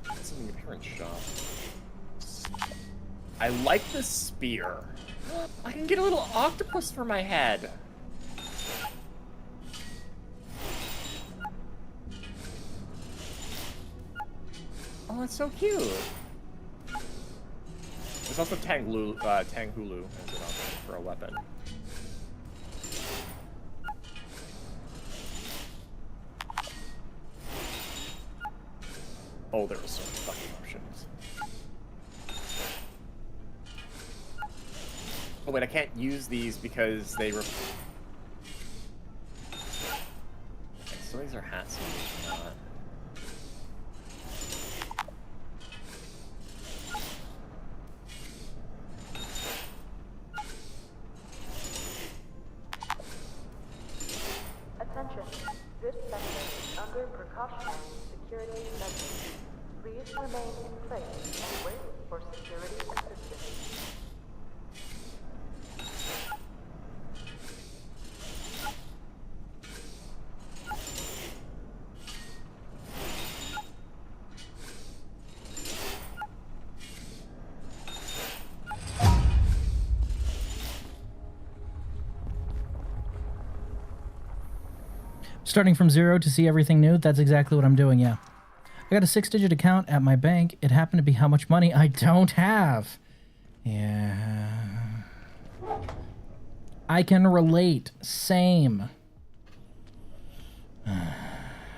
What's in the appearance shop? I like the spear. I can get a little octopus for my head. Oh, that's so cute. There's also Tanghulu as an option for a weapon. Oh, there are so many fucking options. Oh wait, I can't use these because they were. So these are hats. And not. Attention, this sector is under precautionary security measures. Please remain in place and wait for security assistance. Starting from zero to see everything new, that's exactly what I'm doing, yeah. I got a 6-digit account at my bank. It happened to be how much money I don't have. Yeah. I can relate. Same.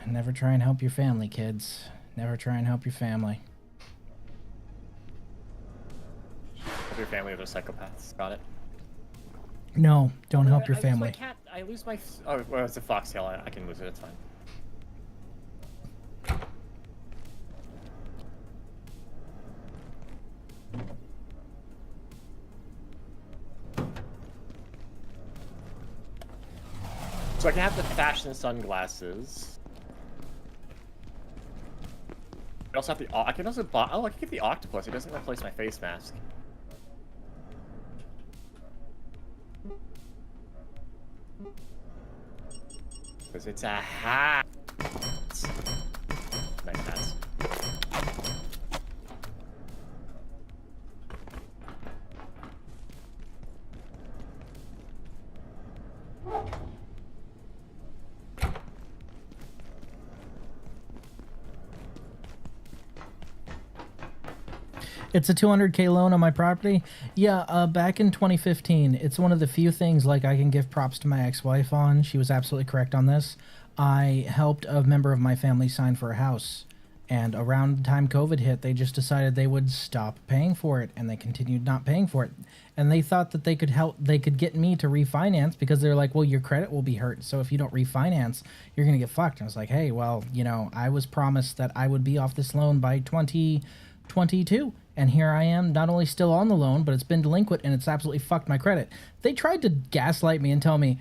Never try and help your family, kids. Never try and help your family. Your family are psychopaths. Got it. No, don't help your family. I lose my... Oh, well, it's a foxtail. I can lose it. It's fine. So I can have the fashion sunglasses. I also have the... I can also buy... Oh, I can get the octopus. It doesn't replace my face mask. Because it's a hat. Nice hats. It's a 200K loan on my property. Yeah, back in 2015, it's one of the few things like I can give props to my ex-wife on. She was absolutely correct on this. I helped a member of my family sign for a house, and around the time COVID hit, they just decided they would stop paying for it, and they continued not paying for it. And they thought that they could get me to refinance because they're like, well, your credit will be hurt, so if you don't refinance, you're gonna get fucked. And I was like, hey, well, you know, I was promised that I would be off this loan by 2022. And here I am, not only still on the loan, but it's been delinquent and it's absolutely fucked my credit. They tried to gaslight me and tell me,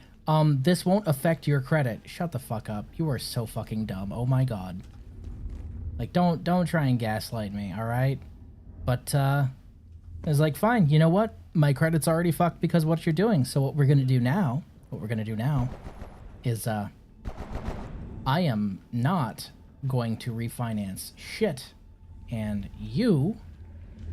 this won't affect your credit. Shut the fuck up. You are so fucking dumb. Oh my god. Like, don't try and gaslight me, alright? But, I was like, fine, you know what? My credit's already fucked because of what you're doing. So what we're gonna do now is, I am not going to refinance shit. And you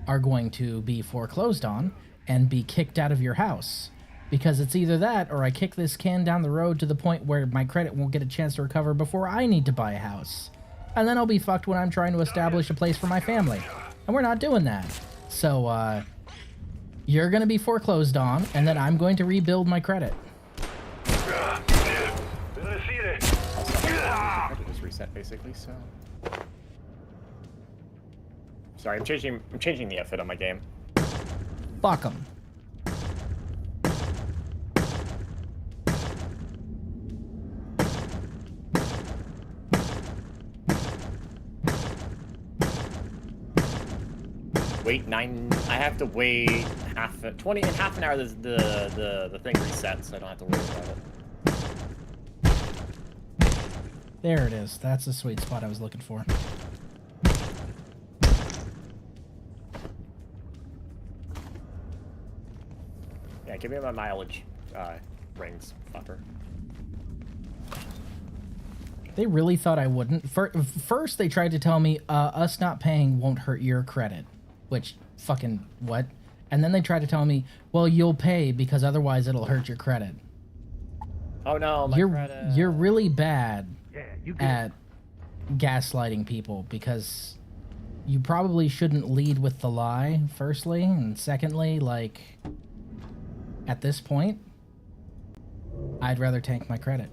are going to be foreclosed on and be kicked out of your house. Because it's either that or I kick this can down the road to the point where my credit won't get a chance to recover before I need to buy a house. And then I'll be fucked when I'm trying to establish a place for my family. And we're not doing that. So, you're gonna be foreclosed on, and then I'm going to rebuild my credit. Credit is reset, basically, so... Sorry, I'm changing the outfit on my game. Fuck 'em. Wait I have to wait in half an hour. The thing resets, so I don't have to worry about it. There it is. That's the sweet spot I was looking for. Yeah, give me my mileage rings, fucker. They really thought I wouldn't. First, they tried to tell me us not paying won't hurt your credit. Which, fucking, what? And then they tried to tell me, well, you'll pay because otherwise it'll hurt your credit. Oh no, my credit. You're really bad at gaslighting people because you probably shouldn't lead with the lie, firstly. And secondly, like, at this point, I'd rather tank my credit.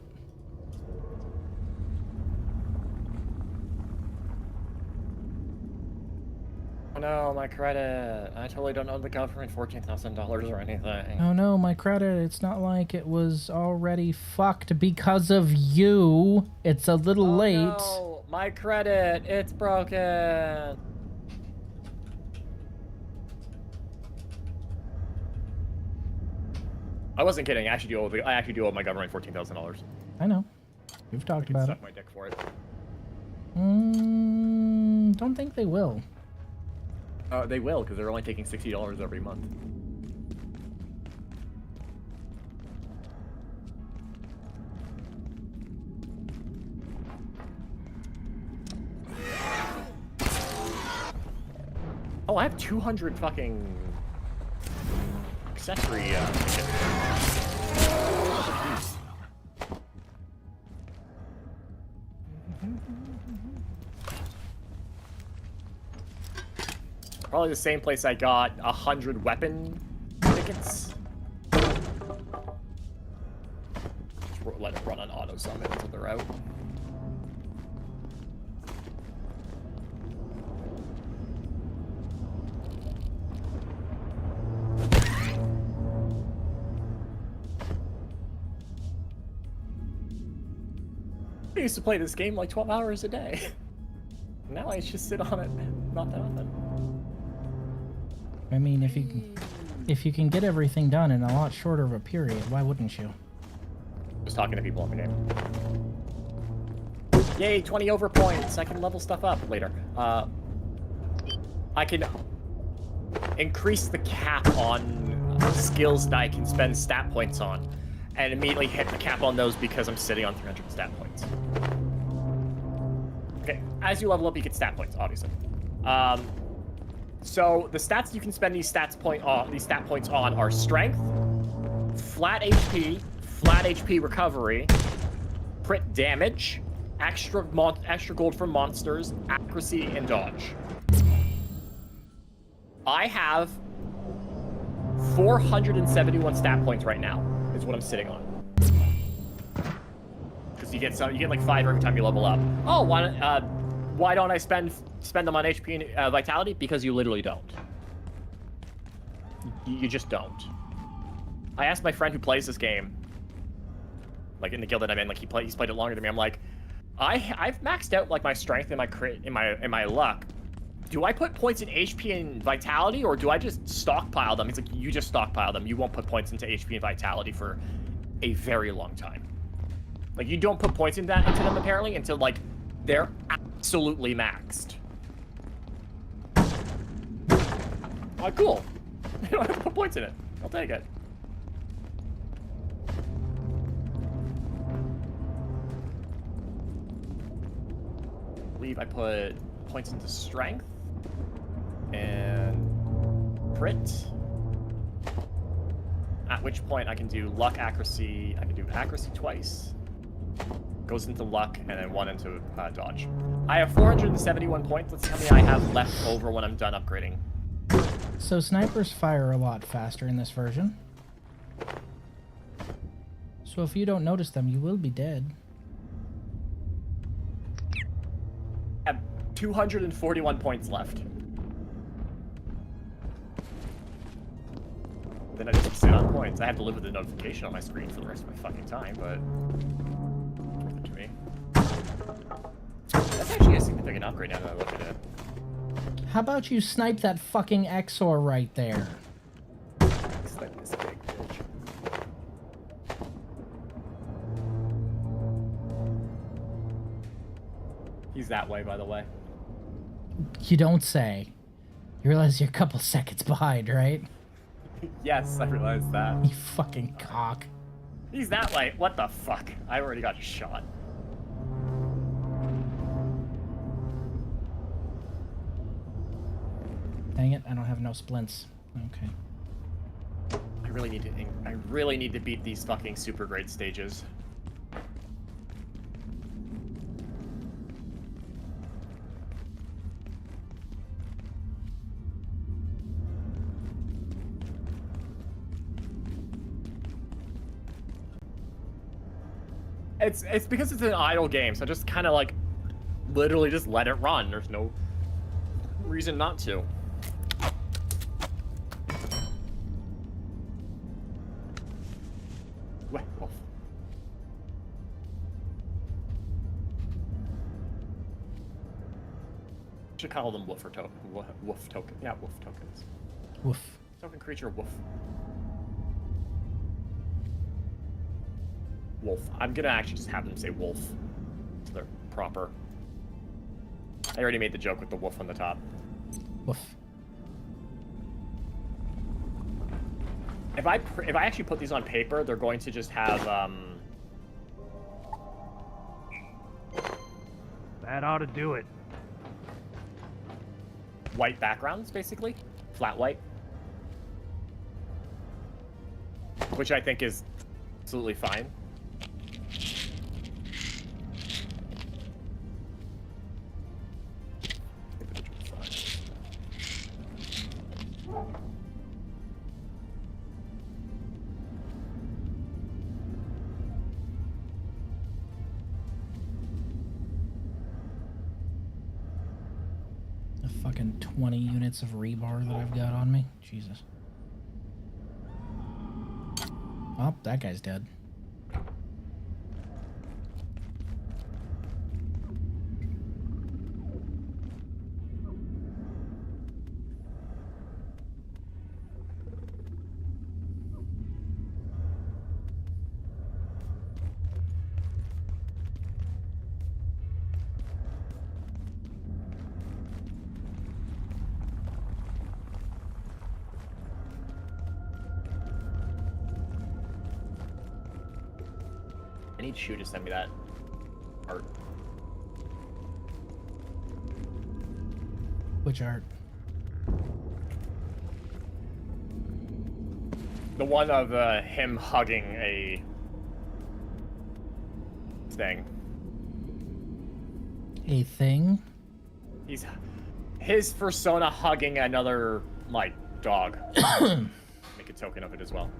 Oh no, my credit. I totally don't owe the government $14,000 or anything. Oh no, my credit. It's not like it was already fucked because of you. It's a little late. No, my credit. It's broken. I wasn't kidding. I actually do owe my government $14,000. I know. We've talked about it. Suck my dick for it. Don't think they will. They will, because they're only taking $60 every month. Oh, I have 200 fucking accessory tickets. Probably the same place I got 100 weapon tickets. Just let it run on auto summon until they're out. I used to play this game like 12 hours a day. Now I just sit on it not that often. I mean, if you can get everything done in a lot shorter of a period, why wouldn't you? Just talking to people in the game. Yay, 20 over points. I can level stuff up later. I can increase the cap on skills that I can spend stat points on, and immediately hit the cap on those because I'm sitting on 300 stat points. Okay, as you level up, you get stat points, obviously. So the stats you can spend these stat points on are strength, flat HP recovery, crit damage, extra gold from monsters, accuracy, and dodge. I have 471 stat points right now. Is what I'm sitting on. Because you get like 5 every time you level up. Oh, why don't I spend them on HP and vitality? Because you literally don't. You just don't. I asked my friend who plays this game, like in the guild that I'm in, like he's played it longer than me. I'm like, I've maxed out like my strength and my crit and my luck. Do I put points in HP and vitality, or do I just stockpile them? He's like, you just stockpile them. You won't put points into HP and vitality for a very long time. Like, you don't put points into them apparently until like they're absolutely maxed. Oh, cool. You don't have to put points in it. I'll take it. I believe I put points into strength and crit. At which point I can do luck, accuracy. I can do accuracy twice. Goes into luck, and then 1 into dodge. I have 471 points. Let's see how many I have left over when I'm done upgrading. So snipers fire a lot faster in this version. So if you don't notice them, you will be dead. I have 241 points left. Then I just sit on points. I have to live with the notification on my screen for the rest of my fucking time, but it's worth it to me. That's actually a significant upgrade now that I look at it. How about you snipe that fucking Exor right there? Snipe this big bitch. He's that way, by the way. You don't say. You realize you're a couple seconds behind, right? Yes, I realize that. You fucking cock. He's that way. What the fuck? I already got shot. Dang it, I don't have no splints. Okay. I really need to beat these fucking super grade stages. It's because it's an idle game, so just kind of like literally just let it run. There's no reason not to. Wolf. Should call them wolf token. Yeah, wolf tokens. Woof. Token creature wolf. Wolf. I'm gonna actually just have them say wolf, so they're proper. I already made the joke with the wolf on the top. Woof. If I actually put these on paper, they're going to just have That ought to do it. white backgrounds, basically, flat white, which I think is absolutely fine. fucking 20 units of rebar that I've got on me. Jesus. Oh, that guy's dead. I need Shu to send me that art. Which art? The one of him hugging a thing. A thing? He's his persona hugging another like dog. Make a token of it as well.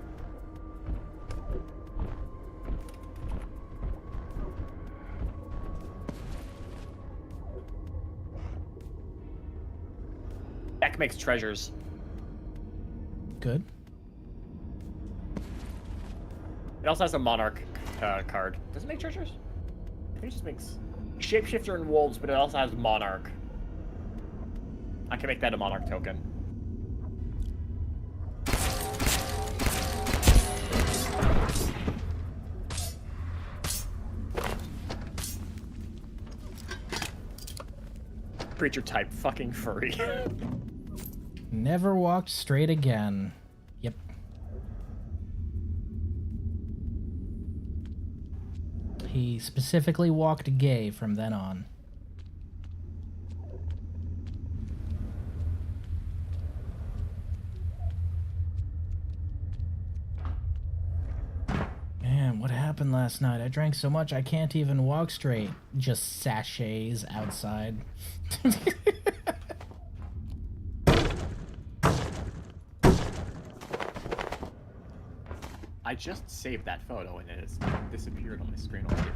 Deck makes treasures. Good. It also has a monarch card. Does it make treasures? I think it just makes shapeshifter and wolves, but it also has monarch. I can make that a monarch token. Creature type fucking furry. Never walked straight again. Yep. He specifically walked gay from then on. Man, what happened last night? I drank so much I can't even walk straight. Just sachets outside. I just saved that photo and it has disappeared on my screen already.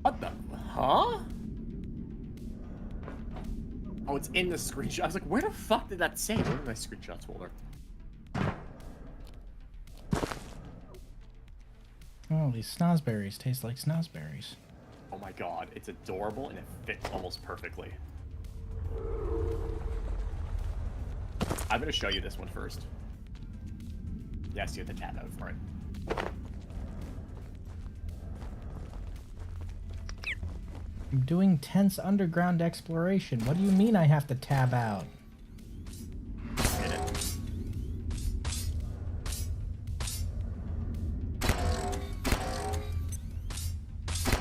What the? Huh? Oh, it's in the screenshot. I was like, where the fuck did that save? Where did my screenshots folder? Oh, these snozberries taste like snozberries. Oh my god, it's adorable and it fits almost perfectly. I'm gonna show you this one first. Yes, you have the tab out for it. I'm doing tense underground exploration. What do you mean I have to tab out? Get it.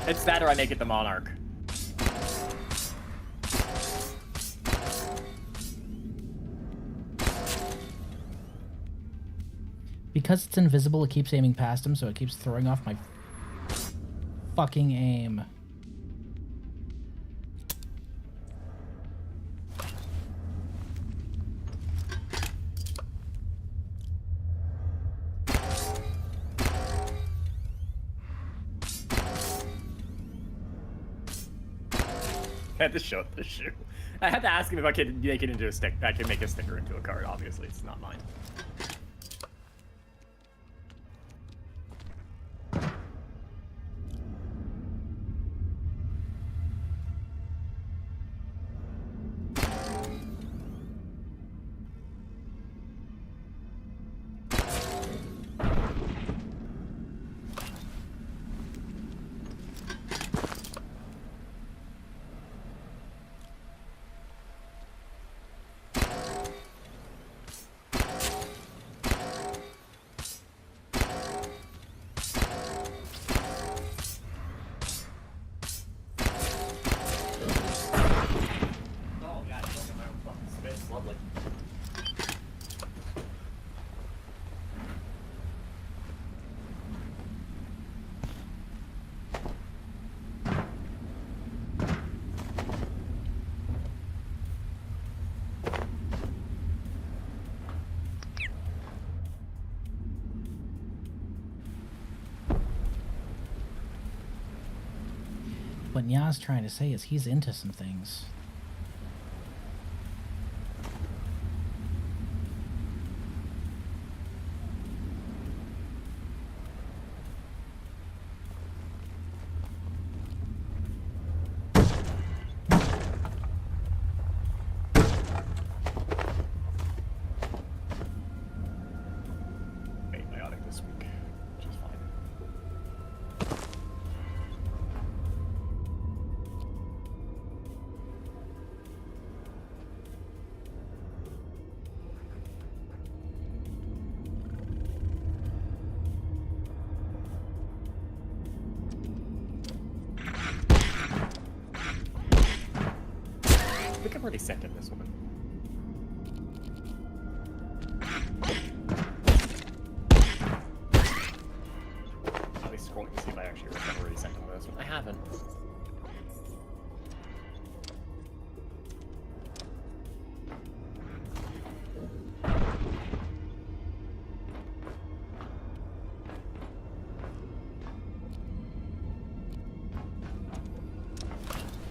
It's that or I make it the monarch. Because it's invisible, it keeps aiming past him, so it keeps throwing off my fucking aim. I had to show the shoe. I had to ask him if I could make it into a stick. I can make a sticker into a card. Obviously, it's not mine. What Nya's trying to say is he's into some things. Antibiotic this week, which is fine. I think I'm already sent in this woman. At least scrolling to see if I actually have already sent him this one. I haven't.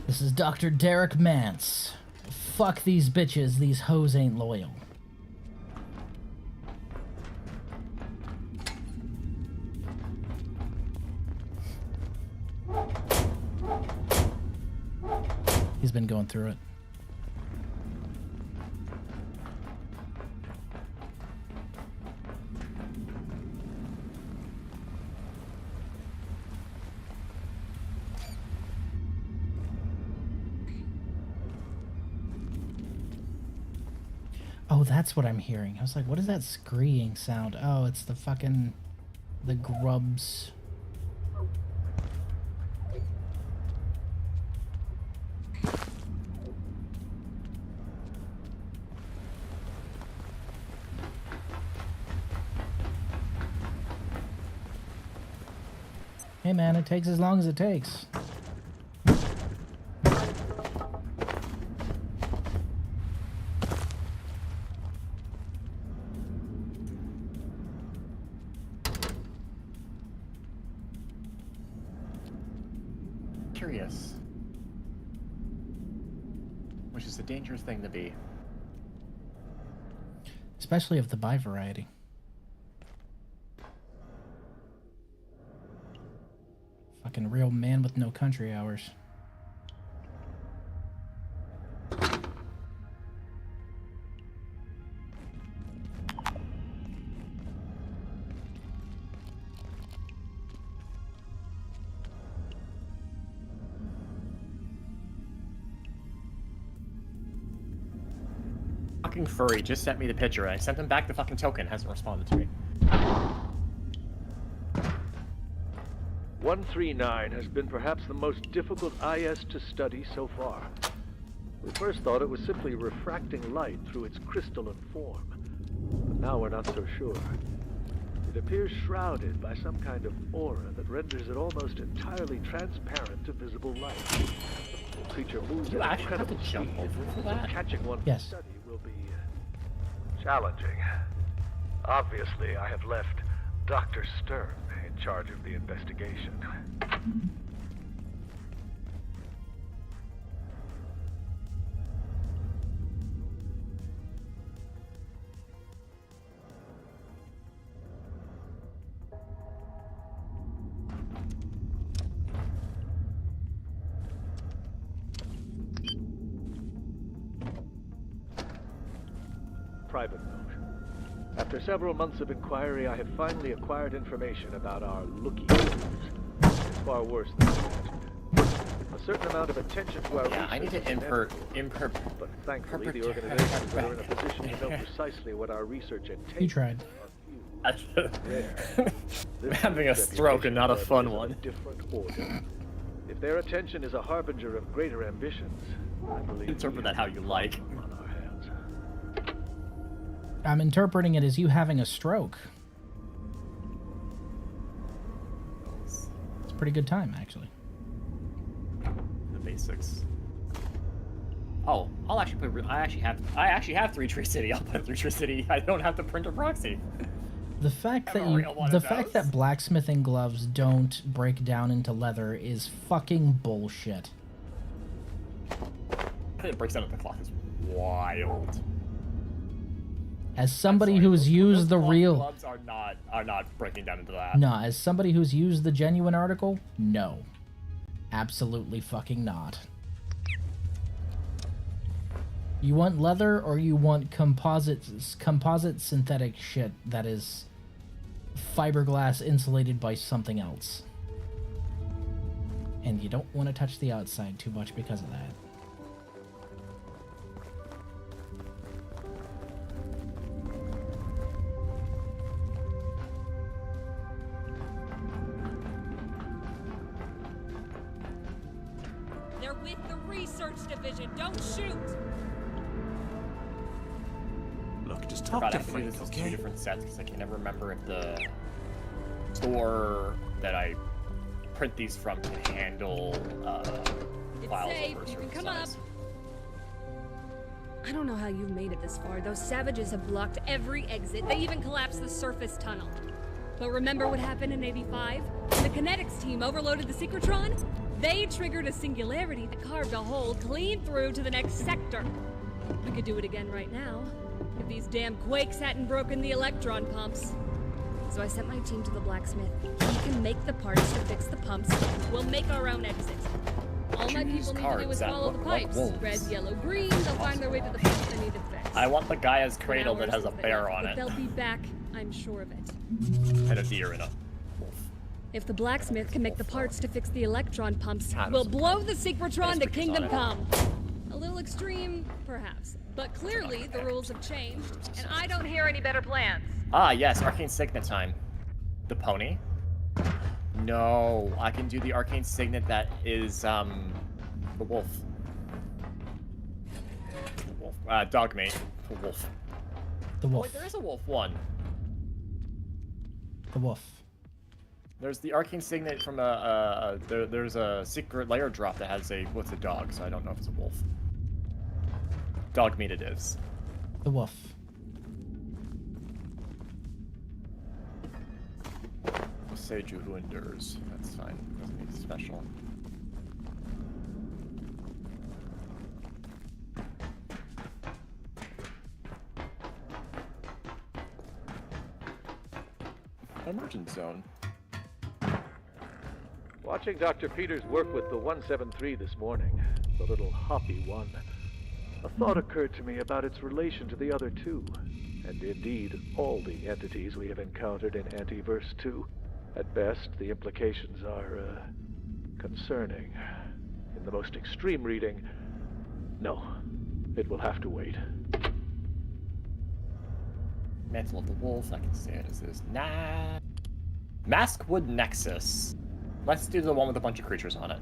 This is Dr. Derek Mance. Fuck these bitches, these hoes ain't loyal. He's been going through it. Oh, that's what I'm hearing. I was like, what is that screeing sound? Oh, it's the fucking... the grubs. Hey man, it takes as long as it takes. Curious. Which is a dangerous thing to be. Especially of the bi variety. Fucking real man with no country hours. Fucking furry just sent me the picture. I sent him back the fucking token. Hasn't responded to me. 139 has been perhaps the most difficult IS to study so far. We first thought it was simply refracting light through its crystalline form, but now we're not so sure. It appears shrouded by some kind of aura that renders it almost entirely transparent to visible light. The creature moves You at actually have to incredible jump speed, over for so that? catching one Yes. to study will be challenging. Obviously, I have left Dr. Stern in charge of the investigation. Private note. After several months of inquiry, I have finally acquired information about our looky-loos. It's far worse than I imagined. A certain amount of attention to our Yeah, I need to research is inevitable, but thankfully the organizations that are in a position to know precisely what our research entails. You tried. I'm having a stroke and not a fun one. Different order. If their attention is a harbinger of greater ambitions, I believe Interpret that how you like. on our hands. I'm interpreting it as you having a stroke. It's a pretty good time, actually. The basics. Oh, I'll actually put. I actually have 3 Tree City. I'll put 3 Tree City. I don't have to print a proxy. The fact Have that a real one the of fact those. that blacksmithing gloves don't break down into leather is fucking bullshit. It breaks down at the cloth is wild. As somebody Sorry, who's those used the cloth real gloves are not breaking down into that. No, as somebody who's used the genuine article, no. Absolutely fucking not. You want leather or you want composite synthetic shit that is fiberglass insulated by something else. And you don't want to touch the outside too much because of that. They're with the research division. Don't shoot. Look, just I talk to think Frank, this is two okay? different sets because I can never remember if the store that I print these from can handle It's files safe. over a You can certain come size. up. I don't know how you've made it this far. Those savages have blocked every exit. They even collapsed the surface tunnel. But remember what happened in '85? When the kinetics team overloaded the Secretron? They triggered a singularity that carved a hole clean through to the next sector. We could do it again right now, if these damn quakes hadn't broken the electron pumps. So I sent my team to the blacksmith. He can make the parts to fix the pumps. We'll make our own exit. All my Choose people need to do cards is that follow the look like pipes. wolves. Red, yellow, green. They'll find their way to the pumps they need to fix. I want the Gaia's For cradle that hours has a they bear left, on but it They'll be back, I'm sure of it. and a deer and a wolf. If the blacksmith can make the parts to fix the electron pumps, God, we'll those blow the Secretron to pictures Kingdom on it. Come. A little extreme, perhaps, but clearly the rules have changed, and I don't hear any better plans. Ah, yes, Arcane Signet time. The pony? No, I can do the Arcane Signet that is, the wolf. The wolf. Dogmate. The wolf. The Oh, wolf. wait, there is a wolf one. The wolf. There's the Arcane Signet from there's a secret layer drop that has a dog, so I don't know if it's a wolf. Dog meat it is. The wolf. Seiju who endures. That's fine. Doesn't need special. Emergent zone. Watching Dr. Peters work with the 173 this morning, the little hoppy one, a thought occurred to me about its relation to the other two, and indeed all the entities we have encountered in Antiverse 2. At best, the implications are, concerning. In the most extreme reading, no, it will have to wait. Mantle of the Wolf, I can say it as is. Nah. Maskwood Nexus. Let's do the one with a bunch of creatures on it.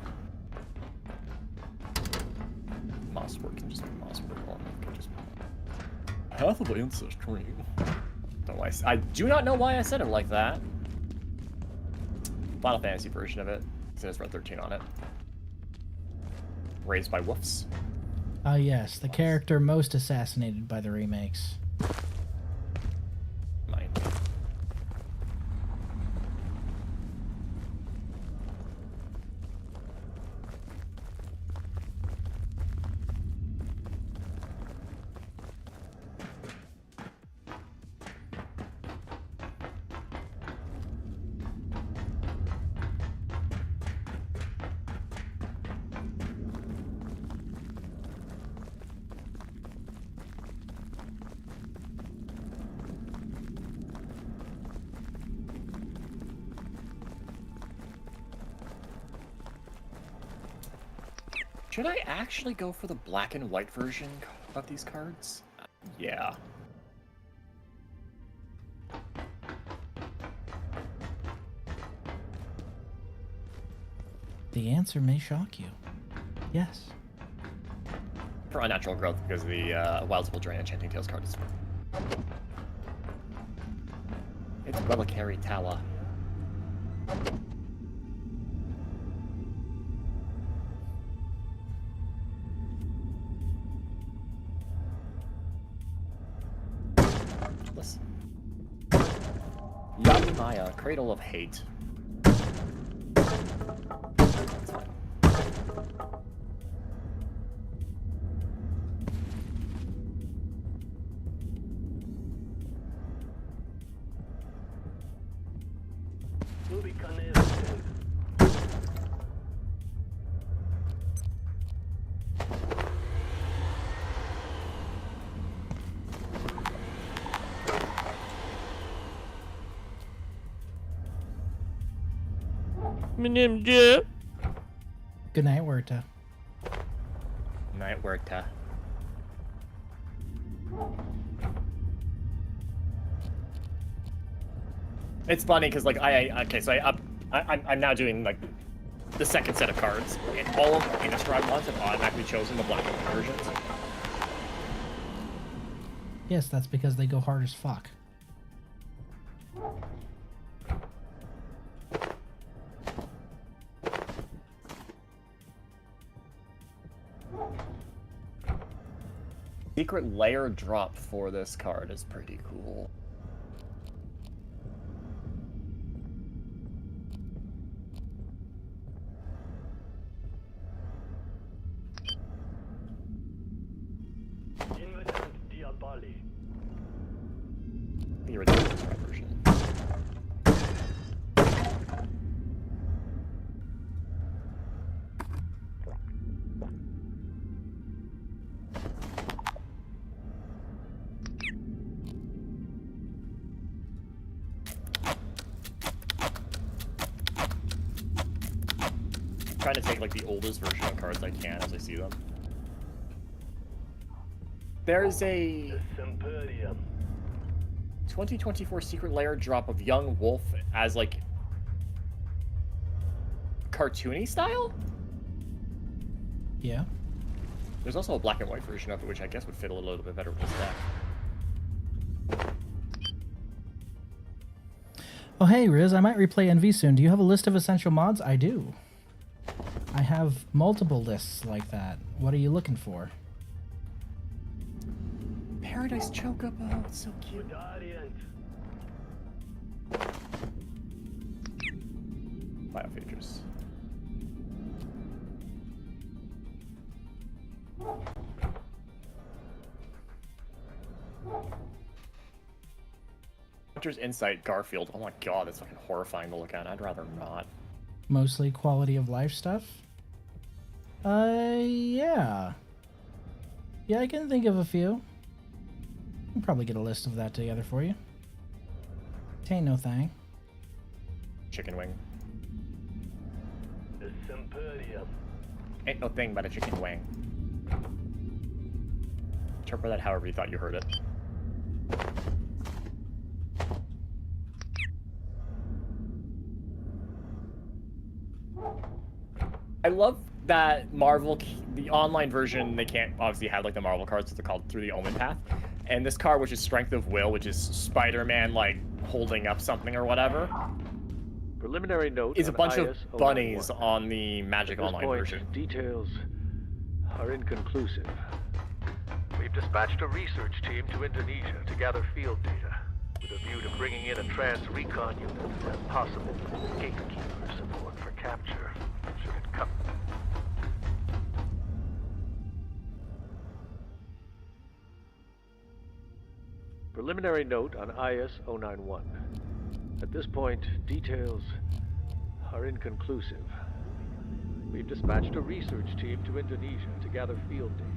Mosswork can just be Mosswork. Or it can just be Path of Ancestry. Don't know why I do not know why I said it like that. Final Fantasy version of it. It says Red 13 on it. Raised by Woofs. Ah, yes, the character most assassinated by the remakes. Mine. Should I actually go for the black and white version of these cards? Yeah. The answer may shock you. Yes. For unnatural growth because of the Wilds Will Drain Enchanting Tales card is. It's Reliquary Tala. Listen. Yamimaya, Cradle of Hate. That's fine. Good night, Werta. Night Werta. It's funny because like I'm now doing like the second set of cards, and all of the Innistrad ones have automatically chosen the black and white versions. Yes, that's because they go hard as fuck. Secret layer drop for this card is pretty cool. The original version. Trying to take like the oldest version of cards I can as I see them. There's a 2024 Secret Lair drop of Young Wolf as like cartoony style? Yeah. There's also a black and white version of it, which I guess would fit a little bit better with this deck. Oh hey Riz, I might replay NV soon. Do you have a list of essential mods? I do. I have multiple lists like that. What are you looking for? Paradise Chocobo, it's so cute. Biophages. Hunter's Insight, Garfield. Oh my god, that's fucking horrifying to look at. I'd rather not. Mostly quality of life stuff? Yeah. Yeah, I can think of a few. I'll probably get a list of that together for you. Tain't no thing. Chicken wing. Ain't no thing but a chicken wing. Interpret that however you thought you heard it. I love that Marvel, the online version, they can't obviously have like the Marvel cards, so they're called Through the Omen Path. And this card, which is Strength of Will, which is Spider-Man like holding up something or whatever. Preliminary note is a bunch of IS bunnies on the Magic At this Online point, version. Details are inconclusive. We've dispatched a research team to Indonesia to gather field data, with a view to bringing in a trans-recon unit and possible gatekeeper support for capture, should it come. Preliminary note on IS-091. At this point, details are inconclusive. We've dispatched a research team to Indonesia to gather field data,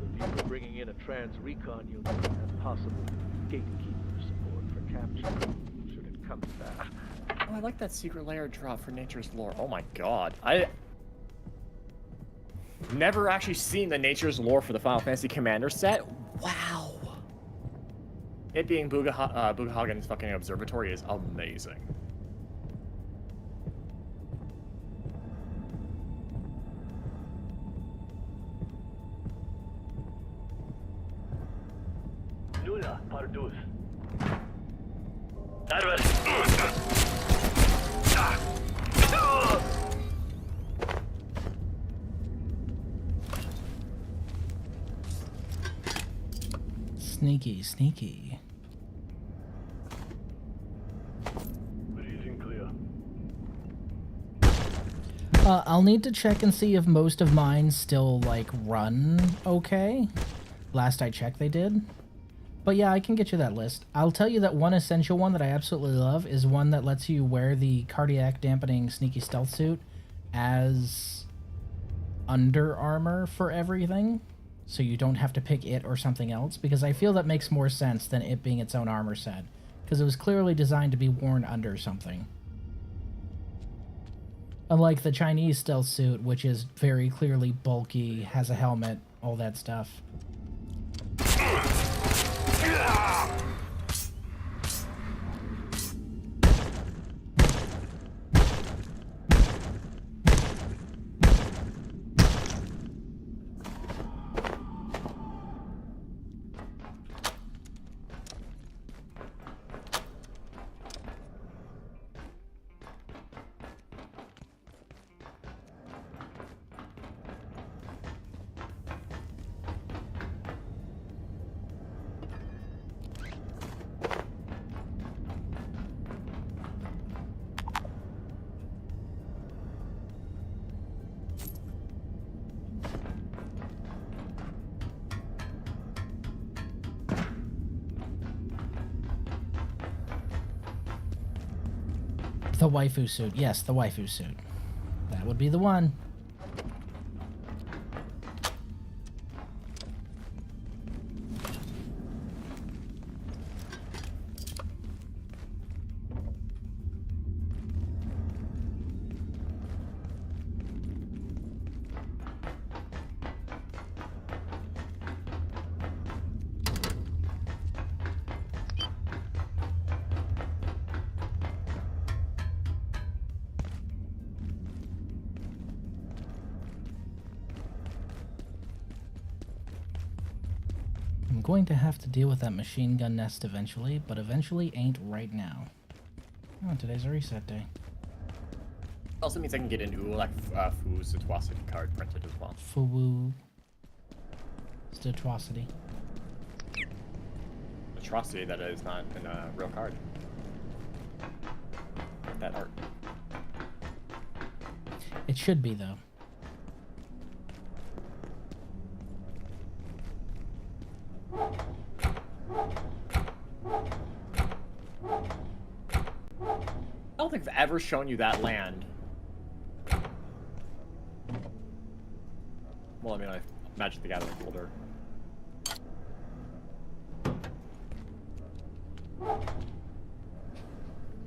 with a view to bringing in a trans-recon unit and possible gatekeeper support for capture, should it come to that. Oh, I like that Secret Lair drop for Nature's Lore. Oh my god. I never actually seen the Nature's Lore for the Final Fantasy Commander set. Wow. It being Bugahagen's fucking observatory is amazing. Luna Pardus. Sneaky, sneaky. I'll need to check and see if most of mine still, like, run okay. Last I checked, they did. But yeah, I can get you that list. I'll tell you that one essential one that I absolutely love is one that lets you wear the cardiac dampening sneaky stealth suit as under armor for everything, so you don't have to pick it or something else, because I feel that makes more sense than it being its own armor set, because it was clearly designed to be worn under something. Unlike the Chinese stealth suit, which is very clearly bulky, has a helmet, all that stuff. The waifu suit. Yes, the waifu suit. That would be the one. I'm going to have to deal with that machine gun nest eventually, but eventually ain't right now. Oh, today's a reset day. Also means I can get an Ulak Fu's Atrocity card printed as well. Fu Atrocity. Atrocity, that is not a real card. That art. It should be, though. I don't think I've ever shown you that land. Well, I mean, I Magic the Gathering folder.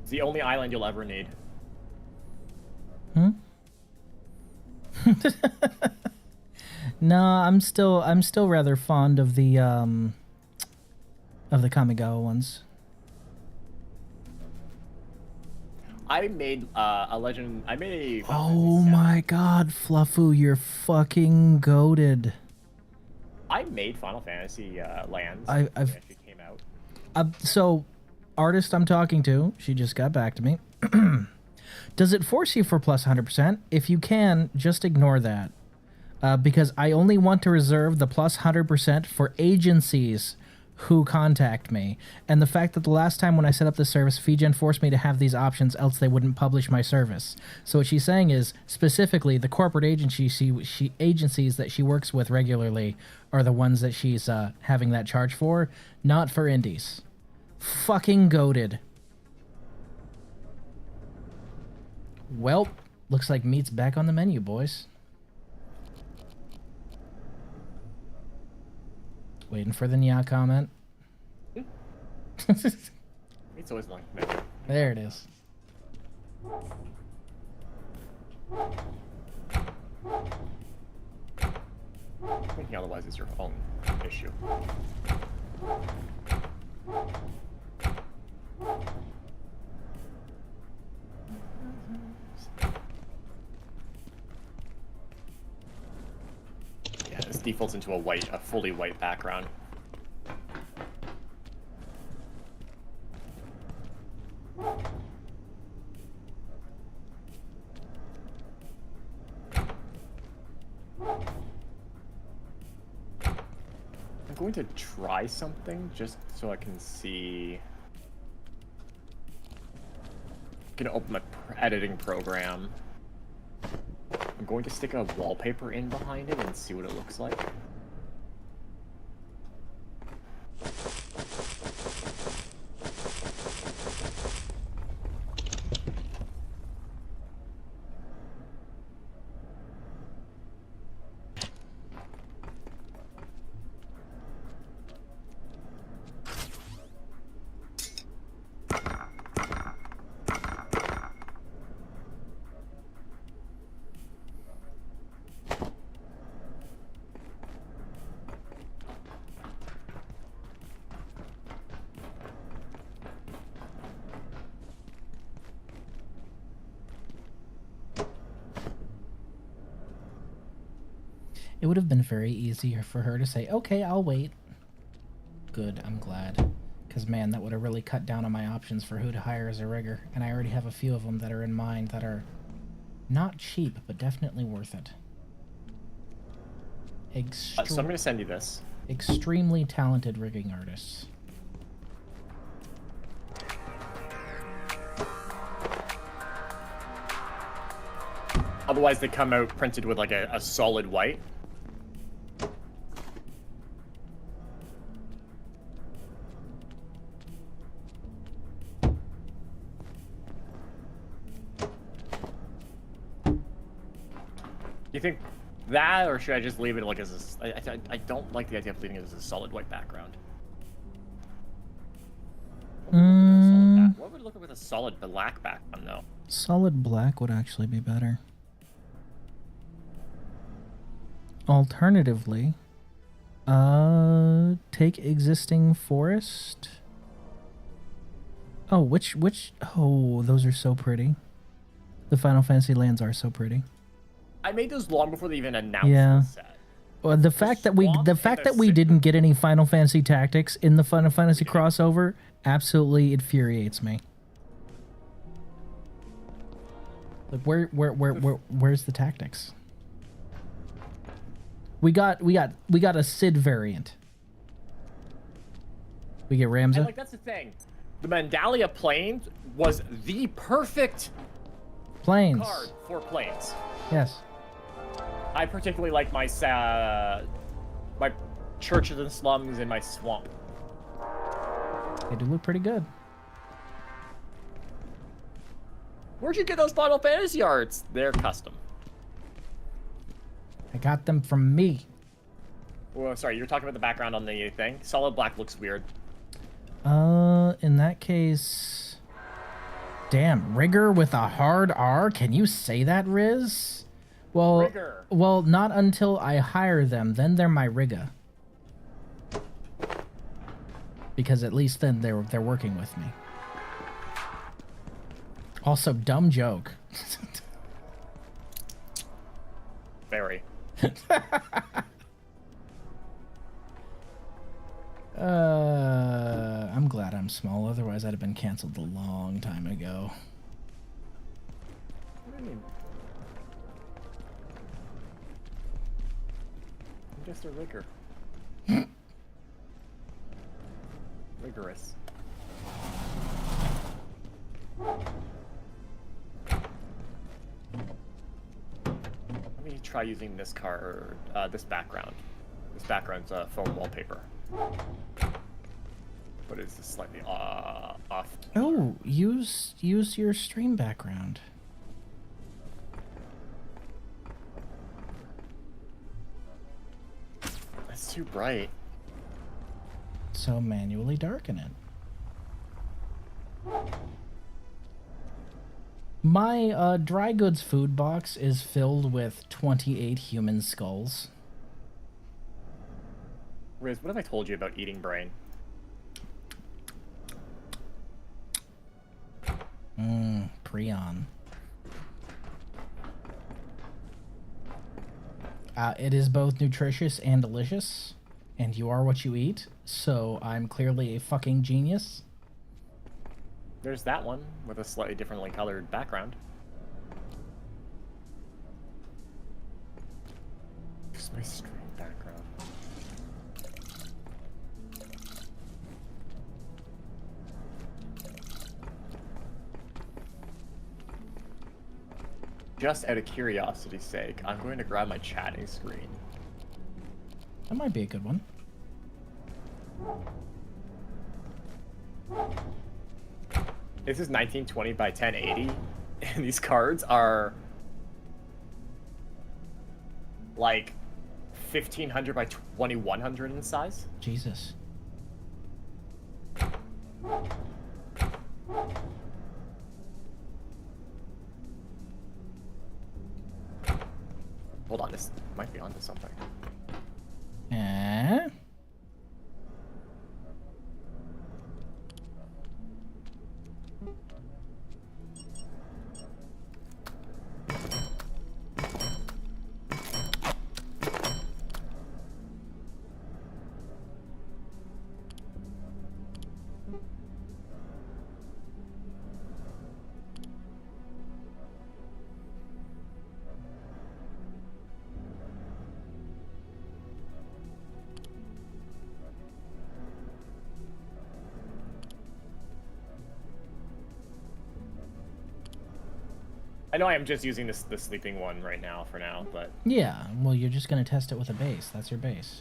It's the only island you'll ever need. Hmm? No, I'm still rather fond of the Kamigawa ones. I made a legend. I made a. Oh my God, Fluffu, you're fucking goated. I made Final Fantasy lands. I've actually came out. So, artist I'm talking to, she just got back to me. Does it force you for plus 100%? If you can, just ignore that. Because I only want to reserve the plus 100% for agencies who contact me. And the fact that the last time when I set up the service, FeeGen forced me to have these options, else they wouldn't publish my service. So what she's saying is, specifically, the corporate agencies that she works with regularly are the ones that she's having that charge for, not for indies. Fucking goated. Well, looks like meat's back on the menu, boys. Waiting for the Nya comment. It's always like menu. There it is. Thinking otherwise is your own issue. Yeah, this defaults into a fully white background. I'm going to try something just so I can see. I'm gonna open my editing program. I'm going to stick a wallpaper in behind it and see what it looks like. It would have been very easy for her to say, okay, I'll wait. Good, I'm glad. Because, man, that would have really cut down on my options for who to hire as a rigger. And I already have a few of them that are in mind that are not cheap, but definitely worth it. So I'm going to send you this. Extremely talented rigging artists. Otherwise, they come out printed with like a solid white. Do you think that, or should I just leave it like as a... I don't like the idea of leaving it as a solid white background. What would it look like with a solid black background, though? Solid black would actually be better. Alternatively, take existing forest. Oh, which, oh, those are so pretty. The Final Fantasy lands are so pretty. I made those long before they even announced the set. Well, the fact that we didn't get any Final Fantasy Tactics in the Final Fantasy crossover absolutely infuriates me. Like where's the tactics? We got a Cid variant. We get Ramza. And like that's the thing. The Mandalia Plains was the perfect plains card for plains. Yes. I particularly like my my churches and slums in my swamp. They do look pretty good. Where'd you get those Final Fantasy arts? They're custom. I got them from me. Well, sorry, you were talking about the background on the thing. Solid black looks weird. In that case... Damn, rigger with a hard R? Can you say that, Riz? Well, not until I hire them. Then they're my rigger. Because at least then they're working with me. Also, dumb joke. Very. I'm glad I'm small. Otherwise, I'd have been canceled a long time ago. What do you mean? I'm just a rigger. Rigorous. Let me try using this card, this background. This background's foam wallpaper. But it's slightly off. Oh, use your stream background. That's too bright. So manually darken it. My dry goods food box is filled with 28 human skulls. Riz, what have I told you about eating brain? Prion. It is both nutritious and delicious, and you are what you eat, so I'm clearly a fucking genius. There's that one with a slightly differently colored background. Just my stream background. just out of curiosity's sake, I'm going to grab my chatting screen. That might be a good one. This is 1920 by 1080, and these cards are like 1500 by 2100 in size. Jesus. Hold on, this might be onto something. Eh? I know I am just using the sleeping one right now for now, but... Yeah, well, you're just going to test it with a base. That's your base.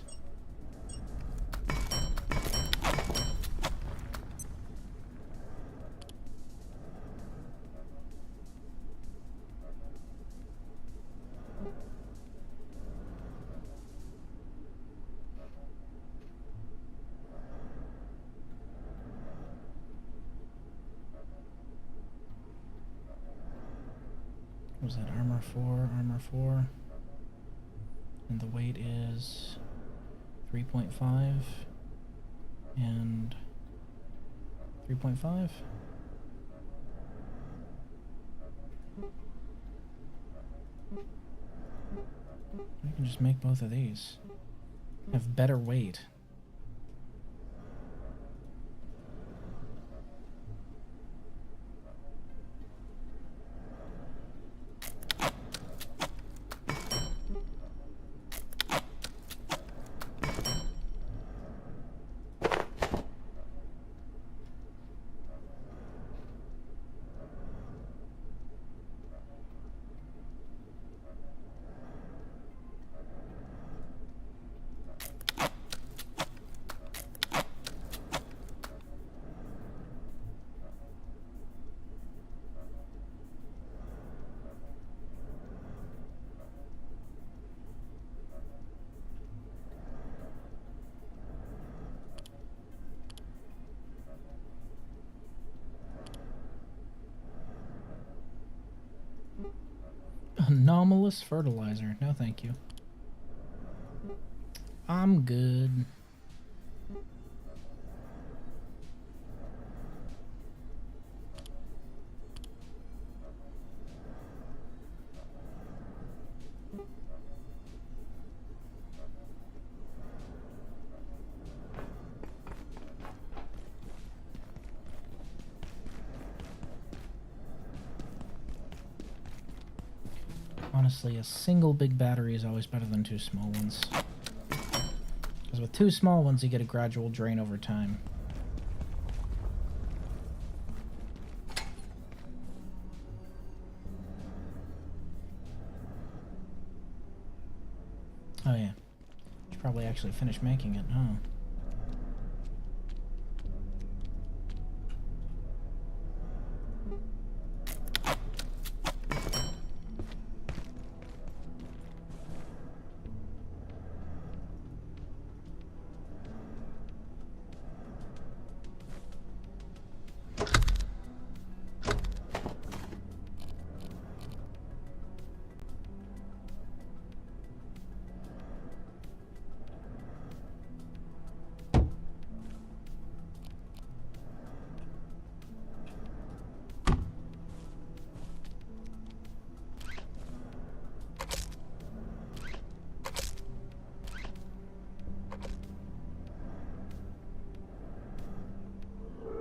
Was that armor 4, and the weight is 3.5 and 3.5. I can just make both of these. Have better weight. Anomalous fertilizer. No, thank you. I'm good. Honestly, a single big battery is always better than two small ones. Because with two small ones, you get a gradual drain over time. Oh yeah. Should probably actually finish making it, huh?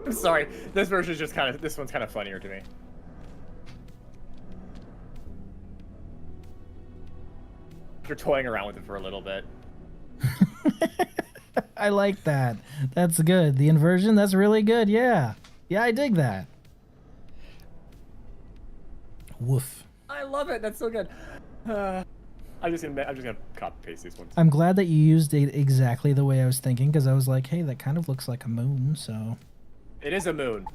I'm sorry, this version is just kind of, this one's kind of funnier to me. After toying around with it for a little bit. I like that. That's good. The inversion, that's really good. Yeah. Yeah, I dig that. Woof. I I love it. That's so good. I'm just gonna copy paste these ones. I'm glad that you used it exactly the way I was thinking, because I was like, hey, that kind of looks like a moon, so... It is a moon.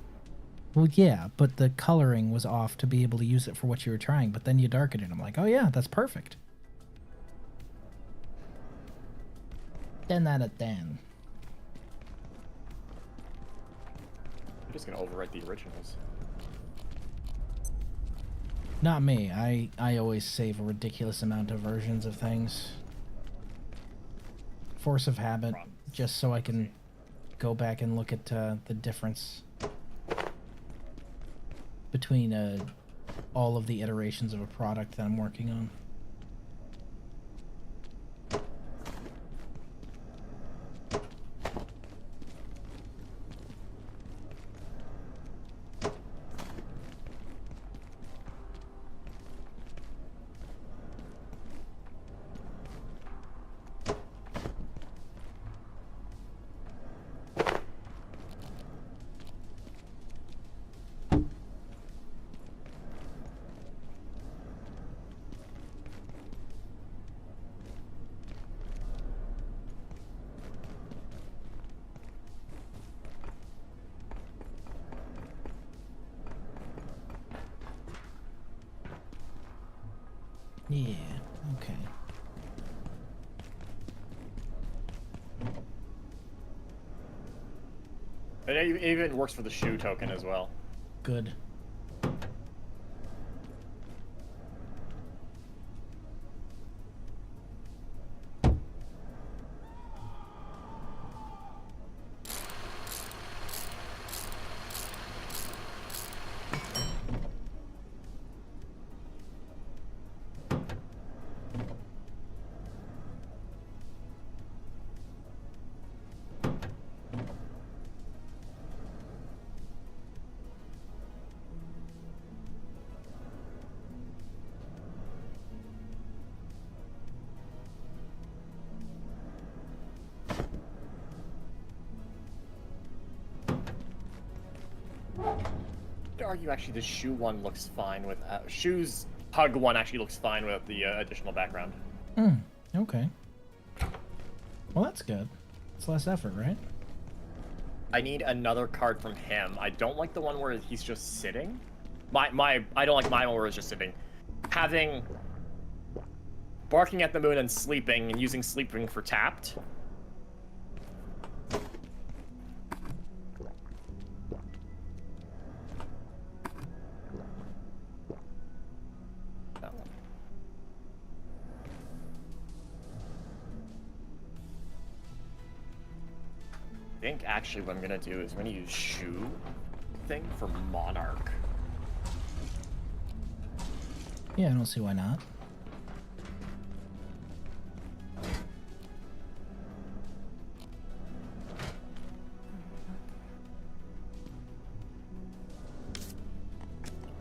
Well, yeah, but the coloring was off to be able to use it for what you were trying, but then you darkened it. I'm like, oh yeah, that's perfect. 10 out of 10. I'm just gonna overwrite the originals. Not me. I always save a ridiculous amount of versions of things. Force of habit, just so I can go back and look at the difference between all of the iterations of a product that I'm working on. Yeah, okay. It even works for the shoe token as well. Good. I'd argue actually the shoe one looks fine with shoes hug one actually looks fine with the additional background. Okay. Well, that's good. It's less effort, right? I need another card from him. I don't like the one where he's just sitting. I don't like my one where he's just sitting. Having barking at the moon and sleeping and using sleep ring for tapped. I think actually what I'm gonna do is I'm gonna use shoe thing for Monarch. Yeah, I don't see why not.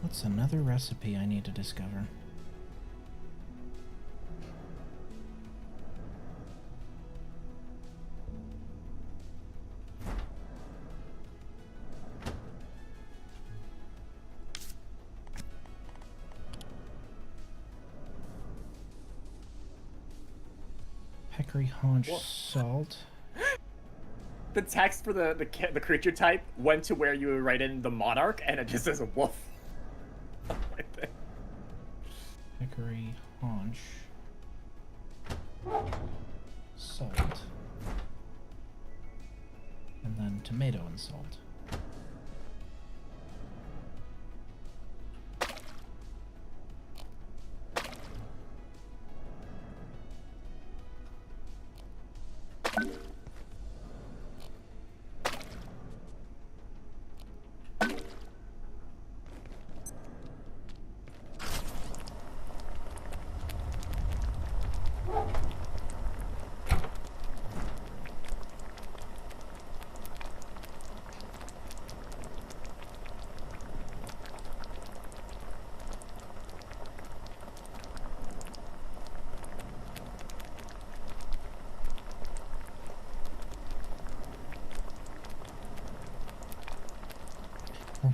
What's another recipe I need to discover? Peccary haunch salt. The text for the creature type went to where you would write in the Monarch, and it just says a wolf. Right there. Peccary haunch salt, and then tomato and salt.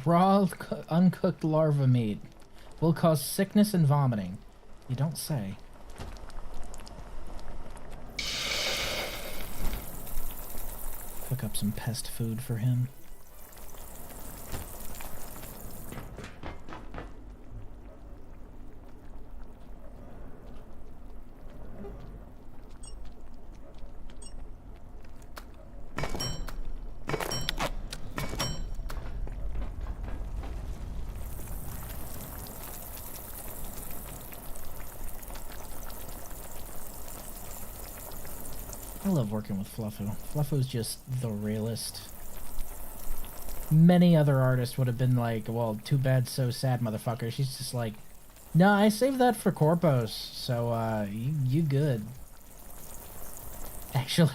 Raw, uncooked larva meat. will cause sickness and vomiting. You don't say. Cook up some pest food for him. I love working with Fluffu. Fluffu's just the realest. Many other artists would have been like, well, too bad, so sad, motherfucker. She's just like, no, I saved that for Corpos, so, you good. Actually,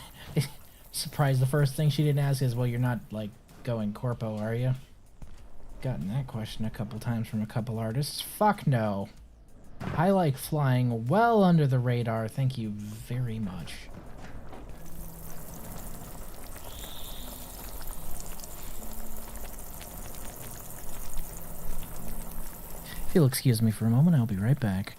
surprised the first thing she didn't ask is, well, you're not, like, going Corpo, are you? Gotten that question a couple times from a couple artists. Fuck no. I like flying well under the radar, thank you very much. If you'll excuse me for a moment, I'll be right back.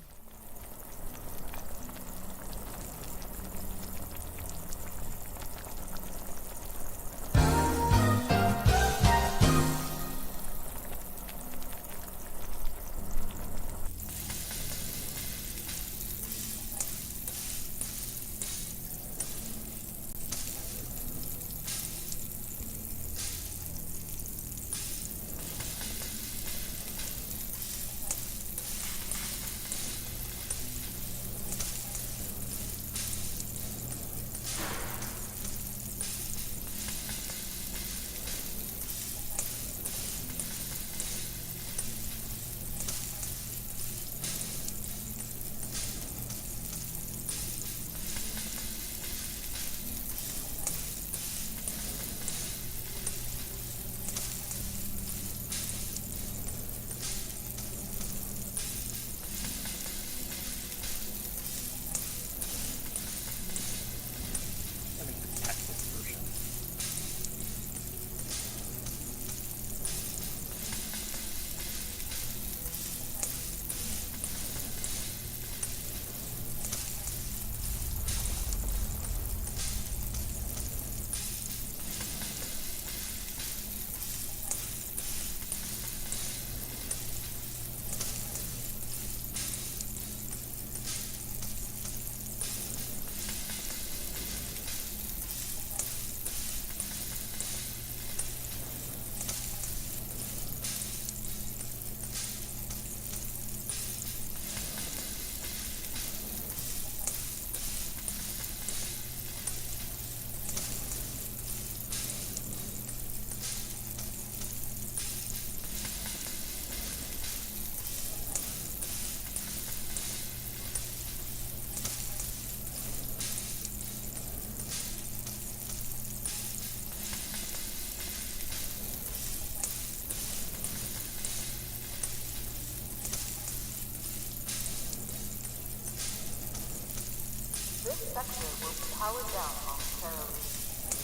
This sector will be powered down momentarily.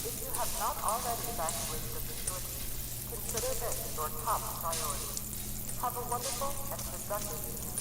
If you have not already evacuated the facility, consider this your top priority. Have a wonderful and productive evening.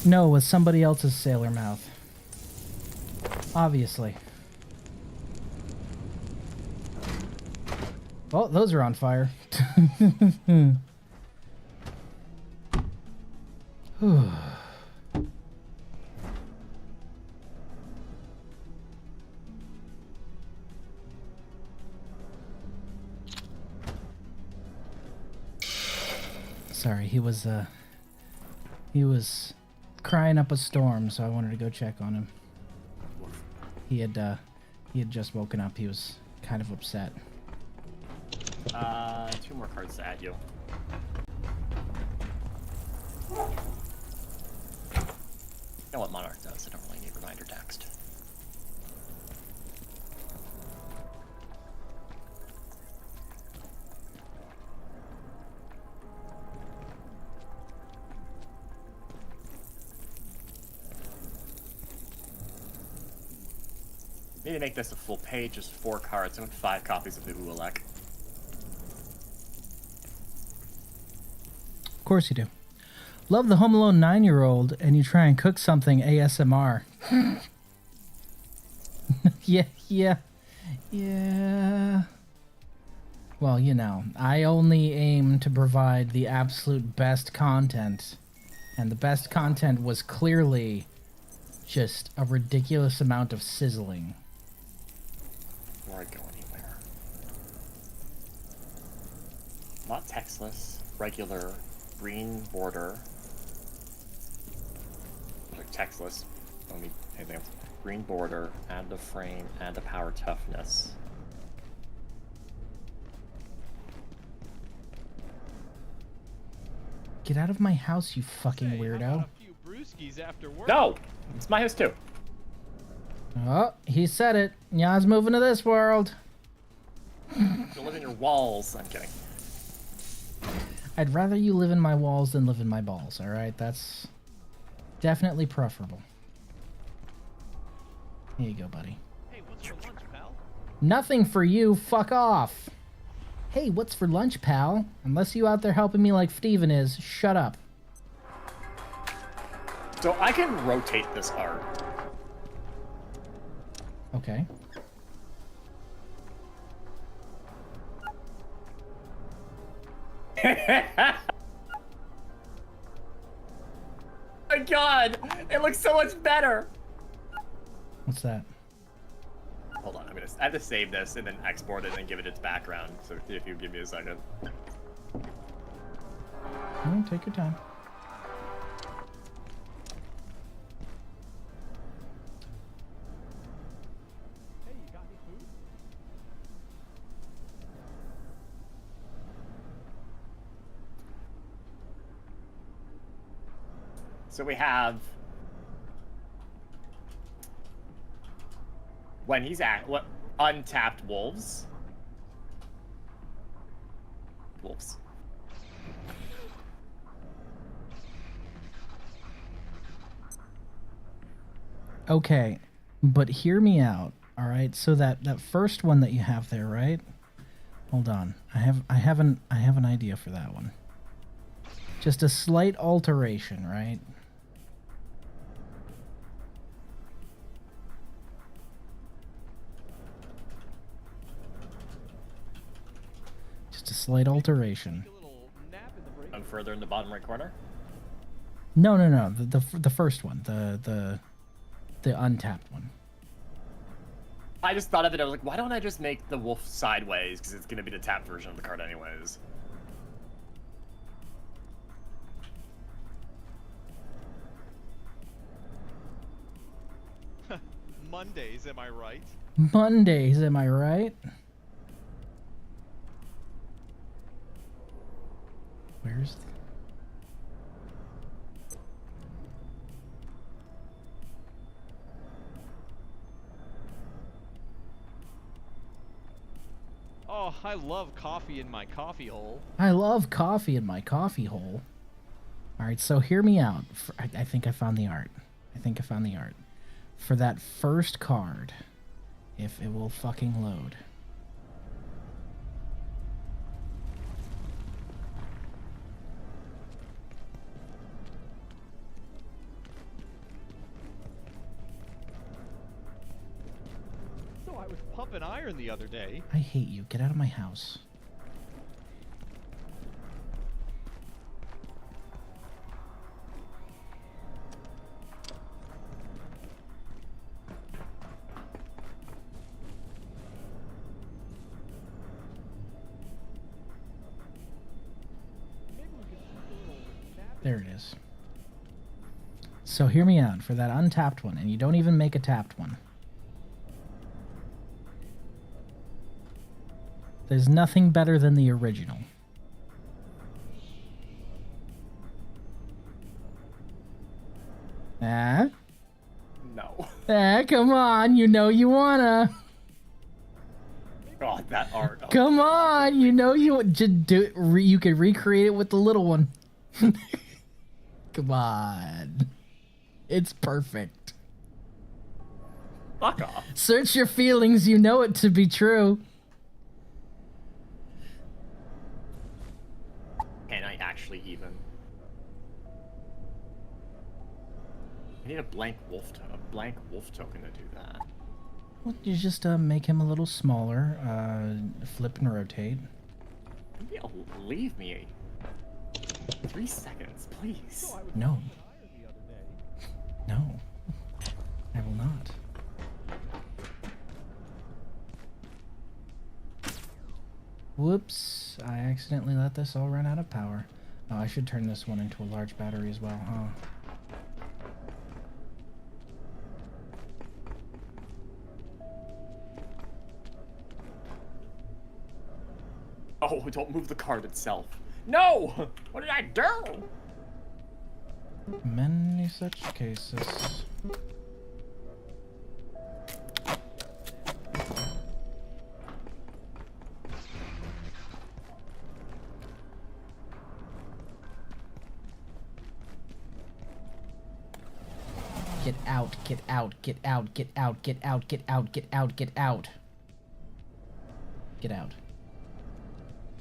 No, with somebody else's sailor mouth. Obviously. Oh, those are on fire. Whew. Sorry, he was crying up a storm, so I wanted to go check on him. He had just woken up. He was kind of upset. 2 more cards to add you. You know what Monarch does? I don't really need reminder text. Need to make this a full page, just 4 cards and 5 copies of the Ualek. Of course you do. Love the Home Alone 9-year-old, and you try and cook something ASMR. Yeah. Well, you know, I only aim to provide the absolute best content, and the best content was clearly just a ridiculous amount of sizzling. Before I go anywhere. Not textless, regular, green border. Like textless, don't need anything else. Green border, add the frame, add the power toughness. Get out of my house, you fucking weirdo. No! It's my house too. Oh, he said it. Ya's moving to this world. You live in your walls. I'm kidding. I'd rather you live in my walls than live in my balls, alright? That's definitely preferable. Here you go, buddy. Hey, what's for lunch, pal? Nothing for you. Fuck off. Hey, what's for lunch, pal? Unless you out there helping me like Steven is, shut up. So I can rotate this art. Okay. My God, it looks so much better. What's that? Hold on, I have to save this and then export it and then give it its background. So if you give me a second. Take your time. Hey, you got any food? So we have when he's at what untapped wolves. Wolves. Okay, but hear me out. All right, so that first one that you have there, right? Hold on, I have an idea for that one. Just a slight alteration, right? Just a slight alteration. I'm further in the bottom right corner. No. The first one, the untapped one. I just thought of it. I was like, why don't I just make the wolf sideways? Because it's gonna be the tapped version of the card anyways. Mondays, am I right? Mondays, am I right? Where's the... Oh, I love coffee in my coffee hole. I love coffee in my coffee hole. Alright, so hear me out. I think I found the art. For that first card, if it will fucking load. scrap iron the other day. I hate you. Get out of my house. There it is. So hear me out for that untapped one, and you don't even make a tapped one. There's nothing better than the original. Ah? No. Ah, come on, you know you wanna. God, that art. Oh, come on, you know you just do it. You could recreate it with the little one. Come on. It's perfect. Fuck off. Search your feelings, you know it to be true. Can I actually even? I need a blank wolf token to do that. Well, you just make him a little smaller, flip and rotate. Maybe leave me 3 seconds, please. No. No. I will not. Whoops. I accidentally let this all run out of power. Oh, I should turn this one into a large battery as well, huh? Oh, don't move the card itself. No! What did I do? Many such cases. Get out, get out, get out, get out, get out, get out, get out, get out. Get out.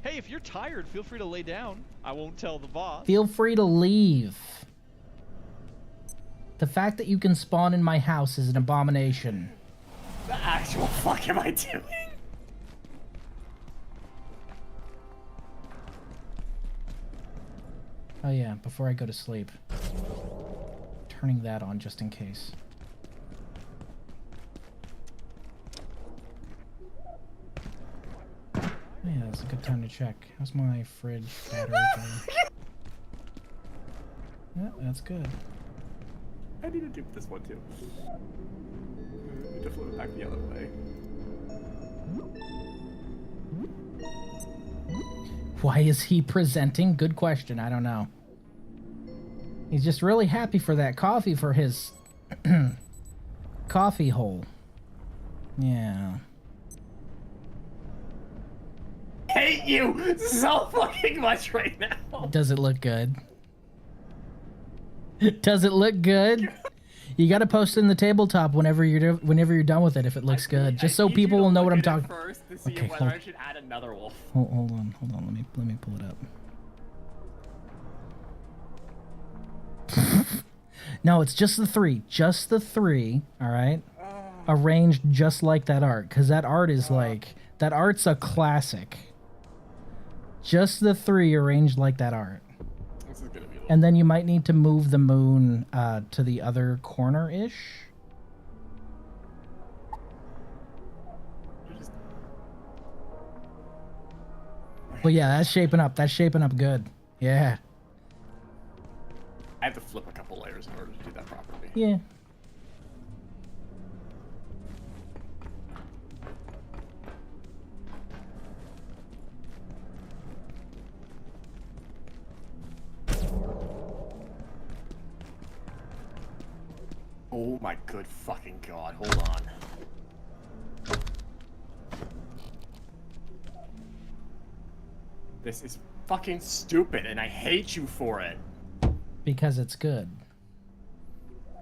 Hey, if you're tired, feel free to lay down. I won't tell the boss. Feel free to leave. The fact that you can spawn in my house is an abomination. The actual fuck am I doing? Oh yeah, before I go to sleep. Turning that on just in case. Yeah, it's a good time to check. How's my fridge battery thing? Yeah, that's good. I need to do this one too. I need to flip it back the other way. Why is he presenting? Good question. I don't know. He's just really happy for that coffee for his coffee hole. Yeah. Hate you so fucking much right now. Does it look good? Does it look good? You got to post it in the tabletop whenever you're done with it if it looks good, just so people will know what I'm talking. First to see Okay, whether I should add another wolf. Hold on. Let me pull it up. No, it's just the three. Just the three, all right? Arranged just like that art, because that art is like... That art's a classic. Just the three arranged like that art. This is gonna be And then you might need to move the moon to the other corner-ish. Well, yeah, that's shaping up. That's shaping up good. Yeah. I have to flip a couple layers in order to do that properly. Yeah. Oh my good fucking god, hold on. This is fucking stupid and I hate you for it. Because it's good.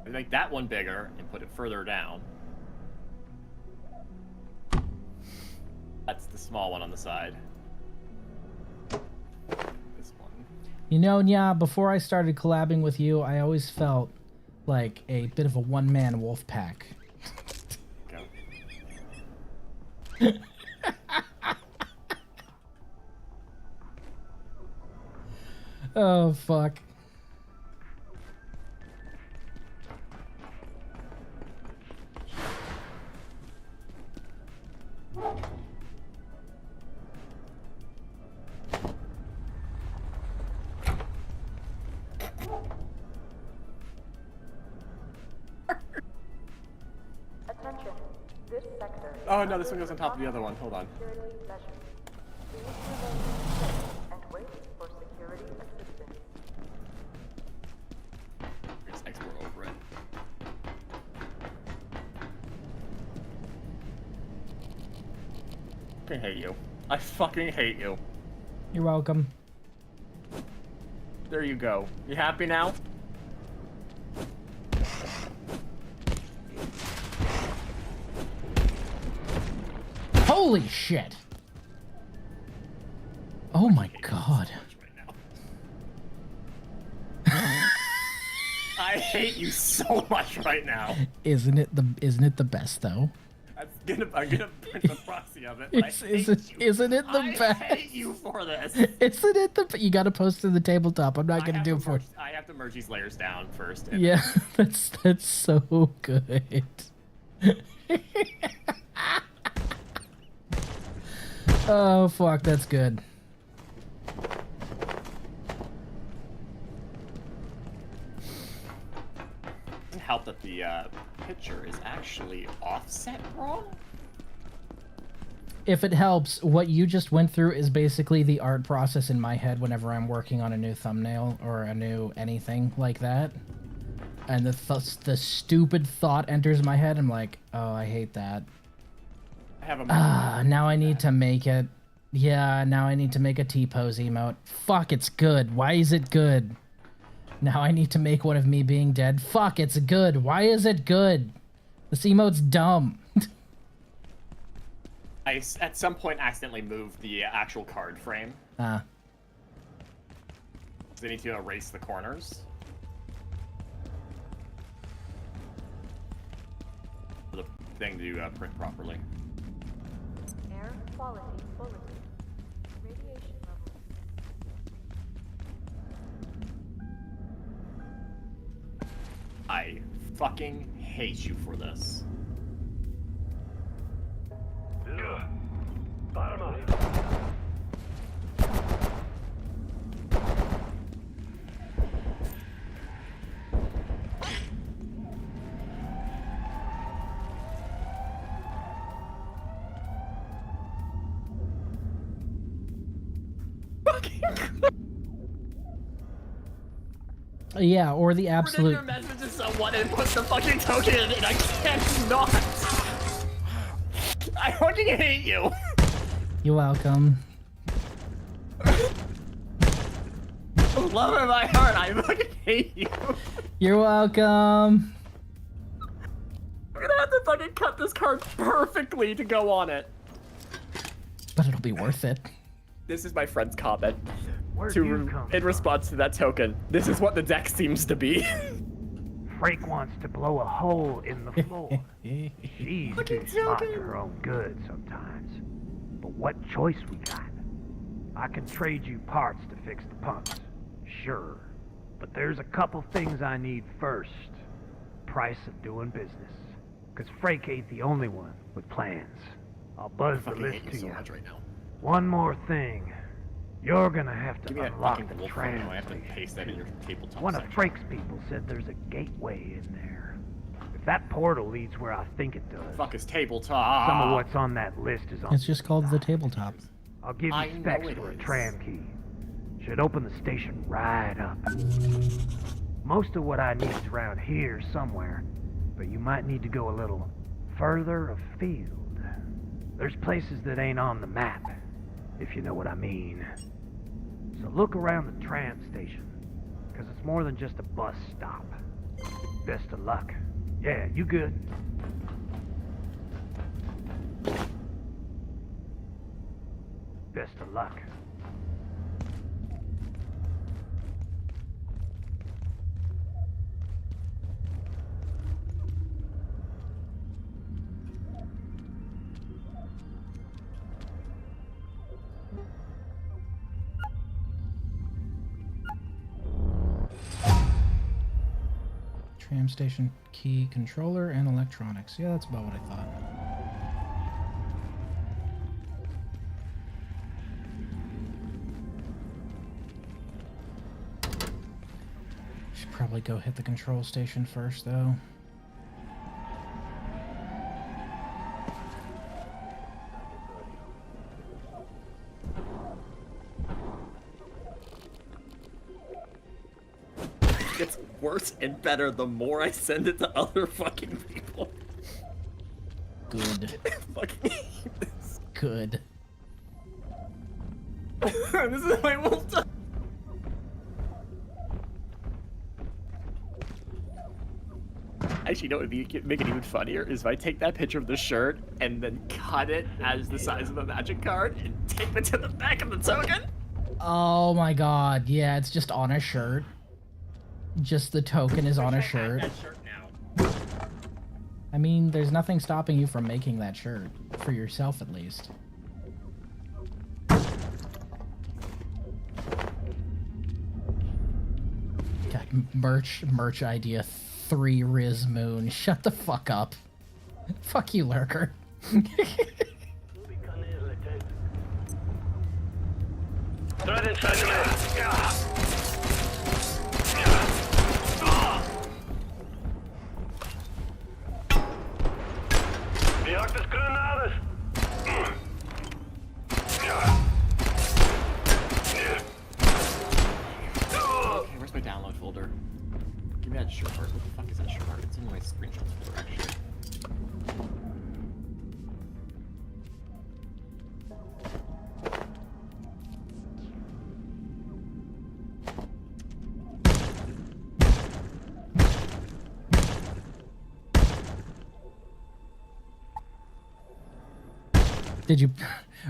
I make that one bigger and put it further down. That's the small one on the side. This one. You know, yeah, before I started collabing with you, I always felt like a bit of a one-man wolf pack. Go. Oh, fuck. Attention. This sector. Oh no, this one goes on top of the other one. Hold on. Security measures. Please remain safe and wait for security assistance. Just export over it. I fucking hate you. I fucking hate you. You're welcome. There you go. You happy now? Holy shit! Oh my god. I hate you so much right now. Isn't it the best though? I'm gonna print the proxy of it. But Isn't it the best? I hate you for this. Isn't it the? You gotta post to the tabletop. I'm not gonna do it for you. I have to merge these layers down first. Yeah, that's so good. Oh fuck, that's good. Doesn't help that the picture is actually offset wrong. If it helps, what you just went through is basically the art process in my head whenever I'm working on a new thumbnail or a new anything like that. And the stupid thought enters my head. I'm like, oh, I hate that. I have a now I need to make it. Yeah, now I need to make a T-pose emote. Fuck, it's good. Why is it good? Now I need to make one of me being dead. Fuck, it's good. Why is it good? This emote's dumb. I at some point accidentally moved the actual card frame. Ah. So I need to erase the corners. For the thing to print properly. Air quality bulletin. Radiation level. I fucking hate you for this. Yeah, or the absolute. Your message to someone and put the fucking token in it, and I can't not. I fucking hate you. You're welcome. Love in my heart, I fucking hate you. You're welcome. I'm gonna have to fucking cut this card perfectly to go on it. But it'll be worth it. This is my friend's comment. Where'd you come In response to that token, this is what the deck seems to be. Frank wants to blow a hole in the floor. She's too smart for her own good sometimes. But what choice we got? I can trade you parts to fix the pumps, sure. But there's a couple things I need first. Price of doing business. Cause Frank ain't the only one with plans. I'll buzz the list to you. Right now. One more thing. You're gonna have to Give me that unlock fucking the wolf photo. I have to translation. paste that in your tabletop One of section. Frank's people said there's a gateway in there. If that portal leads where I think it does, Fuck is tabletop. some of what's on that list is on. It's just called the tabletop. I'll give I you know specs it for a is. tram key. Should open the station right up. Most of what I need is around here somewhere, but you might need to go a little further afield. There's places that ain't on the map, if you know what I mean. So look around the tram station, because it's more than just a bus stop. Best of luck. Yeah, you good? Best of luck. Tram station key controller and electronics. Yeah, that's about what I thought. Should probably go hit the control station first, though. It's worse and better the more I send it to other fucking people. Good. Fucking hate this. Good. This is my wolf time. Actually, you know what would make it even funnier is if I take that picture of the shirt and then cut it as the size of a magic card and tape it to the back of the token. Oh my god, yeah, it's just on a shirt. Just the token is on a shirt. That shirt now. I mean, there's nothing stopping you from making that shirt. For yourself, at least. God, merch idea 3 Riz Moon. Shut the fuck up. Fuck you, Lurker. Threat inside the maze. Jagd ist Grenades. Okay, where's my download folder? Give me that shirt part. What the fuck is that shirt part? It's in my screenshots folder, actually. Did you,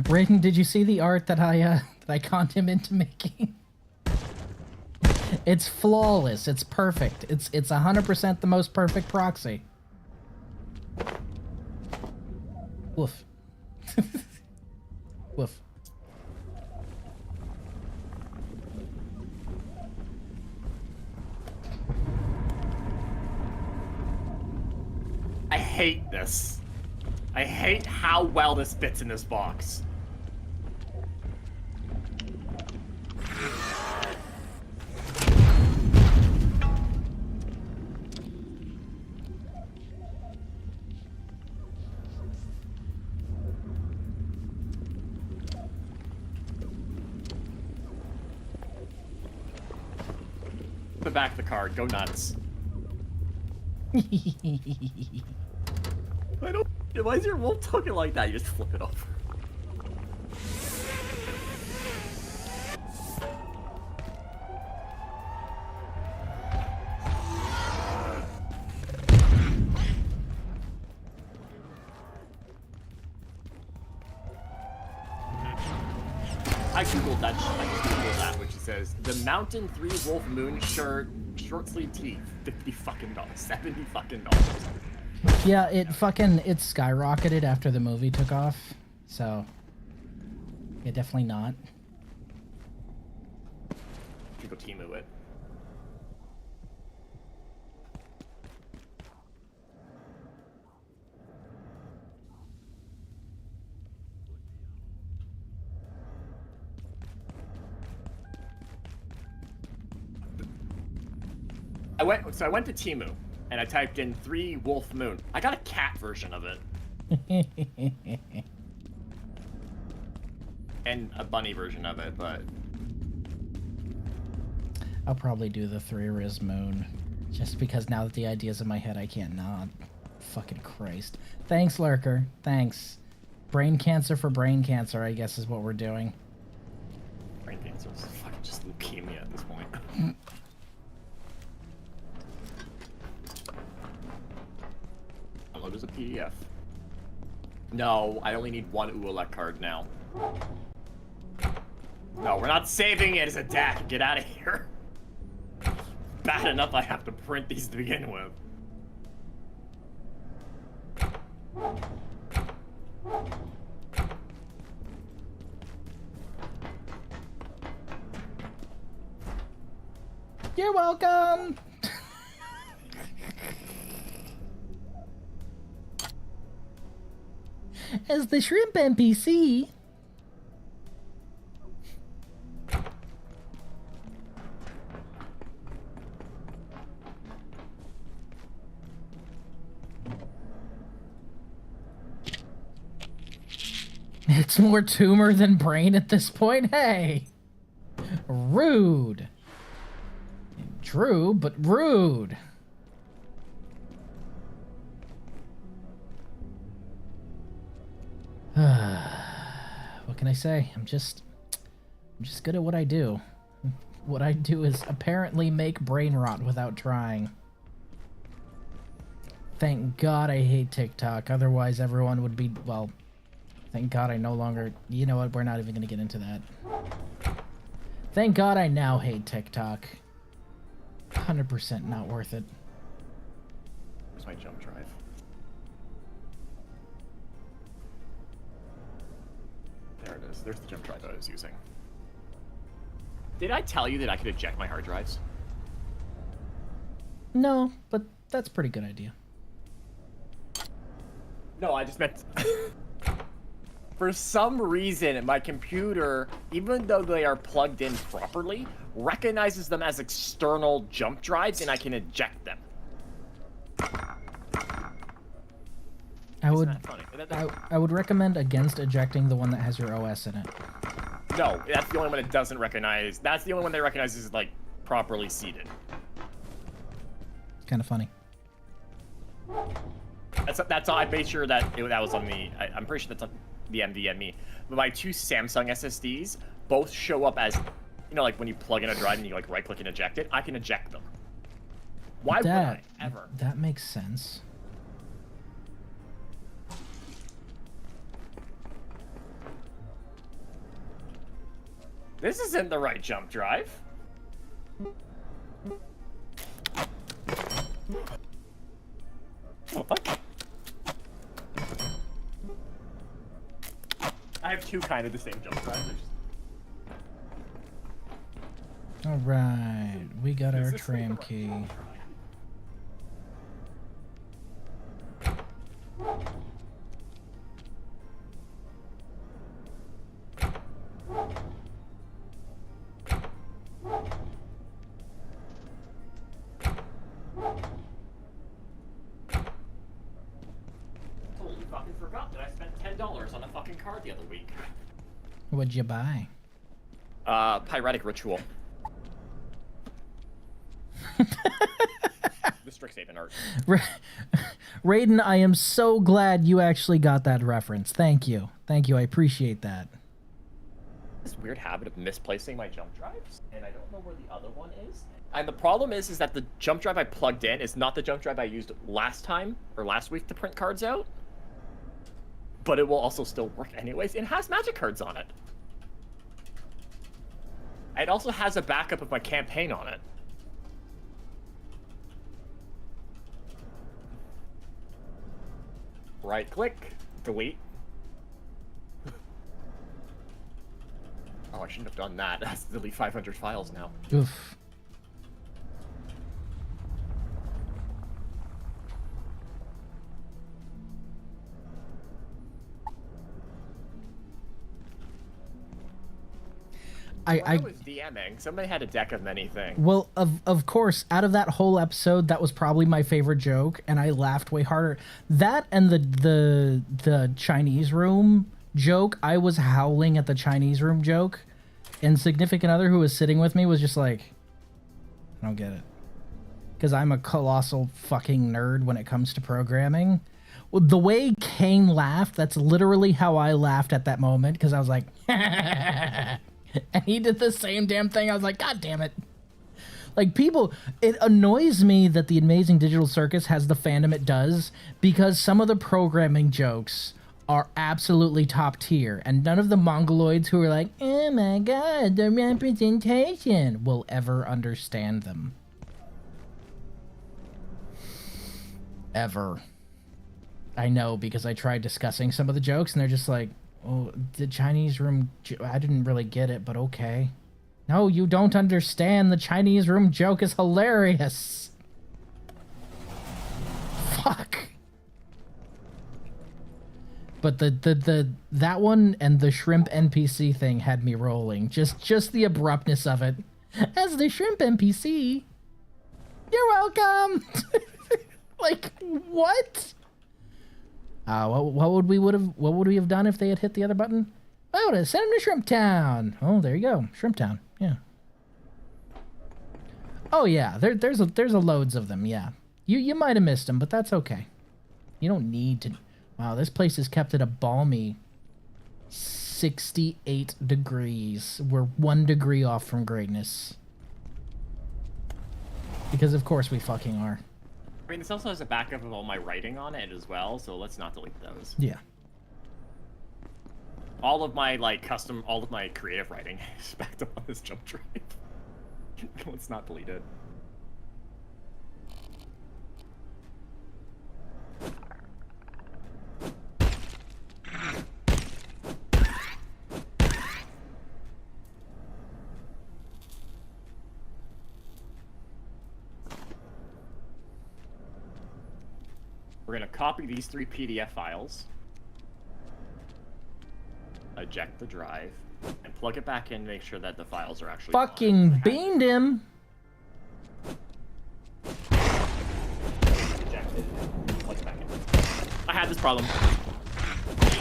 Raiden? Did you see the art that I conned him into making? It's flawless. It's perfect. It's 100% the most perfect proxy. Woof. Woof. I hate this. I hate how well this fits in this box. Put back the card. Go nuts. I don't. Why is your wolf talking like that? You just flip it over. I googled that. I just googled that, which says the Mountain 3 Wolf Moon shirt, short sleeve tee, $50 fucking dollars, $70 fucking dollars. Yeah, it skyrocketed after the movie took off, so yeah, definitely not. You go Temu it. I went to Temu and I typed in 3 Wolf Moon. I got a cat version of it. And a bunny version of it, but I'll probably do the 3 Riz Moon. Just because now that the idea's in my head, I can't not. Fucking Christ. Thanks, Lurker. Thanks. Brain cancer for brain cancer, I guess, is what we're doing. Brain cancer is fucking just leukemia at this point. Download as a PDF. No, I only need 1 Uelek card now. No, we're not saving it as a deck. Get out of here. Bad enough I have to print these to begin with. You're welcome! as the shrimp NPC. It's more tumor than brain at this point. Hey! Rude. True, but rude. What can I say? I'm just good at what I do. What I do is apparently make brain rot without trying. Thank God I hate TikTok. Otherwise everyone would be, well, thank God I no longer... You know what? We're not even going to get into that. Thank God I now hate TikTok. 100% not worth it. Where's my jump drive? There it is. There's the jump drive I was using. Did I tell you that I could eject my hard drives? No, but that's a pretty good idea. No, I just meant... For some reason, my computer, even though they are plugged in properly, recognizes them as external jump drives, and I can eject them. I would recommend against ejecting the one that has your OS in it. No, that's the only one it doesn't recognize. That's the only one that recognizes is, like, properly seated. Kind of funny. That's all. I made sure that that was on me. I'm pretty sure that's on the NVMe. But my two Samsung SSDs both show up as, you know, like when you plug in a drive and you like right click and eject it. I can eject them. Why would I ever? That makes sense. This isn't the right jump drive. What? I have two kind of the same jump drives. Alright, we got our tram key. Totally fucking forgot that I spent $10 on a fucking card the other week. What'd you buy? Pyretic Ritual. The Strixhaven art. Raiden, I am so glad you actually got that reference. Thank you. Thank you. I appreciate that. This weird habit of misplacing my jump drives, and I don't know where the other one is. And the problem is that the jump drive I plugged in is not the jump drive I used last time or last week to print cards out. But it will also still work anyways. It has magic cards on it. It also has a backup of my campaign on it. Right click, delete. Oh, I shouldn't have done that. That's delete 500 files now. Oof. I was DMing. Somebody had a deck of many things. Well, of course, out of that whole episode, that was probably my favorite joke, and I laughed way harder. That and the Chinese room joke, I was howling at the Chinese room joke, and significant other who was sitting with me was just like, I don't get it. Because I'm a colossal fucking nerd when it comes to programming. Well, the way Kane laughed, that's literally how I laughed at that moment, because I was like, and he did the same damn thing. I was like, God damn it. Like, people, it annoys me that the Amazing Digital Circus has the fandom it does, because some of the programming jokes are absolutely top tier, and none of the mongoloids who are like, oh my god, the representation, will ever understand them. Ever. I know, because I tried discussing some of the jokes, and they're just like, oh, the Chinese room, I didn't really get it, but okay. No, you don't understand. The Chinese room joke is hilarious. Fuck. But that one and the shrimp NPC thing had me rolling. Just the abruptness of it. As the shrimp NPC, you're welcome. Like what? What would we have done if they had hit the other button? I would have sent him to Shrimp Town. Oh, there you go, Shrimp Town. Yeah. Oh yeah, there's a loads of them. Yeah, you might have missed them, but that's okay. You don't need to. Wow, this place is kept at a balmy 68 degrees. We're 1 degree off from greatness. Because of course we fucking are. I mean, this also has a backup of all my writing on it as well, so let's not delete those. Yeah. All of my, all of my creative writing is backed up on this jump drive. Let's not delete it. We're gonna copy these 3 PDF files, eject the drive, and plug it back in to make sure that the files are actually fucking beamed him. Ejected, plug it back in. I had this problem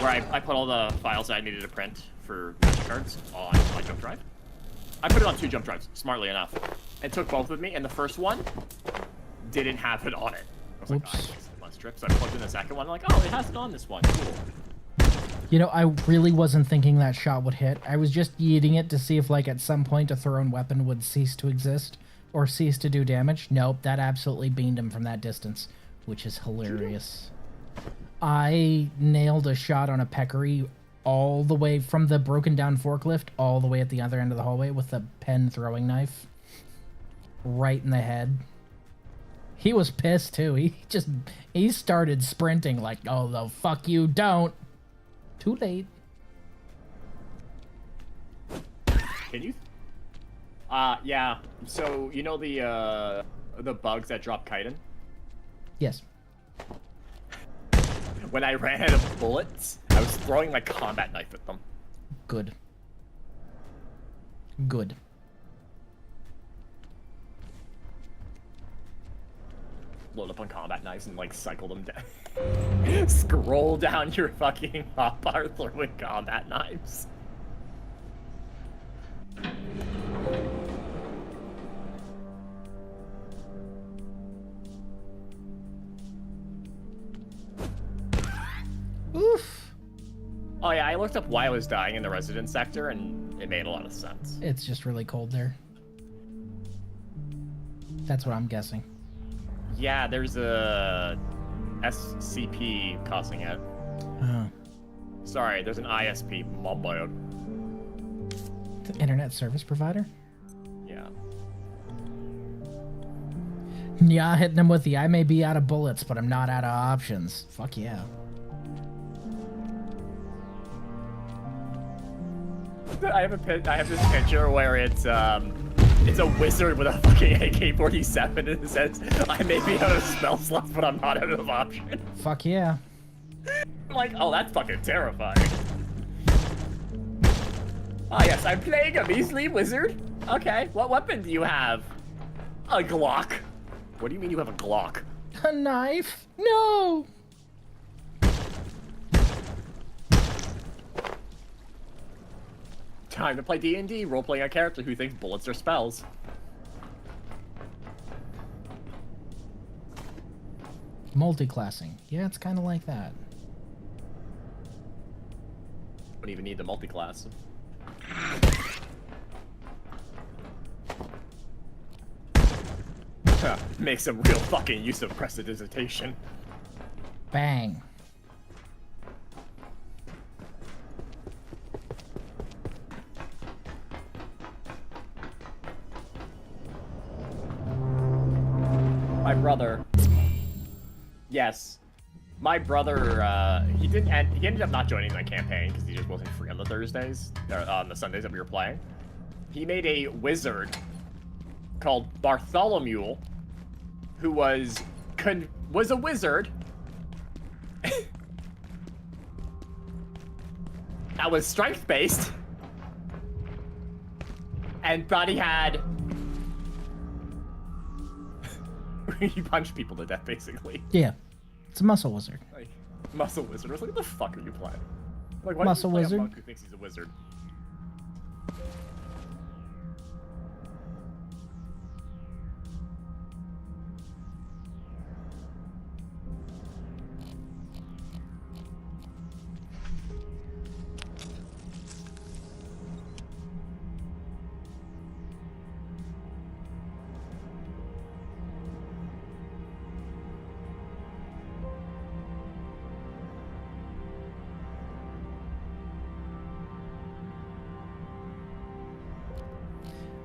where I put all the files that I needed to print for cards on my jump drive. I put it on 2 jump drives, smartly enough, and took both with me, and the first one didn't have it on it. I was like, oh, strips. I plugged in the second one. I'm like, oh, it has it on this one. Cool. You know, I really wasn't thinking that shot would hit. I was just yeeting it to see if, like, at some point a thrown weapon would cease to exist or cease to do damage. Nope, that absolutely beamed him from that distance, which is hilarious. I nailed a shot on a peccary all the way from the broken down forklift all the way at the other end of the hallway with a pen throwing knife. Right in the head. He was pissed too. He started sprinting like, oh, the fuck you don't. Too late. Can you? Yeah. So, you know the bugs that drop chitin? Yes. When I ran out of bullets, I was throwing my combat knife at them. Good. Good. Load up on combat knives and like cycle them down. Scroll down your fucking hotbar throwing combat knives. Oof. Oh yeah, I looked up why I was dying in the residence sector and it made a lot of sense. It's just really cold there. That's what I'm guessing. Yeah, there's a SCP causing it. Oh. Sorry, there's an ISP. My bad. The internet service provider? Yeah. Yeah, hitting him with the I may be out of bullets, but I'm not out of options. Fuck yeah. I have this picture where it's a wizard with a fucking AK-47 and it says, I may be out of spell slots, but I'm not out of options. Fuck yeah. I'm like, oh, that's fucking terrifying. Ah, yes, I'm playing a measly wizard. Okay, what weapon do you have? A Glock. What do you mean you have a Glock? A knife? No! Time to play D&D, role-playing a character who thinks bullets are spells. Multi-classing. Yeah, it's kind of like that. Don't even need the multi-class. Make some real fucking use of prestidigitation. Bang. My brother. Yes. My brother, he ended up not joining my campaign because he just wasn't free on the Thursdays, or on the Sundays that we were playing. He made a wizard called Bartholomew, who was a wizard that was strength-based. And thought he had... he punched people to death, basically. Yeah. It's a muscle wizard. Like, muscle wizard. I was like, what the fuck are you playing? Like, why Muscle do you play wizard? a monk who thinks he's a wizard?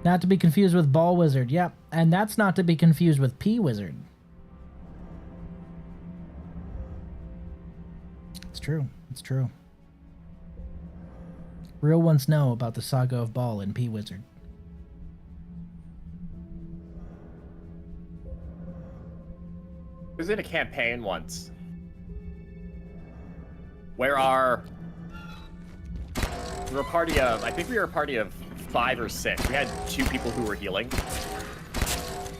Not to be confused with Ball Wizard. Yep. And that's not to be confused with P Wizard. It's true. It's true. Real ones know about the saga of Ball and P Wizard. I was in a campaign once where we were a party of, I think we were a party of 5 or 6. We had 2 people who were healing.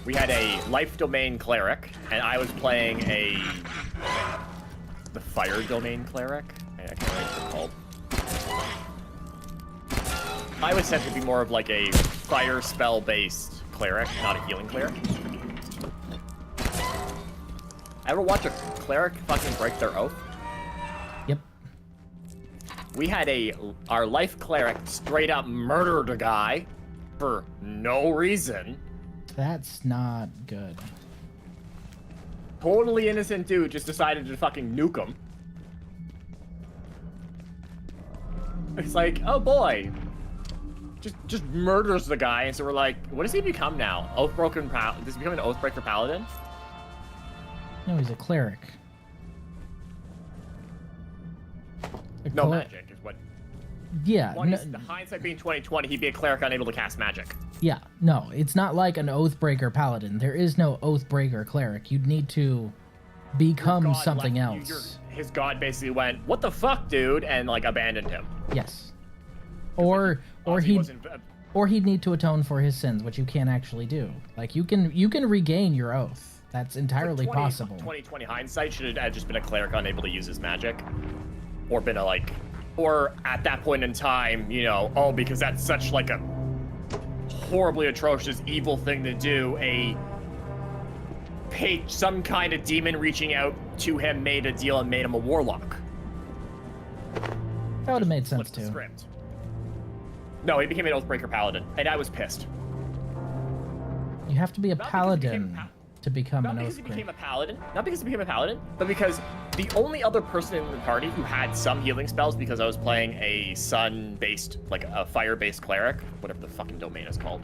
We had a life domain cleric, and I was playing the fire domain cleric. I can't remember what it's called. I was said to be more of like a fire spell based cleric, not a healing cleric. Ever watch a cleric fucking break their oath? Yep. We had our life cleric straight up murdered a guy for no reason. That's not good. Totally innocent dude just decided to fucking nuke him. It's like, oh boy. Just murders the guy, and so we're like, what does he become now? Oathbroken Paladin? Does he become an Oathbreaker Paladin? No, he's a cleric. No magic is what. Yeah. Well, the hindsight being 2020, he'd be a cleric unable to cast magic. Yeah. No, it's not like an Oathbreaker Paladin. There is no Oathbreaker cleric. You'd need to become something else. His god basically went, "What the fuck, dude," and like abandoned him. Yes. Or he'd need to atone for his sins, which you can't actually do. Like you can regain your oath. That's entirely possible. 2020 hindsight should have just been a cleric unable to use his magic, or been or at that point in time, you know, because that's such like a horribly atrocious, evil thing to do. Some kind of demon reaching out to him made a deal and made him a warlock. That would have made sense too. Script. No, he became an Oathbreaker Paladin, and I was pissed. You have to be a paladin to become an Oathbreaker. Not because he became a paladin, but because the only other person in the party who had some healing spells, because I was playing a sun-based, like a fire-based cleric, whatever the fucking domain is called.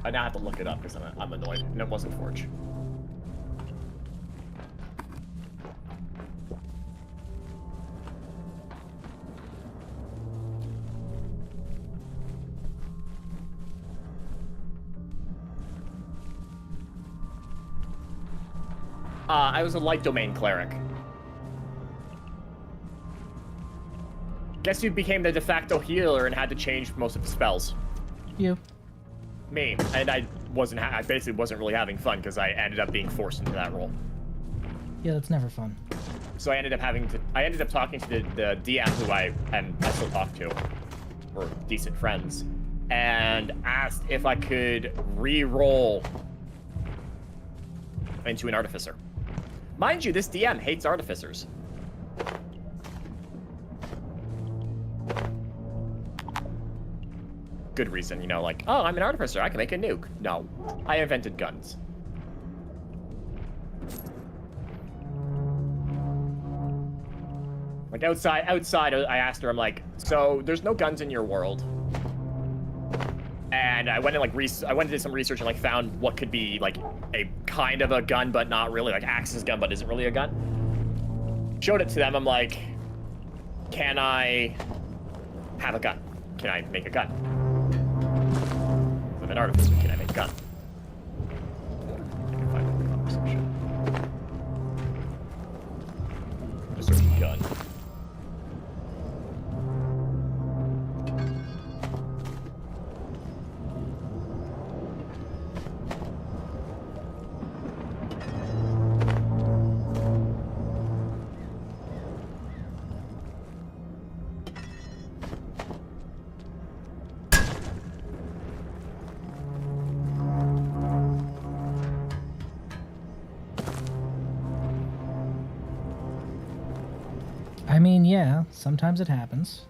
I now have to look it up because I'm annoyed, and it wasn't Forge. I was a light domain cleric. Guess who became the de facto healer and had to change most of the spells? You. Me. And I basically wasn't really having fun because I ended up being forced into that role. Yeah, that's never fun. So I ended up talking to the DM who I still talk to. We're decent friends. And asked if I could re-roll into an artificer. Mind you, this DM hates artificers. Good reason, you know, like, oh, I'm an artificer, I can make a nuke. No, I invented guns. Like outside, I asked her, I'm like, so there's no guns in your world. And I went and did some research and like found what could be like a kind of a gun, but not really, like Axe's gun, but isn't really a gun. Showed it to them. I'm like, can I have a gun? Can I make a gun? I'm an artificer. Can I make a gun? I can find the conversation. done. I mean, yeah, sometimes it happens.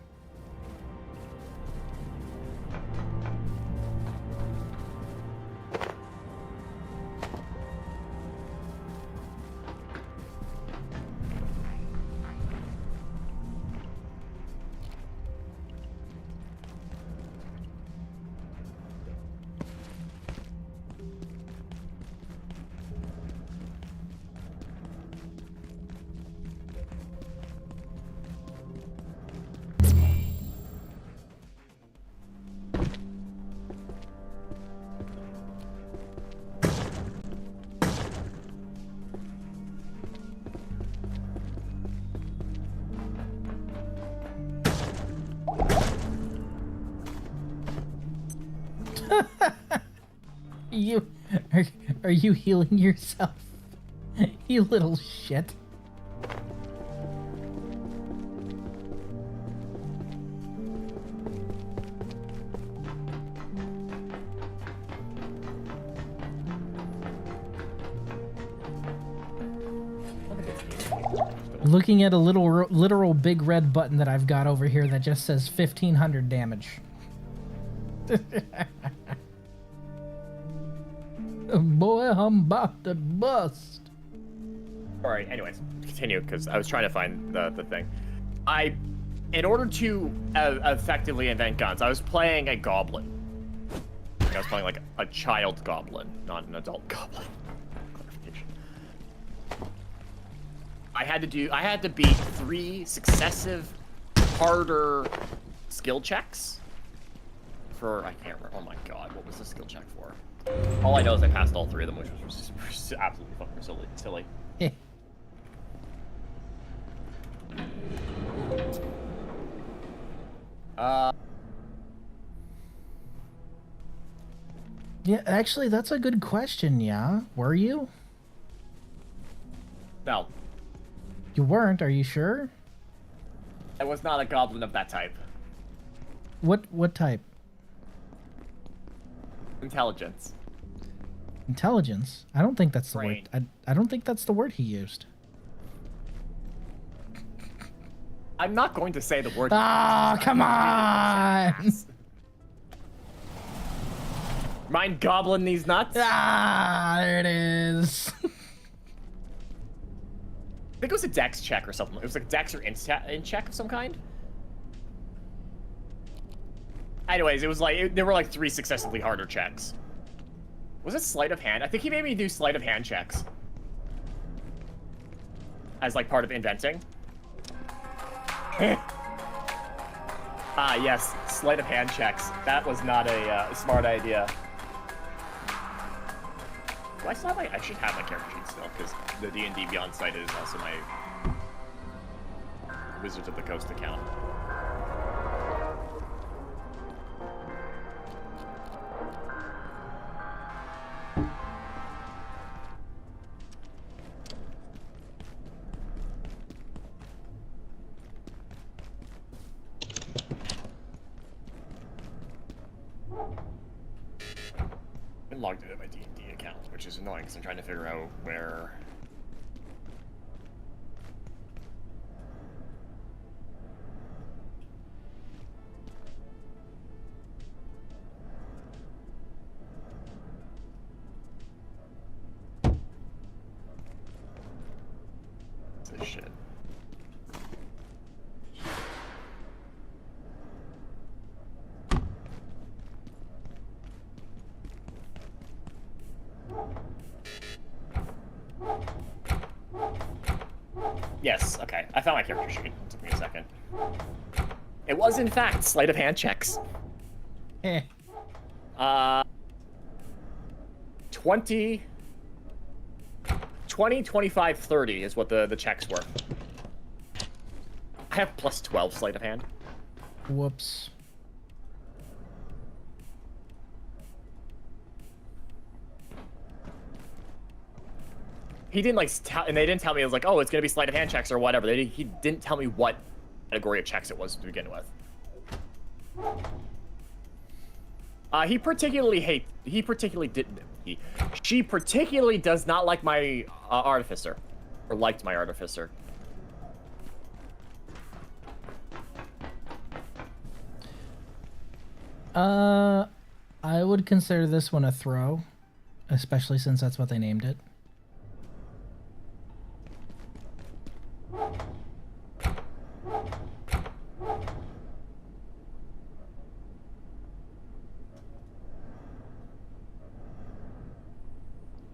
Are you healing yourself? You little shit. Looking at a literal big red button that I've got over here that just says 1500 damage. Boy, I'm about to bust. Alright, anyways, continue, because I was trying to find the thing. In order to effectively invent guns, I was playing a goblin. I was playing like a child goblin, not an adult goblin. Clarification. I had to beat 3 successive harder skill checks for, I can't remember, oh my god, what was the skill check for? All I know is I passed all 3 of them, which was just absolutely fucking silly. Yeah, actually, that's a good question, yeah. Were you? No. You weren't, are you sure? I was not a goblin of that type. What type? Intelligence. Intelligence? I don't think that's the Brain. word. I don't think that's the word he used. I'm not going to say the word. Ah, come on! Mind goblin these nuts? Ah, there it is. I think it was a dex check or something. It was like a dex or int check of some kind. Anyways, it was like, there were like 3 successively harder checks. Was it sleight of hand? I think he made me do sleight of hand checks. As like part of inventing. Ah, yes, sleight of hand checks. That was not a smart idea. Do I still have I should have my character sheet still, because the D&D Beyond site is also my Wizards of the Coast account. I'm logged into my D&D account, which is annoying because I'm trying to figure out where. This shit. Yes, okay. I found my character sheet. It took me a second. It was, in fact, sleight of hand checks. 20, 25, 30 is what the checks were. I have plus 12 sleight of hand. Whoops. He didn't like, and they didn't tell me it was like, oh, it's gonna be sleight of hand checks or whatever. He didn't tell me what category of checks it was to begin with. She particularly does not like my artificer, or liked my artificer. I would consider this one a throw, especially since that's what they named it. I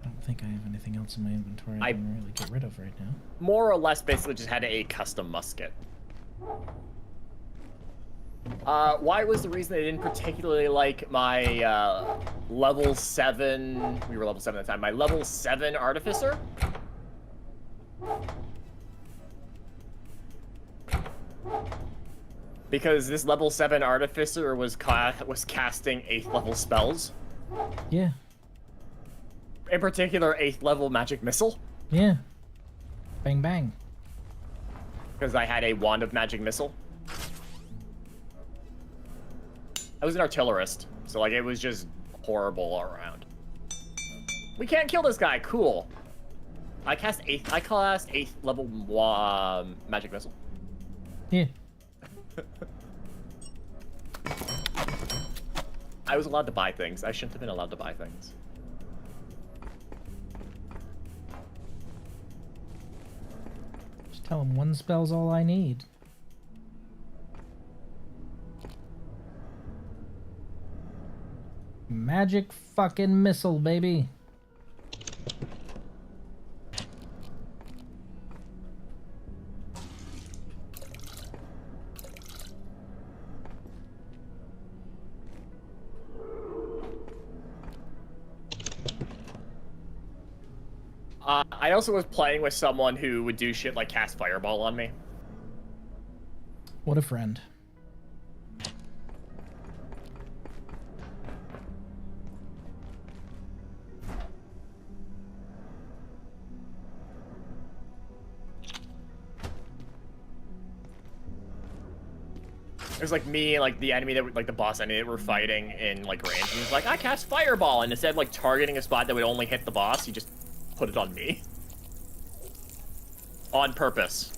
don't think I have anything else in my inventory I can really get rid of right now. More or less, basically just had a custom musket. Why was the reason they didn't particularly like my level 7... We were level 7 at the time. My level 7 artificer? Because this level 7 artificer was casting 8th level spells. Yeah. In particular, 8th level magic missile. Yeah. Bang bang. Because I had a wand of magic missile. I was an artillerist, so like it was just horrible all around. We can't kill this guy. Cool. I cast 8th level magic missile. Yeah. I was allowed to buy things. I shouldn't have been allowed to buy things. Just tell him one spell's all I need. Magic fucking missile, baby. I also was playing with someone who would do shit like cast Fireball on me. What a friend. It was like me and like the enemy that like the boss enemy that were fighting in like range. And he was like, I cast Fireball, and instead of like targeting a spot that would only hit the boss, he just put it on me. On purpose.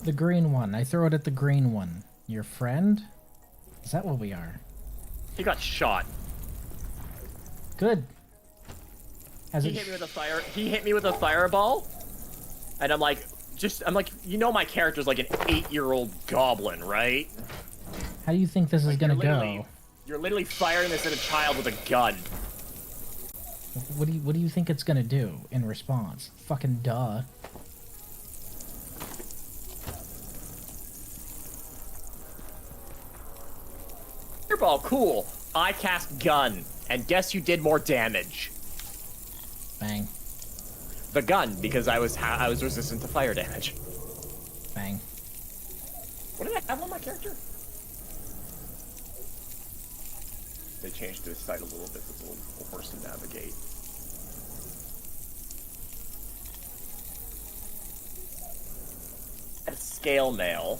The green one. I throw it at the green one. Your friend? Is that what we are? He got shot. Good. He hit me with a He hit me with a fireball, and I'm like, you know, my character's like an 8-year-old goblin, right? How do you think this is gonna go? You're literally firing this at a child with a gun. What do you think it's gonna do in response? Fucking duh. Fireball, cool. I cast gun, and guess who did more damage? Bang. The gun, because I was resistant to fire damage. Bang. What did I have on my character? They changed the site a little bit, so it's a little worse to navigate. A scale mail.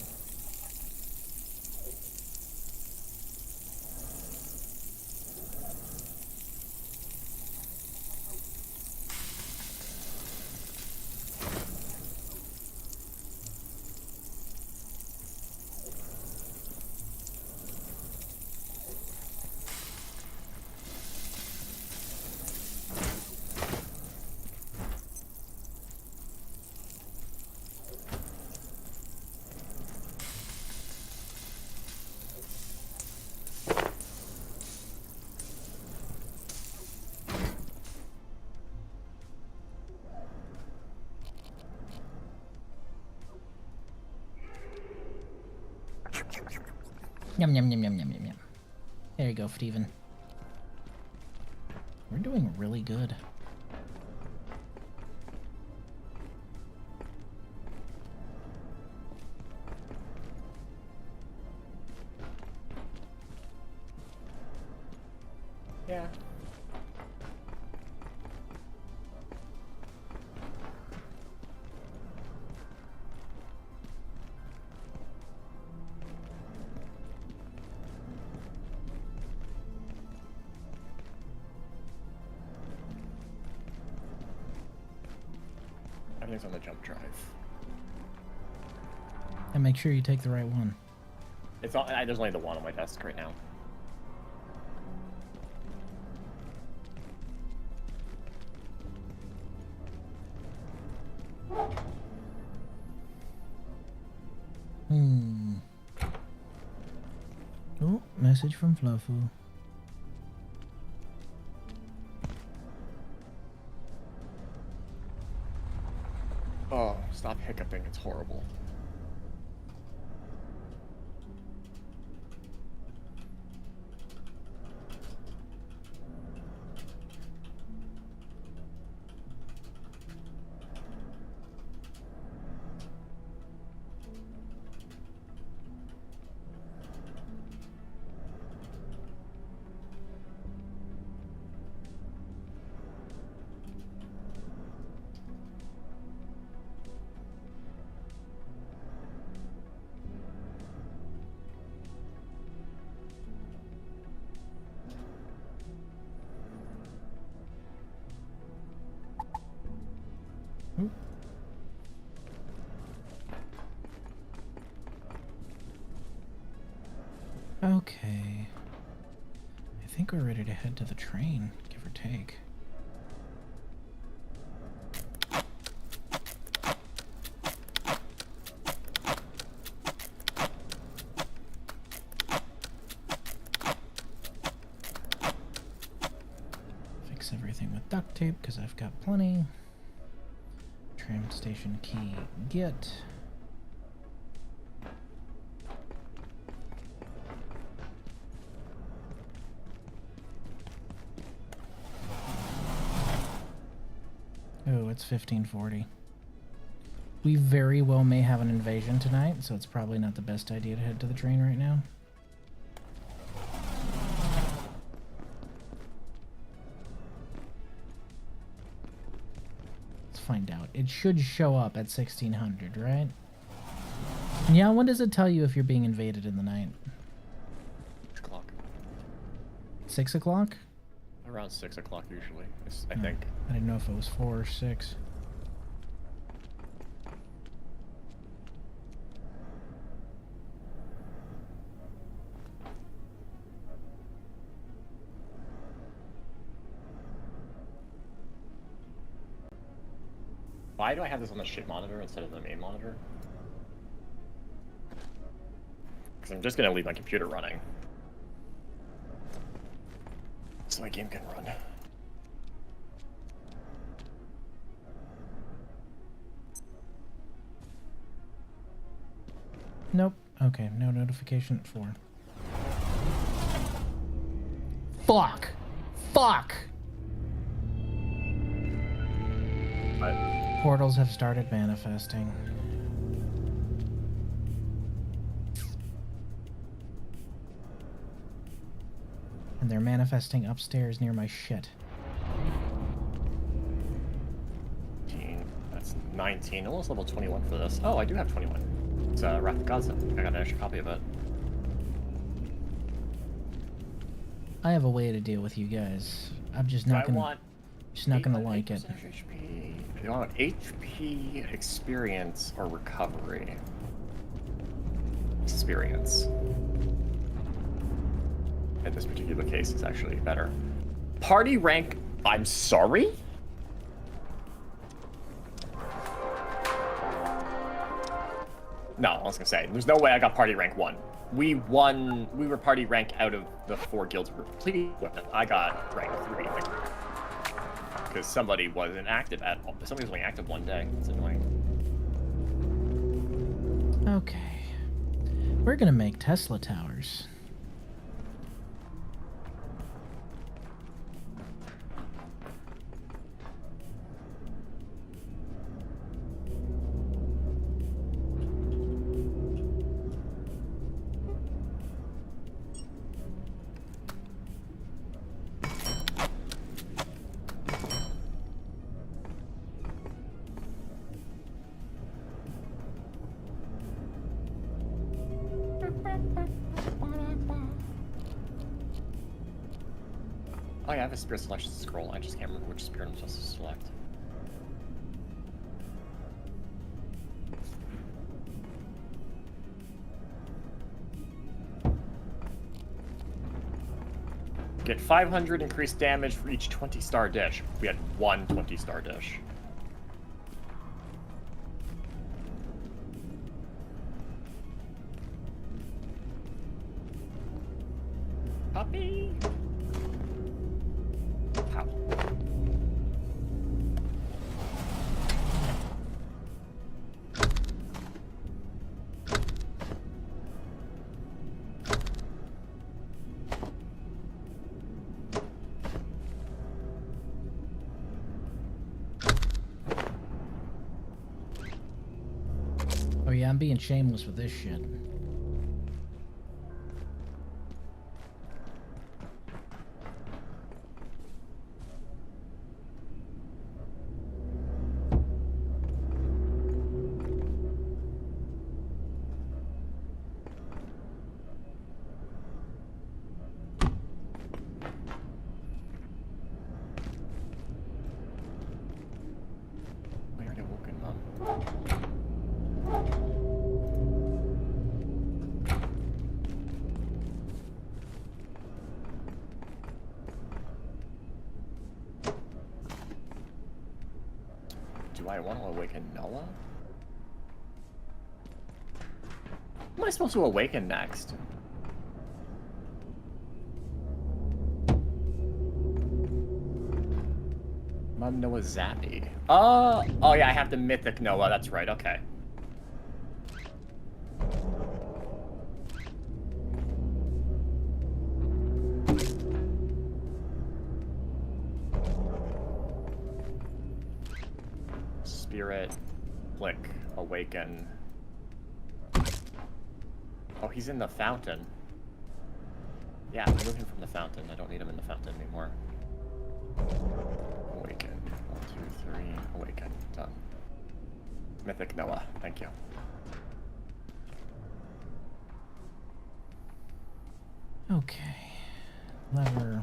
Yum yum yum yum yum yum yum. There you go, Steven. We're doing really good. Yeah. Everything's on the jump drive. And make sure you take the right one. It's all, there's only the one on my desk right now. Oh, message from Fluffo. Oh, stop hiccuping. It's horrible. Okay. I think we're ready to head to the train, give or take. Fix everything with duct tape, because I've got plenty. Tram station key, get. Oh, it's 1540. We very well may have an invasion tonight, so it's probably not the best idea to head to the train right now. Let's find out. It should show up at 1600, right? Yeah, when does it tell you if you're being invaded in the night? 6 o'clock. 6 o'clock? Around 6 o'clock usually, I think. I didn't know if it was 4 or 6. Why do I have this on the ship monitor instead of the main monitor? Because I'm just going to leave my computer running. So my game can run. Nope. Okay, no notification at 4. Fuck! Fuck! Portals have started manifesting. And they're manifesting upstairs near my shit. 19. That's 19. Almost level 21 for this. Oh, I do have 21. It's Wrath of Godzilla. I got an extra copy of it. I have a way to deal with you guys. I'm just not gonna. Just not gonna like it. HP. You want HP, experience, or recovery? Experience. In this particular case, it's actually better. Party rank. I'm sorry? No, I was gonna say, there's no way I got party rank 1. We were party rank out of the 4 guilds we were completing with. I got rank 3. Because somebody wasn't active at all. Somebody was only active one day. It's annoying. Okay. We're gonna make Tesla towers. Oh yeah, I have a spirit selection scroll. I just can't remember which spirit I'm supposed to select. Get 500 increased damage for each 20-star dish. We had one 20-star dish. Puppy! How? Oh yeah, I'm being shameless with this shit. We already woken up. Do I want to awaken Noah? Who am I supposed to awaken next? Mom Noah Zappy. Oh yeah, I have the mythic Noah, that's right, okay. Spirit, Flick, Awaken. Oh, he's in the fountain. Yeah, remove him from the fountain. I don't need him in the fountain anymore. Awaken. 1, 2, 3. Awaken. Done. Mythic Noah. Thank you. Okay. Lever.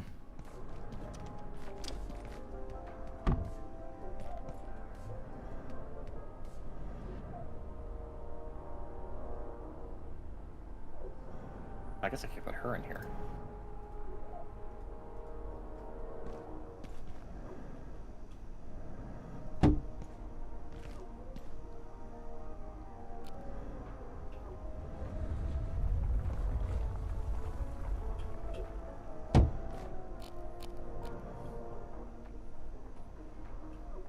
I guess I could put her in here.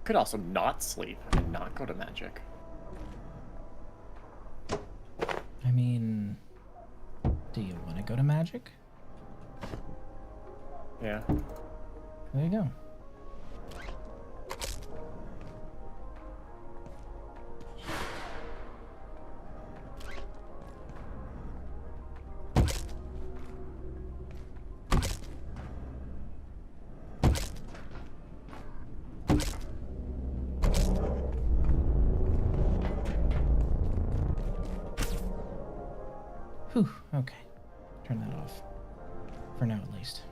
Could also not sleep and not go to magic. I mean, do you want to go to magic? Yeah. There you go. Whew, okay. Turn that off. For now, at least.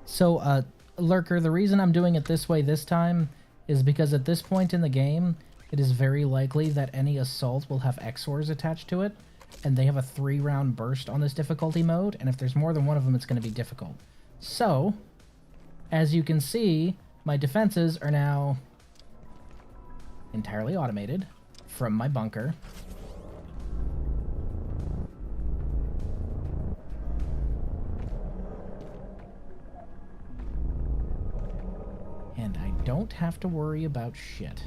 So, Lurker, the reason I'm doing it this way this time is because at this point in the game, it is very likely that any assault will have Exors attached to it, and they have a 3-round burst on this difficulty mode, and if there's more than one of them, it's going to be difficult. So, as you can see, my defenses are now entirely automated from my bunker. And I don't have to worry about shit.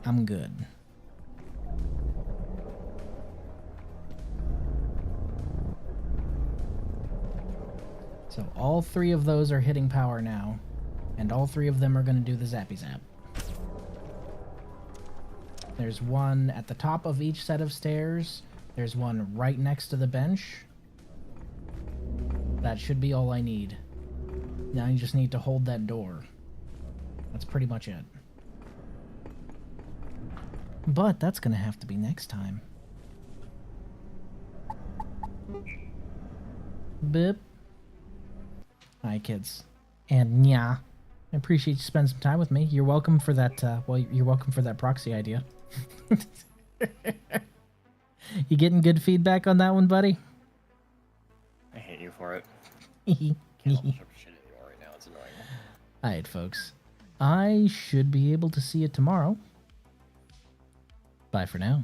I'm good. So all 3 of those are hitting power now, and all 3 of them are going to do the zappy zap. There's one at the top of each set of stairs. There's one right next to the bench. That should be all I need. Now you just need to hold that door. That's pretty much it. But that's gonna have to be next time. Bip. Hi, kids. And yeah, I appreciate you spending some time with me. You're welcome for that, well, you're welcome for that proxy idea. You getting good feedback on that one, buddy? I hate you for it. Can't shit anymore right now. It's annoying. Alright, folks. I should be able to see you tomorrow. Bye for now.